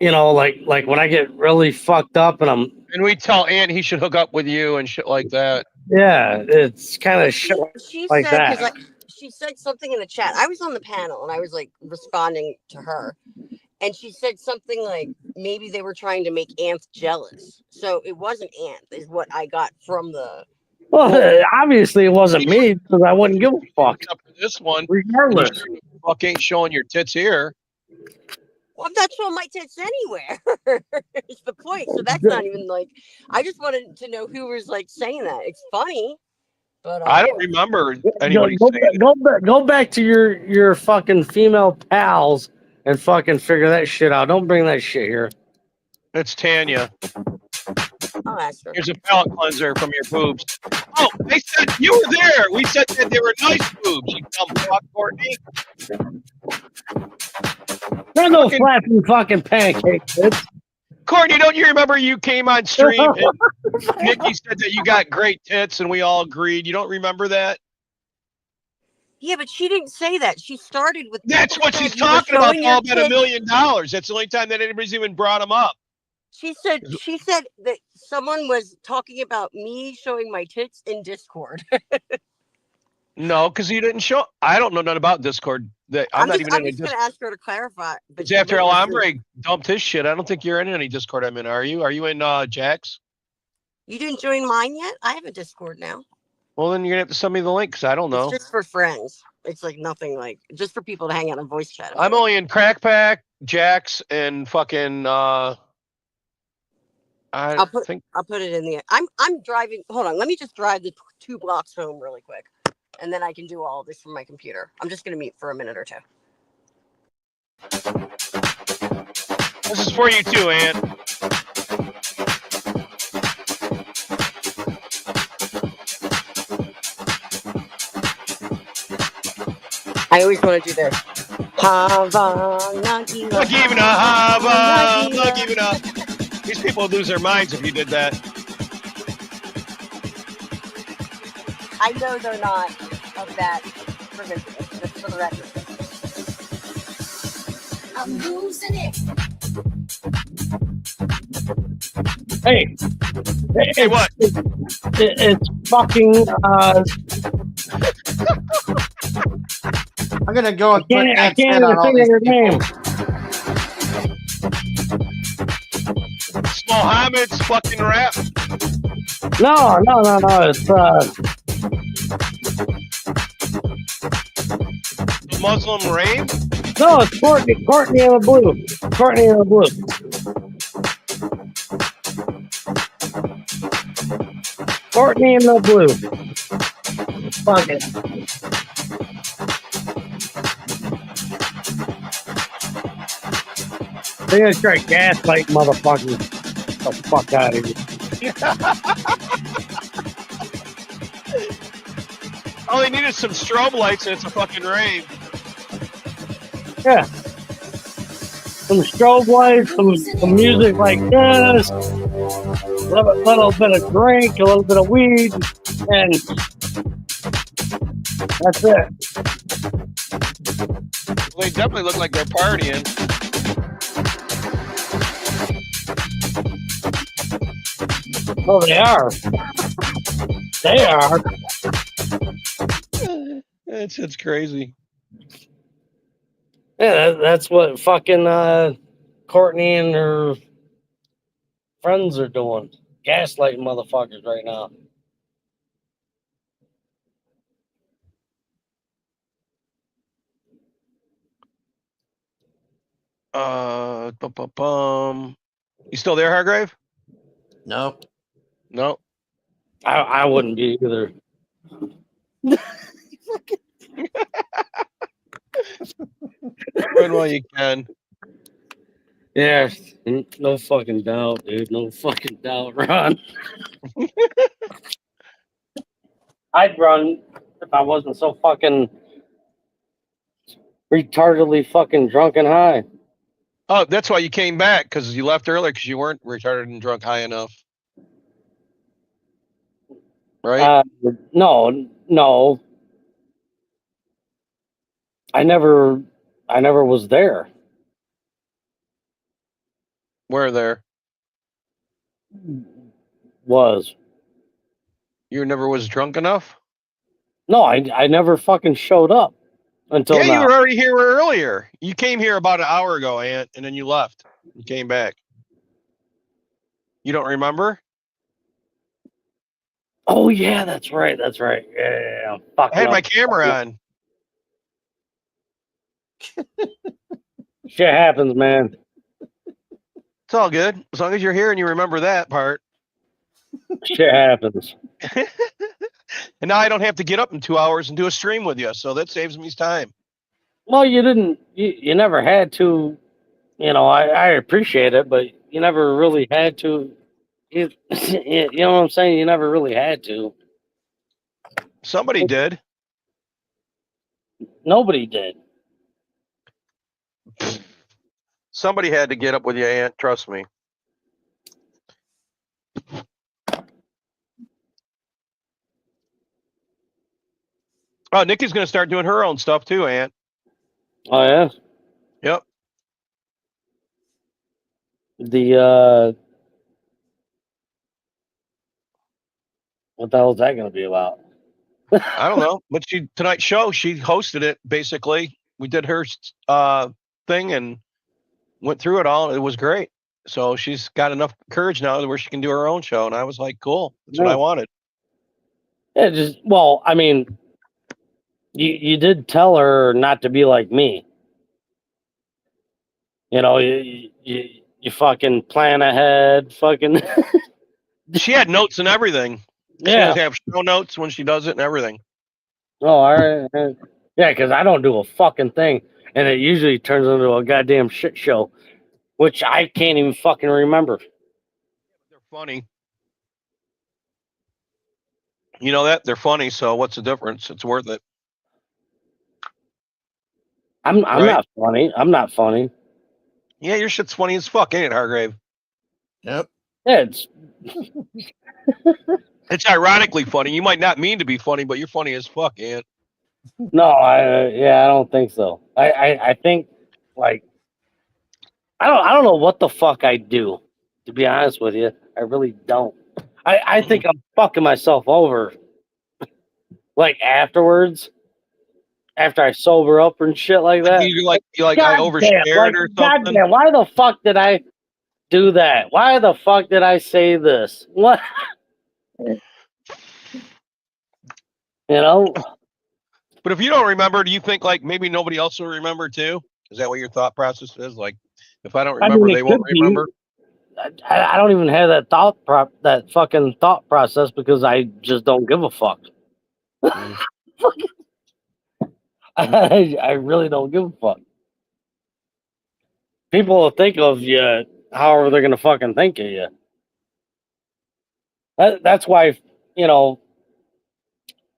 like when I get really fucked up and we tell Ant he should hook up with you and shit like that. yeah, it's kind of shit She like said that. she said something in the chat. I was on the panel and I was like responding to her, and she said something like maybe they were trying to make Ant jealous. So it wasn't Ant, is what I got from the. Well, obviously it wasn't me because I wouldn't give a fuck. Except for this one, regardless. You sure the fuck ain't showing your tits here. Well, I'm not showing my tits anywhere. It's the point. So that's not even like. I just wanted to know who was like saying that. It's funny, but I don't remember anybody saying go back to your fucking female pals and fucking figure that shit out. Don't bring that shit here. It's Tanya. I'll ask her. Here's a palate cleanser from your boobs. Oh, they said you were there. We said that they were nice boobs. You dumb fuck, Courtney. They're no flapping fucking pancakes, bitch. Courtney, don't you remember you came on stream and Nikki said that you got great tits and we all agreed? You don't remember that? Yeah, but she didn't say that. She started with. That's what she's talking about. All about $1 million. That's the only time that anybody's even brought them up. She said that someone was talking about me showing my tits in Discord. No, because you didn't show. I don't know nothing about Discord. I'm not even in a just gonna ask her to clarify. But It's after El Hombre dumped his shit. I don't think you're in any Discord I'm in, are you? Are you in Jack's? You didn't join mine yet? I have a Discord now. Well, then you're gonna have to send me the link because I don't know. It's just for friends. It's like nothing like just for people to hang out on voice chat. I'm only in Crack Pack, Jack's, and fucking. I'll put it in the. I'm driving. Hold on. Let me just drive the 2 blocks home really quick, and then I can do all of this from my computer. I'm just gonna mute for a minute or two. This is for you too, Ant. I always want to do this. Hava Nagila. Nagivna, Hava Nagivna. These people would lose their minds if you did that. I know they're not of that provision, just for the record. I'm losing it. Hey, Hey, what? It's fucking. I'm gonna go and put I Nat's can't head on even all think these of her people. name. Mohammed's fucking rap. No. It's Muslim rave. no, it's Courtney in the blue. Courtney in the blue. Courtney in the blue. Fuck it. They're gonna try gaslight motherfuckers. Get the fuck out of here. All they needed some strobe lights and it's a fucking rave. Yeah. Some strobe lights, some music like this, a little bit of drink, a little bit of weed, and that's it. Well, they definitely look like they're partying. Oh, they are. They are. It's crazy. Yeah, that's what fucking Courtney and her friends are doing. Gaslighting motherfuckers right now. You still there, Hargrave? No. No. I wouldn't be either. Run while you can. Yeah, no fucking doubt, dude. No fucking doubt. Run. I'd run if I wasn't so fucking retardedly fucking drunk and high. Oh, that's why you came back, because you left earlier because you weren't retarded and drunk high enough. Right? No. I never was there. Where there? Was. You never was drunk enough? No, I never fucking showed up until Yeah, now. you were already here earlier. You came here about an hour ago, Aunt, and then you left. You came back. You don't remember? Oh yeah, that's right. Yeah. I had my camera on. Shit happens, man. It's all good. As long as you're here and you remember that part. Shit happens. And now I don't have to get up in 2 hours and do a stream with you, so that saves me time. Well, you didn't. You never had to. You know, I appreciate it, but you never really had to. You know what I'm saying? You never really had to. Somebody did. Nobody did. Somebody had to get up with you, Aunt. Trust me. Oh, Nikki's going to start doing her own stuff too, Aunt. Oh yeah. Yep. What the hell is that going to be about? I don't know, but tonight's show, she hosted it basically. We did her thing and went through it all. It was great. So she's got enough courage now where she can do her own show, and I was like, cool. That's what I wanted. Yeah, I mean, you did tell her not to be like me. You know, you fucking plan ahead, fucking. She had notes and everything. She Yeah. has to have show notes when she does it and everything. Oh, all right. Yeah, because I don't do a fucking thing, and it usually turns into a goddamn shit show, which I can't even fucking remember. They're funny. You know that? They're funny, so what's the difference? It's worth it. I'm Right? not funny. I'm not funny. Yeah, your shit's funny as fuck, ain't it, Hargrave? Yep. Yeah, it's It's ironically funny. You might not mean to be funny, but you're funny as fuck, Ant. no, I don't think so. I think like I don't know what the fuck I do. To be honest with you, I really don't. I think I'm fucking myself over. Like afterwards, after I sober up and shit like that. You like I God damn, overshared or something. goddamn, why the fuck did I do that? Why the fuck did I say this? What? You know? But if you don't remember, do you think like maybe nobody else will remember too? Is that what your thought process is? Like, if I don't remember, it they won't could be. remember. I don't even have that fucking thought process because I just don't give a fuck. I really don't give a fuck. People will think of you however they're gonna fucking think of you. That's why,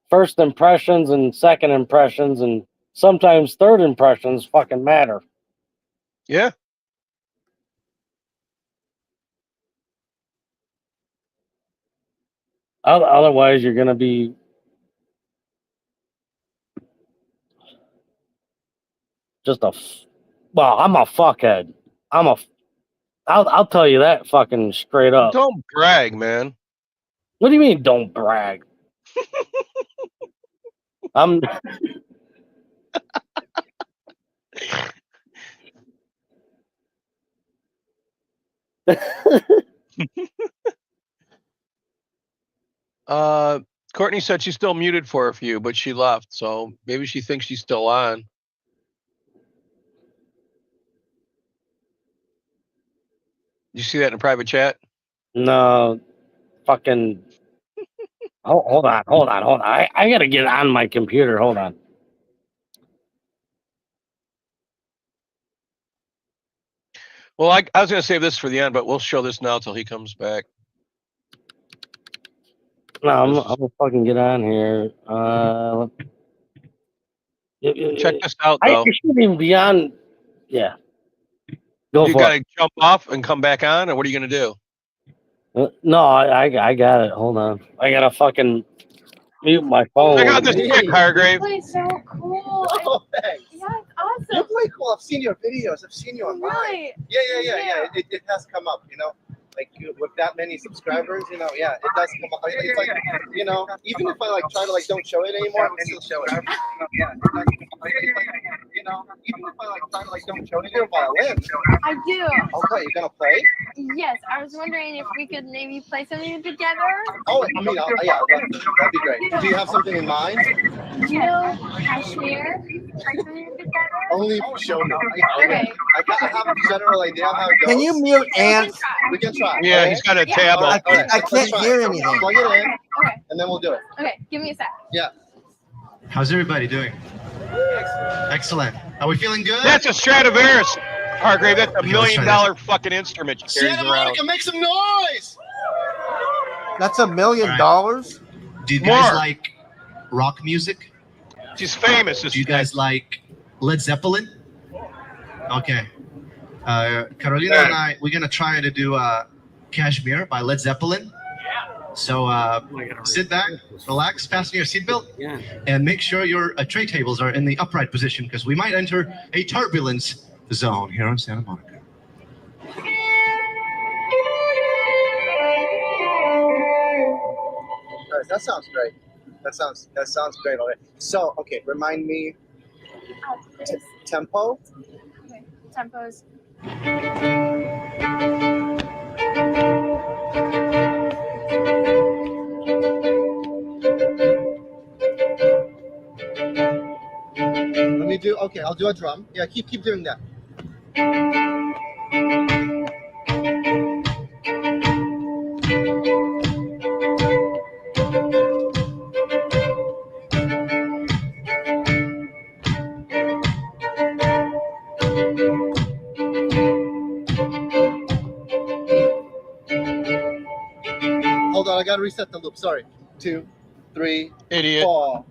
first impressions and second impressions and sometimes third impressions fucking matter. Yeah. Otherwise, you're gonna be just I'm a fuckhead. I'll tell you that fucking straight up. Don't brag, man. What do you mean don't brag? I'm Courtney said she's still muted for a few, but she left, so maybe she thinks she's still on. You see that in a private chat? No, fucking. Hold on. I gotta get on my computer. Hold on. Well, I was gonna save this for the end, but we'll show this now till he comes back. No, I'm gonna fucking get on here. Check this out, though. I shouldn't even be on. Yeah. You gotta jump off and come back on, or what are you gonna do? No, I got it. Hold on. I gotta fucking mute my phone. Check out this chick, Hargrave. You play so cool. Oh, thanks. Yeah, it's awesome. You play cool. I've seen your videos. I've seen you online. Really? Yeah. It has come up, like with that many subscribers, it does come up. It's like, even if I try to don't show it anymore, I still show it. Even if I try to don't show it, you're a violin. I do. Okay, you're gonna play? Yes, I was wondering if we could maybe play something together. Oh, yeah, that'd be great. Do you have something in mind? Do you know Kashmir? Play something together? Only if you show me. Okay. I have a general idea of how it goes. Can you mute Ant? We can try. Yeah, he's got a tab up. I can't hear anything. Plug it in, Okay. and then we'll do it. Okay, give me a sec. Yeah. How's everybody doing? Excellent. Are we feeling good? That's a Stradivarius, Hargrave. That's $1 million fucking instrument she carries Santa around. Monica, make some noise! That's $1 million? Do you guys like rock music? She's famous. Do you guys like Led Zeppelin? Okay. Carolina and I, we're going to try to do Kashmir by Led Zeppelin. So sit back, relax, fasten your seatbelt, and make sure your tray tables are in the upright position because we might enter a turbulence zone here on Santa Monica. Nice. That sounds great. That sounds great already. So, okay, remind me. Tempo. Okay, tempos. Let me do. Okay, I'll do a drum. Yeah, keep doing that. Hold on, I gotta reset the loop. Sorry. 2, 3, Idiot. 4.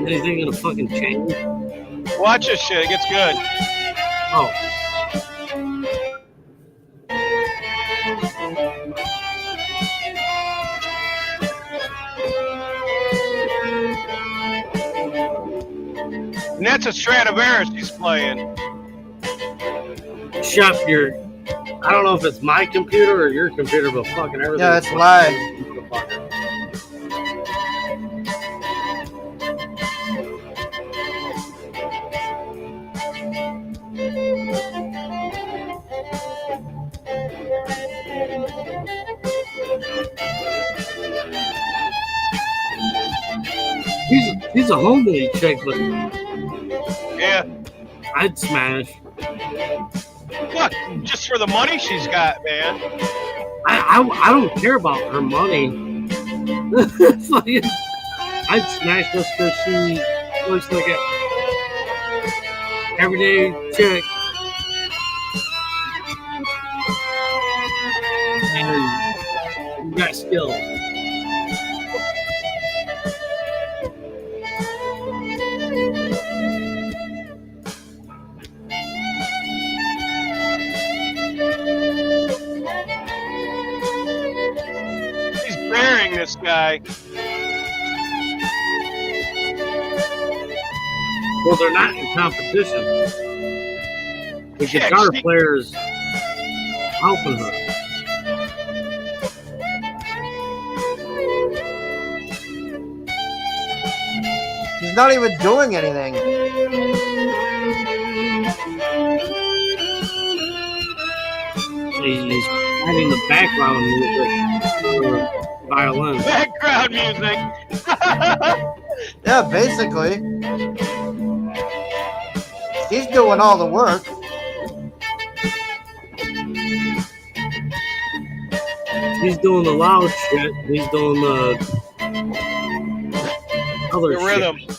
anything gonna fucking change? Watch this shit. It gets good. Oh. And that's a Stradivarius he's playing. Chef, I don't know if it's my computer or your computer, but fucking everything. Yeah, it's live. He's a homely chick, but yeah, I'd smash. What? Just for the money she's got, man. I don't care about her money. Fucking, I'd smash just because she looks like a everyday chick. And you got skill. He's burying this guy. Well, they're not in competition. The guitar player's helping her. He's not even doing anything. He's having the background music for violin. Background music. Yeah, basically. He's doing all the work. She's doing the loud shit. He's doing the other The rhythm. shit.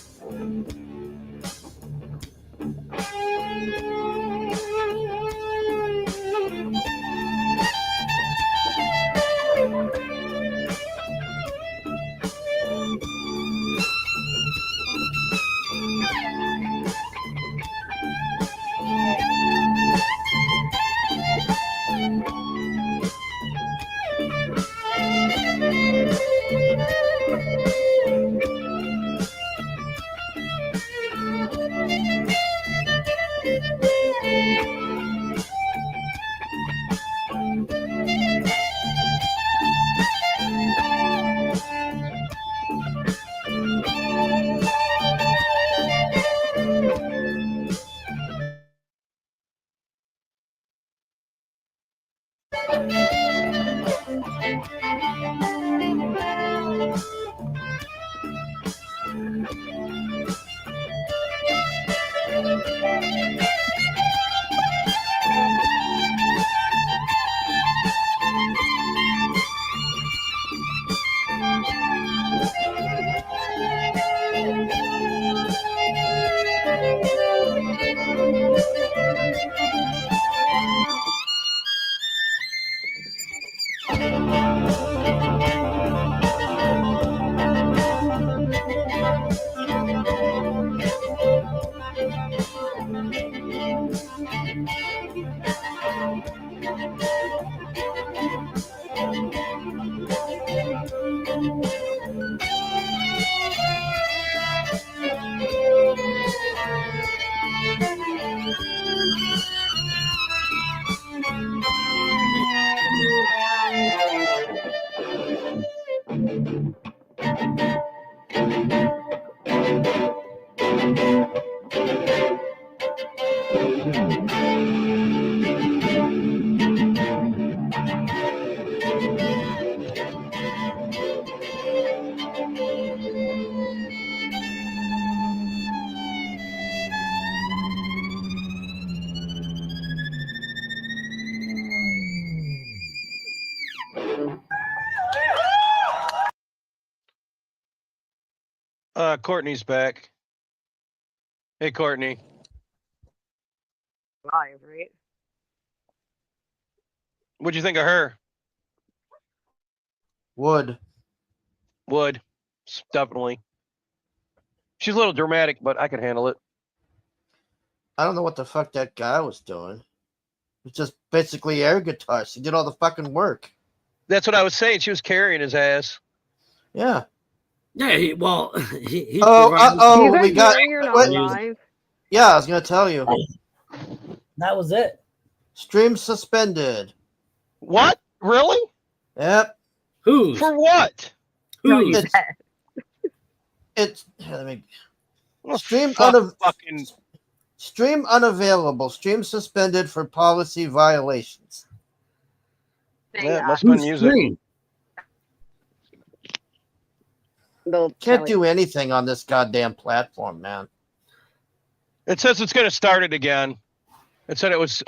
Courtney's back. Hey, Courtney. Live, right? What'd you think of her? Wood. Wood. Definitely. She's a little dramatic, but I can handle it. I don't know what the fuck that guy was doing. It's just basically air guitar. She did all the fucking work. That's what I was saying. She was carrying his ass. Yeah. Yeah, he we got. You're not wait. live. Yeah, I was gonna tell you. That was it. Stream suspended. What? Really? Yep. Who? For what? Who? It's let me stream stream unavailable. Stream suspended for policy violations. Yeah, it must have been music. Can't do anything on this goddamn platform, man. It says it's going to start it again. It said it was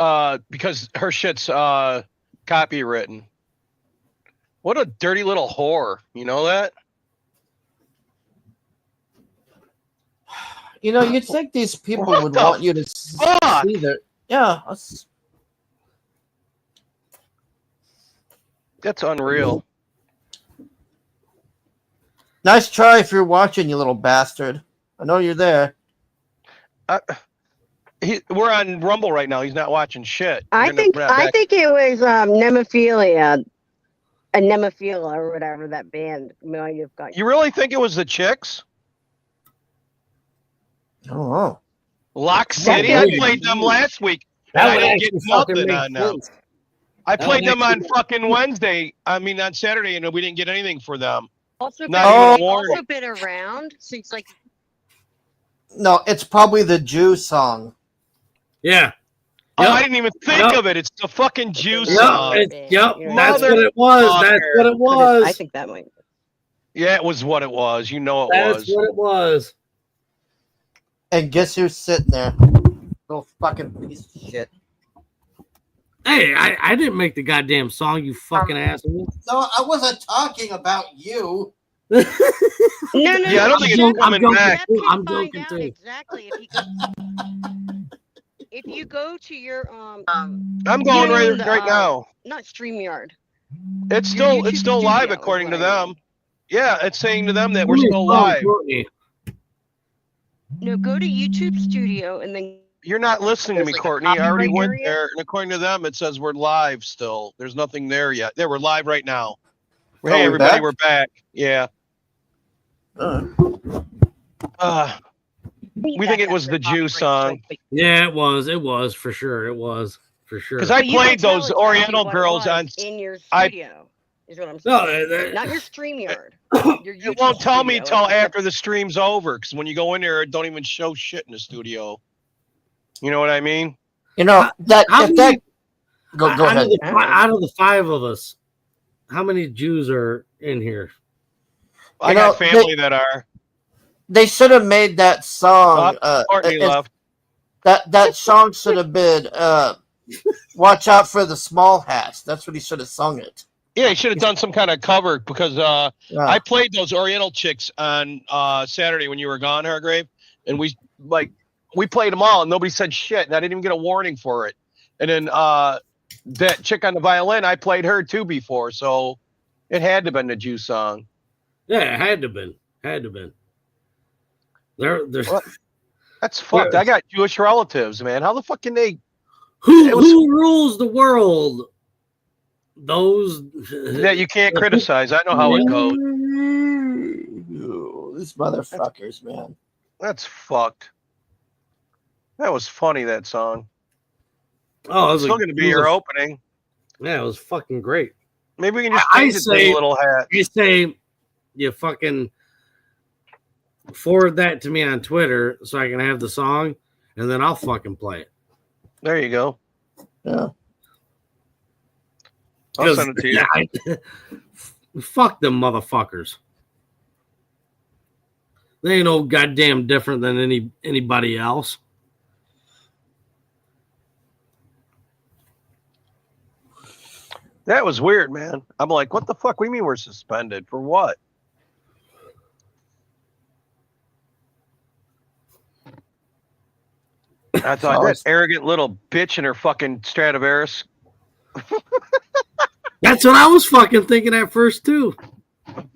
because her shit's copywritten. What a dirty little whore. You know that? You know, you'd think these people would want you to see that. Yeah. That's unreal. Nice try if you're watching, you little bastard. I know you're there. We're on Rumble right now. He's not watching shit. I think it was Nemophilia, a Nemophila or whatever that band might have got. You really think it was the chicks? Oh. Lock City. I played them last week. I didn't get nothing on them. I played them on fucking Wednesday. I mean on Saturday, and we didn't get anything for them. Also, Not even also been around since like. No, it's probably the Jew song. Yeah. Oh, I didn't even think of it. It's the fucking Jew song. That's what it was. That's what it was. I think that might. Yeah, it was what it was. You know it was. That's what it was. And guess who's sitting there? Little fucking piece of shit. Hey, I didn't make the goddamn song, you fucking asshole. No, I wasn't talking about you. No. Yeah, I don't think it's coming back. I'm joking too. Exactly. If you go to your I'm going right now. Not StreamYard. It's still live according to them. Yeah, it's saying to them that we're still live. No, go to YouTube Studio and then. You're not listening to me, Courtney. I already went there, and according to them, it says we're live still. There's nothing there yet. There, we're live right now. Hey, everybody, we're back. Yeah. We think it was the Jew song. Yeah, it was. It was for sure. It was for sure. Because I played those Oriental girls on. In your studio is what I'm saying. Not your StreamYard. It won't tell me till after the stream's over. Because when you go in there, it don't even show shit in the studio. You know what I mean? You know that. Go ahead. Out of the five of us, how many Jews are in here? I got family that are. They should have made that song. Courtney left. That song should have been "Watch Out for the Small Hats." That's what he should have sung it. Yeah, he should have done some kind of cover because I played those Oriental chicks on Saturday when you were gone, Hargrave, and we played them all, and nobody said shit, and I didn't even get a warning for it. And then that chick on the violin, I played her too before, so it had to have been the Jew song. Yeah, it had to have been. Had to have been. That's fucked. I got Jewish relatives, man. How the fuck can they? Who rules the world? Those that you can't criticize. I know how it goes. These motherfuckers, man. That's fucked. That was funny, that song. Oh, it's still going to be your opening. Yeah, it was fucking great. Maybe we can just change it to a little hat. I say you fucking forward that to me on Twitter so I can have the song, and then I'll fucking play it. There you go. Yeah. I'll send it to you. Fuck them motherfuckers. They ain't no goddamn different than anybody else. That was weird, man. I'm like, what the fuck? What do you mean we're suspended? For what? I thought that arrogant little bitch in her fucking Stradivarius. That's what I was fucking thinking at first, too.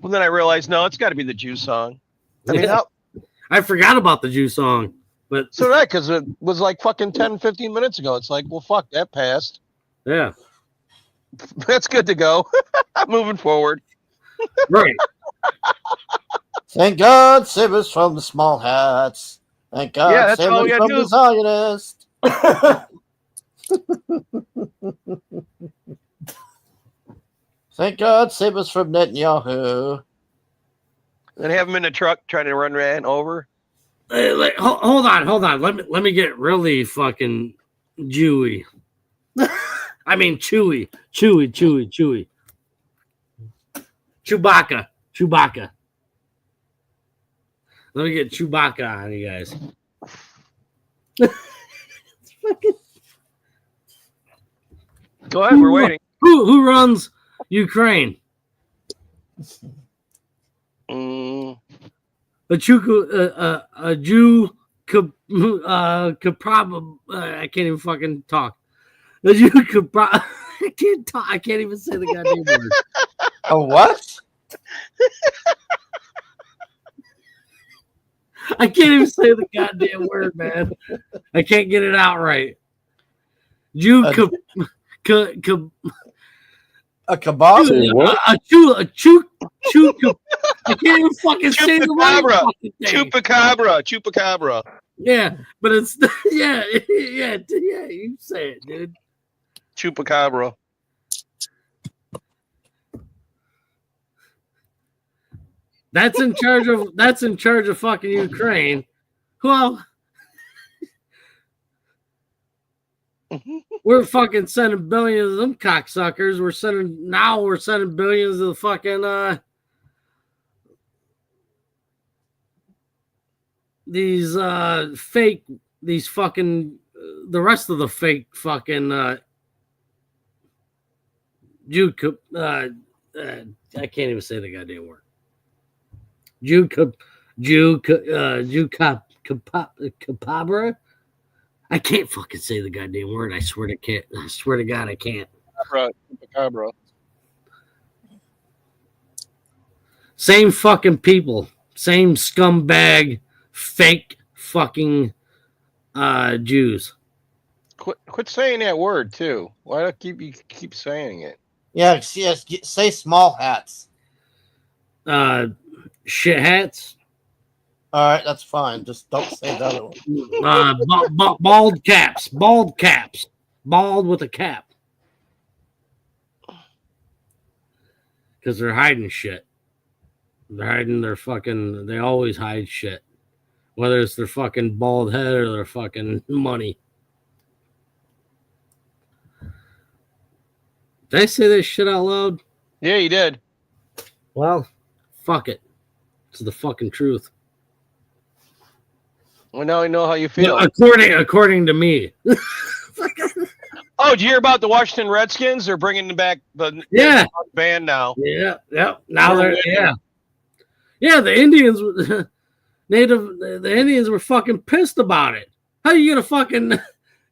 Well, then I realized, no, it's got to be the Jew song. I mean, I forgot about the Jew song, but So that because it was like fucking 10, 15 minutes ago. It's like, well, fuck, that passed. yeah, That's good to go. Moving forward. right. Thank God save us from the small hats. Thank God Yeah, that's save all us we from gotta the Zionists. Thank God save us from Netanyahu. And have him in the truck trying to ran over. Hey, hold on. Let me get really fucking Jewy. I mean chewy. Chewbacca. Let me get Chewbacca on you guys. Go ahead, we're waiting. Who runs Ukraine? A Jew could probably I can't even fucking talk. A Jew could probably I can't talk. I can't even say the goddamn word. A what? I can't even say the goddamn word, man. I can't get it out right. Jew could a kebab? A chew. I can't even fucking say the right fucking thing. Chupacabra. Yeah, but it's yeah. You say it, dude. Chupacabra. That's in charge of fucking Ukraine. Well, we're fucking sending billions of them cocksuckers. We're sending billions of the fucking the rest of the fake fucking Jew I can't even say the goddamn word. Capabra. I can't fucking say the goddamn word. I swear to God, I can't. Chupacabra. Same fucking people, same scumbag, fake fucking Jews. Quit saying that word too. Why do you keep saying it? Yes. Say small hats. Shit hats. All right, that's fine. Just don't say the other one. Bald caps. Bald with a cap. Because they're hiding shit. They're hiding their fucking. They always hide shit. Whether it's their fucking bald head or their fucking money. Did I say this shit out loud? Yeah, you did. Well, fuck it. It's the fucking truth. Well, now I know how you feel. According to me. Oh, did you hear about the Washington Redskins? They're bringing back the band now. Yeah. Now they're the Indians, the Indians were fucking pissed about it. How are you gonna fucking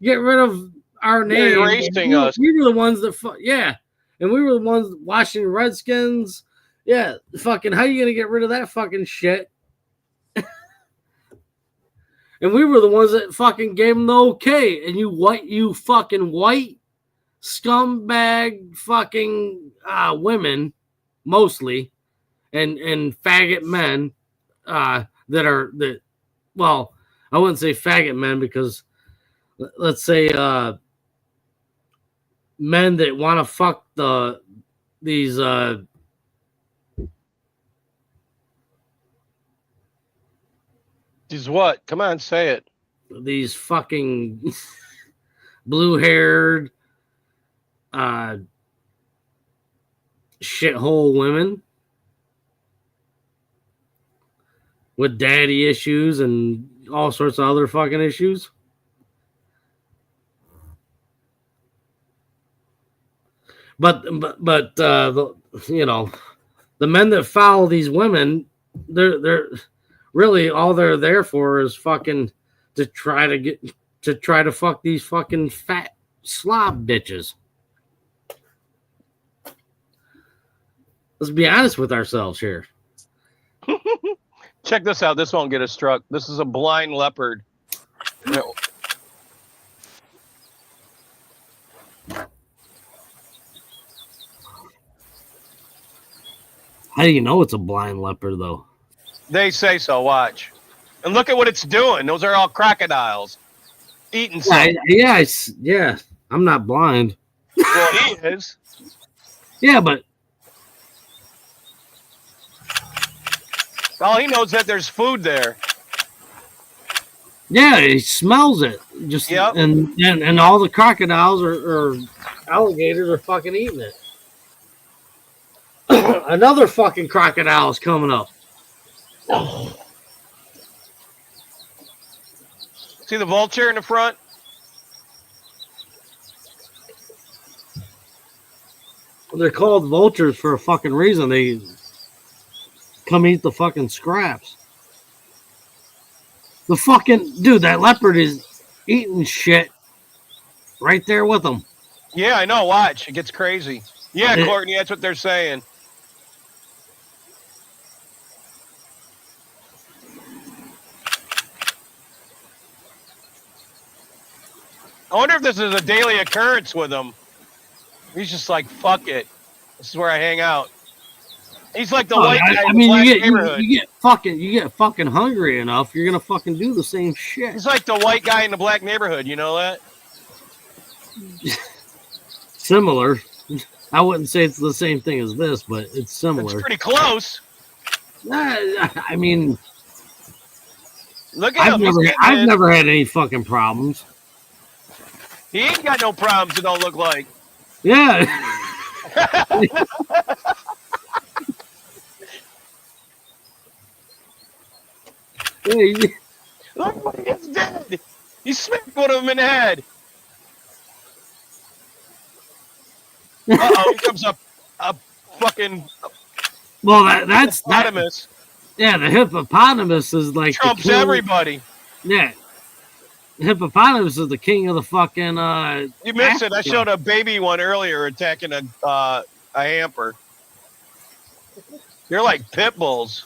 get rid of our name? They're erasing us. We were the ones that and we were the ones Washington Redskins. Yeah, fucking. How are you gonna get rid of that fucking shit? And we were the ones that fucking gave them the okay. And you fucking white scumbag fucking women, mostly, and faggot men well, I wouldn't say faggot men because let's say men that want to fuck these what? Come on, say it. These fucking blue-haired shithole women with daddy issues and all sorts of other fucking issues. But the men that follow these women, they're really all they're there for is fucking to try to fuck these fucking fat slob bitches. Let's be honest with ourselves here. Check this out. This won't get us struck. This is a blind leopard. No. How do you know it's a blind leopard, though? They say so. Watch. And look at what it's doing. Those are all crocodiles. Eating something. Yeah. I'm not blind. Well, he is. Yeah, but all he knows that there's food there. yeah, he smells it. Just Yep. and all the crocodiles or alligators are fucking eating it. Another fucking crocodile is coming up. See the vulture in the front? They're called vultures for a fucking reason. They come eat the fucking scraps. The fucking dude, that leopard is eating shit right there with them. Yeah, I know. Watch. It gets crazy. Yeah, Courtney, that's what they're saying. I wonder if this is a daily occurrence with him. He's just like, fuck it. This is where I hang out. He's like the white guy in the black neighborhood. You get fucking hungry enough, you're gonna fucking do the same shit. He's like the white guy in the black neighborhood. You know that? Similar. I wouldn't say it's the same thing as this, but it's similar. It's pretty close. I mean, look at him. I've never had any fucking problems. He ain't got no problems. It don't look like. Yeah. Look what he is dead. He smacked one of them in the head. Uh-oh, here comes a fucking Well, that's hippopotamus. Yeah, the hippopotamus is like Trumps everybody. Yeah. The hippopotamus is the king of the fucking You missed it. I Africa. showed a baby one earlier attacking a hamper. They're like pit bulls.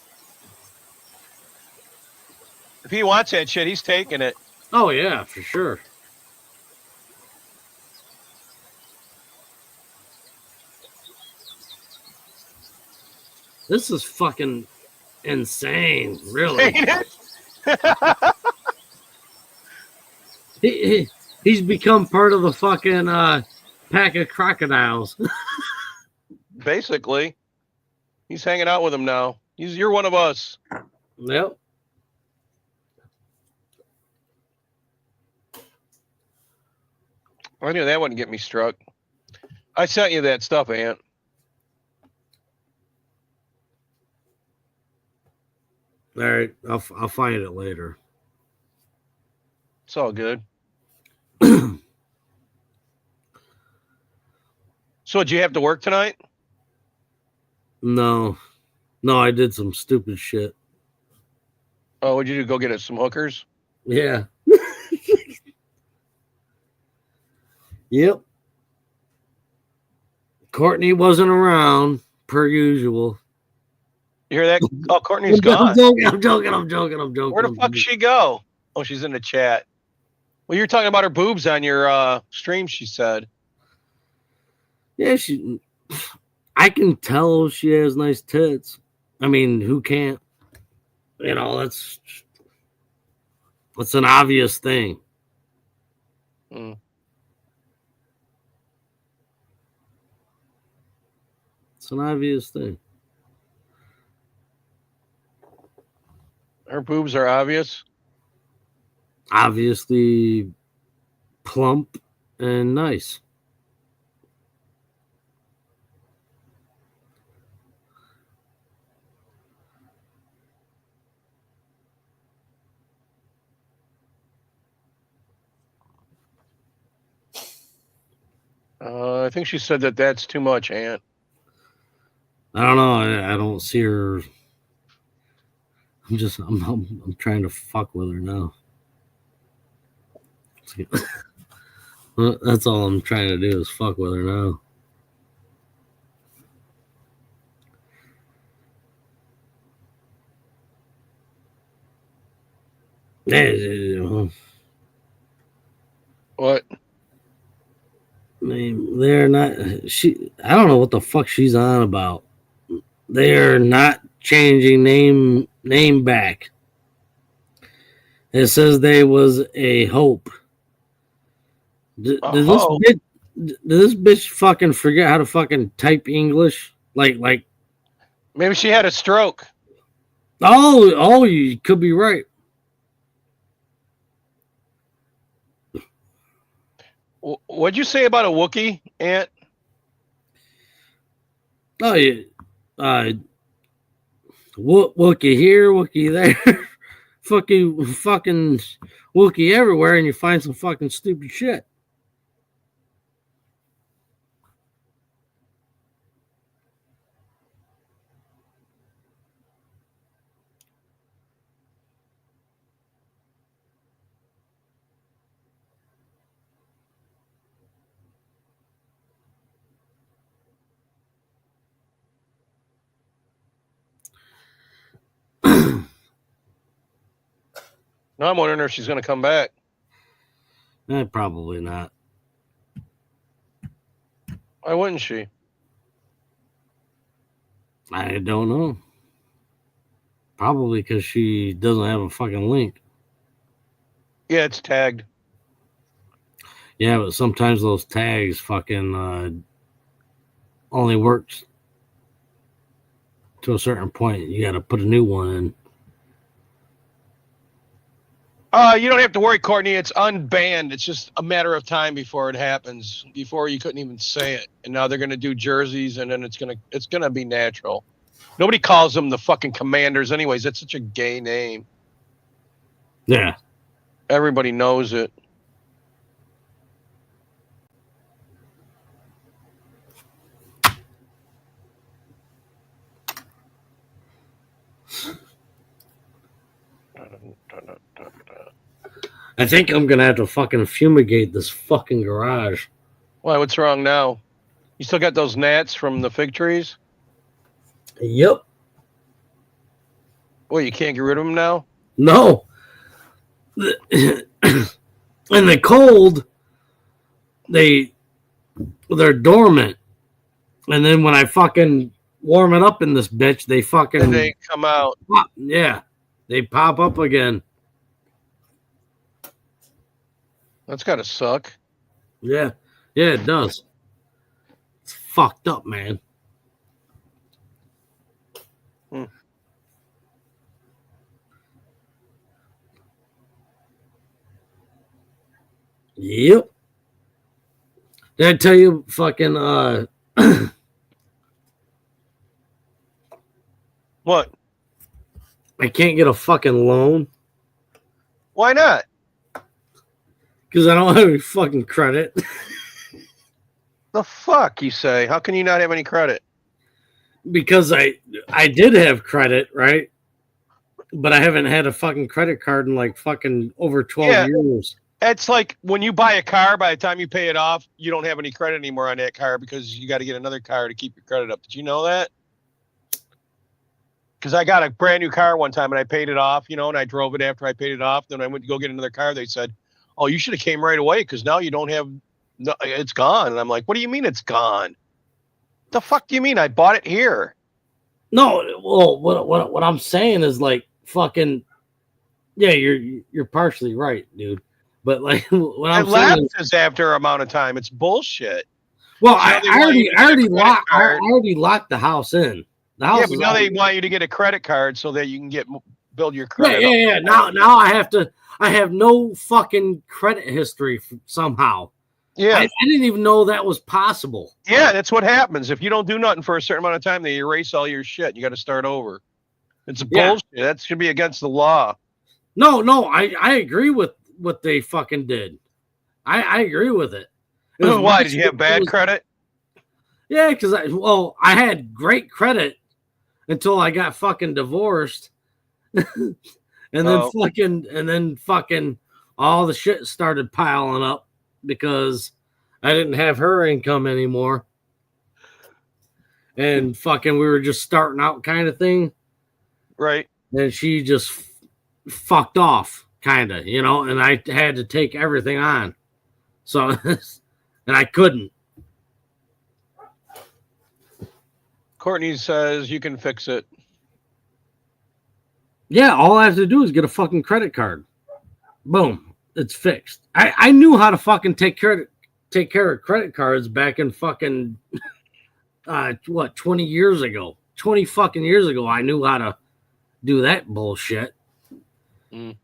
If he wants that shit, he's taking it. Oh yeah, for sure. This is fucking insane, really. Ain't it? He's become part of the fucking pack of crocodiles. Basically, he's hanging out with him now. You're one of us. Yep. I knew that wouldn't get me struck. I sent you that stuff, Ant. All right, I'll find it later. It's all good. So, did you have to work tonight? No, I did some stupid shit. Oh, what'd you do? Go get us some hookers? Yeah. Yep. Courtney wasn't around, per usual. You hear that? Oh, Courtney's I'm gone. joking. Where the fuck did she go? Oh, she's in the chat. Well, you're talking about her boobs on your stream, she said. Yeah, I can tell she has nice tits. I mean, who can't? You know, that's an obvious thing. Mm. It's an obvious thing. Her boobs are obvious. Obviously plump and nice. I think she said that that's too much, Ant. I don't know. I don't see her. I'm trying to fuck with her now. Well, that's all I'm trying to do is fuck with her now. What? They're not. I don't know what the fuck she's on about. They're not changing name back. It says they was a hope. Did this bitch fucking forget how to fucking type English? Like maybe she had a stroke. Oh, you could be right. What'd you say about a Wookiee, Aunt? Oh yeah, Wookiee here, Wookiee there, fucking Wookiee everywhere, and you find some fucking stupid shit. No, I'm wondering if she's going to come back. Probably not. Why wouldn't she? I don't know. Probably because she doesn't have a fucking link. Yeah, it's tagged. Yeah, but sometimes those tags fucking only works to a certain point. You got to put a new one in. You don't have to worry, Courtney. It's unbanned. It's just a matter of time before it happens. Before you couldn't even say it, and now they're going to do jerseys, and then it's gonna be natural. Nobody calls them the fucking Commanders, anyways. That's such a gay name. Yeah, everybody knows it. I think I'm gonna have to fucking fumigate this fucking garage. Why? What's wrong now? You still got those gnats from the fig trees? Yep. Well, you can't get rid of them now? No. In the cold, they're dormant, and then when I fucking warm it up in this bitch, they fucking and they come out. Pop. Yeah, they pop up again. That's gotta suck. Yeah, it does. It's fucked up, man. Yep. Did I tell you fucking what? I can't get a fucking loan. Why not? Because I don't have any fucking credit. The fuck you say? How can you not have any credit? Because I did have credit, right? But I haven't had a fucking credit card in like fucking over 12 years. It's like when you buy a car, by the time you pay it off, you don't have any credit anymore on that car because you got to get another car to keep your credit up. Did you know that? Because I got a brand new car one time and I paid it off, and I drove it after I paid it off. Then I went to go get another car. They said, "Oh, you should have came right away because now you don't have, no, it's gone." And I'm like, "What do you mean it's gone? The fuck do you mean? I bought it here." No, well, what I'm saying is like fucking, yeah, you're partially right, dude. But like what I'm saying lapses after amount of time. It's bullshit. Well, I already locked the house in. The house but now they want you to get a credit card so that you can build your credit. Yeah. Now I have no fucking credit history somehow. Yeah, I didn't even know that was possible. Yeah, that's what happens if you don't do nothing for a certain amount of time. They erase all your shit. You got to start over. It's bullshit. That should be against the law. No, I agree with what they fucking did. I agree with it. Why did you have bad credit? Yeah, because I had great credit until I got fucking divorced, and then fucking all the shit started piling up because I didn't have her income anymore, and fucking we were just starting out kind of thing, right? And she just fucked off kind of, you know, and I had to take everything on. So, and I couldn't. Courtney says you can fix it. Yeah, all I have to do is get a fucking credit card. Boom, it's fixed. I knew how to fucking take care of credit cards back in fucking 20 years ago. 20 fucking years ago, I knew how to do that bullshit. Mm.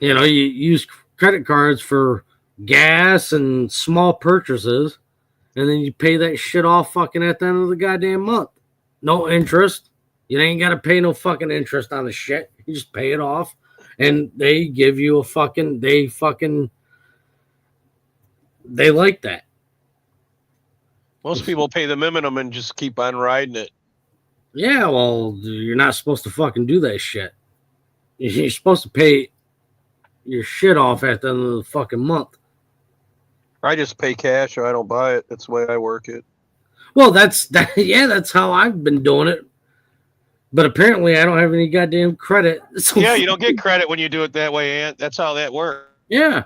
You know, you use credit cards for gas and small purchases, and then you pay that shit off fucking at the end of the goddamn month. No interest. You ain't got to pay no fucking interest on the shit. You just pay it off, and they give you a fucking, they like that. Most people pay the minimum and just keep on riding it. Yeah, well, you're not supposed to fucking do that shit. You're supposed to pay your shit off at the end of the fucking month. I just pay cash or I don't buy it. That's the way I work it. Well, that's how I've been doing it. But apparently I don't have any goddamn credit. So Yeah, you don't get credit when you do it that way, Aunt. That's how that works. Yeah.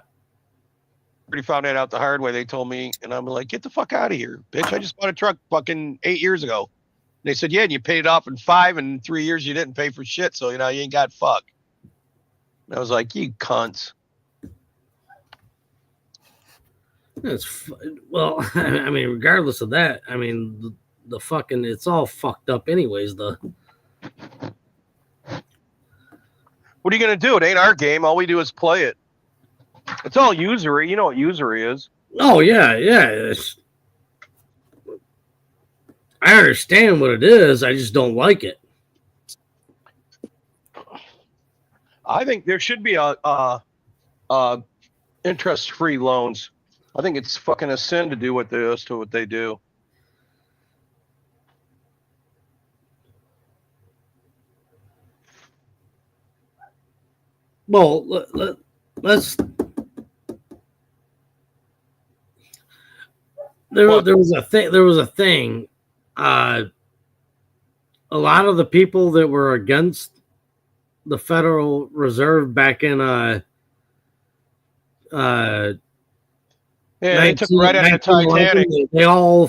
Already found that out the hard way. They told me, and I'm like, get the fuck out of here, bitch. I just bought a truck fucking 8 years ago. And they said, yeah, and you paid it off in 5, and in 3 years you didn't pay for shit, so you ain't got fuck. And I was like, you cunts. Well, I mean, regardless of that, I mean, the fucking, it's all fucked up anyways. What are you going to do? It ain't our game. All we do is play it. It's all usury. You know what usury is. Oh, yeah. I understand what it is. I just don't like it. I think there should be interest-free loans. I think it's fucking a sin to do what they do. Well, let's. There was a thing. A lot of the people that were against the Federal Reserve back in yeah, they took right out of Titanic. They all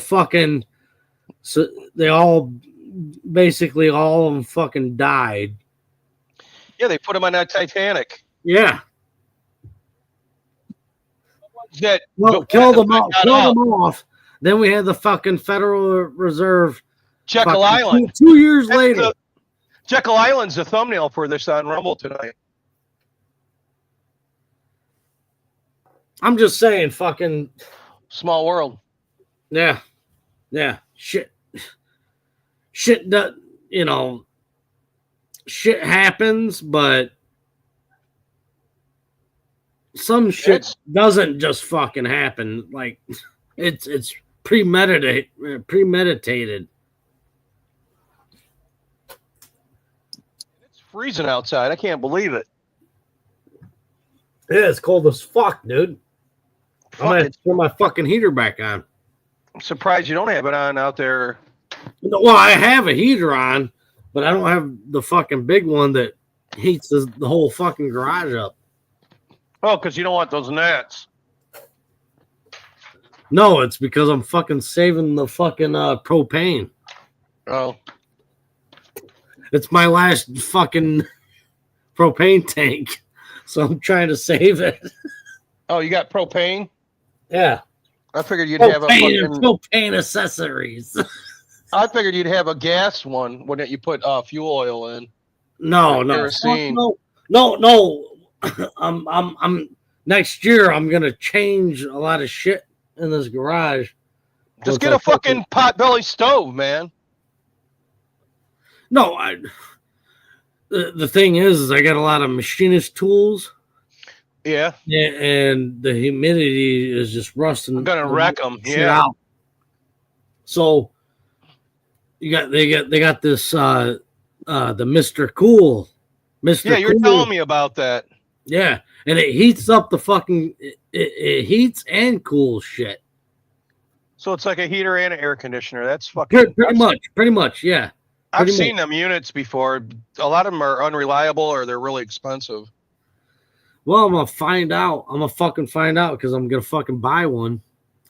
basically all of them fucking died. Yeah, they put them on that Titanic. Yeah. That killed them off. Then we had the fucking Federal Reserve. Jekyll Island. 2 years later. Jekyll Island's the thumbnail for this on Rumble tonight. I'm just saying, fucking small world. Yeah. Shit. Does, shit happens, but some shit doesn't just fucking happen. Like it's premeditated. It's freezing outside. I can't believe it. Yeah, it's cold as fuck, dude. I'm gonna turn my fucking heater back on. I'm surprised you don't have it on out there. Well, I have a heater on, but I don't have the fucking big one that heats the whole fucking garage up. Oh, because you don't want those gnats. No, it's because I'm fucking saving the fucking propane. Oh. It's my last fucking propane tank, so I'm trying to save it. Oh, you got propane? Yeah. I figured you'd have a fucking propane accessories. I figured you'd have a gas one when you put fuel oil in. No. I'm next year I'm gonna change a lot of shit in this garage. Just get a fucking potbelly stove, man. No, the thing is I got a lot of machinist tools. Yeah, and the humidity is just rusting. I'm gonna wreck them. Yeah. Out. So they got this the Mr. Cool. Yeah, you're telling me about that. Yeah, and it heats up the fucking it heats and cools shit. So it's like a heater and an air conditioner. That's fucking pretty much, yeah. I've seen them units before. A lot of them are unreliable or they're really expensive. Well, I'm gonna find out. I'm gonna fucking find out because I'm gonna fucking buy one.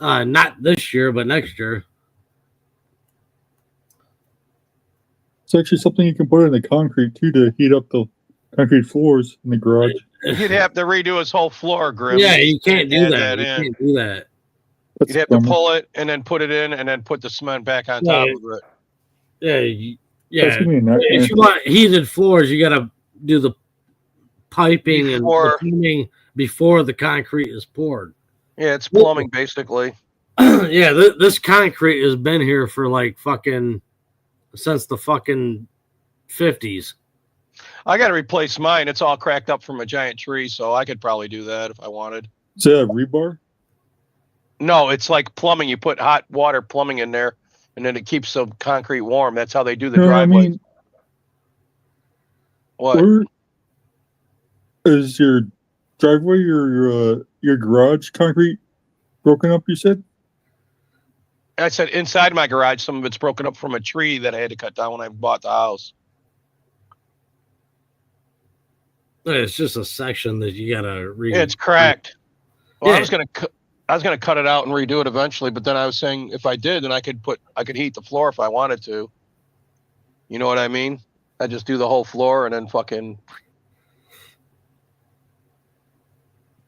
Not this year, but next year. It's actually something you can put in the concrete too to heat up the concrete floors in the garage. You'd have to redo his whole floor, Grim. Yeah, you can't do add that. You in. can't do that. You'd have to pull it and then put it in and then put the cement back on top of it. Yeah. If you want heated floors, you gotta do the piping and the plumbing before the concrete is poured. Yeah, it's plumbing basically. Yeah, this concrete has been here for like fucking since the fucking 50s. I got to replace mine. It's all cracked up from a giant tree, so I could probably do that if I wanted. Is that a rebar? No, it's like plumbing. You put hot water plumbing in there, and then it keeps the concrete warm. That's how they do the driveway. I mean, what? Where is your driveway, your garage concrete broken up, you said? I said inside my garage, some of it's broken up from a tree that I had to cut down when I bought the house. It's just a section that you gotta read. It's cracked. Well, Yeah. I was gonna cut it out and redo it eventually, but then I was saying if I did, then I could heat the floor if I wanted to. You know what I mean? I just do the whole floor and then fucking.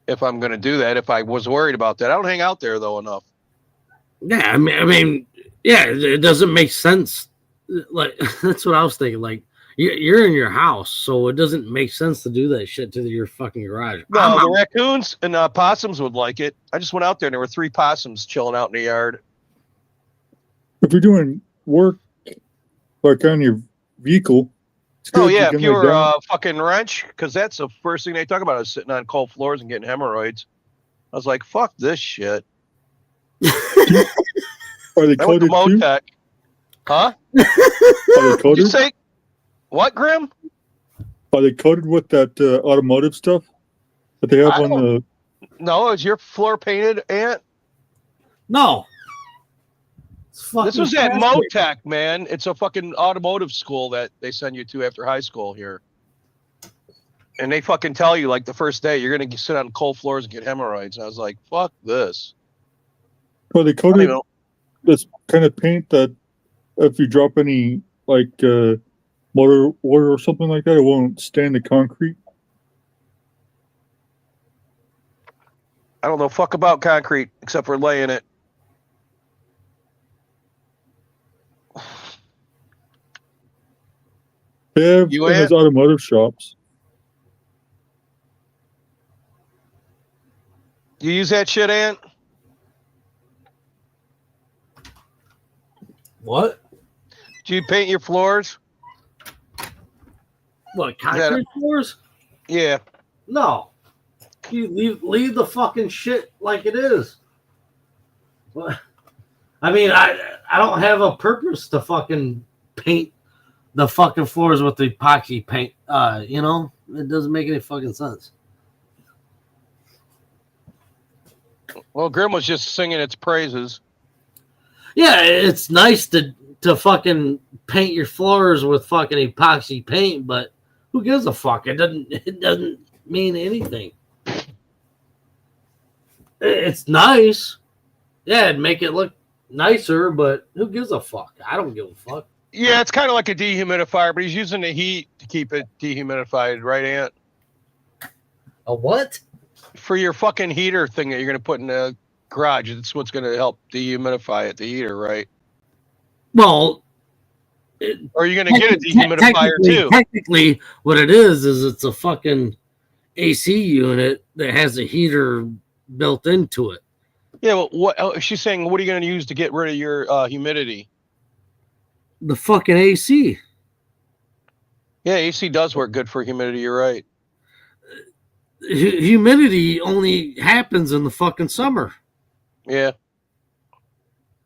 If I'm gonna do that, if I was worried about that, I don't hang out there though enough. Yeah, I mean, yeah, it doesn't make sense. Like that's what I was thinking. Like you're in your house, so it doesn't make sense to do that shit to your fucking garage. No, the raccoons and possums would like it. I just went out there and there were 3 possums chilling out in the yard. If you're doing work like on your vehicle, it's Oh good yeah, to if get you like were down. fucking wrench, because that's the first thing they talk about is sitting on cold floors and getting hemorrhoids. I was like, fuck this shit. Are they I went to coated too? Motec. Huh? Are they Did you coated? say what, Grim? Are they coated with that automotive stuff that they have I on the? No, is your floor painted, Ant? No. This was at plastic. Motec, man. It's a fucking automotive school that they send you to after high school here. And they fucking tell you, like, the first day, you're going to sit on cold floors and get hemorrhoids. And I was like, fuck this. Are they I don't coated even know. this kind of paint that if you drop any like motor oil or something like that, it won't stain the concrete? I don't know fuck about concrete except for laying it. They have You in those automotive shops. You use that shit, Ant? What? Do you paint your floors? What, Is that concrete floors? Yeah. No. You leave the fucking shit like it is. What? I mean, I don't have a purpose to fucking paint the fucking floors with the epoxy paint. You know, it doesn't make any fucking sense. Well, Grim was just singing its praises. Yeah, it's nice to fucking paint your floors with fucking epoxy paint, but who gives a fuck? It doesn't mean anything. It's nice. Yeah, it'd make it look nicer, but who gives a fuck? I don't give a fuck. Yeah, it's kind of like a dehumidifier, but he's using the heat to keep it dehumidified, right, Ant? A what? For your fucking heater thing that you're going to put in the garage, it's what's going to help dehumidify it, the heater, right? Well, or are you going to get a dehumidifier too? Technically, what it is it's a fucking AC unit that has a heater built into it. Yeah, well, what she's saying, what are you going to use to get rid of your humidity? The fucking AC. Yeah, AC does work good for humidity. You're right. Humidity only happens in the fucking summer. Yeah.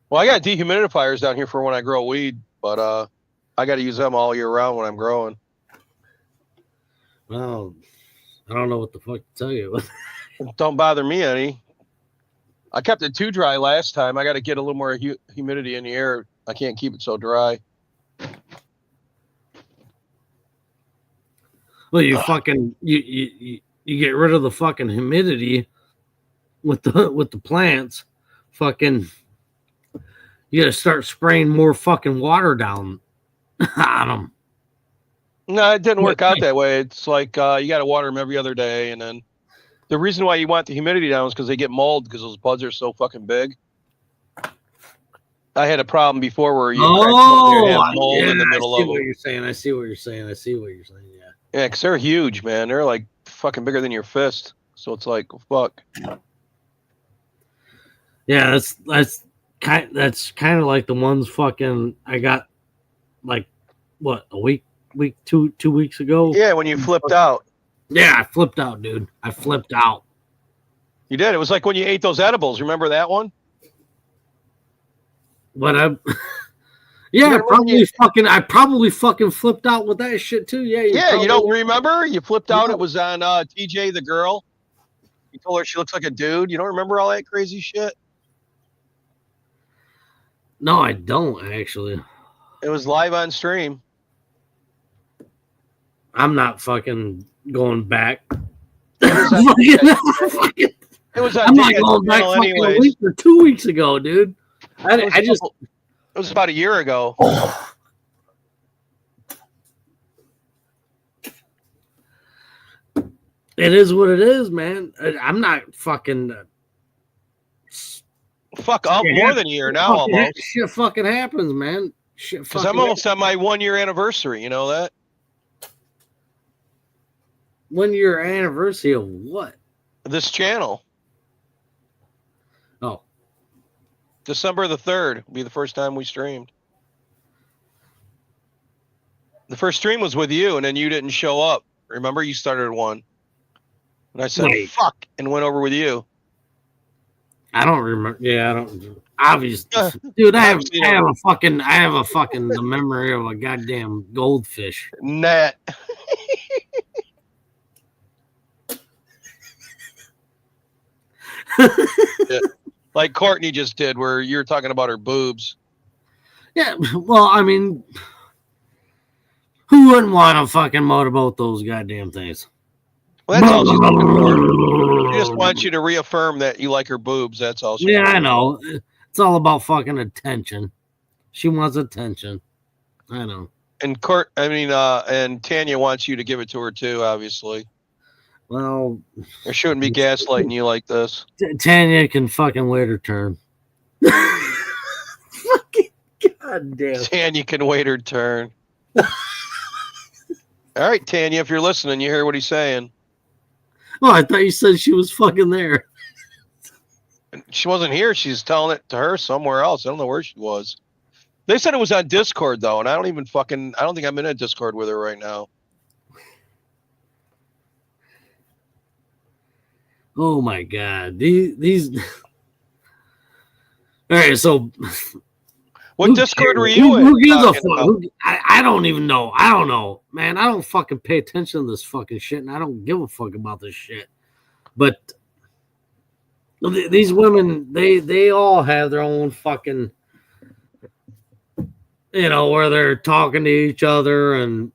Well, I got dehumidifiers down here for when I grow weed, but I got to use them all year round when I'm growing. Well, I don't know what the fuck to tell you. Don't bother me any. I kept it too dry last time. I got to get a little more humidity in the air. I can't keep it so dry. Well, you fucking you you get rid of the fucking humidity with the plants, fucking, you gotta start spraying more fucking water down on them. No, it didn't work out that way. It's like you got to water them every other day, and then the reason why you want the humidity down is because they get mold because those buds are so fucking big. I had a problem before where you have mold in the middle I see of what them. you're saying. I see what you're saying. Yeah. Yeah, because they're huge, man. They're like fucking bigger than your fist. So it's like, fuck. Yeah, that's kind of like the ones fucking I got like what two weeks ago. Yeah, when you flipped out. Yeah, I flipped out, dude. I flipped out. You did. It was like when you ate those edibles. Remember that one? But I probably fucking flipped out with that shit too. Yeah. You don't remember? You flipped out. It was on TJ the girl. You told her she looks like a dude. You don't remember all that crazy shit? No, I don't actually. It was live on stream. I'm not fucking going back. It was on I'm not going back fucking a week or 2 weeks ago, dude. It was about a year ago. It is what it is, man. I'm not fucking. Fuck, more than a year now, almost. Shit fucking happens, man. Because I'm almost on my 1 year anniversary. You know that? 1 year anniversary of what? This channel. Oh. December the 3rd will be the first time we streamed. The first stream was with you, and then you didn't show up. Remember, you started one. And I said, fuck, and went over with you. I don't remember. Yeah, I don't. Obviously, dude, I have a fucking the memory of a goddamn goldfish. Net. Yeah. Like Courtney just did, where you were talking about her boobs. Yeah, well, I mean, who wouldn't want to fucking motorboat those goddamn things? Well, that's all she's looking for. She just wants you to reaffirm that you like her boobs. That's all. Yeah, I know. It's all about fucking attention. She wants attention. I know. And and Tanya wants you to give it to her too, obviously. Well, there shouldn't be gaslighting you like this. Tanya can fucking wait her turn. Fucking goddamn. Tanya can wait her turn. All right, Tanya, if you're listening, you hear what he's saying. Oh, I thought you said she was fucking there. She wasn't here. She's telling it to her somewhere else. I don't know where she was. They said it was on Discord though, and I don't think I'm in a Discord with her right now. Oh my god. These all right, so what Discord were you in? Who gives a fuck? I don't even know. I don't know. Man, I don't fucking pay attention to this fucking shit, and I don't give a fuck about this shit. But these women, they all have their own fucking, where they're talking to each other and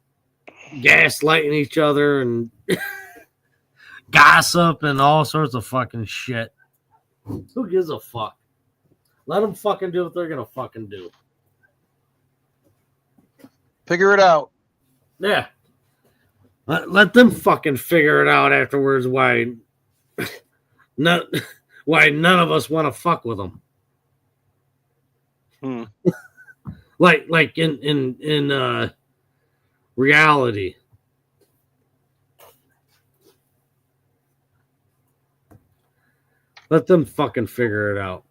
gaslighting each other and gossip and all sorts of fucking shit. Who gives a fuck? Let them fucking do what they're gonna fucking do. Figure it out. Yeah. Let them fucking figure it out afterwards. Why none of us want to fuck with them. like in reality. Let them fucking figure it out.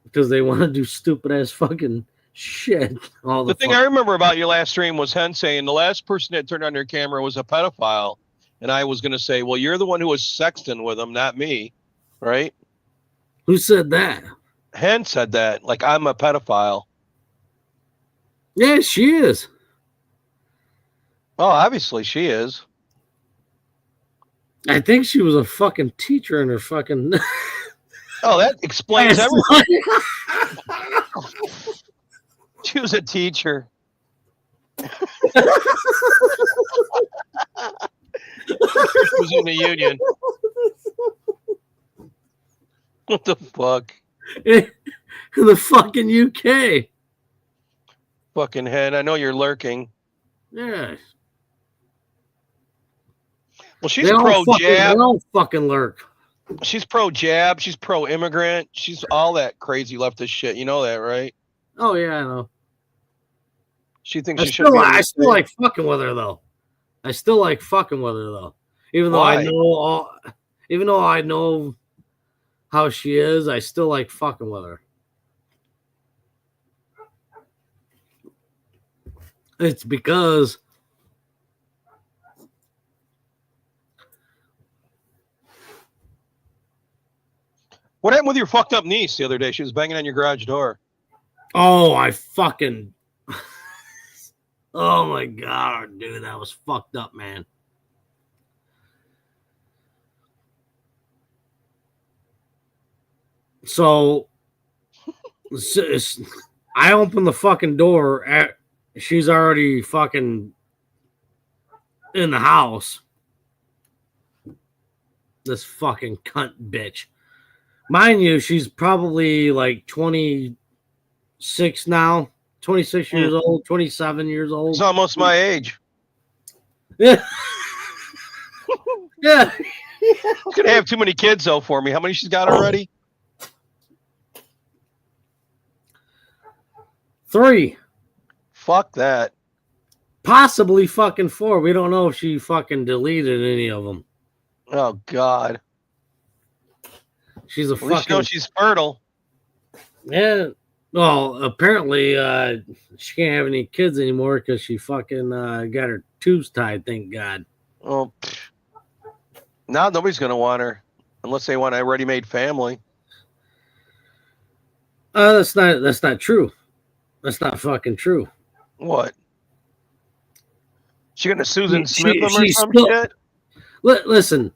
Because they want to do stupid ass fucking shit. The thing I remember about your last stream was Hen saying the last person that turned on their camera was a pedophile. And I was going to say, well, you're the one who was sexting with him, not me. Right? Who said that? Hen said that. Like, I'm a pedophile. Yeah, she is. Oh, obviously she is. I think she was a fucking teacher in her fucking... Oh, that explains everything. She was a teacher. She was in the union. What the fuck? In the fucking UK. Fucking head. I know you're lurking. Yeah. Well, she's They pro jab. don't fucking lurk. She's pro jab. She's pro immigrant. She's all that crazy leftist shit. You know that, right? Oh yeah, I know. She thinks I she should be. I still like fucking with her though. Even though Why? even though I know how she is, I still like fucking with her. It's because What happened with your fucked up niece the other day? She was banging on your garage door. oh my god, dude, that was fucked up, man. So I open the fucking door she's already fucking in the house. This fucking cunt bitch. Mind you, she's probably like 26 now. 26 years old, 27 years old. It's almost my age. Yeah. Yeah. Could have too many kids though for me. How many she's got already? 3. Fuck that. Possibly fucking 4. We don't know if she fucking deleted any of them. Oh God. She's a At least you know she's fertile. Yeah. Well, apparently she can't have any kids anymore because she fucking got her tubes tied, thank God. Oh, now nobody's gonna want her unless they want a ready-made family. That's not true. That's not fucking true. What? She gonna Susan Smith them or she's some still- shit? Listen,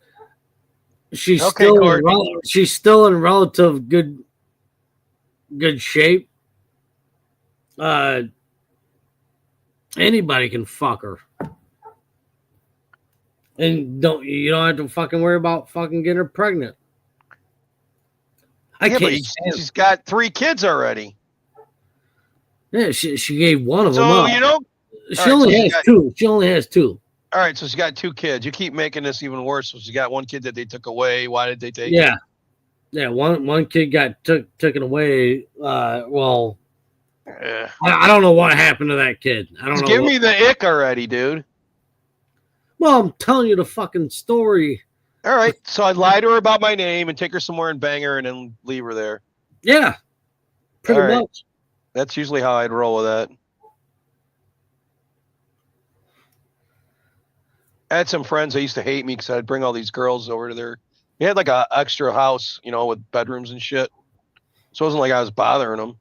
she's Okay, still Courtney. she's still in relative good shape. Anybody can fuck her, and you don't have to fucking worry about fucking getting her pregnant. Yeah, but she's got 3 kids already. Yeah, she gave one of them So up. you know, She only has 2. She only has 2. All right, so she got 2 kids. You keep making this even worse. So she got 1 kid that they took away. Why did they take it? Yeah. One kid got taken away. Well, Yeah. I don't know what happened to that kid. I don't Just know. give me the ick already, dude. Well, I'm telling you the fucking story. All right, so I'd lie to her about my name and take her somewhere and bang her and then leave her there. Yeah, pretty All right. much. That's usually how I'd roll with that. I had some friends that used to hate me because I'd bring all these girls over to their. They had like a extra house, you know, with bedrooms and shit. So it wasn't like I was bothering them.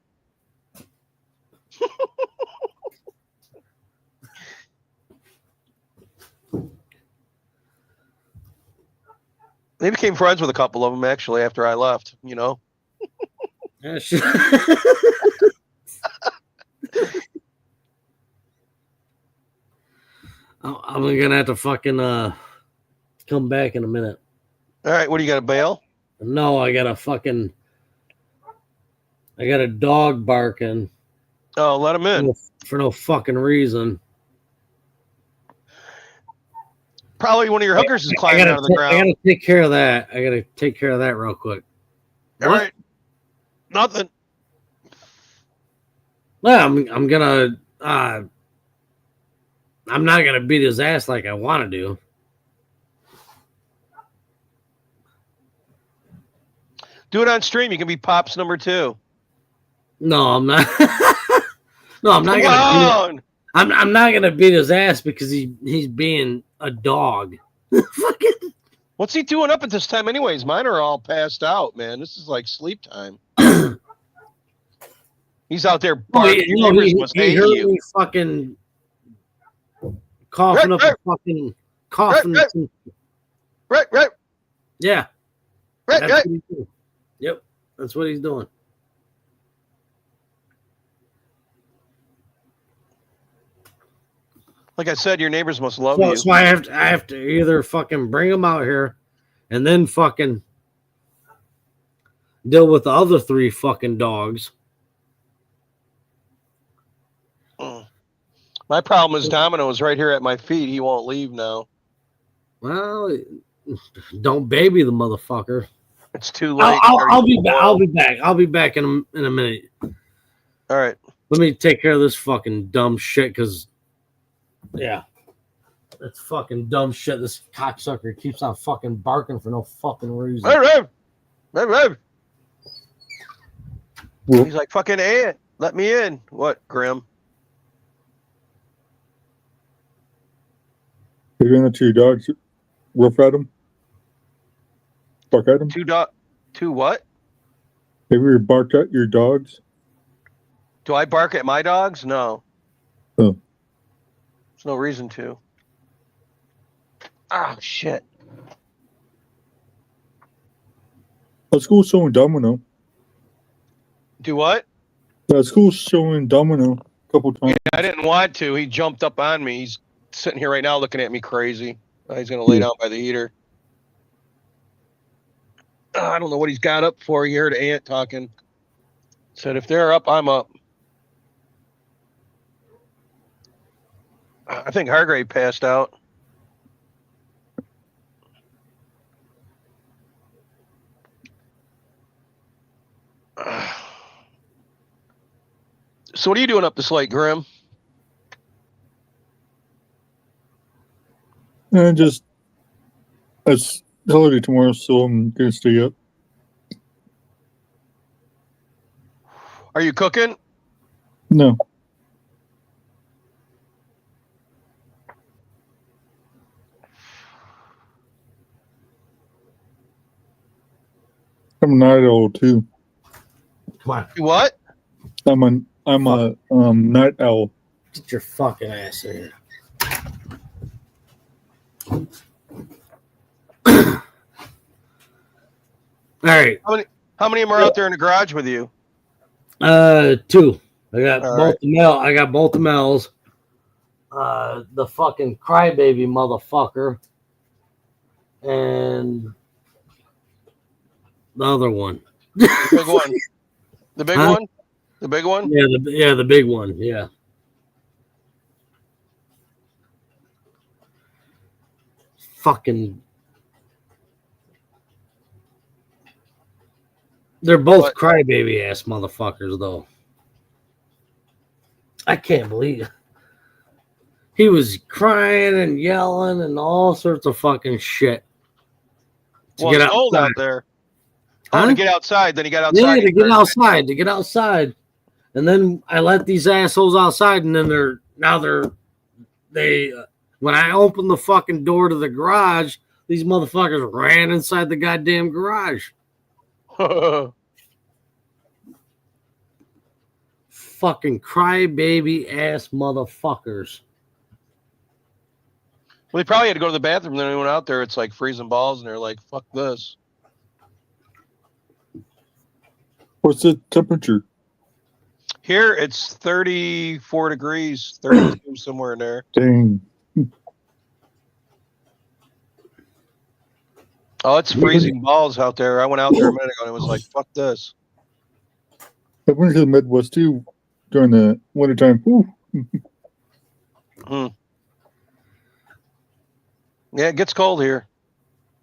They became friends with a couple of them actually after I left. You know. Yeah, I'm gonna have to fucking come back in a minute. All right, what do you got, a bail? No, I got a dog barking. Oh, let him in. For no fucking reason. Probably one of your hookers is I climbing out of the ground. gotta take care of that. I gotta take care of that real quick. All right. Nothing. Well, I'm gonna I'm not gonna beat his ass like I want to do. Do it on stream. You can be Pops number 2. No, I'm not. No, I'm not Come gonna. on. I'm not gonna beat his ass because he's being a dog. What's he doing up at this time anyways? Mine are all passed out, man. This is like sleep time. He's out there barking. Your neighbors must He hate heard you. me fucking coughing up a fucking coughing. Right. Yeah. Right. That's what he's doing. Yep. That's what he's doing. Like I said, your neighbors must love So, you. so I have to either fucking bring them out here, and then fucking deal with the other 3 fucking dogs. My problem is Domino is right here at my feet. He won't leave now. Well, don't baby the motherfucker. It's too late. I'll be back. I'll be back. I'll be back in a minute. All right. Let me take care of this fucking dumb shit, because, yeah. That's fucking dumb shit. This cocksucker keeps on fucking barking for no fucking reason. He's like, fucking Aunt, let me in. What, Grim? You're gonna let your dogs roof at them? Bark at them? Two what? Have you ever barked at your dogs? Do I bark at my dogs? No. Oh. There's no reason to. Oh, shit. Let's go showing Domino. Do what? Let's go showing Domino a couple times. Yeah, I didn't want to. He jumped up on me. He's sitting here right now looking at me crazy. He's going to lay down by the heater. I don't know what he's got up for. You heard Aunt talking. Said, if they're up, I'm up. I think Hargrave passed out. So what are you doing up this late, Grim? And just, it's holiday tomorrow, so I'm gonna stay up. Are you cooking? No. I'm a night owl too. Come on. You what? I'm a night owl. Get your fucking ass in here. All right. How many of them are out there in the garage with you? 2. I got All both right. the male. I got both the males. The fucking crybaby motherfucker, and the other one. The big one. The big Huh? one? The big one? Yeah, the big one. Yeah. Fucking. They're both crybaby ass motherfuckers, though. I can't believe it. He was crying and yelling and all sorts of fucking shit. Well, it's cold out there. Oh, Huh? to get outside. Then he got outside. Yeah, he to get started- outside. And then I let these assholes outside, and then when I opened the fucking door to the garage, these motherfuckers ran inside the goddamn garage. Fucking crybaby ass motherfuckers. Well, he probably had to go to the bathroom. Then he went out there. It's like freezing balls, and they're like, "Fuck this." What's the temperature? Here it's 34 degrees, 32 somewhere in there. Dang. Oh, it's freezing balls out there. I went out there a minute ago, and it was like, "Fuck this." I went to the Midwest too during the wintertime. Yeah, it gets cold here.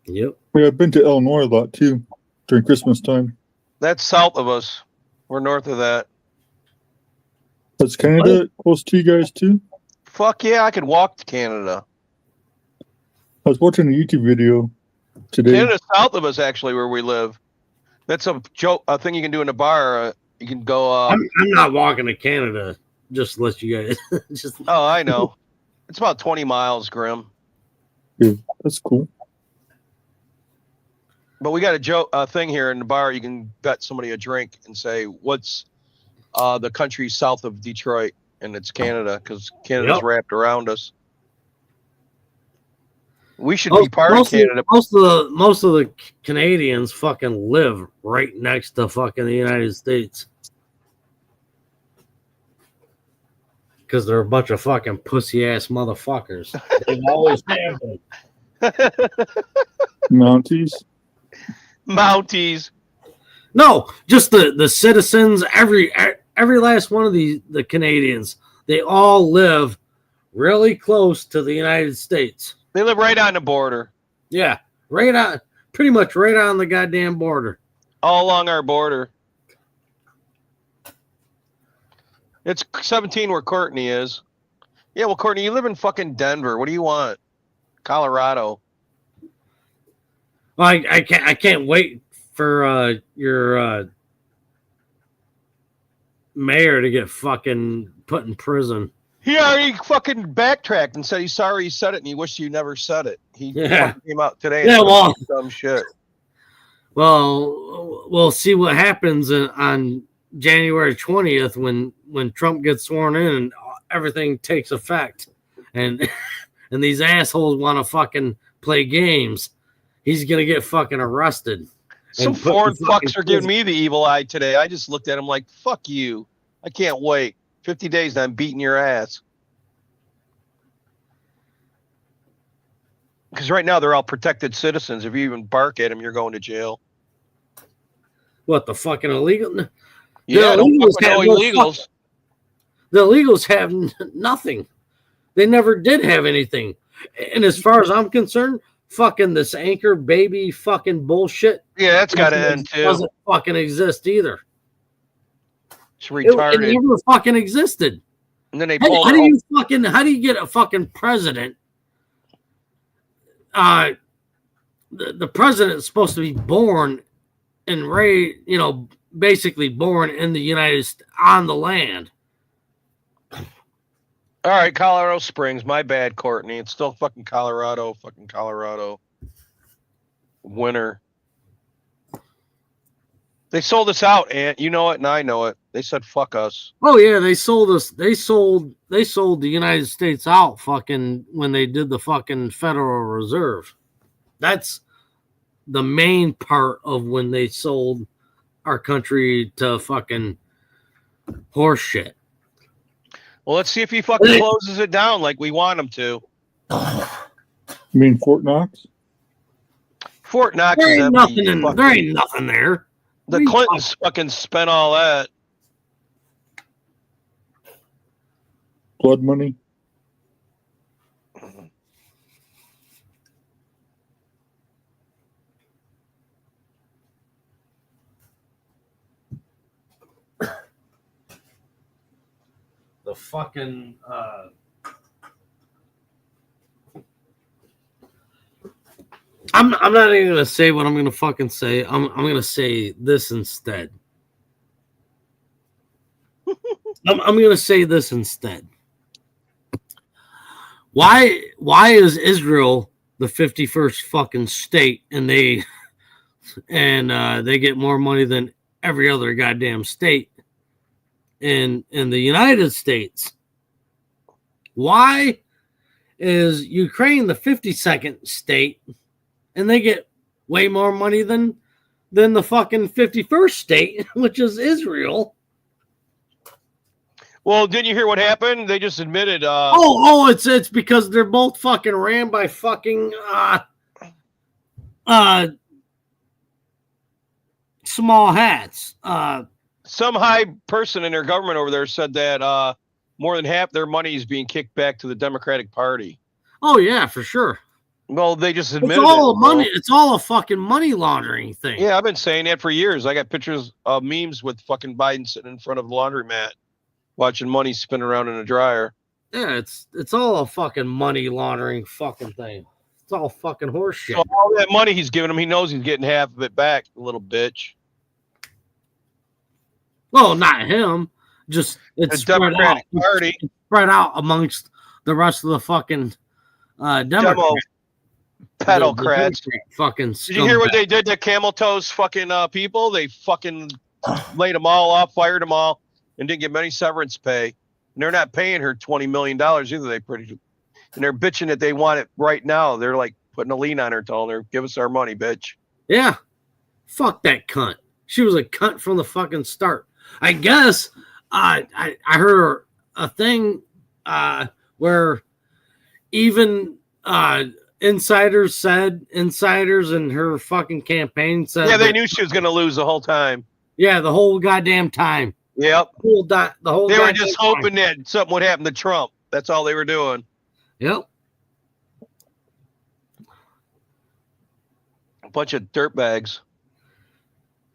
Yep. Yeah, I've been to Illinois a lot too during Christmas time. That's south of us. We're north of that. That's Canada close to you guys too? Fuck yeah, I could walk to Canada. I was watching a YouTube video today. Canada's south of us, actually, where we live. That's a joke, a thing you can do in a bar. You can go. I'm not walking to Canada. Just to let you guys. Oh, I know. It's about 20 miles, Grim. Yeah, that's cool. But we got a thing here in the bar. You can bet somebody a drink and say, "What's the country south of Detroit?" And it's Canada, because Canada's wrapped around us. We should be part of Canada. Most of the Canadians fucking live right next to fucking the United States. because they're a bunch of fucking pussy ass motherfuckers. They've always have been. Mounties. Mounties. No, just the citizens. Every last one of the Canadians. They all live really close to the United States. They live right on the border. Yeah, right on, pretty much right on the goddamn border. All along our border. It's 17 where Courtney is. Yeah, well, Courtney, you live in fucking Denver. What do you want? Colorado. Well, I can't wait for your mayor to get fucking put in prison. He already fucking backtracked and said he's sorry he said it and he wished you never said it. He fucking came out today and said dumb shit. Well, we'll see what happens on January 20th when Trump gets sworn in and everything takes effect. And and these assholes want to fucking play games. He's going to get fucking arrested. Some foreign fucks are giving me the evil eye today. I just looked at him like, fuck you. I can't wait. 50 days and I'm beating your ass. Because right now they're all protected citizens. If you even bark at them, you're going to jail. What, the fucking illegal? Yeah, the illegals no illegals. The illegals have nothing. They never did have anything. And as far as I'm concerned, fucking this anchor baby fucking bullshit. Yeah, that's got to end too. Doesn't fucking exist either. It's retarded. It never fucking existed. And then they how do you get a fucking president? The president is supposed to be born and raised, basically born in the United States on the land. All right, Colorado Springs. My bad, Courtney. It's still fucking Colorado. Fucking Colorado. Winter. They sold us out, Aunt. You know it, and I know it. They said, fuck us. Oh, yeah, they sold us. They sold the United States out fucking when they did the fucking Federal Reserve. That's the main part of when they sold our country to fucking horse shit. Well, let's see if he fucking closes it down like we want him to. You mean Fort Knox? Fort Knox There is ain't empty. nothing there ain't nothing there. The Clintons fucking spent all that. Blood money? The fucking I'm not even gonna say what I'm gonna fucking say. I'm gonna say this instead. I'm gonna say this instead. Why is Israel the 51st fucking state and they get more money than every other goddamn state in the United States? Why is Ukraine the 52nd state and they get way more money than the fucking 51st state, which is Israel? Well, didn't you hear what happened? They just admitted. It's because they're both fucking ran by fucking small hats. Some high person in their government over there said that more than half their money is being kicked back to the Democratic Party. Oh yeah, for sure. Well, they just admitted it's all money. Bro. It's all a fucking money laundering thing. Yeah, I've been saying that for years. I got pictures of memes with fucking Biden sitting in front of the laundromat, watching money spin around in a dryer. Yeah, it's all a fucking money laundering fucking thing. It's all fucking horse shit. So all that money he's giving him, he knows he's getting half of it back, little bitch. Well, not him. Just it's the Democratic Party. It's spread out amongst the rest of the fucking Democrats. Pedocrats. Fucking Did you hear what they did to Camel Toe's fucking people? They fucking laid them all off, fired them all, and didn't get many severance pay. And they're not paying her $20 million either. And they're bitching that they want it right now. They're like putting a lien on her, telling her, give us our money, bitch. Yeah. Fuck that cunt. She was a cunt from the fucking start. I guess I heard a thing where even insiders in her fucking campaign said, yeah, they knew she was going to lose the whole time. Yeah, the whole goddamn time. Yep. The whole they were goddamn just time. hoping that something would happen to Trump. That's all they were doing. Yep. A bunch of dirtbags.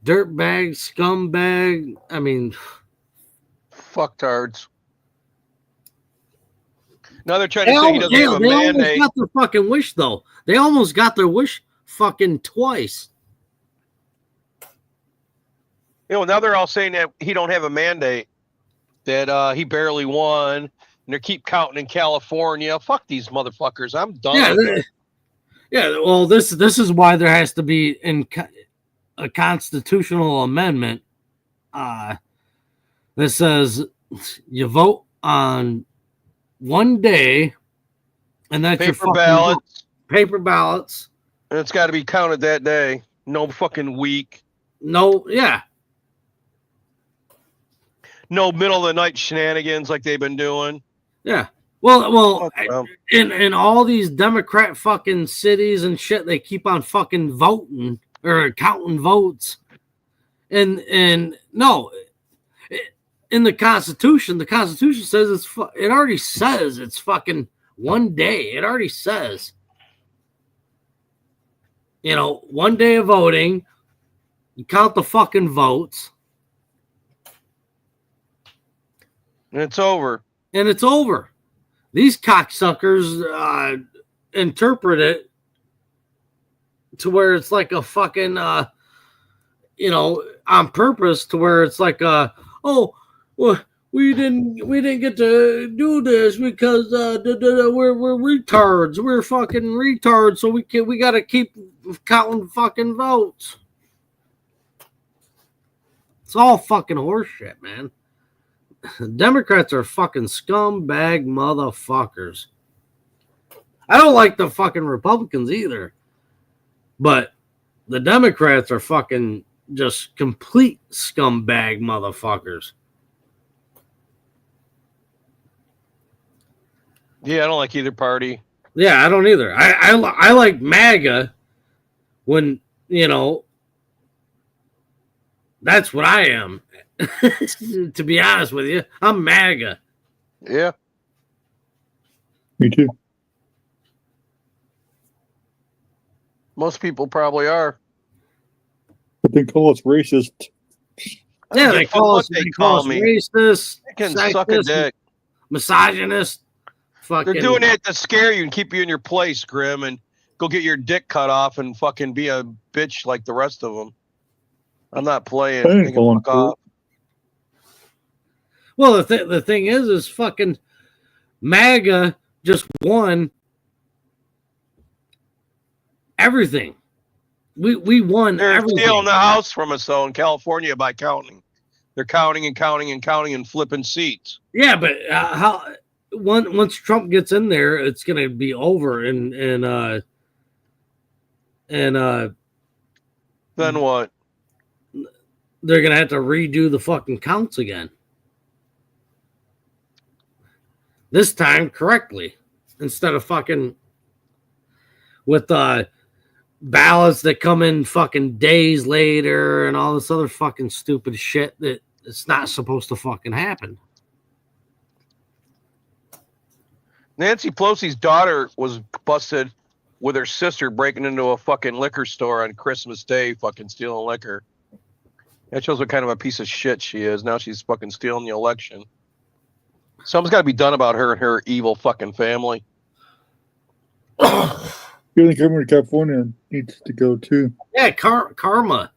Dirtbag, scumbag. I mean, fucktards. Now they're trying to say he doesn't have a they mandate. almost got their fucking wish, though. They almost got their wish fucking twice. You know, now they're all saying that he don't have a mandate, that he barely won, and they keep counting in California. Fuck these motherfuckers. I'm done. Yeah. Well, this is why there has to be a constitutional amendment that says you vote on one day, and that's your fucking ballots. Paper ballots, and it's got to be counted that day. No fucking week. No, yeah. No middle of the night shenanigans like they've been doing. Yeah. Well, in all these Democrat fucking cities and shit, they keep on fucking voting or counting votes. And no, in the Constitution says it already says it's fucking one day. It already says, you know, 1 day of voting, you count the fucking votes. And it's over. And it's over. These cocksuckers interpret it to where it's like a fucking, you know, on purpose, to where it's like, oh, well, we didn't get to do this because we're retards. We're fucking retards, so we got to keep counting fucking votes. It's all fucking horseshit, man. Democrats are fucking scumbag motherfuckers. I don't like the fucking Republicans either, but the Democrats are fucking just complete scumbag motherfuckers. Yeah, I don't like either party. Yeah, I don't either. I like MAGA when, you know, that's what I am. To be honest with you, I'm MAGA. Yeah. Me too. Most people probably are. But they call us racist. Yeah, they call us me racist, they can suck a dick, misogynist. Fucking. They're doing it to scare you and keep you in your place, Grim, and go get your dick cut off and fucking be a bitch like the rest of them. I'm not playing. They can fuck off. Well, the thing is fucking MAGA just won everything. We won They're everything. stealing the house from us, though, in California by counting. They're counting and counting and counting and flipping seats. Yeah, but how once Trump gets in there, it's gonna be over, and then what? They're gonna have to redo the fucking counts again. This time correctly, instead of fucking with ballots that come in fucking days later and all this other fucking stupid shit that it's not supposed to fucking happen. Nancy Pelosi's daughter was busted with her sister breaking into a fucking liquor store on Christmas Day, fucking stealing liquor. That shows what kind of a piece of shit she is. Now she's fucking stealing the election. Something's got to be done about her and her evil fucking family. The government of California needs to go too. Yeah, karma.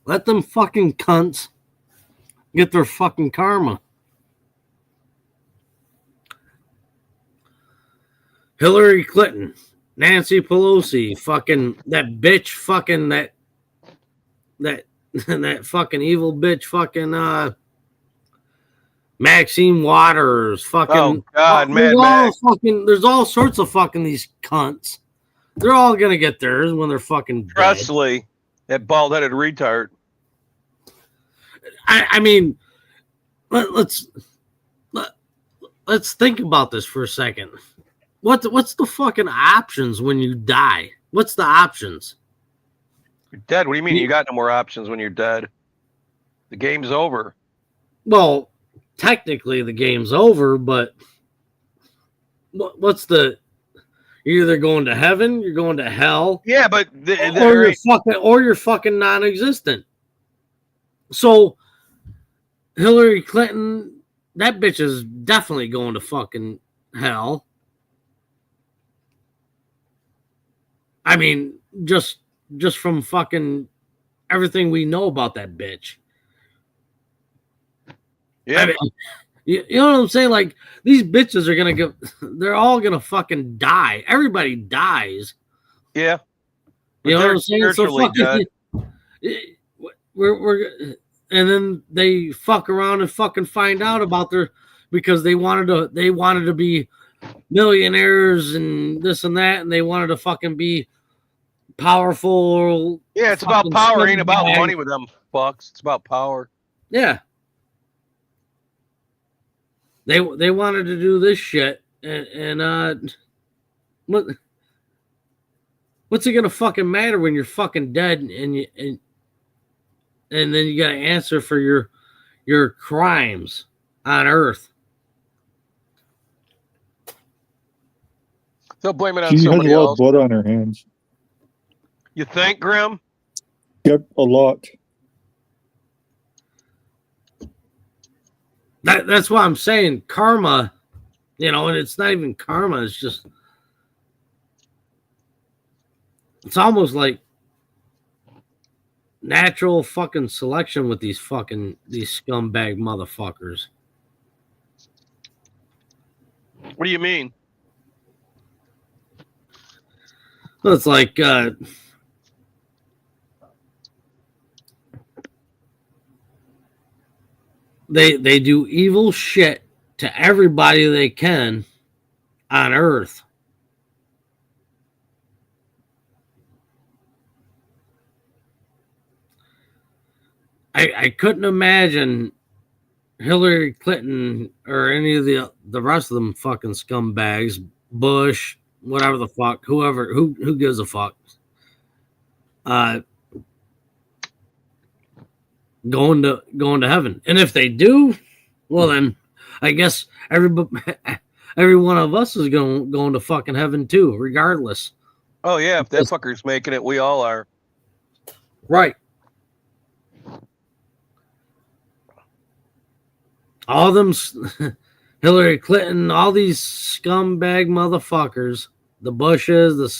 Let them fucking cunts get their fucking karma. Hillary Clinton, Nancy Pelosi, fucking that bitch, fucking that fucking evil bitch, fucking Maxine Waters, fucking. Oh God, man, there's all sorts of fucking these cunts. They're all gonna get theirs when they're fucking dead. Presley, that bald-headed retard. I mean, let's think about this for a second. What's the fucking options when you die? What's the options? You're dead. What do you mean? You got no more options when you're dead. The game's over. Well, technically the game's over, but what's the? You're either going to heaven, you're going to hell. Yeah, but or you're fucking non-existent. So Hillary Clinton, that bitch is definitely going to fucking hell. I mean, just from fucking everything we know about that bitch. Yeah. I mean, you know what I'm saying? Like, these bitches are gonna go, they're all gonna fucking die. Everybody dies. Yeah. You know what I'm saying? So spiritually fucking we're and then they fuck around and fucking find out about because they wanted to be millionaires and this and that, and they wanted to fucking be powerful. Yeah, it's about fucking power. It ain't about scumbag. money with them fucks. It's about power. Yeah. They wanted to do this shit, and what's it gonna fucking matter when you're fucking dead and then you gotta answer for your crimes on Earth? They'll blame it on She has a somebody lot of else. blood on her hands. You think, Grim? Yep, a lot. That's why I'm saying karma, and it's not even karma. It's almost like natural fucking selection with these scumbag motherfuckers. What do you mean? It's like they do evil shit to everybody they can on Earth. I couldn't imagine Hillary Clinton or any of the rest of them fucking scumbags, Bush, whatever the fuck, whoever, who gives a fuck, going to heaven. And if they do, well then, I guess every one of us is going to fucking heaven too, regardless. Oh yeah, if that fucker's making it, we all are. Right. All them, Hillary Clinton, all these scumbag motherfuckers, the Bushes, the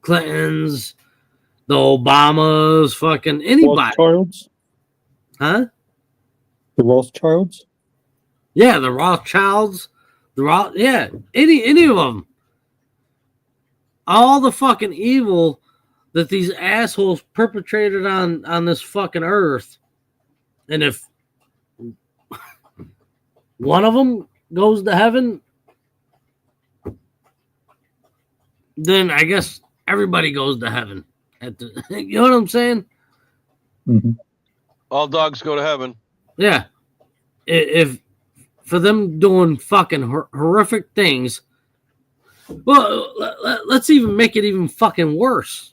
Clintons, the Obamas, fucking anybody. Rothschilds? Huh? The Rothschilds? Yeah, the Rothschilds. Yeah, any of them. All the fucking evil that these assholes perpetrated on this fucking earth. And if one of them goes to heaven, then I guess everybody goes to heaven. You know what I'm saying? Mm-hmm. All dogs go to heaven. Yeah. If for them doing fucking horrific things, well, let's even make it even fucking worse.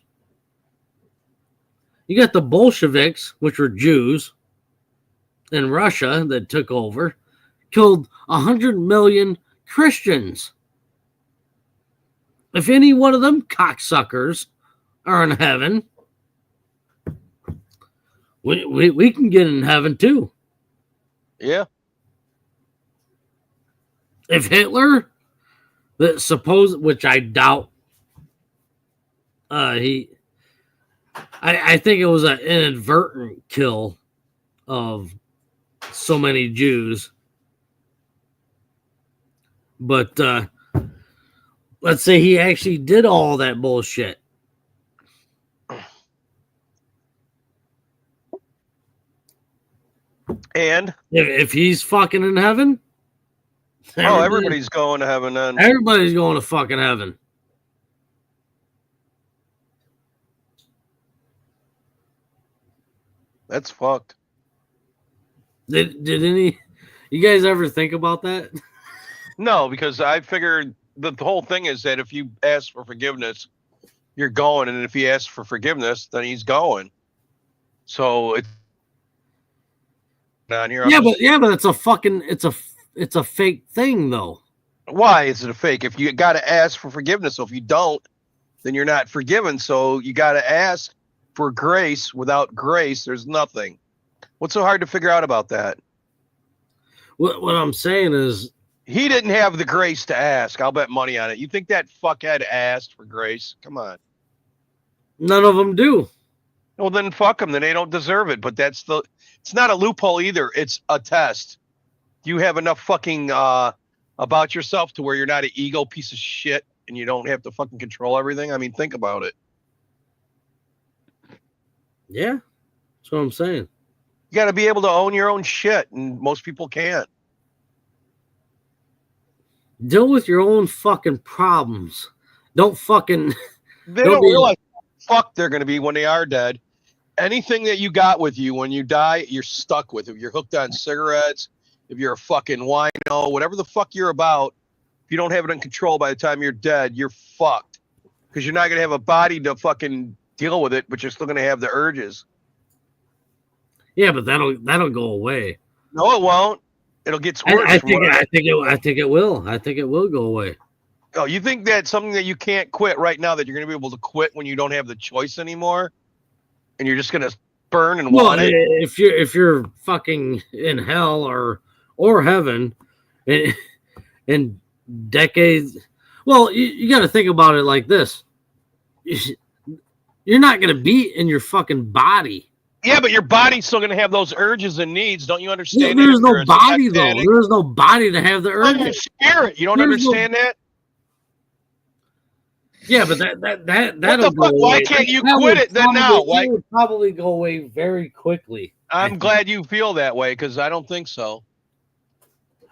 You got the Bolsheviks, which were Jews in Russia that took over, killed 100 million Christians. If any one of them cocksuckers are in heaven, we can get in heaven too. Yeah. If Hitler, which I doubt, I think it was an inadvertent kill of so many Jews. But let's say he actually did all that bullshit. And if he's fucking in heaven, everybody's going to heaven then. Everybody's going to fucking heaven. That's fucked. Did any you guys ever think about that? No, because I figured the whole thing is that if you ask for forgiveness, you're going, and if he asks for forgiveness, then he's going. So it's on here. Yeah, but it's a fucking it's a fake thing though. Why is it a fake? If you got to ask for forgiveness, so if you don't, then you're not forgiven. So you got to ask for grace. Without grace, there's nothing. What's so hard to figure out about that? What I'm saying is he didn't have the grace to ask. I'll bet money on it. You think that fuckhead asked for grace? Come on. None of them do. Well, then fuck them. Then they don't deserve it. But it's not a loophole either. It's a test. You have enough fucking about yourself to where you're not an ego piece of shit and you don't have to fucking control everything. I mean, think about it. Yeah, that's what I'm saying. You got to be able to own your own shit, and most people can't. Deal with your own fucking problems. Don't fucking. They don't realize how fucked they're going to be when they are dead. Anything that you got with you when you die, you're stuck with. If you're hooked on cigarettes, if you're a fucking wino, whatever the fuck you're about, if you don't have it in control by the time you're dead, you're fucked. Because you're not going to have a body to fucking deal with it, but you're still going to have the urges. Yeah, but that'll go away. No, it won't. It'll get worse. I think it will. I think it will go away. Oh, you think that's something that you can't quit right now, that you're going to be able to quit when you don't have the choice anymore? And you're just going to burn and want it? If you're fucking in hell or heaven in decades, well, you got to think about it like this. You're not going to be in your fucking body. Yeah, but your body's still going to have those urges and needs. Don't you understand? There's no body though. There's no body to have the urges. Spirit. You don't understand that? Yeah, but that'll go away. Why can't you quit it then now? It would probably go away very quickly. I'm glad you feel that way, because I don't think so.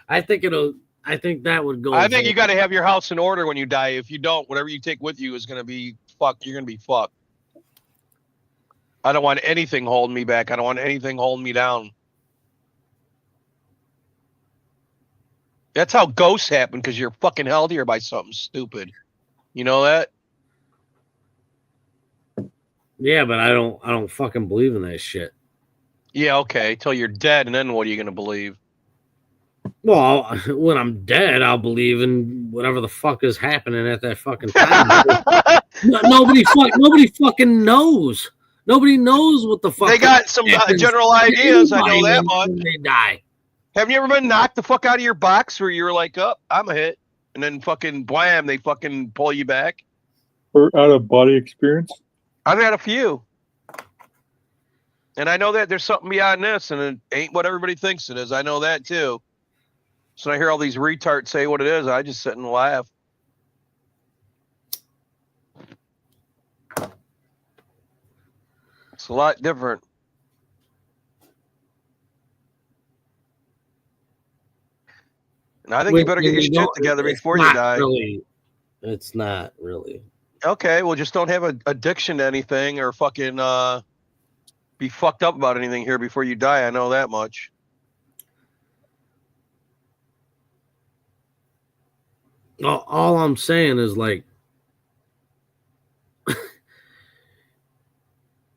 I think that would go. I think you got to have your house in order when you die. If you don't, whatever you take with you is going to be fucked. You're going to be fucked. I don't want anything holding me back. I don't want anything holding me down. That's how ghosts happen, because you're fucking held here by something stupid. You know that? Yeah, but I don't fucking believe in that shit. Yeah, okay. Till you're dead, and then what are you going to believe? Well, when I'm dead, I'll believe in whatever the fuck is happening at that fucking time. Nobody fucking knows. Nobody knows what the fuck. They got some general ideas. I know that much. They die. Have you ever been knocked the fuck out of your box where you're like, "Oh, I'm a hit," and then fucking blam, they fucking pull you back? Or out of body experience? I've had a few, and I know that there's something beyond this, and it ain't what everybody thinks it is. I know that too. So I hear all these retards say what it is, I just sit and laugh. It's a lot different. And I think you better get your shit together before you die. It's not really. Okay, well, just don't have an addiction to anything or fucking be fucked up about anything here before you die. I know that much. All I'm saying is like,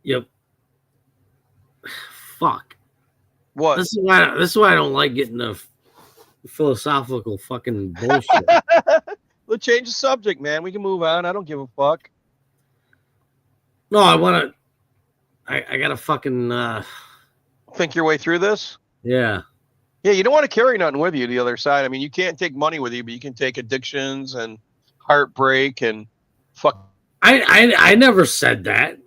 yep. Fuck. What? This is why I don't like getting the philosophical fucking bullshit. Let's change the subject, man. We can move on. I don't give a fuck. No, I gotta fucking think your way through this. Yeah. Yeah, you don't want to carry nothing with you the other side. I mean, you can't take money with you, but you can take addictions and heartbreak and fuck. I never said that.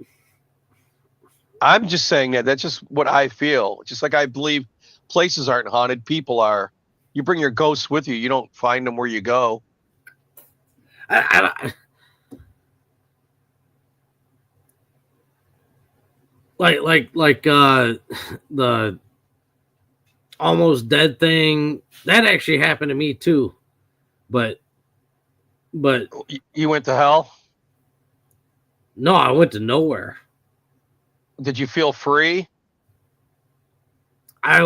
I'm just saying that. That's just what I feel. Just like I believe places aren't haunted, people are. You bring your ghosts with you. You don't find them where you go. Like the almost dead thing, that actually happened to me too. But you went to hell? No, I went to nowhere. Did you feel free? I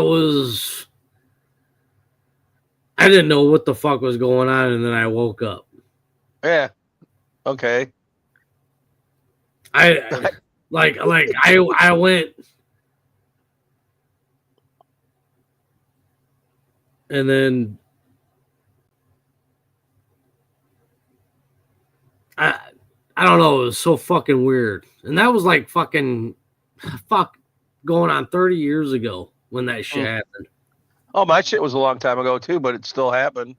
didn't know what the fuck was going on, and then I woke up. Yeah. Okay. I went, and then I don't know. It was so fucking weird, and that was like fucking going on 30 years ago when that shit happened. Oh, my shit was a long time ago too, but it still happened.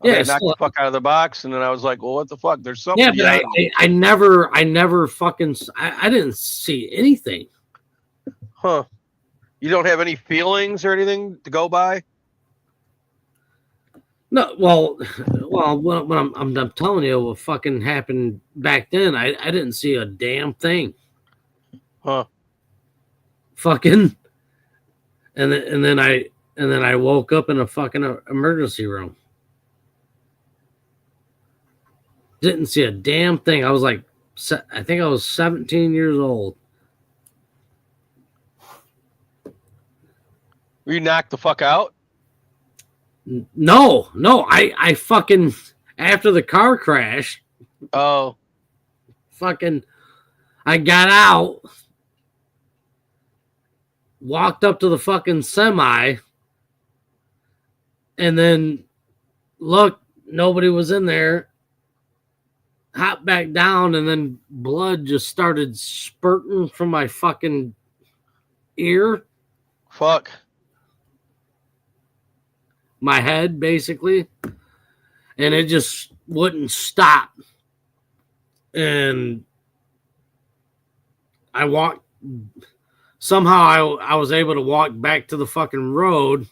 Yeah, I knocked the fuck out of the box, and then I was like, "Well, what the fuck? There's something." Yeah, but I never fucking I didn't see anything. Huh? You don't have any feelings or anything to go by? No, well, when I'm telling you what fucking happened back then, I didn't see a damn thing. Huh? Fucking, and then I woke up in a fucking emergency room. Didn't see a damn thing. I was like, I think I was 17 years old. Were you knocked the fuck out? No, I fucking, after the car crash. Oh. Fucking, I got out, walked up to the fucking semi, and then look, nobody was in there. Hopped back down, and then blood just started spurting from my fucking ear. Fuck. My head, basically. And it just wouldn't stop. And I walked. Somehow I was able to walk back to the fucking road.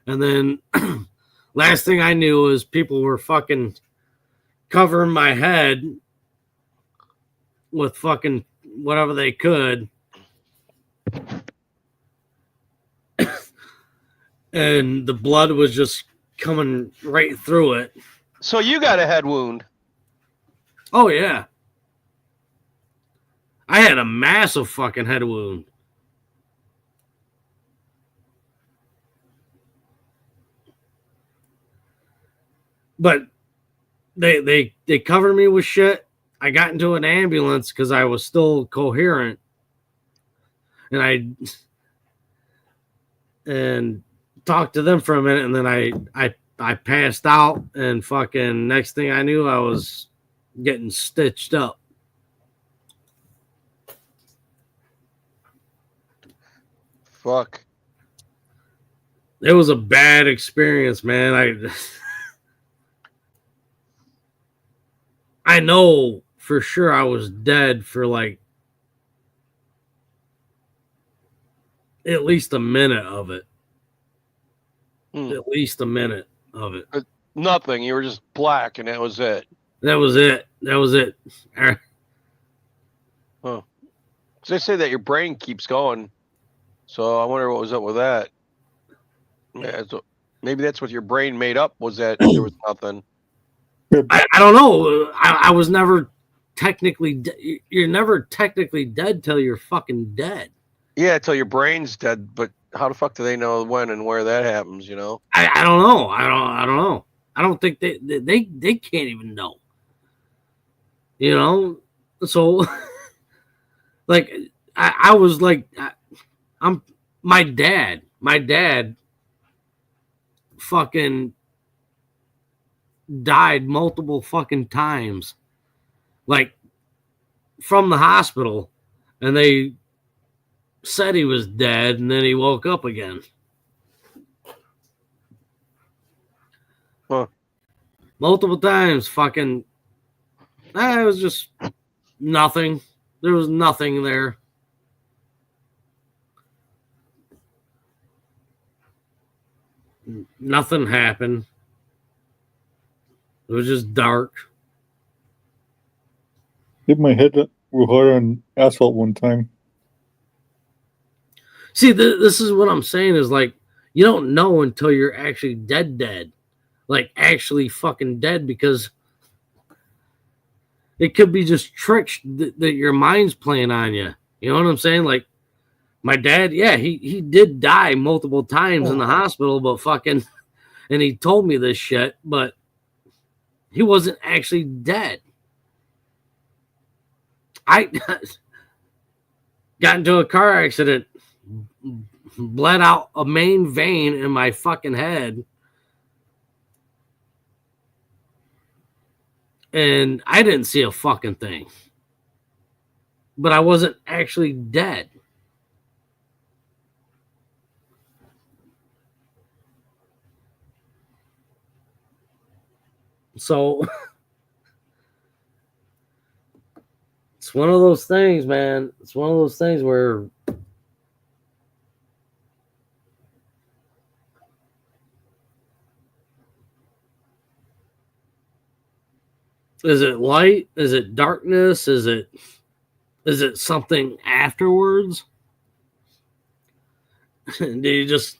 And then last thing I knew was people were fucking covering my head with fucking whatever they could. And the blood was just coming right through it. So you got a head wound? Oh, yeah. I had a massive fucking head wound. But they covered me with shit. I got into an ambulance because I was still coherent. And talked to them for a minute, and then I passed out, and fucking next thing I knew, I was getting stitched up. Fuck. It was a bad experience, man. I know for sure I was dead for like at least a minute of it. At least a minute of it. Nothing. You were just black, and that was it. That was it. Huh. So they say that your brain keeps going. So I wonder what was up with that. Yeah, so maybe that's what your brain made up, was that there was nothing. I don't know. I was never technically you're never technically dead till you're fucking dead. Yeah, till your brain's dead, but how the fuck do they know when and where that happens, you know? I don't know. I don't know. I don't think they can't even know. You know? So like I was like I'm my dad fucking died multiple fucking times, like from the hospital, and they said he was dead, and then he woke up again. Huh. Multiple times. Fucking it was just nothing. There was nothing there. Nothing happened. It was just dark. Hit my head real hard on asphalt one time. See, this is what I'm saying is like, you don't know until you're actually dead. Like, actually fucking dead, because it could be just tricks that your mind's playing on you. You know what I'm saying? Like, My dad, yeah, he did die multiple times in the hospital, but fucking, and he told me this shit, but he wasn't actually dead. I got into a car accident, bled out a main vein in my fucking head, and I didn't see a fucking thing. But I wasn't actually dead. So it's one of those things, man. It's one of those things where is it light? Is it darkness? Is it something afterwards? Do you just,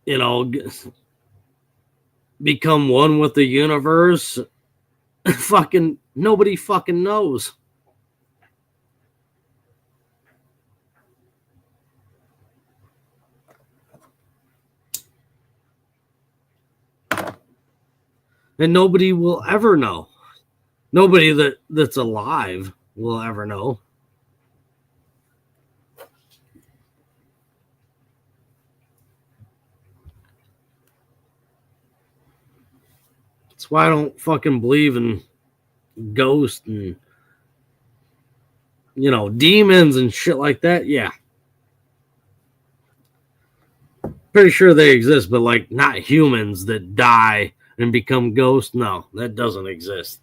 you know, become one with the universe? Fucking nobody fucking knows. And nobody will ever know. Nobody that's alive will ever know. That's why I don't fucking believe in ghosts and, you know, demons and shit like that. Yeah. Pretty sure they exist, but like not humans that die and become ghosts. No, that doesn't exist.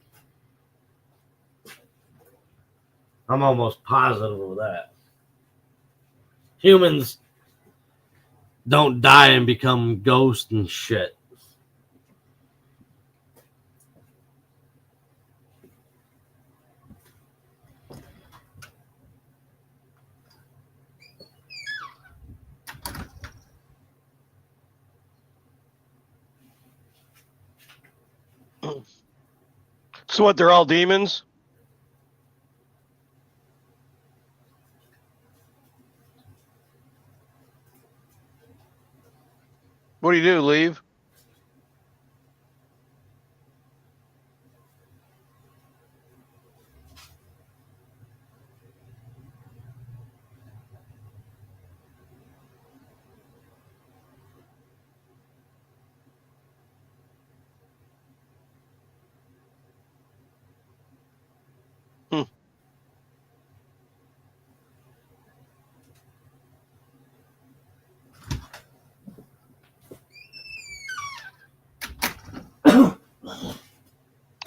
I'm almost positive of that. Humans don't die and become ghosts and shit. So what? They're all demons? What do? Leave?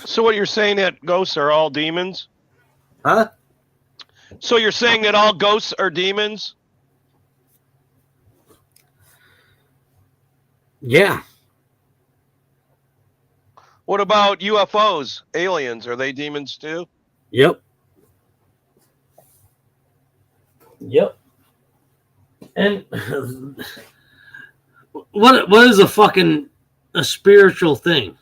So what you're saying that ghosts are all demons? Huh? So you're saying that all ghosts are demons? Yeah. What about UFOs, aliens? Are they demons too? Yep. Yep. And what is a spiritual thing?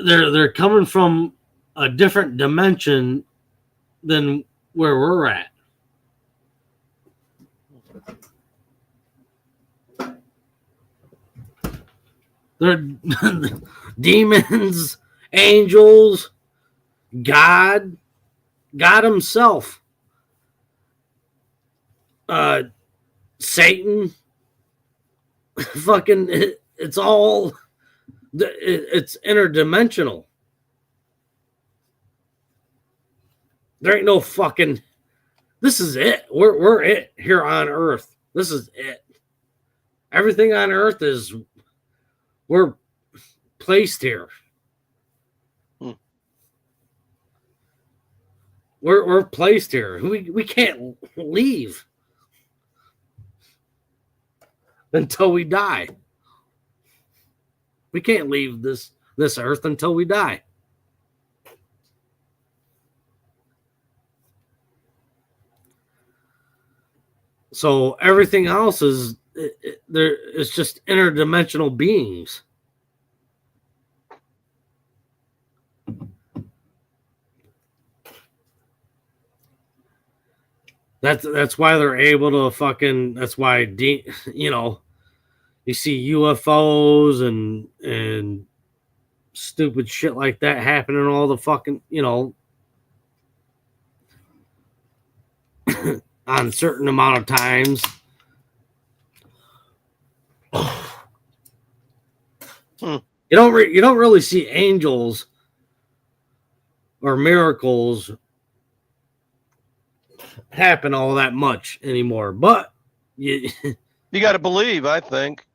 They're coming from a different dimension than where we're at. They're demons, angels, God himself, Satan. Fucking, it's all, it's interdimensional. There ain't no fucking, this is it. We're it here on Earth. This is it. Everything on Earth is, we're placed here. We're placed here. We can't leave until we die. We can't leave this earth until we die. So everything else is there. It's just interdimensional beings. That's why they're able to fucking. That's why you know, you see UFOs and stupid shit like that happening all the fucking, you know, on a certain amount of times. You don't really see angels or miracles happen all that much anymore, but you got to believe, I think.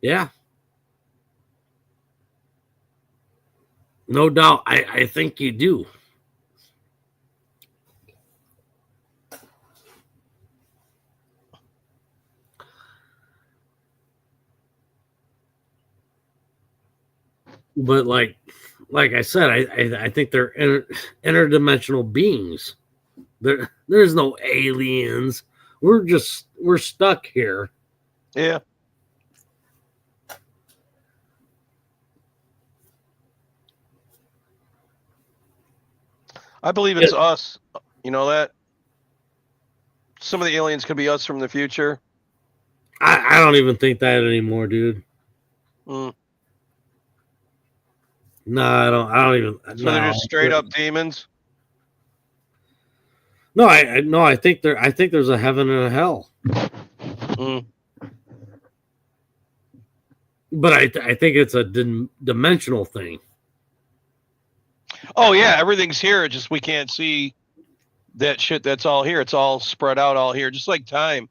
Yeah. No doubt. I think you do. But like I said, I think they're interdimensional beings. There's no aliens. We're stuck here. Yeah. I believe it's us. You know that? Some of the aliens could be us from the future. I don't even think that anymore, dude. Mm. No, I don't even. So they're just straight up demons. No, I think there's a heaven and a hell. Mm. But I think it's a dimensional thing. Oh yeah, everything's here. Just we can't see that shit. That's all here. It's all spread out all here, just like time.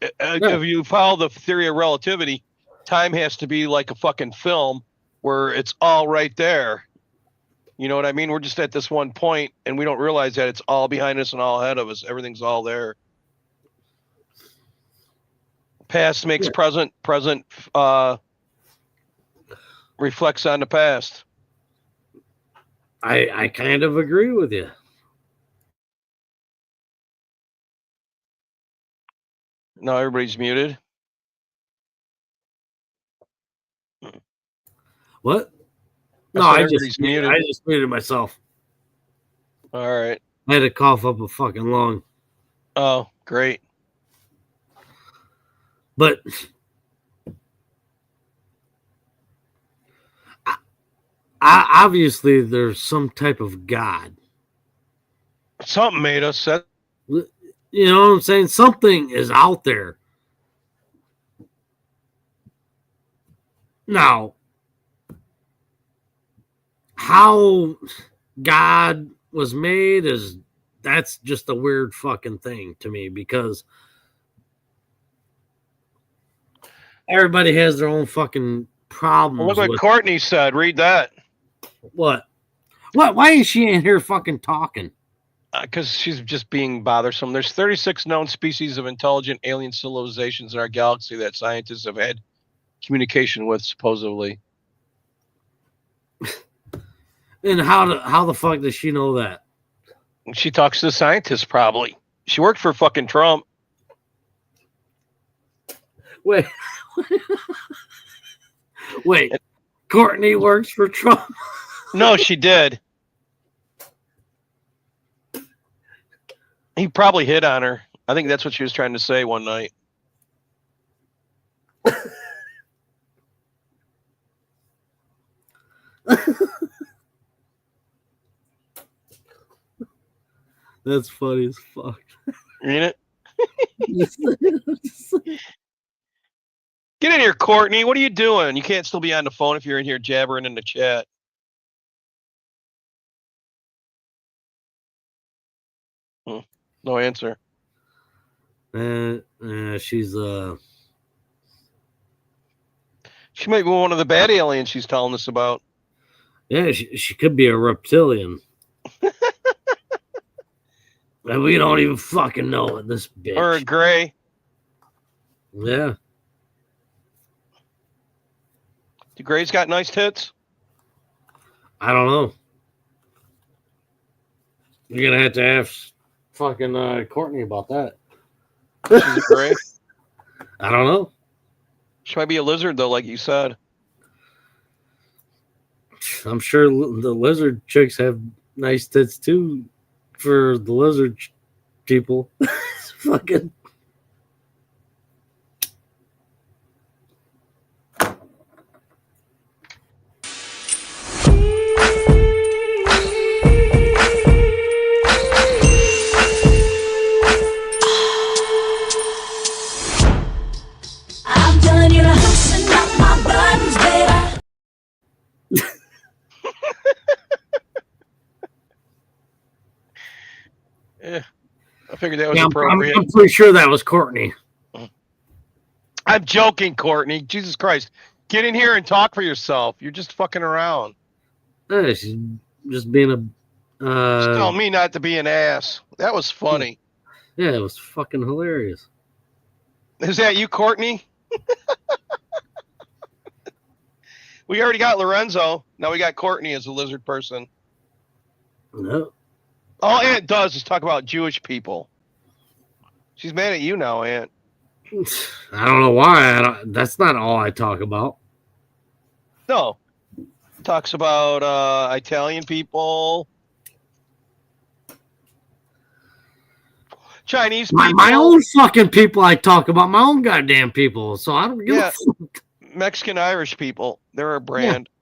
If you follow the theory of relativity, time has to be like a fucking film where it's all right there. You know what I mean? We're just at this one point, and we don't realize that it's all behind us and all ahead of us. Everything's all there. Past makes present. Present reflects on the past. I kind of agree with you. No, everybody's muted. What? No, I just muted myself. All right. I had to cough up a fucking lung. Oh, great. But obviously there's some type of God. Something made us. You know what I'm saying? Something is out there. Now, how God was made that's just a weird fucking thing to me, because everybody has their own fucking problems. Well, look what Courtney said. Read that. What? Why is she in here fucking talking? Because she's just being bothersome. There's 36 known species of intelligent alien civilizations in our galaxy that scientists have had communication with, supposedly. And how the fuck does she know that? She talks to the scientists, probably. She worked for fucking Trump. Wait. Courtney works for Trump? No, she did. He probably hit on her. I think that's what she was trying to say one night. That's funny as fuck. Ain't it? Get in here, Courtney. What are you doing? You can't still be on the phone if you're in here jabbering in the chat. No answer. She's She might be one of the bad aliens she's telling us about. Yeah, she could be a reptilian. And we don't even fucking know it, this bitch. Or a gray. Yeah. The gray's got nice tits? I don't know. You're gonna have to ask fucking Courtney about that. She's a gray. I don't know. She might be a lizard though, like you said. I'm sure the lizard chicks have nice tits too for the lizard people. Fucking. I'm done, you're loosening up my buttons, baby. Yeah, I figured that was Yeah, appropriate. I'm pretty sure that was Courtney. I'm joking, Courtney. Jesus Christ. Get in here and talk for yourself. You're just fucking around. Yeah, she's just being a. Just tell me not to be an ass. That was funny. Yeah, it was fucking hilarious. Is that you, Courtney? We already got Lorenzo. Now we got Courtney as a lizard person. No. All Aunt does is talk about Jewish people. She's mad at you now, Aunt. I don't know why. That's not all I talk about. No. Talks about Italian people. Chinese people. My own fucking people I talk about. My own goddamn people. So I don't give a fuck. Mexican Irish people. They're a brand. Yeah.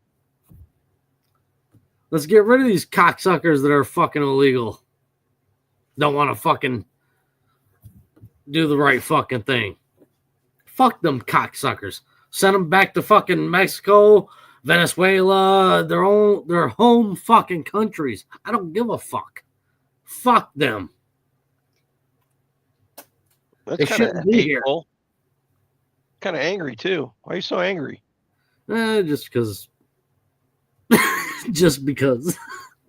Let's get rid of these cocksuckers that are fucking illegal. Don't want to fucking do the right fucking thing. Fuck them cocksuckers. Send them back to fucking Mexico, Venezuela, their home fucking countries. I don't give a fuck. Fuck them. That's They kind of shouldn't be here. hateful. Kind of angry too. Why are you so angry? Just because. Just because.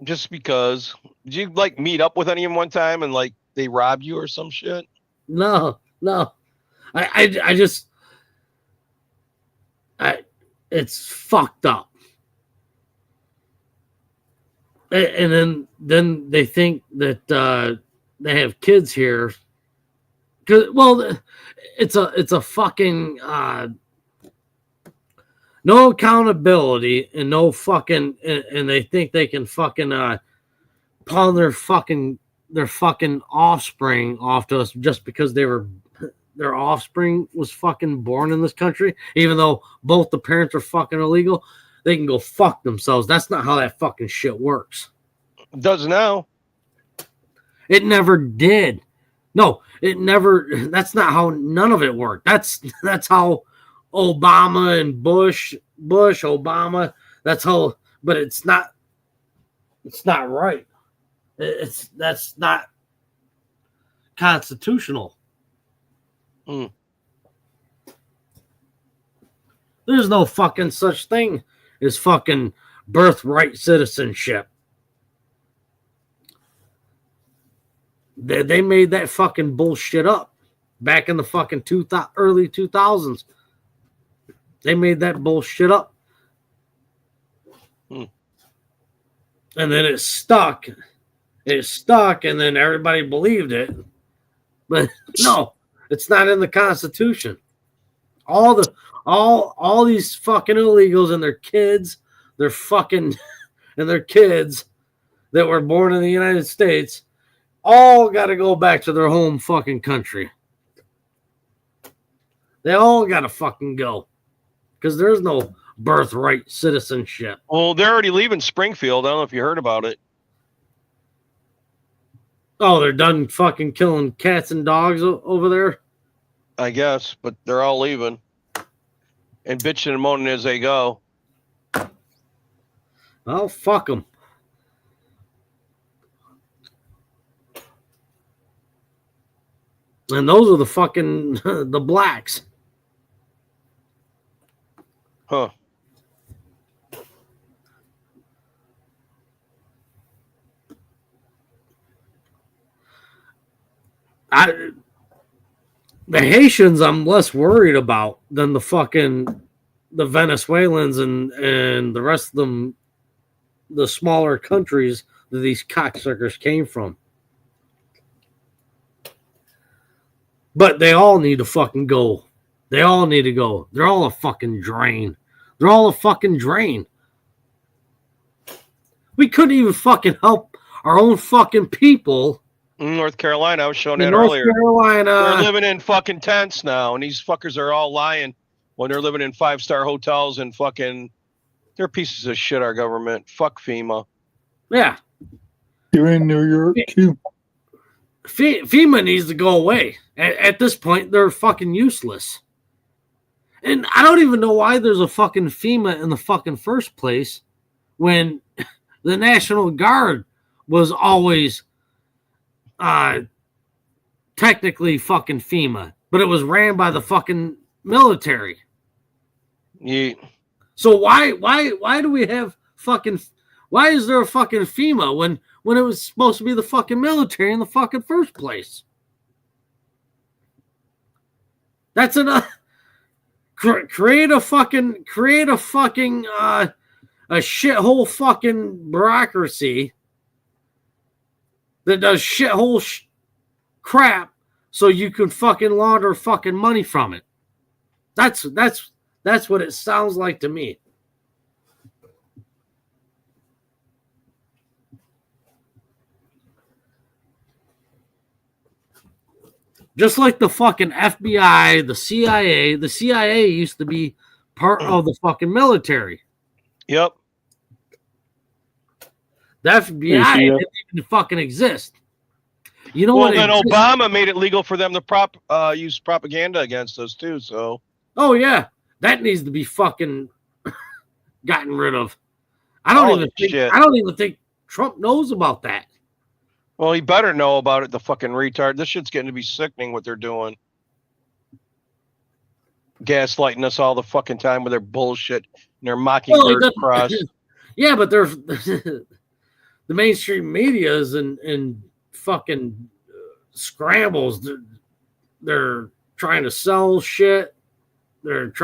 Just because. Did you like meet up with any of them one time and like they robbed you or some shit? No. I just. It's fucked up. And then they think that they have kids here. Well, it's a fucking no accountability and no fucking and they think they can fucking pawn their fucking offspring off to us just because their offspring was fucking born in this country, even though both the parents are fucking illegal. They can go fuck themselves. That's not how that fucking shit works. It does now. It never did. No, it never. That's not how none of it worked. That's how Obama and Bush, Obama. That's how. But it's not. It's not right. That's not constitutional. There's no fucking such thing as fucking birthright citizenship. They made that fucking bullshit up back in the fucking early 2000s. They made that bullshit up. And then it stuck. It stuck, and then everybody believed it. But no, it's not in the Constitution. All these fucking illegals and their kids, their fucking and their kids that were born in the United States all got to go back to their home fucking country. They all got to fucking go because there's no birthright citizenship. Well, they're already leaving Springfield. I don't know if you heard about it. Oh, they're done fucking killing cats and dogs over there? I guess, but they're all leaving and bitching and moaning as they go. Oh, fuck them. And those are the fucking the blacks. Huh. The Haitians I'm less worried about than the Venezuelans and the rest of them, the smaller countries that these cocksuckers came from. But they all need to fucking go. They all need to go. They're all a fucking drain. They're all a fucking drain. We couldn't even fucking help our own fucking people. North Carolina, I was showing In that North earlier. Carolina. They're living in fucking tents now, and these fuckers are all lying when they're living in 5-star hotels and fucking. They're pieces of shit, our government. Fuck FEMA. Yeah. You're in New York too. FEMA needs to go away. At this point, they're fucking useless. And I don't even know why there's a fucking FEMA in the fucking first place when the National Guard was always technically fucking FEMA, but it was ran by the fucking military. Yeah. So why do we have fucking, why is there a fucking FEMA when it was supposed to be the fucking military in the fucking first place? That's enough. Create a fucking a shithole fucking bureaucracy that does shithole crap so you can fucking launder fucking money from it. That's what it sounds like to me. Just like the fucking FBI, the CIA. The CIA used to be part of the fucking military. Yep. The FBI didn't even fucking exist. You know what? Well, then Obama made it legal for them to use propaganda against us too. So. Oh yeah, that needs to be fucking gotten rid of. I don't even think Trump knows about that. Well, he better know about it, the fucking retard. This shit's getting to be sickening what they're doing. Gaslighting us all the fucking time with their bullshit and their mockingbird cross. Yeah, but they're the mainstream media is in fucking scrambles. They're trying to sell shit. It's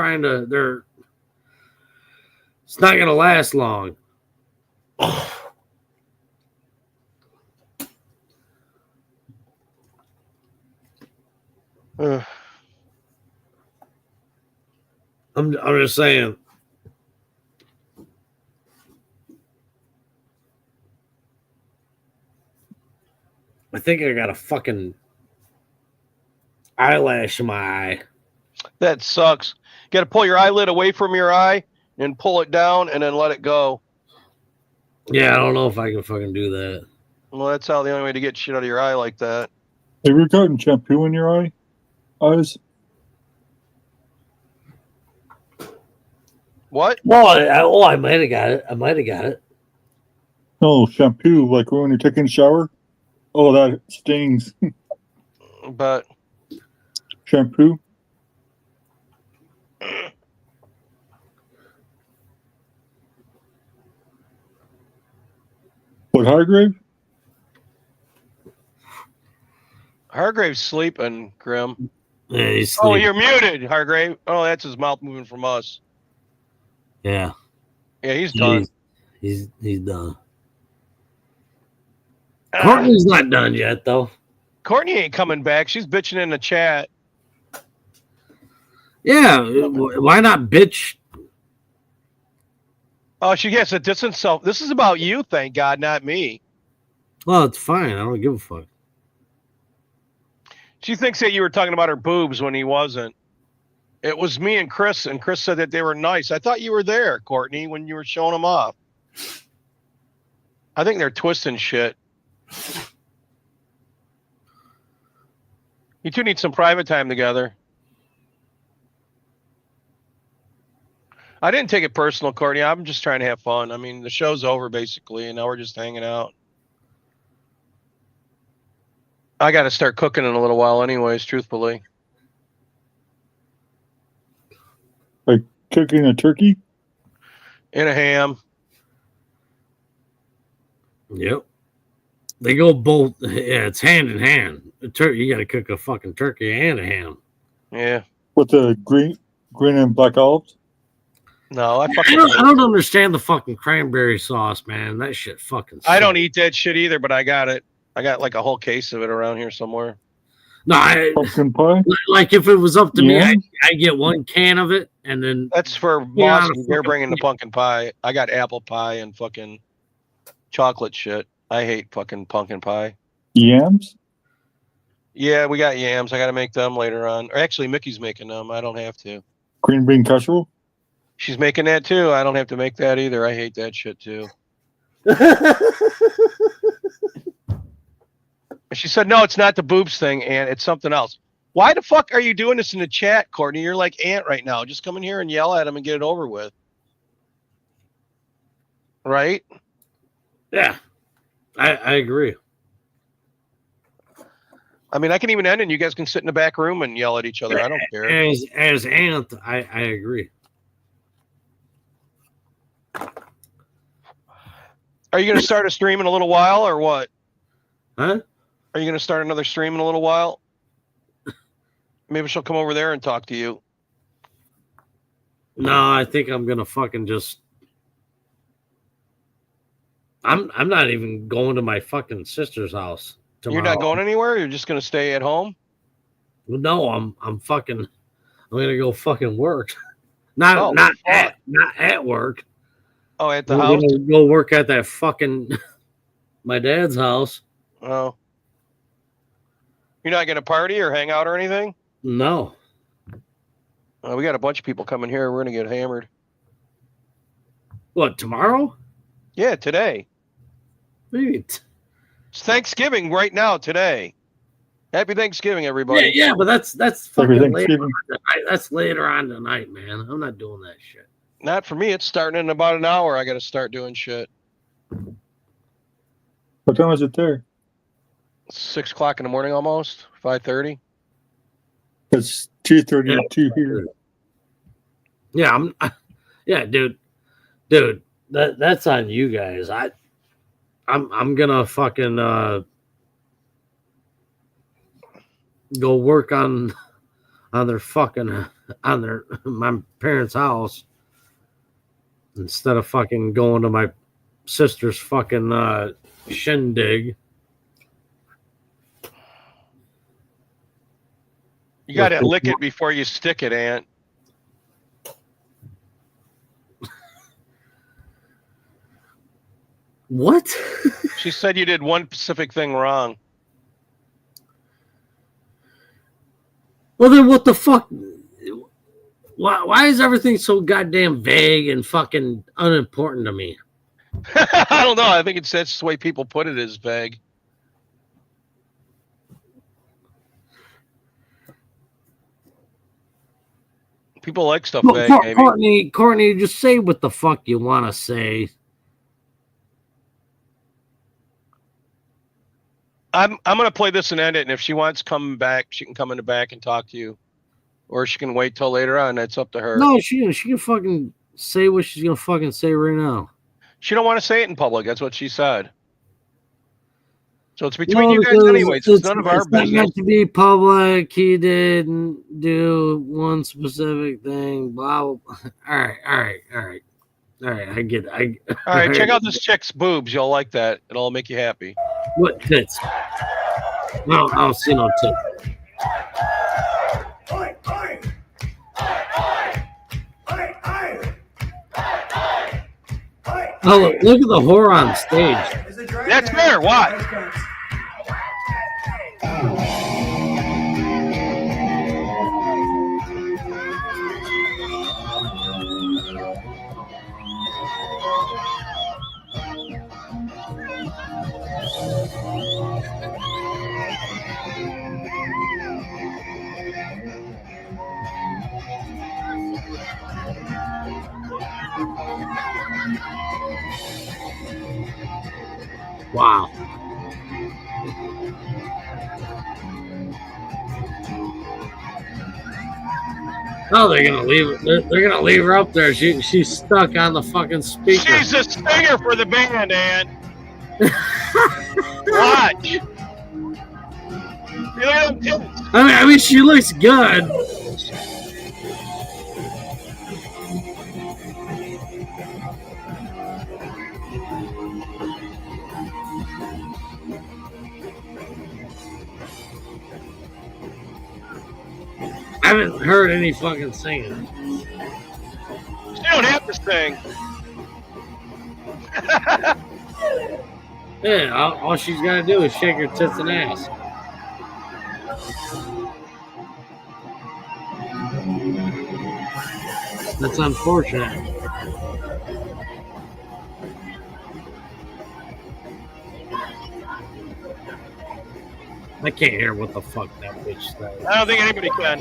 not going to last long. I'm just saying. I think I got a fucking eyelash in my eye. That sucks. You got to pull your eyelid away from your eye and pull it down and then let it go. Yeah, I don't know if I can fucking do that. Well, that's how the only way to get shit out of your eye like that. Have you gotten shampoo in your eyes? What? Well, I might have got it. No, shampoo, like when you're taking a shower. Oh, that stings. But shampoo. What, Hargrave? Hargrave's sleeping, Grim. Yeah, he's Oh, sleeping. you're muted, Hargrave. Oh, that's his mouth moving from us. Yeah. Yeah, he's done. He's done. Courtney's not done yet, though. Courtney ain't coming back. She's bitching in the chat. Yeah, why not bitch? Oh, she gets a distant self. This is about you, thank God, not me. Well, it's fine. I don't give a fuck. She thinks that you were talking about her boobs when he wasn't. It was me and Chris said that they were nice. I thought you were there, Courtney, when you were showing them off. I think they're twisting shit. You two need some private time together. I didn't take it personal, Courtney. I'm just trying to have fun. I mean, the show's over, basically, and now we're just hanging out. I got to start cooking in a little while anyways, truthfully. Like cooking a turkey? And a ham. Yep. They go both. Yeah, it's hand in hand. You got to cook a fucking turkey and a ham. Yeah. With the green and black olives? No, I don't understand the fucking cranberry sauce, man. That shit fucking sucks. I don't eat that shit either, but I got it. I got like a whole case of it around here somewhere. No, pumpkin pie. Like if it was up to me, Yeah. I get one can of it, and then That's for Yeah, Boston. They're bringing the pumpkin pie. I got apple pie and fucking chocolate shit. I hate fucking pumpkin pie. Yams. Yeah, we got yams. I got to make them later on. Or actually, Mickey's making them. I don't have to. Green bean casserole. She's making that too. I don't have to make that either. I hate that shit too. She said, no, it's not the boobs thing, Aunt. It's something else. Why the fuck are you doing this in the chat, Courtney? You're like Aunt right now. Just come in here and yell at him and get it over with. Right? Yeah. I agree. I mean, I can even end and you guys can sit in the back room and yell at each other. I don't care. As Aunt, I agree. Are you going to start a stream in a little while or what? Huh? Are you going to start another stream in a little while? Maybe she'll come over there and talk to you. No, I think I'm gonna fucking just. I'm not even going to my fucking sister's house tomorrow. You're not going anywhere? You're just going to stay at home? No, I'm gonna go fucking work. Not at work. Oh, at the I'm house? gonna go work at that fucking my dad's house. Oh. You're not going to party or hang out or anything? No. We got a bunch of people coming here. We're going to get hammered. What, tomorrow? Yeah, today. Maybe. It's Thanksgiving right now, today. Happy Thanksgiving, everybody. Yeah, but that's fucking later Thanksgiving. on tonight. That's later on tonight, man. I'm not doing that shit. Not for me. It's starting in about an hour. I got to start doing shit. What time is it there? 6 o'clock in the morning almost. 5:30. It's 2:32 here. Yeah, yeah, dude, that's on you guys. I'm gonna fucking go work on their fucking my parents' house instead of fucking going to my sister's fucking shindig. You got to lick it before you stick it, Aunt. What? She said you did one specific thing wrong. Well, then what the fuck? Why is everything so goddamn vague and fucking unimportant to me? I don't know. I think that's the way people put it is vague. People like stuff vague, maybe. Courtney, just say what the fuck you want to say. I'm gonna play this and end it, and if she wants to come back, she can come in the back and talk to you, or she can wait till later on. That's up to her. No, she can fucking say what she's gonna fucking say right now. She don't want to say it in public. That's what she said. So it's between you guys anyways. It's none of our It's not business. meant to be public. He didn't do one specific thing. Blah. All right. I get it. All right, check out this chick's boobs. You'll like that. It'll make you happy. What tits? No, I don't see no tits. Oh, look at the whore on stage. That's fair. Watch. Wow. Oh, they're gonna leave. They're gonna leave her up there. She's stuck on the fucking speaker. She's a singer for the band, Ann. Watch. I mean, she looks good. I haven't heard any fucking singing. She don't have to sing. Yeah, all she's got to do is shake her tits and ass. That's unfortunate. I can't hear what the fuck that bitch says. I don't think anybody can.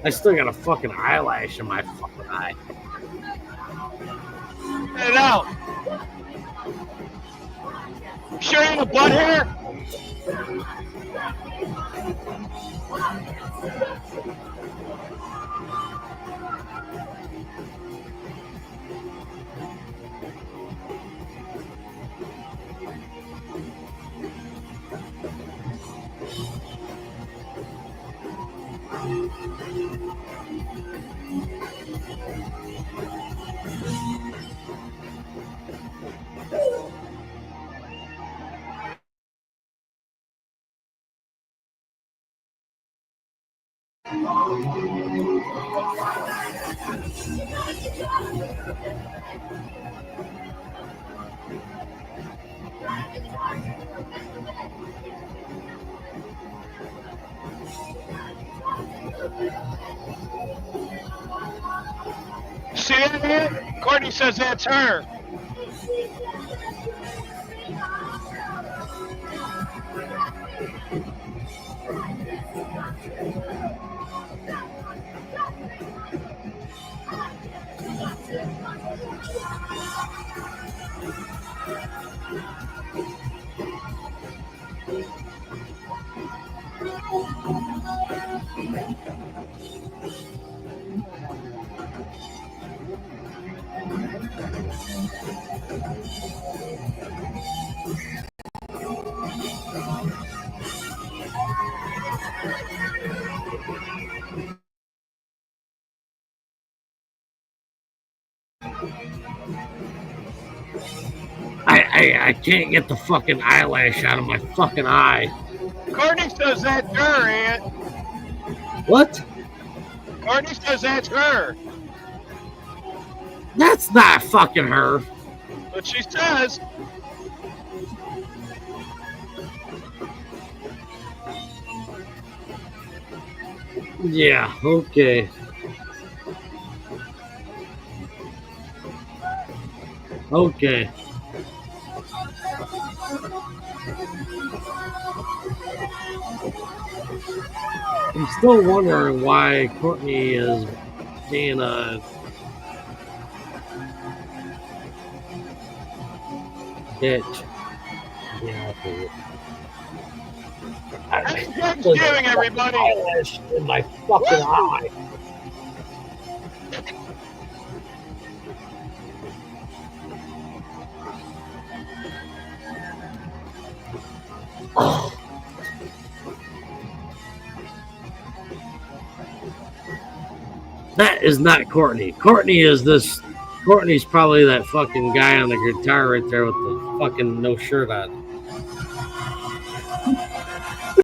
I still got a fucking eyelash in my fucking eye. Get it out. Sure ain't a butt hair? See that? Courtney says that's her. I can't get the fucking eyelash out of my fucking eye. Courtney says that's her, Aunt. What? Courtney says that's her. That's not fucking her. But she says. Yeah, okay. Okay. I'm still wondering why Courtney is being a bitch. Yeah, Happy Thanksgiving, everybody. Eyelash in my fucking eye. That is not Courtney. Courtney's probably that fucking guy on the guitar right there with the fucking no shirt on.